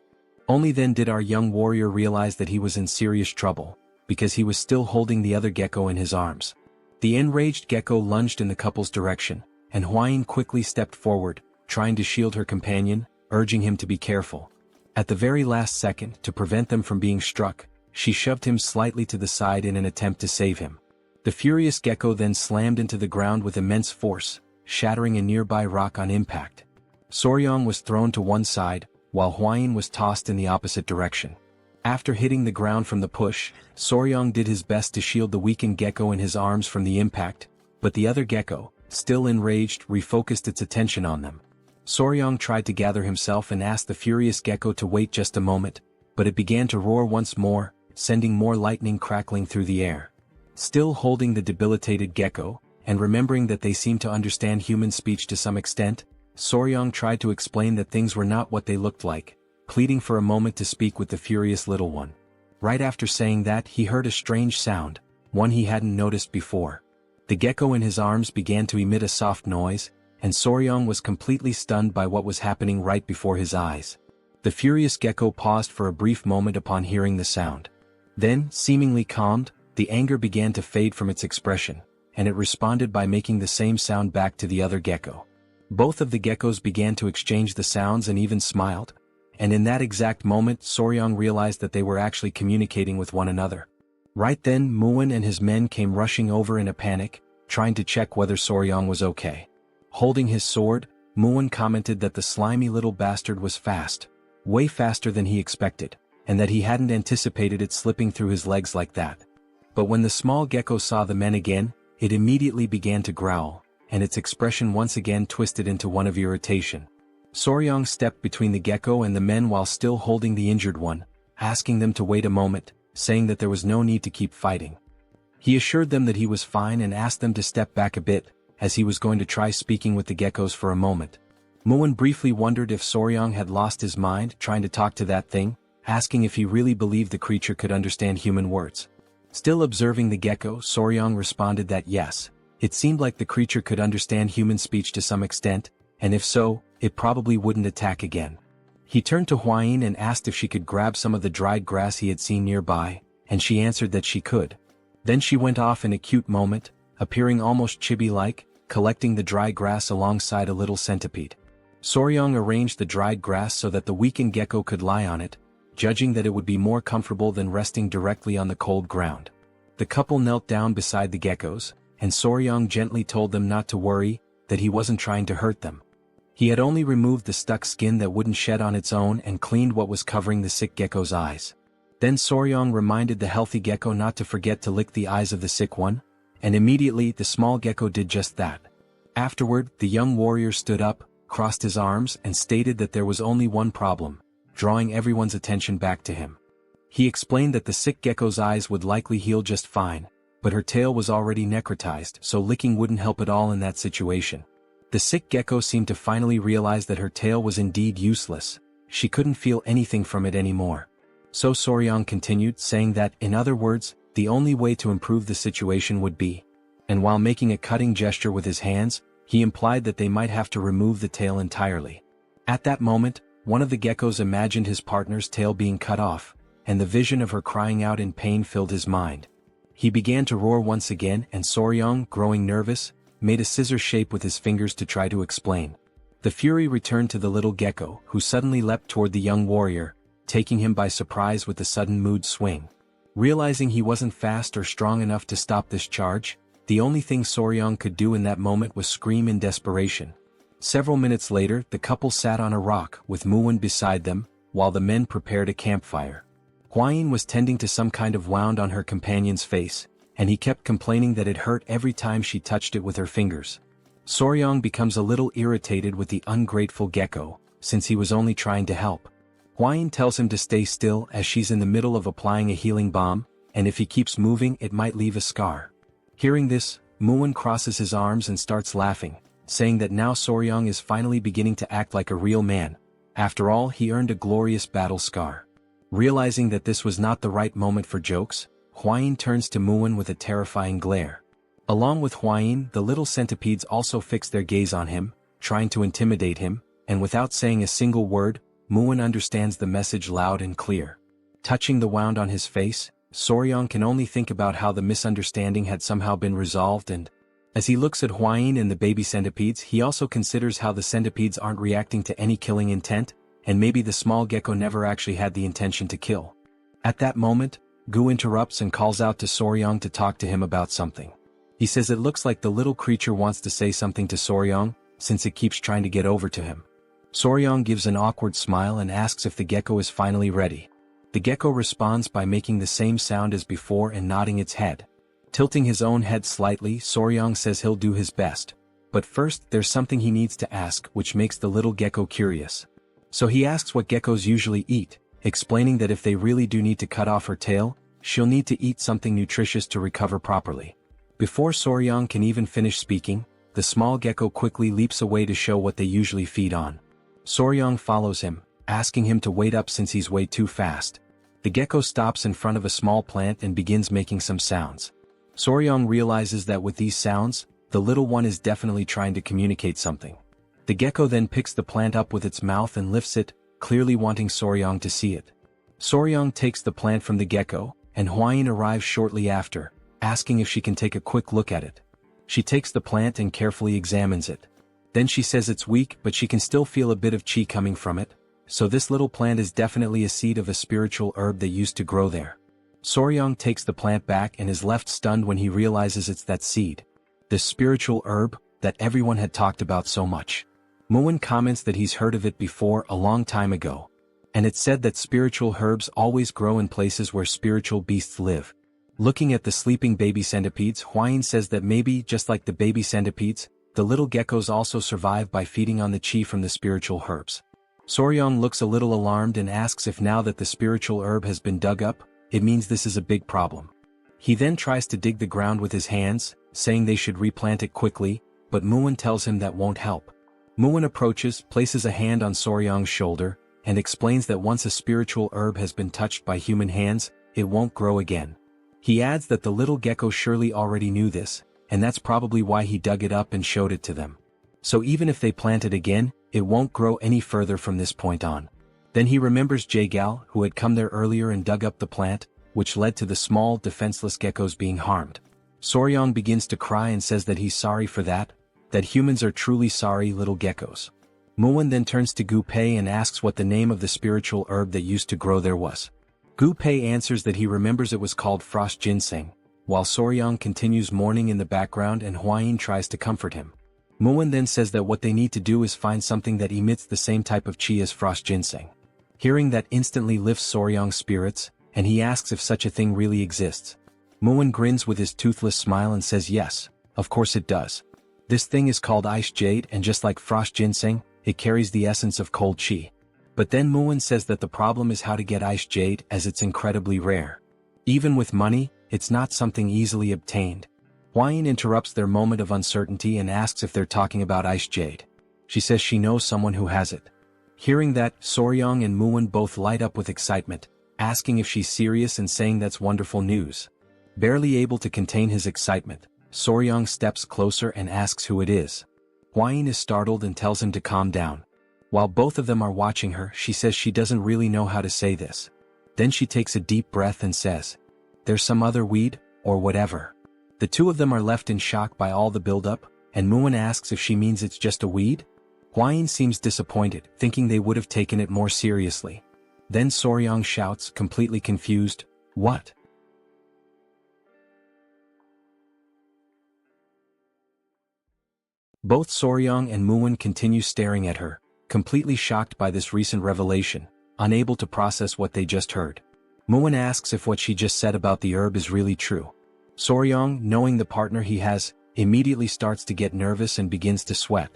Only then did our young warrior realize that he was in serious trouble, because he was still holding the other gecko in his arms. The enraged gecko lunged in the couple's direction, and Hwayin quickly stepped forward, trying to shield her companion, urging him to be careful. At the very last second, to prevent them from being struck, she shoved him slightly to the side in an attempt to save him. The furious gecko then slammed into the ground with immense force, shattering a nearby rock on impact. Soryang was thrown to one side, while Hwayin was tossed in the opposite direction. After hitting the ground from the push, Soryang did his best to shield the weakened gecko in his arms from the impact, but the other gecko, still enraged, refocused its attention on them. Soryang tried to gather himself and asked the furious gecko to wait just a moment, but it began to roar once more, sending more lightning crackling through the air. Still holding the debilitated gecko, and remembering that they seemed to understand human speech to some extent, Soryang tried to explain that things were not what they looked like, pleading for a moment to speak with the furious little one. Right after saying that, he heard a strange sound, one he hadn't noticed before. The gecko in his arms began to emit a soft noise, and Soryang was completely stunned by what was happening right before his eyes. The furious gecko paused for a brief moment upon hearing the sound. Then, seemingly calmed, the anger began to fade from its expression, and it responded by making the same sound back to the other gecko. Both of the geckos began to exchange the sounds and even smiled, and in that exact moment Soryang realized that they were actually communicating with one another. Right then Muin and his men came rushing over in a panic, trying to check whether Soryang was okay. Holding his sword, Muin commented that the slimy little bastard was fast, way faster than he expected, and that he hadn't anticipated it slipping through his legs like that. But when the small gecko saw the men again, it immediately began to growl, and its expression once again twisted into one of irritation. Soryang stepped between the gecko and the men while still holding the injured one, asking them to wait a moment, saying that there was no need to keep fighting. He assured them that he was fine and asked them to step back a bit, as he was going to try speaking with the geckos for a moment. Muin briefly wondered if Soryang had lost his mind trying to talk to that thing, asking if he really believed the creature could understand human words. Still observing the gecko, Soryang responded that yes, it seemed like the creature could understand human speech to some extent, and if so, it probably wouldn't attack again. He turned to Hwayin and asked if she could grab some of the dried grass he had seen nearby, and she answered that she could. Then she went off in a cute moment, appearing almost chibi-like, collecting the dry grass alongside a little centipede. Soryang arranged the dried grass so that the weakened gecko could lie on it, judging that it would be more comfortable than resting directly on the cold ground. The couple knelt down beside the geckos, and Soryang gently told them not to worry, that he wasn't trying to hurt them. He had only removed the stuck skin that wouldn't shed on its own and cleaned what was covering the sick gecko's eyes. Then Soryang reminded the healthy gecko not to forget to lick the eyes of the sick one, and immediately the small gecko did just that. Afterward, the young warrior stood up, crossed his arms and stated that there was only one problem, drawing everyone's attention back to him. He explained that the sick gecko's eyes would likely heal just fine, but her tail was already necrotized, so licking wouldn't help at all in that situation. The sick gecko seemed to finally realize that her tail was indeed useless. She couldn't feel anything from it anymore. So Soryang continued, saying that, in other words, the only way to improve the situation would be, and while making a cutting gesture with his hands, he implied that they might have to remove the tail entirely. At that moment, one of the geckos imagined his partner's tail being cut off, and the vision of her crying out in pain filled his mind. He began to roar once again, and Soryang, growing nervous, made a scissor shape with his fingers to try to explain. The fury returned to the little gecko, who suddenly leapt toward the young warrior, taking him by surprise with the sudden mood swing. Realizing he wasn't fast or strong enough to stop this charge, the only thing Soryang could do in that moment was scream in desperation. Several minutes later, the couple sat on a rock with Muin beside them, while the men prepared a campfire. Hwayin was tending to some kind of wound on her companion's face, and he kept complaining that it hurt every time she touched it with her fingers. Soryang becomes a little irritated with the ungrateful gecko, since he was only trying to help. Hwayin tells him to stay still as she's in the middle of applying a healing balm, and if he keeps moving it might leave a scar. Hearing this, Muin crosses his arms and starts laughing, saying that now Soryang is finally beginning to act like a real man. After all, he earned a glorious battle scar. Realizing that this was not the right moment for jokes, Hwain turns to Muin with a terrifying glare. Along with Hwain, the little centipedes also fix their gaze on him, trying to intimidate him, and without saying a single word, Muin understands the message loud and clear. Touching the wound on his face, Soryang can only think about how the misunderstanding had somehow been resolved, and as he looks at Hwain and the baby centipedes, he also considers how the centipedes aren't reacting to any killing intent, and maybe the small gecko never actually had the intention to kill. At that moment, Gu interrupts and calls out to Soryang to talk to him about something. He says it looks like the little creature wants to say something to Soryang, since it keeps trying to get over to him. Soryang gives an awkward smile and asks if the gecko is finally ready. The gecko responds by making the same sound as before and nodding its head. Tilting his own head slightly, Soryang says he'll do his best. But first, there's something he needs to ask, which makes the little gecko curious. So he asks what geckos usually eat, explaining that if they really do need to cut off her tail, she'll need to eat something nutritious to recover properly. Before Soryang can even finish speaking, the small gecko quickly leaps away to show what they usually feed on. Soryang follows him, asking him to wait up since he's way too fast. The gecko stops in front of a small plant and begins making some sounds. Soryang realizes that with these sounds, the little one is definitely trying to communicate something. The gecko then picks the plant up with its mouth and lifts it, clearly wanting Soryang to see it. Soryang takes the plant from the gecko, and Hwain arrives shortly after, asking if she can take a quick look at it. She takes the plant and carefully examines it. Then she says it's weak, but she can still feel a bit of chi coming from it, so this little plant is definitely a seed of a spiritual herb that used to grow there. Soryang takes the plant back and is left stunned when he realizes it's that seed. This spiritual herb that everyone had talked about so much. Muin comments that he's heard of it before a long time ago. And it's said that spiritual herbs always grow in places where spiritual beasts live. Looking at the sleeping baby centipedes, Hwain says that maybe, just like the baby centipedes, the little geckos also survive by feeding on the chi from the spiritual herbs. Soryang looks a little alarmed and asks if now that the spiritual herb has been dug up, it means this is a big problem. He then tries to dig the ground with his hands, saying they should replant it quickly, but Muin tells him that won't help. Muin approaches, places a hand on Soryang's shoulder, and explains that once a spiritual herb has been touched by human hands, it won't grow again. He adds that the little gecko surely already knew this, and that's probably why he dug it up and showed it to them. So even if they plant it again, it won't grow any further from this point on. Then he remembers Jagal, who had come there earlier and dug up the plant, which led to the small, defenseless geckos being harmed. Soryang begins to cry and says that he's sorry for that humans are truly sorry little geckos. Muin then turns to Gu Pei and asks what the name of the spiritual herb that used to grow there was. Gu Pei answers that he remembers it was called frost ginseng, while Soryang continues mourning in the background and Hwain tries to comfort him. Muin then says that what they need to do is find something that emits the same type of chi as frost ginseng. Hearing that instantly lifts Soryang's spirits, and he asks if such a thing really exists. Muin grins with his toothless smile and says yes, of course it does. This thing is called ice jade, and just like frost ginseng, it carries the essence of cold chi. But then Muin says that the problem is how to get ice jade, as it's incredibly rare. Even with money, it's not something easily obtained. Hwain interrupts their moment of uncertainty and asks if they're talking about ice jade. She says she knows someone who has it. Hearing that, Soryang and Muin both light up with excitement, asking if she's serious and saying that's wonderful news. Barely able to contain his excitement, Soryang steps closer and asks who it is. Hwain is startled and tells him to calm down. While both of them are watching her, she says she doesn't really know how to say this. Then she takes a deep breath and says, "There's some other weed, or whatever." The two of them are left in shock by all the buildup, and Muin asks if she means it's just a weed. Hwain seems disappointed, thinking they would have taken it more seriously. Then Soryang shouts, completely confused, "What?" Both Soryang and Muin continue staring at her, completely shocked by this recent revelation, unable to process what they just heard. Muin asks if what she just said about the herb is really true. Soryang, knowing the partner he has, immediately starts to get nervous and begins to sweat.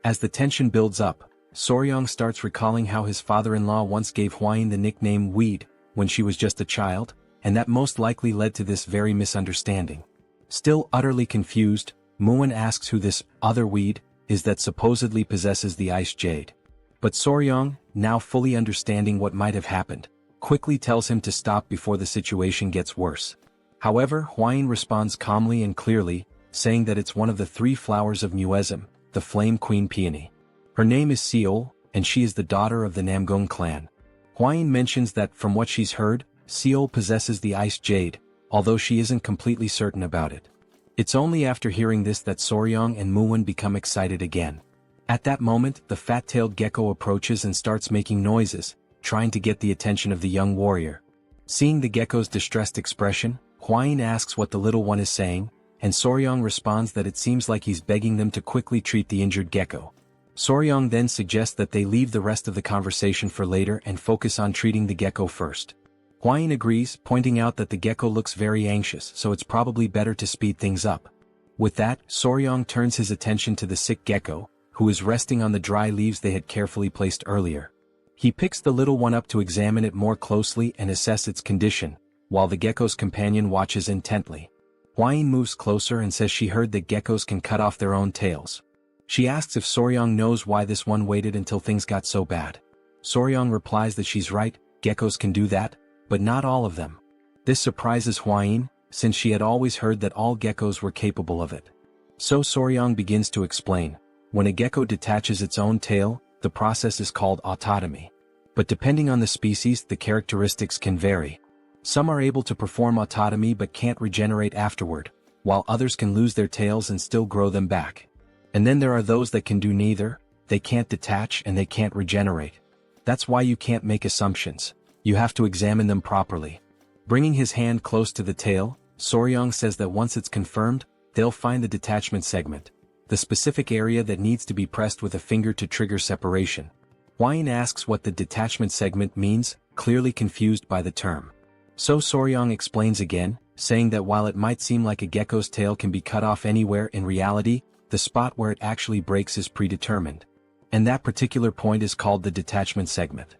As the tension builds up, Soryang starts recalling how his father-in-law once gave Hwain the nickname Weed when she was just a child, and that most likely led to this very misunderstanding. Still utterly confused, Muin asks who this other weed is that supposedly possesses the ice jade. But Soryong, now fully understanding what might have happened, quickly tells him to stop before the situation gets worse. However, Hwain responds calmly and clearly, saying that it's one of the 3 flowers of Muism, the Flame Queen Peony. Her name is Seol, and she is the daughter of the Namgung clan. Hwain mentions that from what she's heard, Seol possesses the ice jade, although she isn't completely certain about it. It's only after hearing this that Soryong and Muwon become excited again. At that moment, the fat-tailed gecko approaches and starts making noises, trying to get the attention of the young warrior. Seeing the gecko's distressed expression, Hwain asks what the little one is saying, and Soryong responds that it seems like he's begging them to quickly treat the injured gecko. Soryong then suggests that they leave the rest of the conversation for later and focus on treating the gecko first. Hwain agrees, pointing out that the gecko looks very anxious, so it's probably better to speed things up. With that, Soryong turns his attention to the sick gecko, who is resting on the dry leaves they had carefully placed earlier. He picks the little one up to examine it more closely and assess its condition, while the gecko's companion watches intently. Hwain moves closer and says she heard that geckos can cut off their own tails. She asks if Soryong knows why this one waited until things got so bad. Soryong replies that she's right, geckos can do that, but not all of them. This surprises Hwain, since she had always heard that all geckos were capable of it. So Soryong begins to explain. When a gecko detaches its own tail, the process is called autotomy. But depending on the species, the characteristics can vary. Some are able to perform autotomy but can't regenerate afterward, while others can lose their tails and still grow them back. And then there are those that can do neither, they can't detach and they can't regenerate. That's why you can't make assumptions. You have to examine them properly. Bringing his hand close to the tail, Soryong says that once it's confirmed, they'll find the detachment segment, the specific area that needs to be pressed with a finger to trigger separation. Hwain asks what the detachment segment means, clearly confused by the term. So Soryong explains again, saying that while it might seem like a gecko's tail can be cut off anywhere, in reality, the spot where it actually breaks is predetermined. And that particular point is called the detachment segment.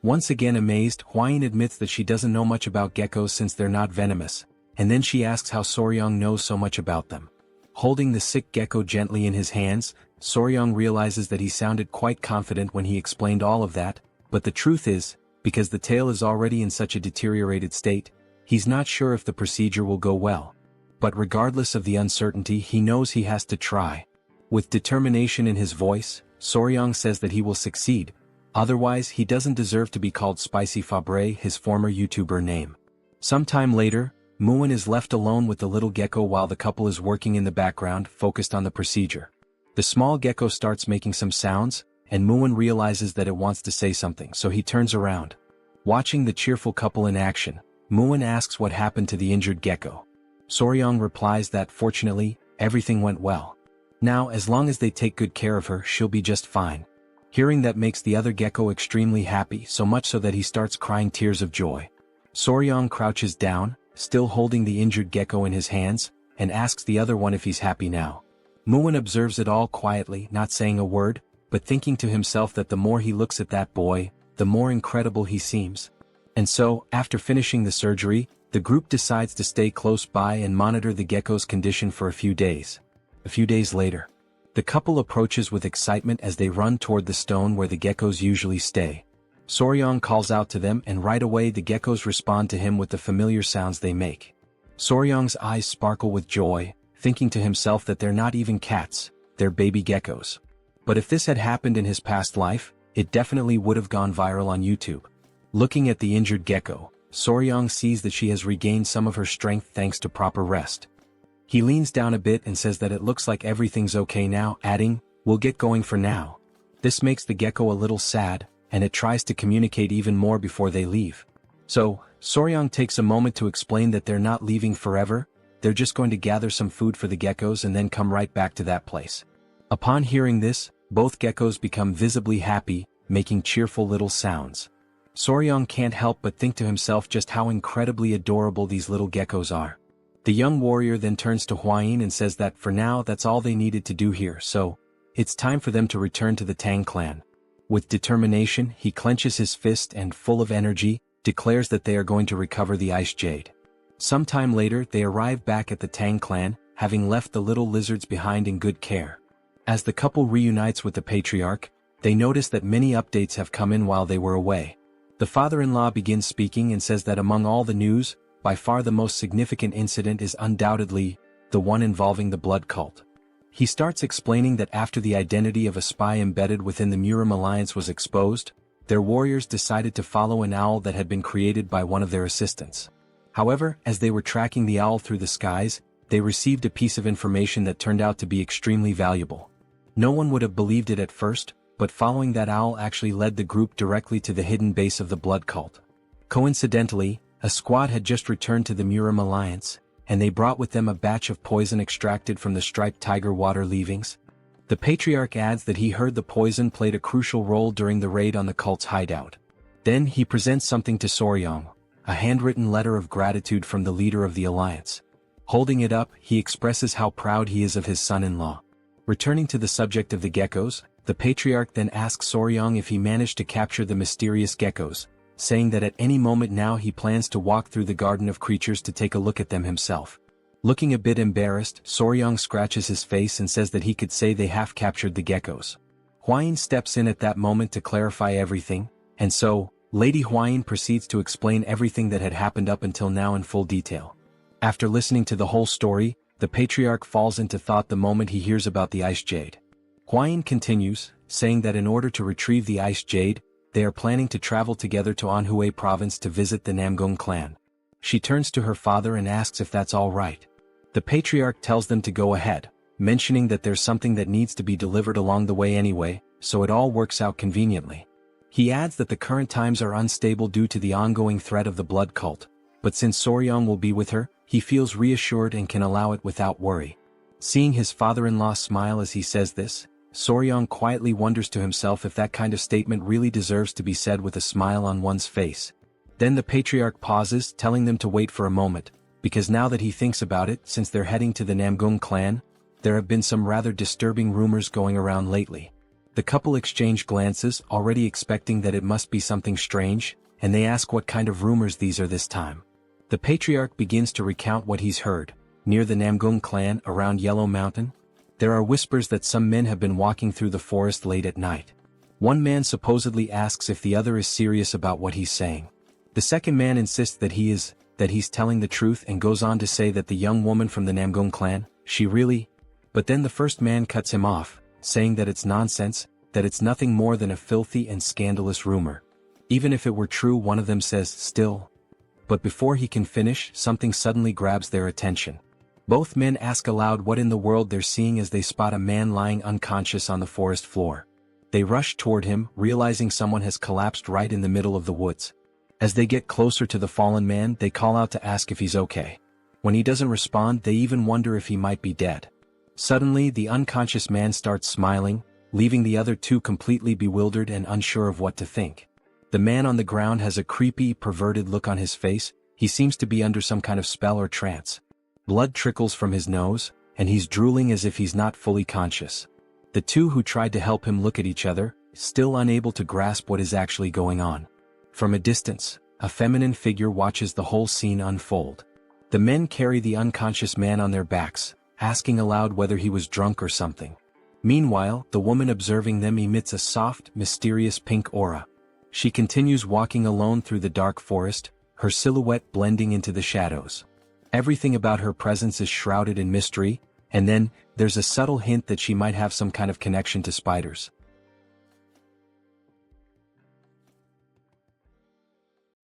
Once again amazed, Hwain admits that she doesn't know much about geckos since they're not venomous, and then she asks how Soryong knows so much about them. Holding the sick gecko gently in his hands, Soryong realizes that he sounded quite confident when he explained all of that, but the truth is, because the tail is already in such a deteriorated state, he's not sure if the procedure will go well. But regardless of the uncertainty, he knows he has to try. With determination in his voice, Soryong says that he will succeed. Otherwise, he doesn't deserve to be called Spicy Fabre, his former YouTuber name. Sometime later, Muwon is left alone with the little gecko while the couple is working in the background, focused on the procedure. The small gecko starts making some sounds, and Muwon realizes that it wants to say something, so he turns around. Watching the cheerful couple in action, Muwon asks what happened to the injured gecko. Soryong replies that fortunately, everything went well. Now, as long as they take good care of her, she'll be just fine. Hearing that makes the other gecko extremely happy, so much so that he starts crying tears of joy. Soryong crouches down, still holding the injured gecko in his hands, and asks the other one if he's happy now. Muwon observes it all quietly, not saying a word, but thinking to himself that the more he looks at that boy, the more incredible he seems. And so, after finishing the surgery, the group decides to stay close by and monitor the gecko's condition for a few days. A few days later, the couple approaches with excitement as they run toward the stone where the geckos usually stay. Soryong calls out to them, and right away the geckos respond to him with the familiar sounds they make. Soryong's eyes sparkle with joy, thinking to himself that they're not even cats, they're baby geckos. But if this had happened in his past life, it definitely would have gone viral on YouTube. Looking at the injured gecko, Soryong sees that she has regained some of her strength thanks to proper rest. He leans down a bit and says that it looks like everything's okay now, adding, "We'll get going for now." This makes the gecko a little sad, and it tries to communicate even more before they leave. So, Soryong takes a moment to explain that they're not leaving forever, they're just going to gather some food for the geckos and then come right back to that place. Upon hearing this, both geckos become visibly happy, making cheerful little sounds. Soryong can't help but think to himself just how incredibly adorable these little geckos are. The young warrior then turns to Hwain and says that for now that's all they needed to do here, so it's time for them to return to the Tang clan. With determination, he clenches his fist and, full of energy, declares that they are going to recover the ice jade. Sometime later, they arrive back at the Tang clan, having left the little lizards behind in good care. As the couple reunites with the patriarch, they notice that many updates have come in while they were away. The father-in-law begins speaking and says that among all the news, by far the most significant incident is undoubtedly the one involving the blood cult. He starts explaining that after the identity of a spy embedded within the Murim alliance was exposed, their warriors decided to follow an owl that had been created by one of their assistants. However, as they were tracking the owl through the skies, they received a piece of information that turned out to be extremely valuable. No one would have believed it at first, but following that owl actually led the group directly to the hidden base of the blood cult. Coincidentally, a squad had just returned to the Murim alliance, and they brought with them a batch of poison extracted from the striped tiger water leavings. The patriarch adds that he heard the poison played a crucial role during the raid on the cult's hideout. Then he presents something to Soryong, a handwritten letter of gratitude from the leader of the alliance. Holding it up, he expresses how proud he is of his son-in-law. Returning to the subject of the geckos, the patriarch then asks Soryong if he managed to capture the mysterious geckos, saying that at any moment now he plans to walk through the garden of creatures to take a look at them himself. Looking a bit embarrassed, Soryong scratches his face and says that he could say they half captured the geckos. Hwain steps in at that moment to clarify everything, and so, Lady Hwain proceeds to explain everything that had happened up until now in full detail. After listening to the whole story, the patriarch falls into thought the moment he hears about the ice jade. Hwain continues, saying that in order to retrieve the ice jade, they are planning to travel together to Anhui province to visit the Namgung clan. She turns to her father and asks if that's all right. The patriarch tells them to go ahead, mentioning that there's something that needs to be delivered along the way anyway, so it all works out conveniently. He adds that the current times are unstable due to the ongoing threat of the blood cult, but since Soryong will be with her, he feels reassured and can allow it without worry. Seeing his father-in-law smile as he says this, Soryong quietly wonders to himself if that kind of statement really deserves to be said with a smile on one's face. Then the patriarch pauses, telling them to wait for a moment, because now that he thinks about it, since they're heading to the Namgung clan, there have been some rather disturbing rumors going around lately. The couple exchange glances, already expecting that it must be something strange, and they ask what kind of rumors these are this time. The patriarch begins to recount what he's heard. Near the Namgung clan, around Yellow Mountain, there are whispers that some men have been walking through the forest late at night. One man supposedly asks if the other is serious about what he's saying. The second man insists that he's telling the truth and goes on to say that the young woman from the Namgung clan, she really... But then the first man cuts him off, saying that it's nonsense, that it's nothing more than a filthy and scandalous rumor. Even if it were true, one of them says, still. But before he can finish, something suddenly grabs their attention. Both men ask aloud what in the world they're seeing as they spot a man lying unconscious on the forest floor. They rush toward him, realizing someone has collapsed right in the middle of the woods. As they get closer to the fallen man, they call out to ask if he's okay. When he doesn't respond, they even wonder if he might be dead. Suddenly, the unconscious man starts smiling, leaving the other two completely bewildered and unsure of what to think. The man on the ground has a creepy, perverted look on his face. He seems to be under some kind of spell or trance. Blood trickles from his nose, and he's drooling as if he's not fully conscious. The two who tried to help him look at each other, still unable to grasp what is actually going on. From a distance, a feminine figure watches the whole scene unfold. The men carry the unconscious man on their backs, asking aloud whether he was drunk or something. Meanwhile, the woman observing them emits a soft, mysterious pink aura. She continues walking alone through the dark forest, her silhouette blending into the shadows. Everything about her presence is shrouded in mystery, and then, there's a subtle hint that she might have some kind of connection to spiders.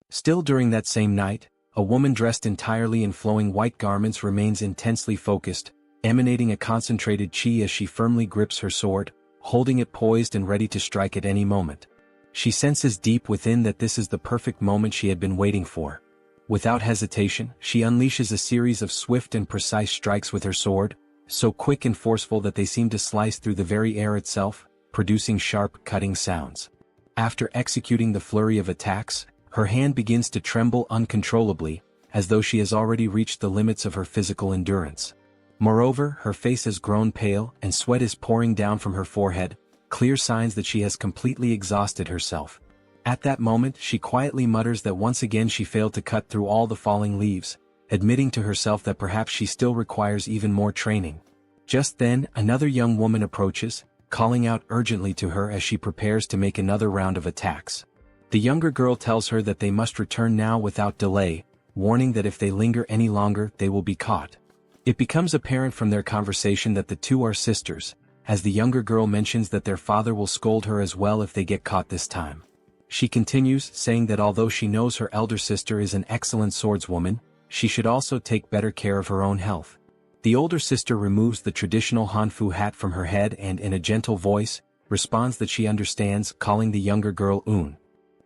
Still during that same night, a woman dressed entirely in flowing white garments remains intensely focused, emanating a concentrated chi as she firmly grips her sword, holding it poised and ready to strike at any moment. She senses deep within that this is the perfect moment she had been waiting for. Without hesitation, she unleashes a series of swift and precise strikes with her sword, so quick and forceful that they seem to slice through the very air itself, producing sharp, cutting sounds. After executing the flurry of attacks, her hand begins to tremble uncontrollably, as though she has already reached the limits of her physical endurance. Moreover, her face has grown pale, and sweat is pouring down from her forehead, clear signs that she has completely exhausted herself. At that moment, she quietly mutters that once again she failed to cut through all the falling leaves, admitting to herself that perhaps she still requires even more training. Just then, another young woman approaches, calling out urgently to her as she prepares to make another round of attacks. The younger girl tells her that they must return now without delay, warning that if they linger any longer they will be caught. It becomes apparent from their conversation that the two are sisters, as the younger girl mentions that their father will scold her as well if they get caught this time. She continues, saying that although she knows her elder sister is an excellent swordswoman, she should also take better care of her own health. The older sister removes the traditional Hanfu hat from her head and in a gentle voice, responds that she understands, calling the younger girl Un.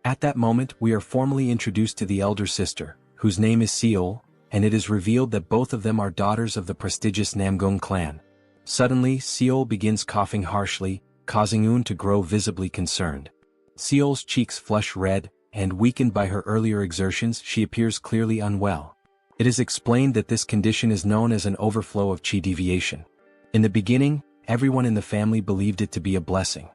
At that moment we are formally introduced to the elder sister, whose name is Seol, and it is revealed that both of them are daughters of the prestigious Namgung clan. Suddenly, Seol begins coughing harshly, causing Un to grow visibly concerned. Seol's cheeks flush red, and weakened by her earlier exertions, she appears clearly unwell. It is explained that this condition is known as an overflow of qi deviation. In the beginning, everyone in the family believed it to be a blessing.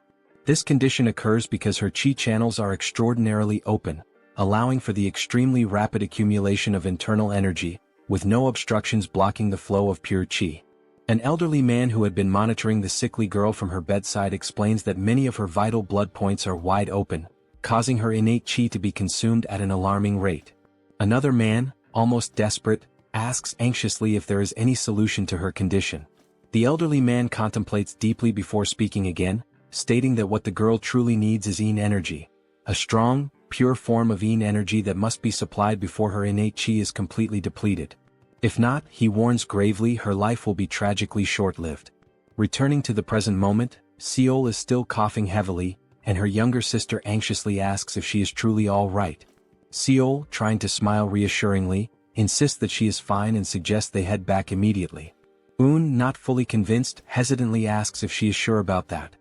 This condition occurs because her qi channels are extraordinarily open, allowing for the extremely rapid accumulation of internal energy, with no obstructions blocking the flow of pure qi. An elderly man who had been monitoring the sickly girl from her bedside explains that many of her vital blood points are wide open, causing her innate qi to be consumed at an alarming rate. Another man, almost desperate, asks anxiously if there is any solution to her condition. The elderly man contemplates deeply before speaking again, stating that what the girl truly needs is yin energy, a strong, pure form of yin energy that must be supplied before her innate qi is completely depleted. If not, he warns gravely, her life will be tragically short-lived. Returning to the present moment, Seol is still coughing heavily, and her younger sister anxiously asks if she is truly all right. Seol, trying to smile reassuringly, insists that she is fine and suggests they head back immediately. Un, not fully convinced, hesitantly asks if she is sure about that.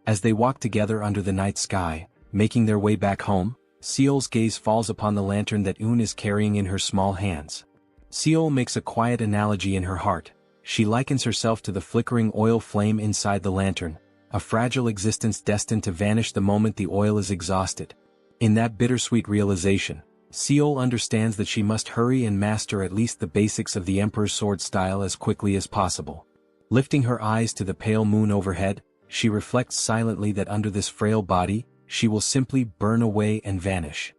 As they walk together under the night sky, making their way back home, Seol's gaze falls upon the lantern that Un is carrying in her small hands. Seol makes a quiet analogy in her heart. She likens herself to the flickering oil flame inside the lantern, a fragile existence destined to vanish the moment the oil is exhausted. In that bittersweet realization, Seol understands that she must hurry and master at least the basics of the Emperor's sword style as quickly as possible. Lifting her eyes to the pale moon overhead, she reflects silently that under this frail body, she will simply burn away and vanish.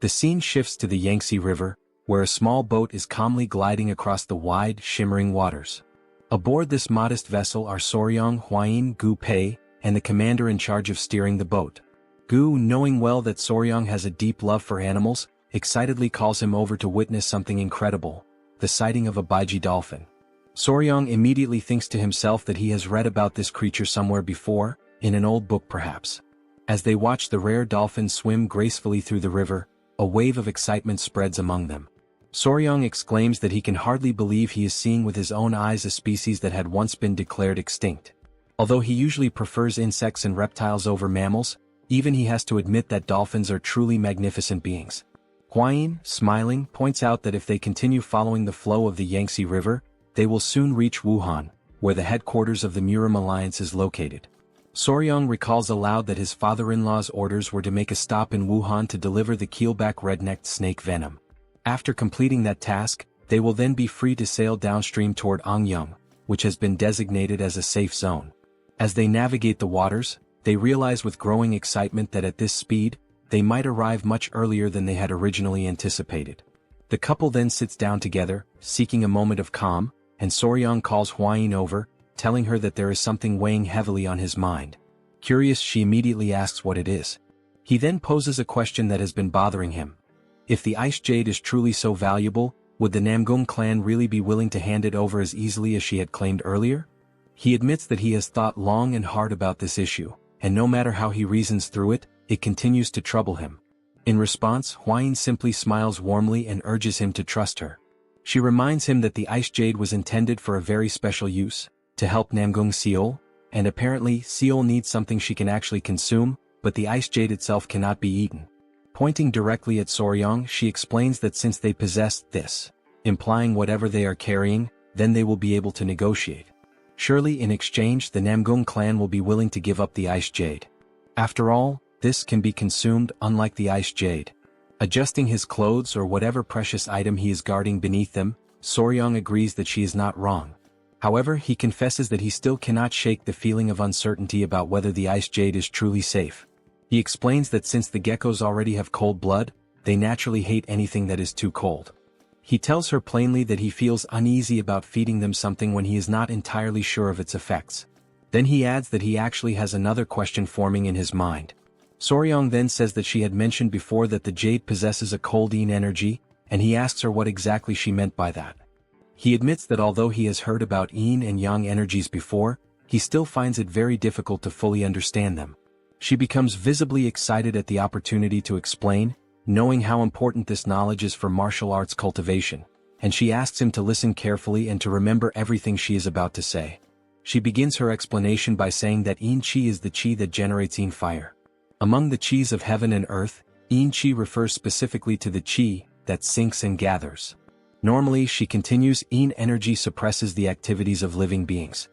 The scene shifts to the Yangtze River, where a small boat is calmly gliding across the wide, shimmering waters. Aboard this modest vessel are Soryong, Huayin, Gu Pei, and the commander in charge of steering the boat. Gu, knowing well that Soryong has a deep love for animals, excitedly calls him over to witness something incredible, the sighting of a baiji dolphin. Soryong immediately thinks to himself that he has read about this creature somewhere before, in an old book perhaps. As they watch the rare dolphin swim gracefully through the river, a wave of excitement spreads among them. Soryong exclaims that he can hardly believe he is seeing with his own eyes a species that had once been declared extinct. Although he usually prefers insects and reptiles over mammals, even he has to admit that dolphins are truly magnificent beings. Huayin, smiling, points out that if they continue following the flow of the Yangtze River, they will soon reach Wuhan, where the headquarters of the Murim alliance is located. Soryong recalls aloud that his father-in-law's orders were to make a stop in Wuhan to deliver the keelback red-necked snake venom. After completing that task, they will then be free to sail downstream toward Angyang, which has been designated as a safe zone. As they navigate the waters, they realize with growing excitement that at this speed, they might arrive much earlier than they had originally anticipated. The couple then sits down together, seeking a moment of calm, and Soryong calls Huayin over, telling her that there is something weighing heavily on his mind. Curious, she immediately asks what it is. He then poses a question that has been bothering him. If the ice jade is truly so valuable, would the Namgung clan really be willing to hand it over as easily as she had claimed earlier? He admits that he has thought long and hard about this issue, and no matter how he reasons through it, it continues to trouble him. In response, Huayin simply smiles warmly and urges him to trust her. She reminds him that the ice jade was intended for a very special use, to help Namgung Seol, and apparently Seol needs something she can actually consume, but the ice jade itself cannot be eaten. Pointing directly at Soryong, she explains that since they possess this, implying whatever they are carrying, then they will be able to negotiate. Surely in exchange the Namgung clan will be willing to give up the ice jade. After all, this can be consumed unlike the ice jade. Adjusting his clothes or whatever precious item he is guarding beneath them, Soryong agrees that she is not wrong. However, he confesses that he still cannot shake the feeling of uncertainty about whether the ice jade is truly safe. He explains that since the geckos already have cold blood, they naturally hate anything that is too cold. He tells her plainly that he feels uneasy about feeding them something when he is not entirely sure of its effects. Then he adds that he actually has another question forming in his mind. Soryong then says that she had mentioned before that the jade possesses a cold yin energy, and he asks her what exactly she meant by that. He admits that although he has heard about yin and yang energies before, he still finds it very difficult to fully understand them. She becomes visibly excited at the opportunity to explain, knowing how important this knowledge is for martial arts cultivation, and she asks him to listen carefully and to remember everything she is about to say. She begins her explanation by saying that yin qi is the qi that generates yin fire. Among the qis of heaven and earth, yin qi refers specifically to the qi that sinks and gathers. Normally, she continues, yin energy suppresses the activities of living beings.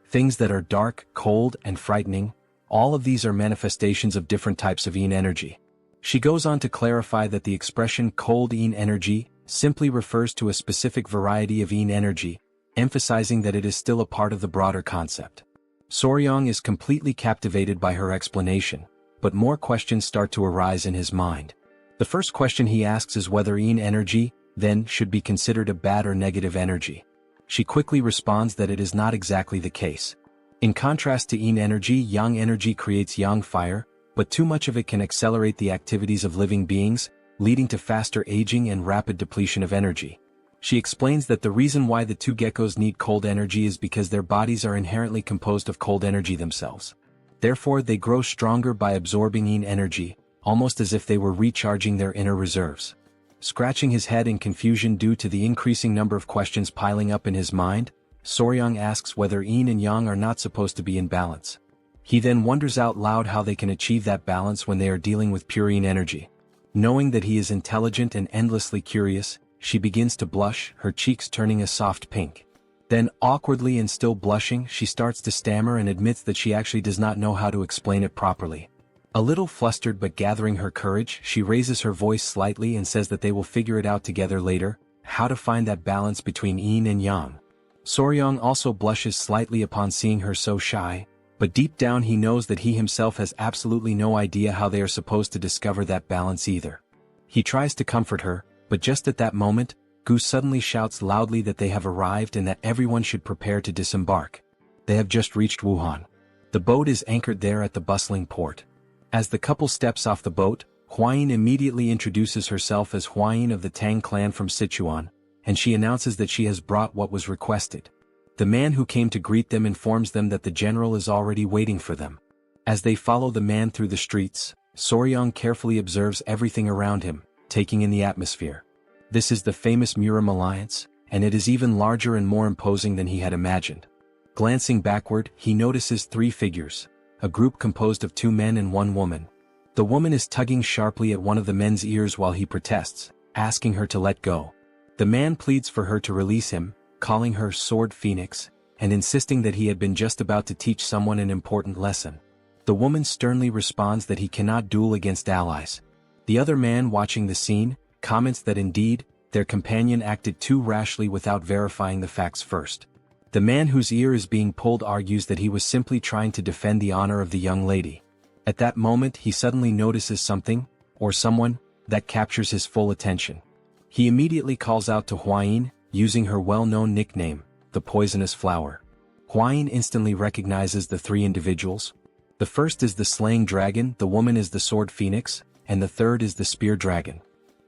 Things that are dark, cold, and frightening, all of these are manifestations of different types of yin energy. She goes on to clarify that the expression cold yin energy simply refers to a specific variety of yin energy, emphasizing that it is still a part of the broader concept. Soryong is completely captivated by her explanation, but more questions start to arise in his mind. The first question he asks is whether yin energy, then, should be considered a bad or negative energy. She quickly responds that it is not exactly the case. In contrast to yin energy, yang energy creates yang fire, but too much of it can accelerate the activities of living beings, leading to faster aging and rapid depletion of energy. She explains that the reason why the two geckos need cold energy is because their bodies are inherently composed of cold energy themselves. Therefore, they grow stronger by absorbing yin energy, almost as if they were recharging their inner reserves. Scratching his head in confusion due to the increasing number of questions piling up in his mind, Soryong asks whether yin and yang are not supposed to be in balance. He then wonders out loud how they can achieve that balance when they are dealing with pure yin energy. Knowing that he is intelligent and endlessly curious, she begins to blush, her cheeks turning a soft pink. Then, awkwardly and still blushing, she starts to stammer and admits that she actually does not know how to explain it properly. A little flustered but gathering her courage, she raises her voice slightly and says that they will figure it out together later, how to find that balance between yin and yang. Soryong also blushes slightly upon seeing her so shy, but deep down he knows that he himself has absolutely no idea how they are supposed to discover that balance either. He tries to comfort her, but just at that moment, Gu suddenly shouts loudly that they have arrived and that everyone should prepare to disembark. They have just reached Wuhan. The boat is anchored there at the bustling port. As the couple steps off the boat, Huayin immediately introduces herself as Huayin of the Tang Clan from Sichuan, and she announces that she has brought what was requested. The man who came to greet them informs them that the general is already waiting for them. As they follow the man through the streets, Soryong carefully observes everything around him, taking in the atmosphere. This is the famous Murim alliance, and it is even larger and more imposing than he had imagined. Glancing backward, he notices three figures, a group composed of 2 men and 1 woman. The woman is tugging sharply at one of the men's ears while he protests, asking her to let go. The man pleads for her to release him, calling her Sword Phoenix, and insisting that he had been just about to teach someone an important lesson. The woman sternly responds that he cannot duel against allies. The other man watching the scene, comments that indeed, their companion acted too rashly without verifying the facts first. The man whose ear is being pulled argues that he was simply trying to defend the honor of the young lady. At that moment he suddenly notices something, or someone, that captures his full attention. He immediately calls out to Huayin, using her well-known nickname, the Poisonous Flower. Huayin instantly recognizes the 3 individuals. The first is the Slaying Dragon, the woman is the Sword Phoenix, and the third is the Spear Dragon.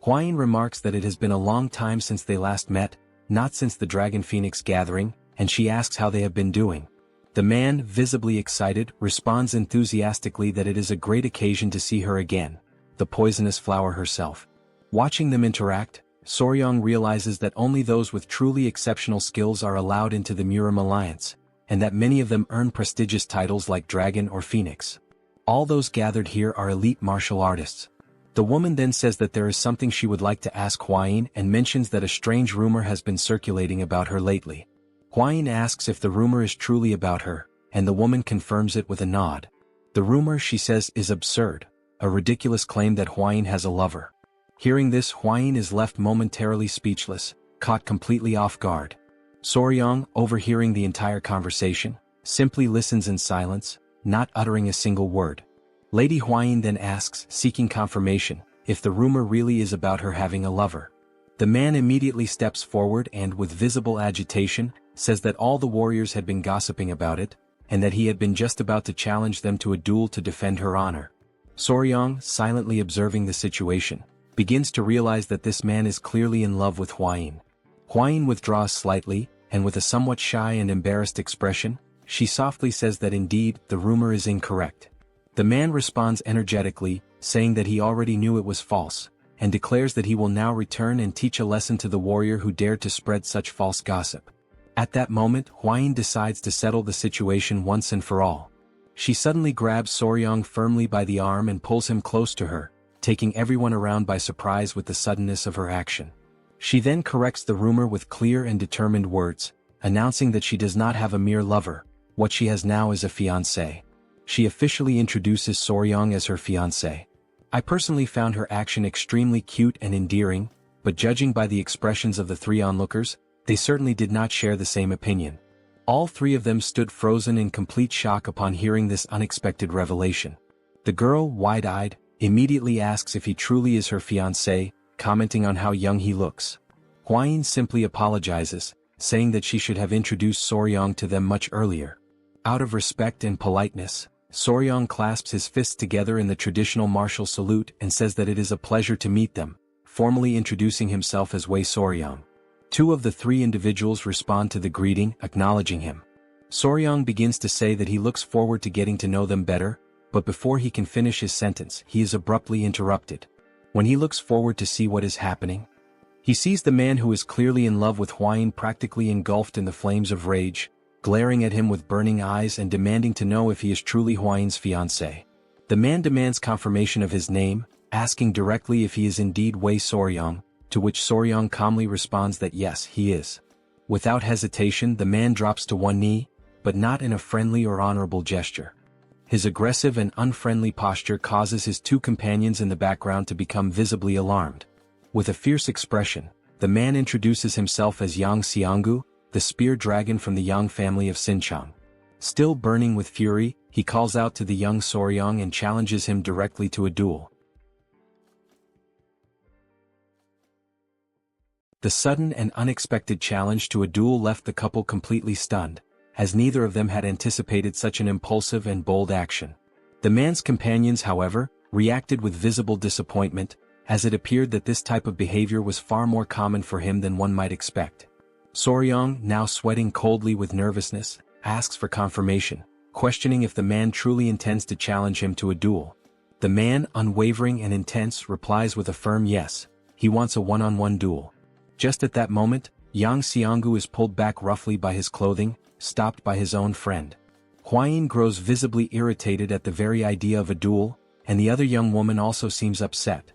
Huayin remarks that it has been a long time since they last met, not since the Dragon Phoenix gathering, and she asks how they have been doing. The man, visibly excited, responds enthusiastically that it is a great occasion to see her again, the Poisonous Flower herself. Watching them interact, Soryong realizes that only those with truly exceptional skills are allowed into the Murim Alliance, and that many of them earn prestigious titles like Dragon or Phoenix. All those gathered here are elite martial artists. The woman then says that there is something she would like to ask Huayin and mentions that a strange rumor has been circulating about her lately. Huayin asks if the rumor is truly about her, and the woman confirms it with a nod. The rumor, she says, is absurd, a ridiculous claim that Huayin has a lover. Hearing this, Huayin is left momentarily speechless, caught completely off guard. Soryang, overhearing the entire conversation, simply listens in silence, not uttering a single word. Lady Huayin then asks, seeking confirmation, if the rumor really is about her having a lover. The man immediately steps forward and, with visible agitation, says that all the warriors had been gossiping about it, and that he had been just about to challenge them to a duel to defend her honor. Soryang, silently observing the situation, begins to realize that this man is clearly in love with Huayin. Huayin withdraws slightly, and with a somewhat shy and embarrassed expression, she softly says that indeed, the rumor is incorrect. The man responds energetically, saying that he already knew it was false, and declares that he will now return and teach a lesson to the warrior who dared to spread such false gossip. At that moment, Huayin decides to settle the situation once and for all. She suddenly grabs Soryang firmly by the arm and pulls him close to her, taking everyone around by surprise with the suddenness of her action. She then corrects the rumor with clear and determined words, announcing that she does not have a mere lover, what she has now is a fiancé. She officially introduces Soryang as her fiancé. I personally found her action extremely cute and endearing, but judging by the expressions of the three onlookers, they certainly did not share the same opinion. All three of them stood frozen in complete shock upon hearing this unexpected revelation. The girl, wide-eyed, immediately asks if he truly is her fiancé, commenting on how young he looks. Huayin simply apologizes, saying that she should have introduced Soryang to them much earlier. Out of respect and politeness, Soryang clasps his fists together in the traditional martial salute and says that it is a pleasure to meet them, formally introducing himself as Wei Soryang. Two of the three individuals respond to the greeting, acknowledging him. Soryang begins to say that he looks forward to getting to know them better, but before he can finish his sentence, he is abruptly interrupted. When he looks forward to see what is happening, he sees the man who is clearly in love with Huayin practically engulfed in the flames of rage, glaring at him with burning eyes and demanding to know if he is truly Huayin's fiancé. The man demands confirmation of his name, asking directly if he is indeed Wei Soryang, to which Soryang calmly responds that yes, he is. Without hesitation, the man drops to one knee, but not in a friendly or honorable gesture. His aggressive and unfriendly posture causes his two companions in the background to become visibly alarmed. With a fierce expression, the man introduces himself as Yang Xianggu, the spear dragon from the Yang family of Sichuan. Still burning with fury, he calls out to the young Soryang and challenges him directly to a duel. The sudden and unexpected challenge to a duel left the couple completely stunned, as neither of them had anticipated such an impulsive and bold action. The man's companions, however, reacted with visible disappointment, as it appeared that this type of behavior was far more common for him than one might expect. Soryang, now sweating coldly with nervousness, asks for confirmation, questioning if the man truly intends to challenge him to a duel. The man, unwavering and intense, replies with a firm yes, he wants a one-on-one duel. Just at that moment, Yang Xianggu is pulled back roughly by his clothing, stopped by his own friend. Huayin grows visibly irritated at the very idea of a duel, and the other young woman also seems upset.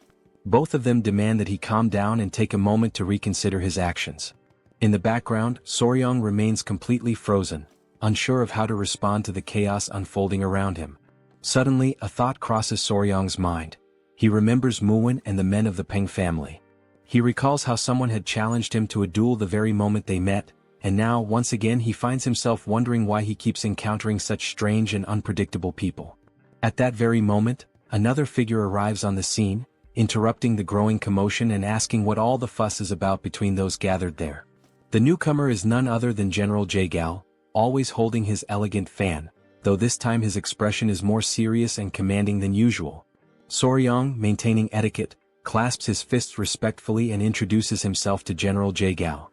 Both of them demand that he calm down and take a moment to reconsider his actions. In the background, Soryang remains completely frozen, unsure of how to respond to the chaos unfolding around him. Suddenly, a thought crosses Soryang's mind. He remembers Murim and the men of the Peng family. He recalls how someone had challenged him to a duel the very moment they met, and now, once again, he finds himself wondering why he keeps encountering such strange and unpredictable people. At that very moment, another figure arrives on the scene, interrupting the growing commotion and asking what all the fuss is about between those gathered there. The newcomer is none other than General Jaegao, always holding his elegant fan, though this time his expression is more serious and commanding than usual. Soryang, maintaining etiquette, clasps his fists respectfully and introduces himself to General Jaegao.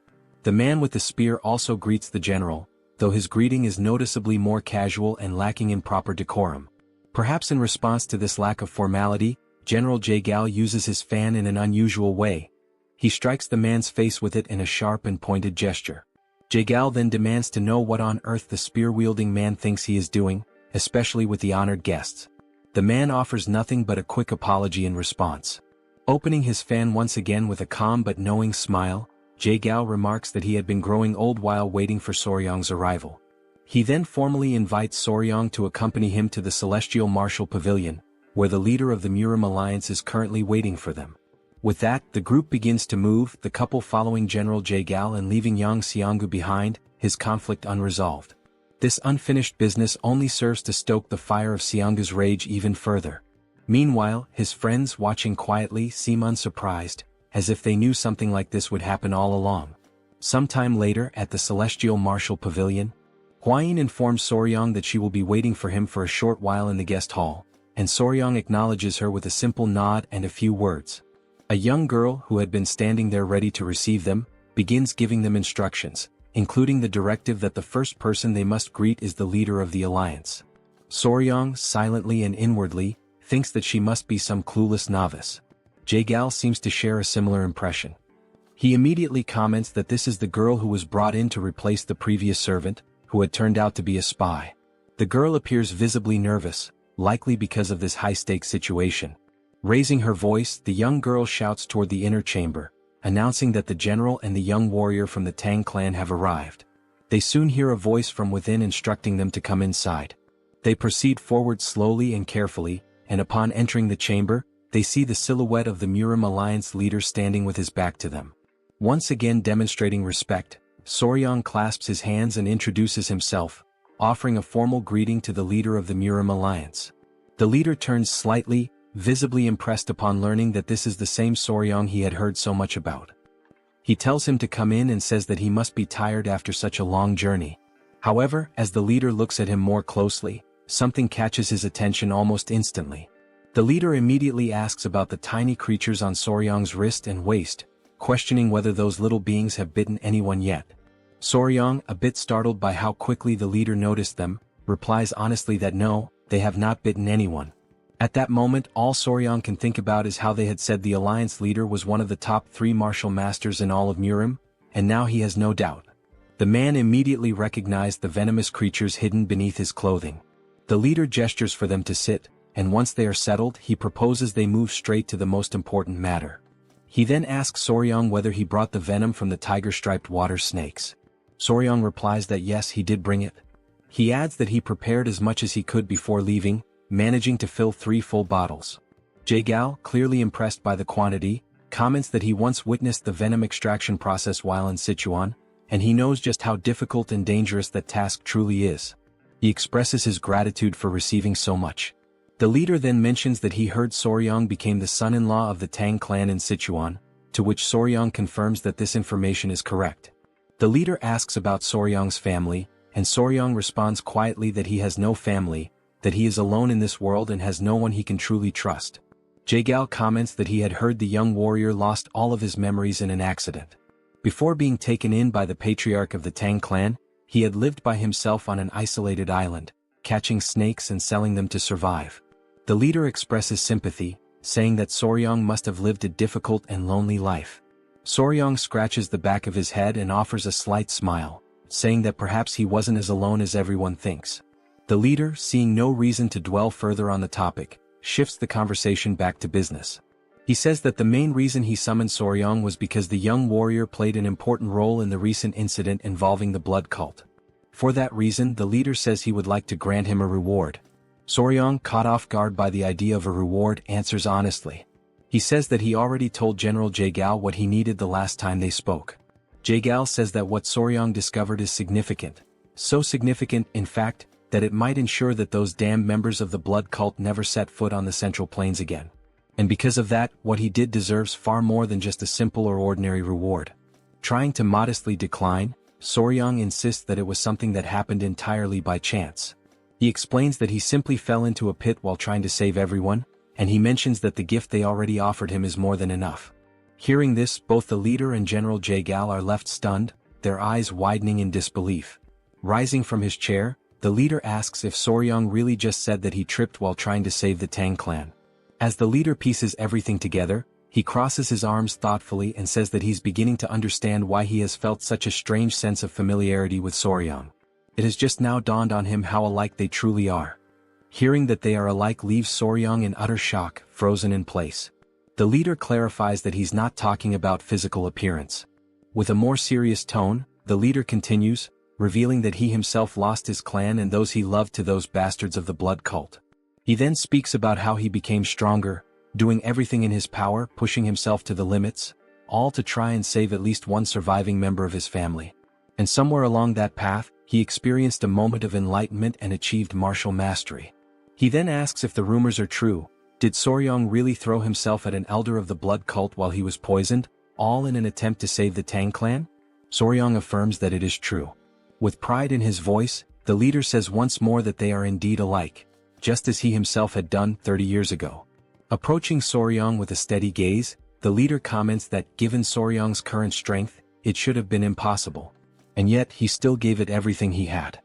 The man with the spear also greets the general, though his greeting is noticeably more casual and lacking in proper decorum. Perhaps in response to this lack of formality, General Jaegao uses his fan in an unusual way. He strikes the man's face with it in a sharp and pointed gesture. Jaegao then demands to know what on earth the spear-wielding man thinks he is doing, especially with the honored guests. The man offers nothing but a quick apology in response. Opening his fan once again with a calm but knowing smile, Jaegao remarks that he had been growing old while waiting for Soryang's arrival. He then formally invites Soryang to accompany him to the Celestial Martial Pavilion, where the leader of the Murim alliance is currently waiting for them. With that, the group begins to move, the couple following General Jaegal and leaving Yang Xianggu behind, his conflict unresolved. This unfinished business only serves to stoke the fire of Xianggu's rage even further. Meanwhile, his friends watching quietly seem unsurprised, as if they knew something like this would happen all along. Sometime later at the Celestial Martial Pavilion, Huayin informs Soryang that she will be waiting for him for a short while in the guest hall, and Soryang acknowledges her with a simple nod and a few words. A young girl who had been standing there ready to receive them, begins giving them instructions, including the directive that the first person they must greet is the leader of the alliance. Soryang, silently and inwardly, thinks that she must be some clueless novice. Jaegal seems to share a similar impression. He immediately comments that this is the girl who was brought in to replace the previous servant, who had turned out to be a spy. The girl appears visibly nervous, likely because of this high-stakes situation. Raising her voice, the young girl shouts toward the inner chamber, announcing that the general and the young warrior from the Tang clan have arrived. They soon hear a voice from within instructing them to come inside. They proceed forward slowly and carefully, and upon entering the chamber, they see the silhouette of the Murim alliance leader standing with his back to them. Once again demonstrating respect, Soryang clasps his hands and introduces himself, offering a formal greeting to the leader of the Murim alliance. The leader turns slightly, visibly impressed upon learning that this is the same Soryang he had heard so much about. He tells him to come in and says that he must be tired after such a long journey. However, as the leader looks at him more closely, something catches his attention almost instantly. The leader immediately asks about the tiny creatures on Soryang's wrist and waist, questioning whether those little beings have bitten anyone yet. Soryang, a bit startled by how quickly the leader noticed them, replies honestly that no, they have not bitten anyone. At that moment, all Soryang can think about is how they had said the alliance leader was one of the top 3 martial masters in all of Murim, and now he has no doubt. The man immediately recognized the venomous creatures hidden beneath his clothing. The leader gestures for them to sit, and once they are settled, he proposes they move straight to the most important matter. He then asks Soryang whether he brought the venom from the tiger-striped water snakes. Soryang replies that yes, he did bring it. He adds that he prepared as much as he could before leaving, managing to fill 3 full bottles. Jaegal, clearly impressed by the quantity, comments that he once witnessed the venom extraction process while in Sichuan, and he knows just how difficult and dangerous that task truly is. He expresses his gratitude for receiving so much. The leader then mentions that he heard Soryang became the son-in-law of the Tang clan in Sichuan, to which Soryang confirms that this information is correct. The leader asks about Soryang's family, and Soryang responds quietly that he has no family, that he is alone in this world and has no one he can truly trust. Jaegal comments that he had heard the young warrior lost all of his memories in an accident. Before being taken in by the patriarch of the Tang clan, he had lived by himself on an isolated island, catching snakes and selling them to survive. The leader expresses sympathy, saying that Soryang must have lived a difficult and lonely life. Soryang scratches the back of his head and offers a slight smile, saying that perhaps he wasn't as alone as everyone thinks. The leader, seeing no reason to dwell further on the topic, shifts the conversation back to business. He says that the main reason he summoned Soryang was because the young warrior played an important role in the recent incident involving the blood cult. For that reason, the leader says he would like to grant him a reward. Soryang, caught off guard by the idea of a reward, answers honestly. He says that he already told General Jaegal what he needed the last time they spoke. Jaegal says that what Soryang discovered is significant. So significant, in fact, that it might ensure that those damned members of the blood cult never set foot on the Central Plains again. And because of that, what he did deserves far more than just a simple or ordinary reward. Trying to modestly decline, Soryang insists that it was something that happened entirely by chance. He explains that he simply fell into a pit while trying to save everyone, and he mentions that the gift they already offered him is more than enough. Hearing this, both the leader and General Jaegal are left stunned, their eyes widening in disbelief. Rising from his chair, the leader asks if Soryang really just said that he tripped while trying to save the Tang clan. As the leader pieces everything together, he crosses his arms thoughtfully and says that he's beginning to understand why he has felt such a strange sense of familiarity with Soryang. It has just now dawned on him how alike they truly are. Hearing that they are alike leaves Soryang in utter shock, frozen in place. The leader clarifies that he's not talking about physical appearance. With a more serious tone, the leader continues, revealing that he himself lost his clan and those he loved to those bastards of the blood cult. He then speaks about how he became stronger, doing everything in his power, pushing himself to the limits, all to try and save at least one surviving member of his family. And somewhere along that path, he experienced a moment of enlightenment and achieved martial mastery. He then asks if the rumors are true. Did Soryong really throw himself at an elder of the blood cult while he was poisoned, all in an attempt to save the Tang clan? Soryong affirms that it is true. With pride in his voice, the leader says once more that they are indeed alike, just as he himself had done 30 years ago. Approaching Soryong with a steady gaze, the leader comments that given Soryong's current strength, it should have been impossible. And yet he still gave it everything he had.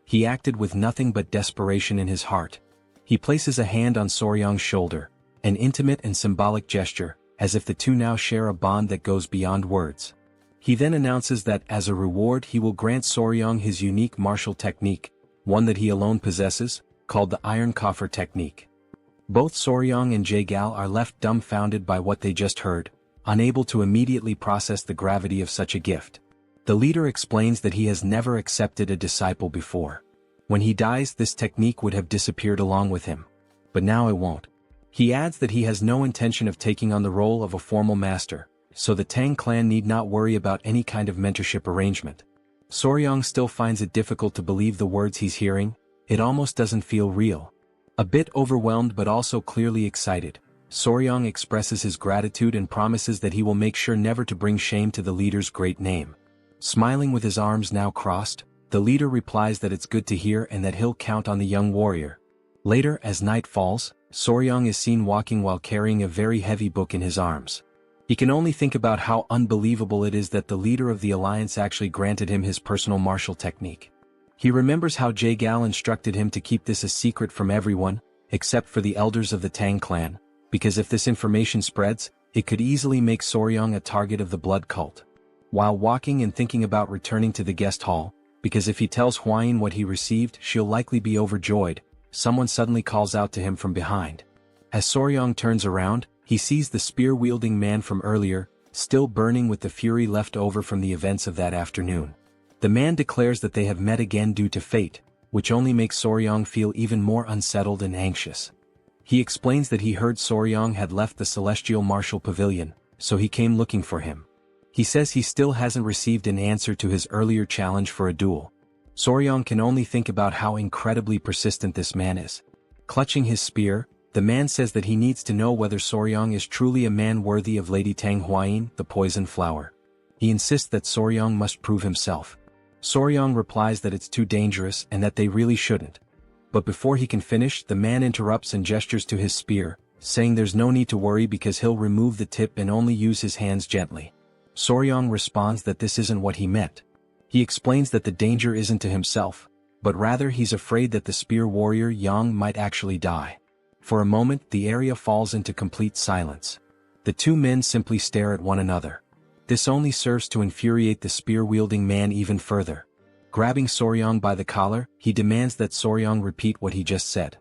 He acted with nothing but desperation in his heart. He places a hand on Soryong's shoulder, an intimate and symbolic gesture, as if the two now share a bond that goes beyond words. He then announces that as a reward he will grant Soryong his unique martial technique, one that he alone possesses, called the Iron Coffer technique. Both Soryong and Jaegal are left dumbfounded by what they just heard, unable to immediately process the gravity of such a gift. The leader explains that he has never accepted a disciple before. When he dies, this technique would have disappeared along with him. But now it won't. He adds that he has no intention of taking on the role of a formal master, so the Tang clan need not worry about any kind of mentorship arrangement. Soryong still finds it difficult to believe the words he's hearing. It almost doesn't feel real. A bit overwhelmed but also clearly excited, Soryong expresses his gratitude and promises that he will make sure never to bring shame to the leader's great name. Smiling with his arms now crossed, the leader replies that it's good to hear and that he'll count on the young warrior. Later, as night falls, Soryong is seen walking while carrying a very heavy book in his arms. He can only think about how unbelievable it is that the leader of the alliance actually granted him his personal martial technique. He remembers how Jaegal instructed him to keep this a secret from everyone, except for the elders of the Tang clan, because if this information spreads, it could easily make Soryong a target of the blood cult. While walking and thinking about returning to the guest hall, because if he tells Hwayin what he received, she'll likely be overjoyed, someone suddenly calls out to him from behind. As Soryong turns around, he sees the spear-wielding man from earlier, still burning with the fury left over from the events of that afternoon. The man declares that they have met again due to fate, which only makes Soryong feel even more unsettled and anxious. He explains that he heard Soryong had left the Celestial Martial Pavilion, so he came looking for him. He says he still hasn't received an answer to his earlier challenge for a duel. Soryong can only think about how incredibly persistent this man is. Clutching his spear, the man says that he needs to know whether Soryong is truly a man worthy of Lady Tang Hwayin, the poison flower. He insists that Soryong must prove himself. Soryong replies that it's too dangerous and that they really shouldn't. But before he can finish, the man interrupts and gestures to his spear, saying there's no need to worry because he'll remove the tip and only use his hands gently. Soryong responds that this isn't what he meant. He explains that the danger isn't to himself, but rather he's afraid that the spear warrior Yang might actually die. For a moment, the area falls into complete silence. The two men simply stare at one another. This only serves to infuriate the spear-wielding man even further. Grabbing Soryong by the collar, he demands that Soryong repeat what he just said.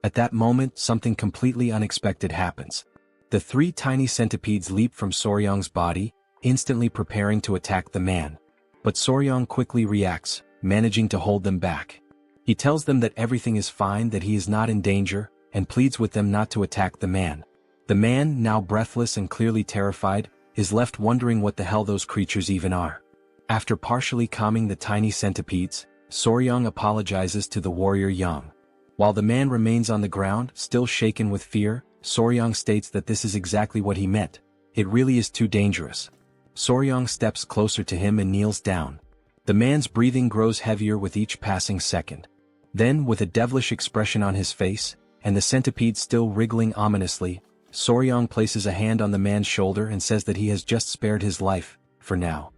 At that moment, something completely unexpected happens. The three tiny centipedes leap from Soryong's body, instantly preparing to attack the man. But Soryong quickly reacts, managing to hold them back. He tells them that everything is fine, that he is not in danger, and pleads with them not to attack the man. The man, now breathless and clearly terrified, is left wondering what the hell those creatures even are. After partially calming the tiny centipedes, Soryong apologizes to the warrior Yang. While the man remains on the ground, still shaken with fear, Soryong states that this is exactly what he meant. It really is too dangerous. Soryong steps closer to him and kneels down. The man's breathing grows heavier with each passing second. Then, with a devilish expression on his face, and the centipede still wriggling ominously, Soryong places a hand on the man's shoulder and says that he has just spared his life, for now.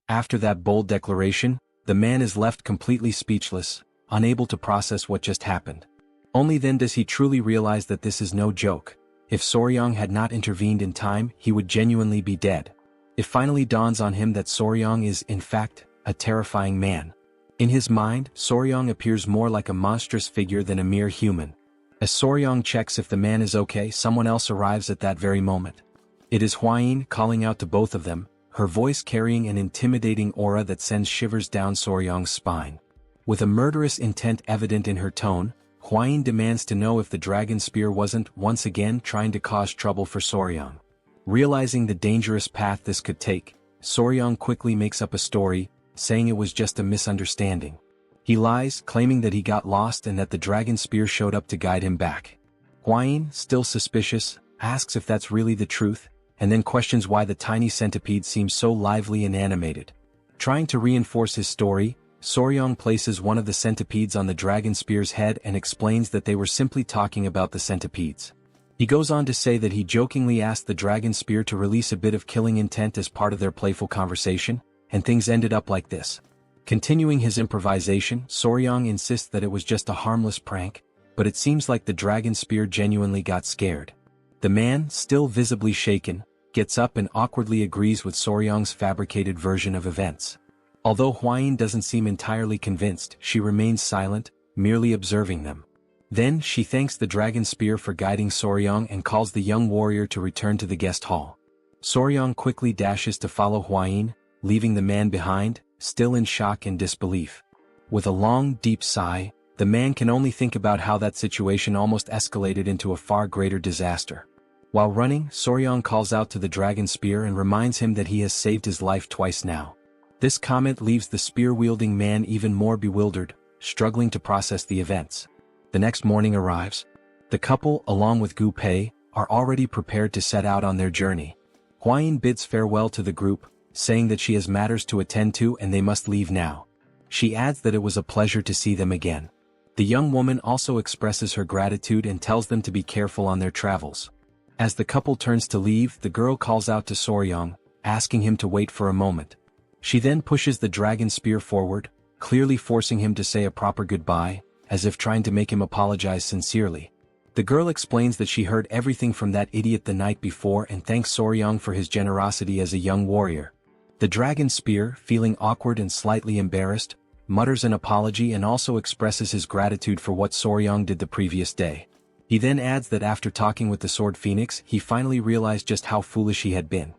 After that bold declaration, the man is left completely speechless, unable to process what just happened. Only then does he truly realize that this is no joke. If Soryong had not intervened in time, he would genuinely be dead. It finally dawns on him that Soryong is, in fact, a terrifying man. In his mind, Soryong appears more like a monstrous figure than a mere human. As Soryong checks if the man is okay, someone else arrives at that very moment. It is Hwayin calling out to both of them, her voice carrying an intimidating aura that sends shivers down Soryong's spine. With a murderous intent evident in her tone, Huayin demands to know if the dragon spear wasn't once again trying to cause trouble for Soryang. Realizing the dangerous path this could take, Soryang quickly makes up a story, saying it was just a misunderstanding. He lies, claiming that he got lost and that the dragon spear showed up to guide him back. Huayin, still suspicious, asks if that's really the truth, and then questions why the tiny centipede seems so lively and animated. Trying to reinforce his story, Soryang places one of the centipedes on the dragon spear's head and explains that they were simply talking about the centipedes. He goes on to say that he jokingly asked the dragon spear to release a bit of killing intent as part of their playful conversation, and things ended up like this. Continuing his improvisation, Soryang insists that it was just a harmless prank, but it seems like the dragon spear genuinely got scared. The man, still visibly shaken, gets up and awkwardly agrees with Soryang's fabricated version of events. Although Huayin doesn't seem entirely convinced, she remains silent, merely observing them. Then she thanks the dragon spear for guiding Soryang and calls the young warrior to return to the guest hall. Soryang quickly dashes to follow Huayin, leaving the man behind, still in shock and disbelief. With a long, deep sigh, the man can only think about how that situation almost escalated into a far greater disaster. While running, Soryang calls out to the dragon spear and reminds him that he has saved his life twice now. This comment leaves the spear-wielding man even more bewildered, struggling to process the events. The next morning arrives. The couple, along with Gu Pei, are already prepared to set out on their journey. Huayin bids farewell to the group, saying that she has matters to attend to and they must leave now. She adds that it was a pleasure to see them again. The young woman also expresses her gratitude and tells them to be careful on their travels. As the couple turns to leave, the girl calls out to Soryang, asking him to wait for a moment. She then pushes the dragon spear forward, clearly forcing him to say a proper goodbye, as if trying to make him apologize sincerely. The girl explains that she heard everything from that idiot the night before and thanks Soryang for his generosity as a young warrior. The dragon spear, feeling awkward and slightly embarrassed, mutters an apology and also expresses his gratitude for what Soryang did the previous day. He then adds that after talking with the Sword Phoenix, he finally realized just how foolish he had been.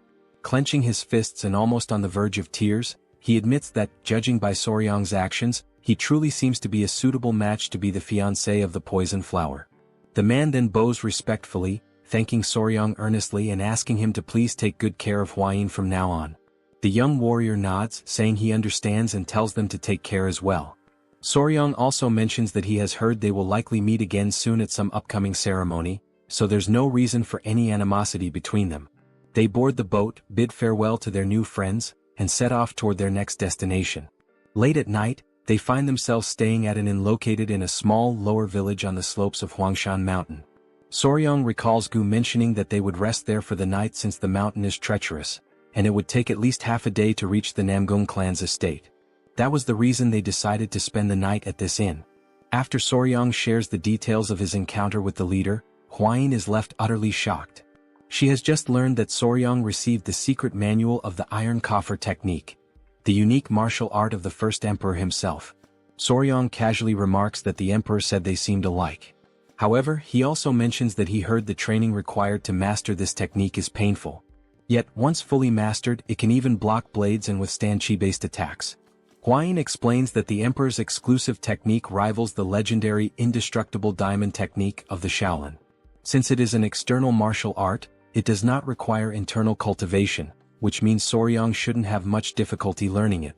Clenching his fists and almost on the verge of tears, he admits that, judging by Soryang's actions, he truly seems to be a suitable match to be the fiancé of the poison flower. The man then bows respectfully, thanking Soryang earnestly and asking him to please take good care of Huayin from now on. The young warrior nods, saying he understands and tells them to take care as well. Soryang also mentions that he has heard they will likely meet again soon at some upcoming ceremony, so there's no reason for any animosity between them. They board the boat, bid farewell to their new friends, and set off toward their next destination. Late at night, they find themselves staying at an inn located in a small lower village on the slopes of Huangshan Mountain. Soryang recalls Gu mentioning that they would rest there for the night since the mountain is treacherous, and it would take at least half a day to reach the Namgung clan's estate. That was the reason they decided to spend the night at this inn. After Soryang shares the details of his encounter with the leader, Huayin is left utterly shocked. She has just learned that Soryang received the secret manual of the Iron Coffer technique, the unique martial art of the first emperor himself. Soryang casually remarks that the emperor said they seemed alike. However, he also mentions that he heard the training required to master this technique is painful. Yet, once fully mastered, it can even block blades and withstand chi-based attacks. Huayin explains that the emperor's exclusive technique rivals the legendary indestructible diamond technique of the Shaolin. Since it is an external martial art, it does not require internal cultivation, which means Soryang shouldn't have much difficulty learning it.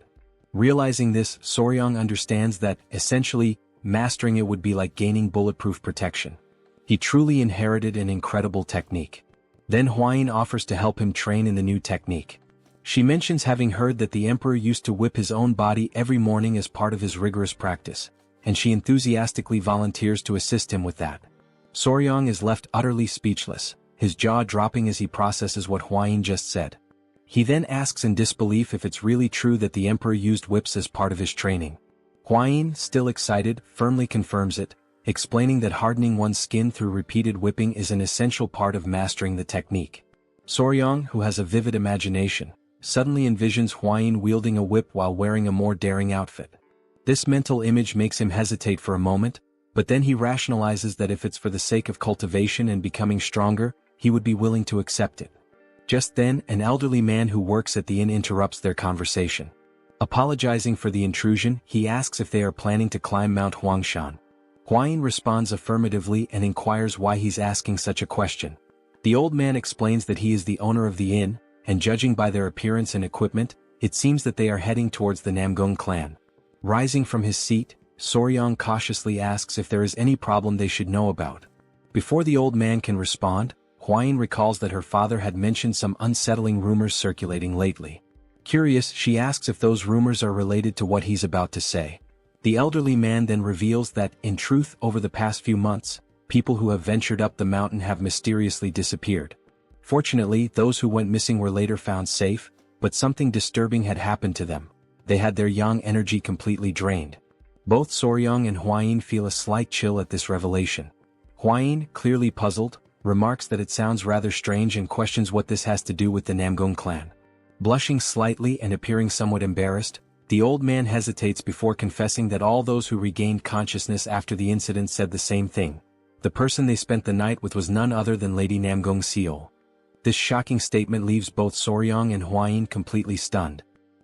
Realizing this, Soryang understands that, essentially, mastering it would be like gaining bulletproof protection. He truly inherited an incredible technique. Then Huayin offers to help him train in the new technique. She mentions having heard that the emperor used to whip his own body every morning as part of his rigorous practice, and she enthusiastically volunteers to assist him with that. Soryang is left utterly speechless, his jaw dropping as he processes what Huayin just said. He then asks in disbelief if it's really true that the emperor used whips as part of his training. Huayin, still excited, firmly confirms it, explaining that hardening one's skin through repeated whipping is an essential part of mastering the technique. Soryang, who has a vivid imagination, suddenly envisions Huayin wielding a whip while wearing a more daring outfit. This mental image makes him hesitate for a moment, but then he rationalizes that if it's for the sake of cultivation and becoming stronger, he would be willing to accept it. Just then, an elderly man who works at the inn interrupts their conversation. Apologizing for the intrusion, he asks if they are planning to climb Mount Huangshan. Huayin responds affirmatively and inquires why he's asking such a question. The old man explains that he is the owner of the inn, and judging by their appearance and equipment, it seems that they are heading towards the Namgung clan. Rising from his seat, Soryong cautiously asks if there is any problem they should know about. Before the old man can respond, Huayin recalls that her father had mentioned some unsettling rumors circulating lately. Curious, she asks if those rumors are related to what he's about to say. The elderly man then reveals that, in truth, over the past few months, people who have ventured up the mountain have mysteriously disappeared. Fortunately, those who went missing were later found safe, but something disturbing had happened to them. They had their yang energy completely drained. Both Soryong and Huayin feel a slight chill at this revelation. Huayin, clearly puzzled, remarks that it sounds rather strange and questions what this has to do with the Namgung clan. Blushing slightly and appearing somewhat embarrassed, the old man hesitates before confessing that all those who regained consciousness after the incident said the same thing. The person they spent the night with was none other than Lady Namgung Seol. This shocking statement leaves both Soryong and Huayin completely stunned.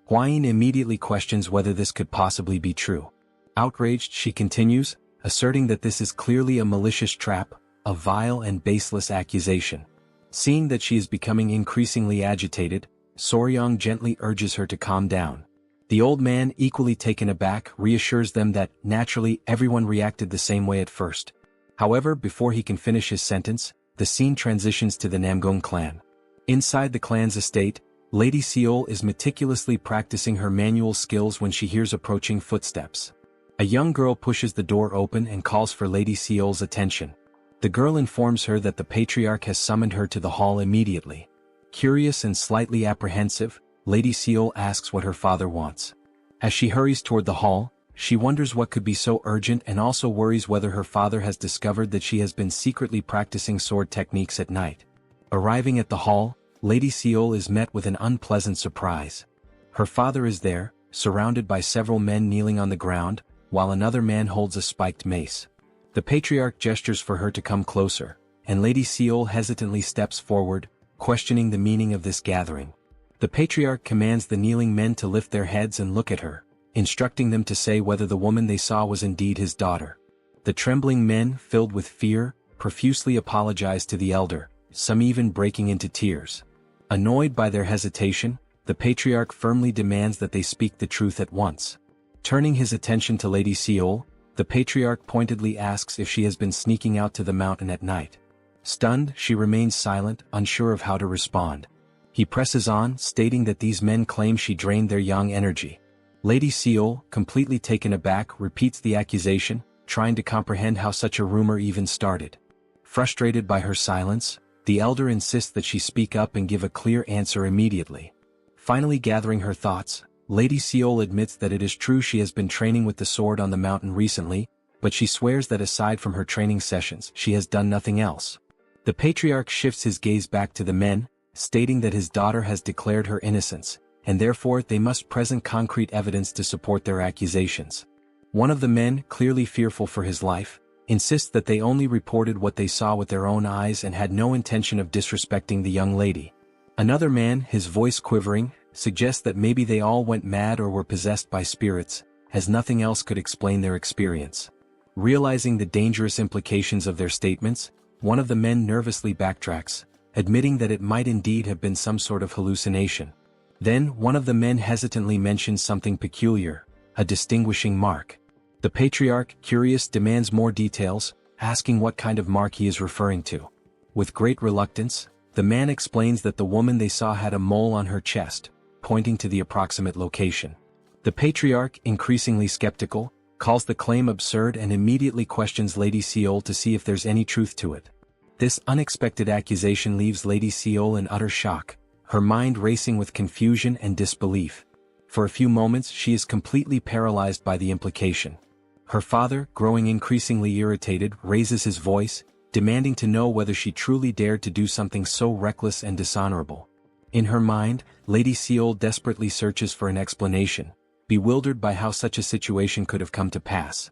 Huayin immediately questions whether this could possibly be true. Outraged, she continues, asserting that this is clearly a malicious trap, a vile and baseless accusation. Seeing that she is becoming increasingly agitated, Soryong gently urges her to calm down. The old man, equally taken aback, reassures them that, naturally, everyone reacted the same way at first. However, before he can finish his sentence, the scene transitions to the Namgung clan. Inside the clan's estate, Lady Seol is meticulously practicing her manual skills when she hears approaching footsteps. A young girl pushes the door open and calls for Lady Seol's attention. The girl informs her that the patriarch has summoned her to the hall immediately. Curious and slightly apprehensive, Lady Seol asks what her father wants. As she hurries toward the hall, she wonders what could be so urgent and also worries whether her father has discovered that she has been secretly practicing sword techniques at night. Arriving at the hall, Lady Seol is met with an unpleasant surprise. Her father is there, surrounded by several men kneeling on the ground, while another man holds a spiked mace. The patriarch gestures for her to come closer, and Lady Seol hesitantly steps forward, questioning the meaning of this gathering. The patriarch commands the kneeling men to lift their heads and look at her, instructing them to say whether the woman they saw was indeed his daughter. The trembling men, filled with fear, profusely apologize to the elder, some even breaking into tears. Annoyed by their hesitation, the patriarch firmly demands that they speak the truth at once. Turning his attention to Lady Seol, the patriarch pointedly asks if she has been sneaking out to the mountain at night. Stunned, she remains silent, unsure of how to respond. He presses on, stating that these men claim she drained their yang energy. Lady Seol, completely taken aback, repeats the accusation, trying to comprehend how such a rumor even started. Frustrated by her silence, the elder insists that she speak up and give a clear answer immediately. Finally gathering her thoughts, Lady Seol admits that it is true she has been training with the sword on the mountain recently, but she swears that aside from her training sessions, she has done nothing else. The patriarch shifts his gaze back to the men, stating that his daughter has declared her innocence, and therefore they must present concrete evidence to support their accusations. One of the men, clearly fearful for his life, insists that they only reported what they saw with their own eyes and had no intention of disrespecting the young lady. Another man, his voice quivering, suggests that maybe they all went mad or were possessed by spirits, as nothing else could explain their experience. Realizing the dangerous implications of their statements, one of the men nervously backtracks, admitting that it might indeed have been some sort of hallucination. Then, one of the men hesitantly mentions something peculiar, a distinguishing mark. The patriarch, curious, demands more details, asking what kind of mark he is referring to. With great reluctance, the man explains that the woman they saw had a mole on her chest, pointing to the approximate location. The patriarch, increasingly skeptical, calls the claim absurd and immediately questions Lady Seol to see if there's any truth to it. This unexpected accusation leaves Lady Seol in utter shock, her mind racing with confusion and disbelief. For a few moments she is completely paralyzed by the implication. Her father, growing increasingly irritated, raises his voice, demanding to know whether she truly dared to do something so reckless and dishonorable. In her mind, Lady Seol desperately searches for an explanation, bewildered by how such a situation could have come to pass.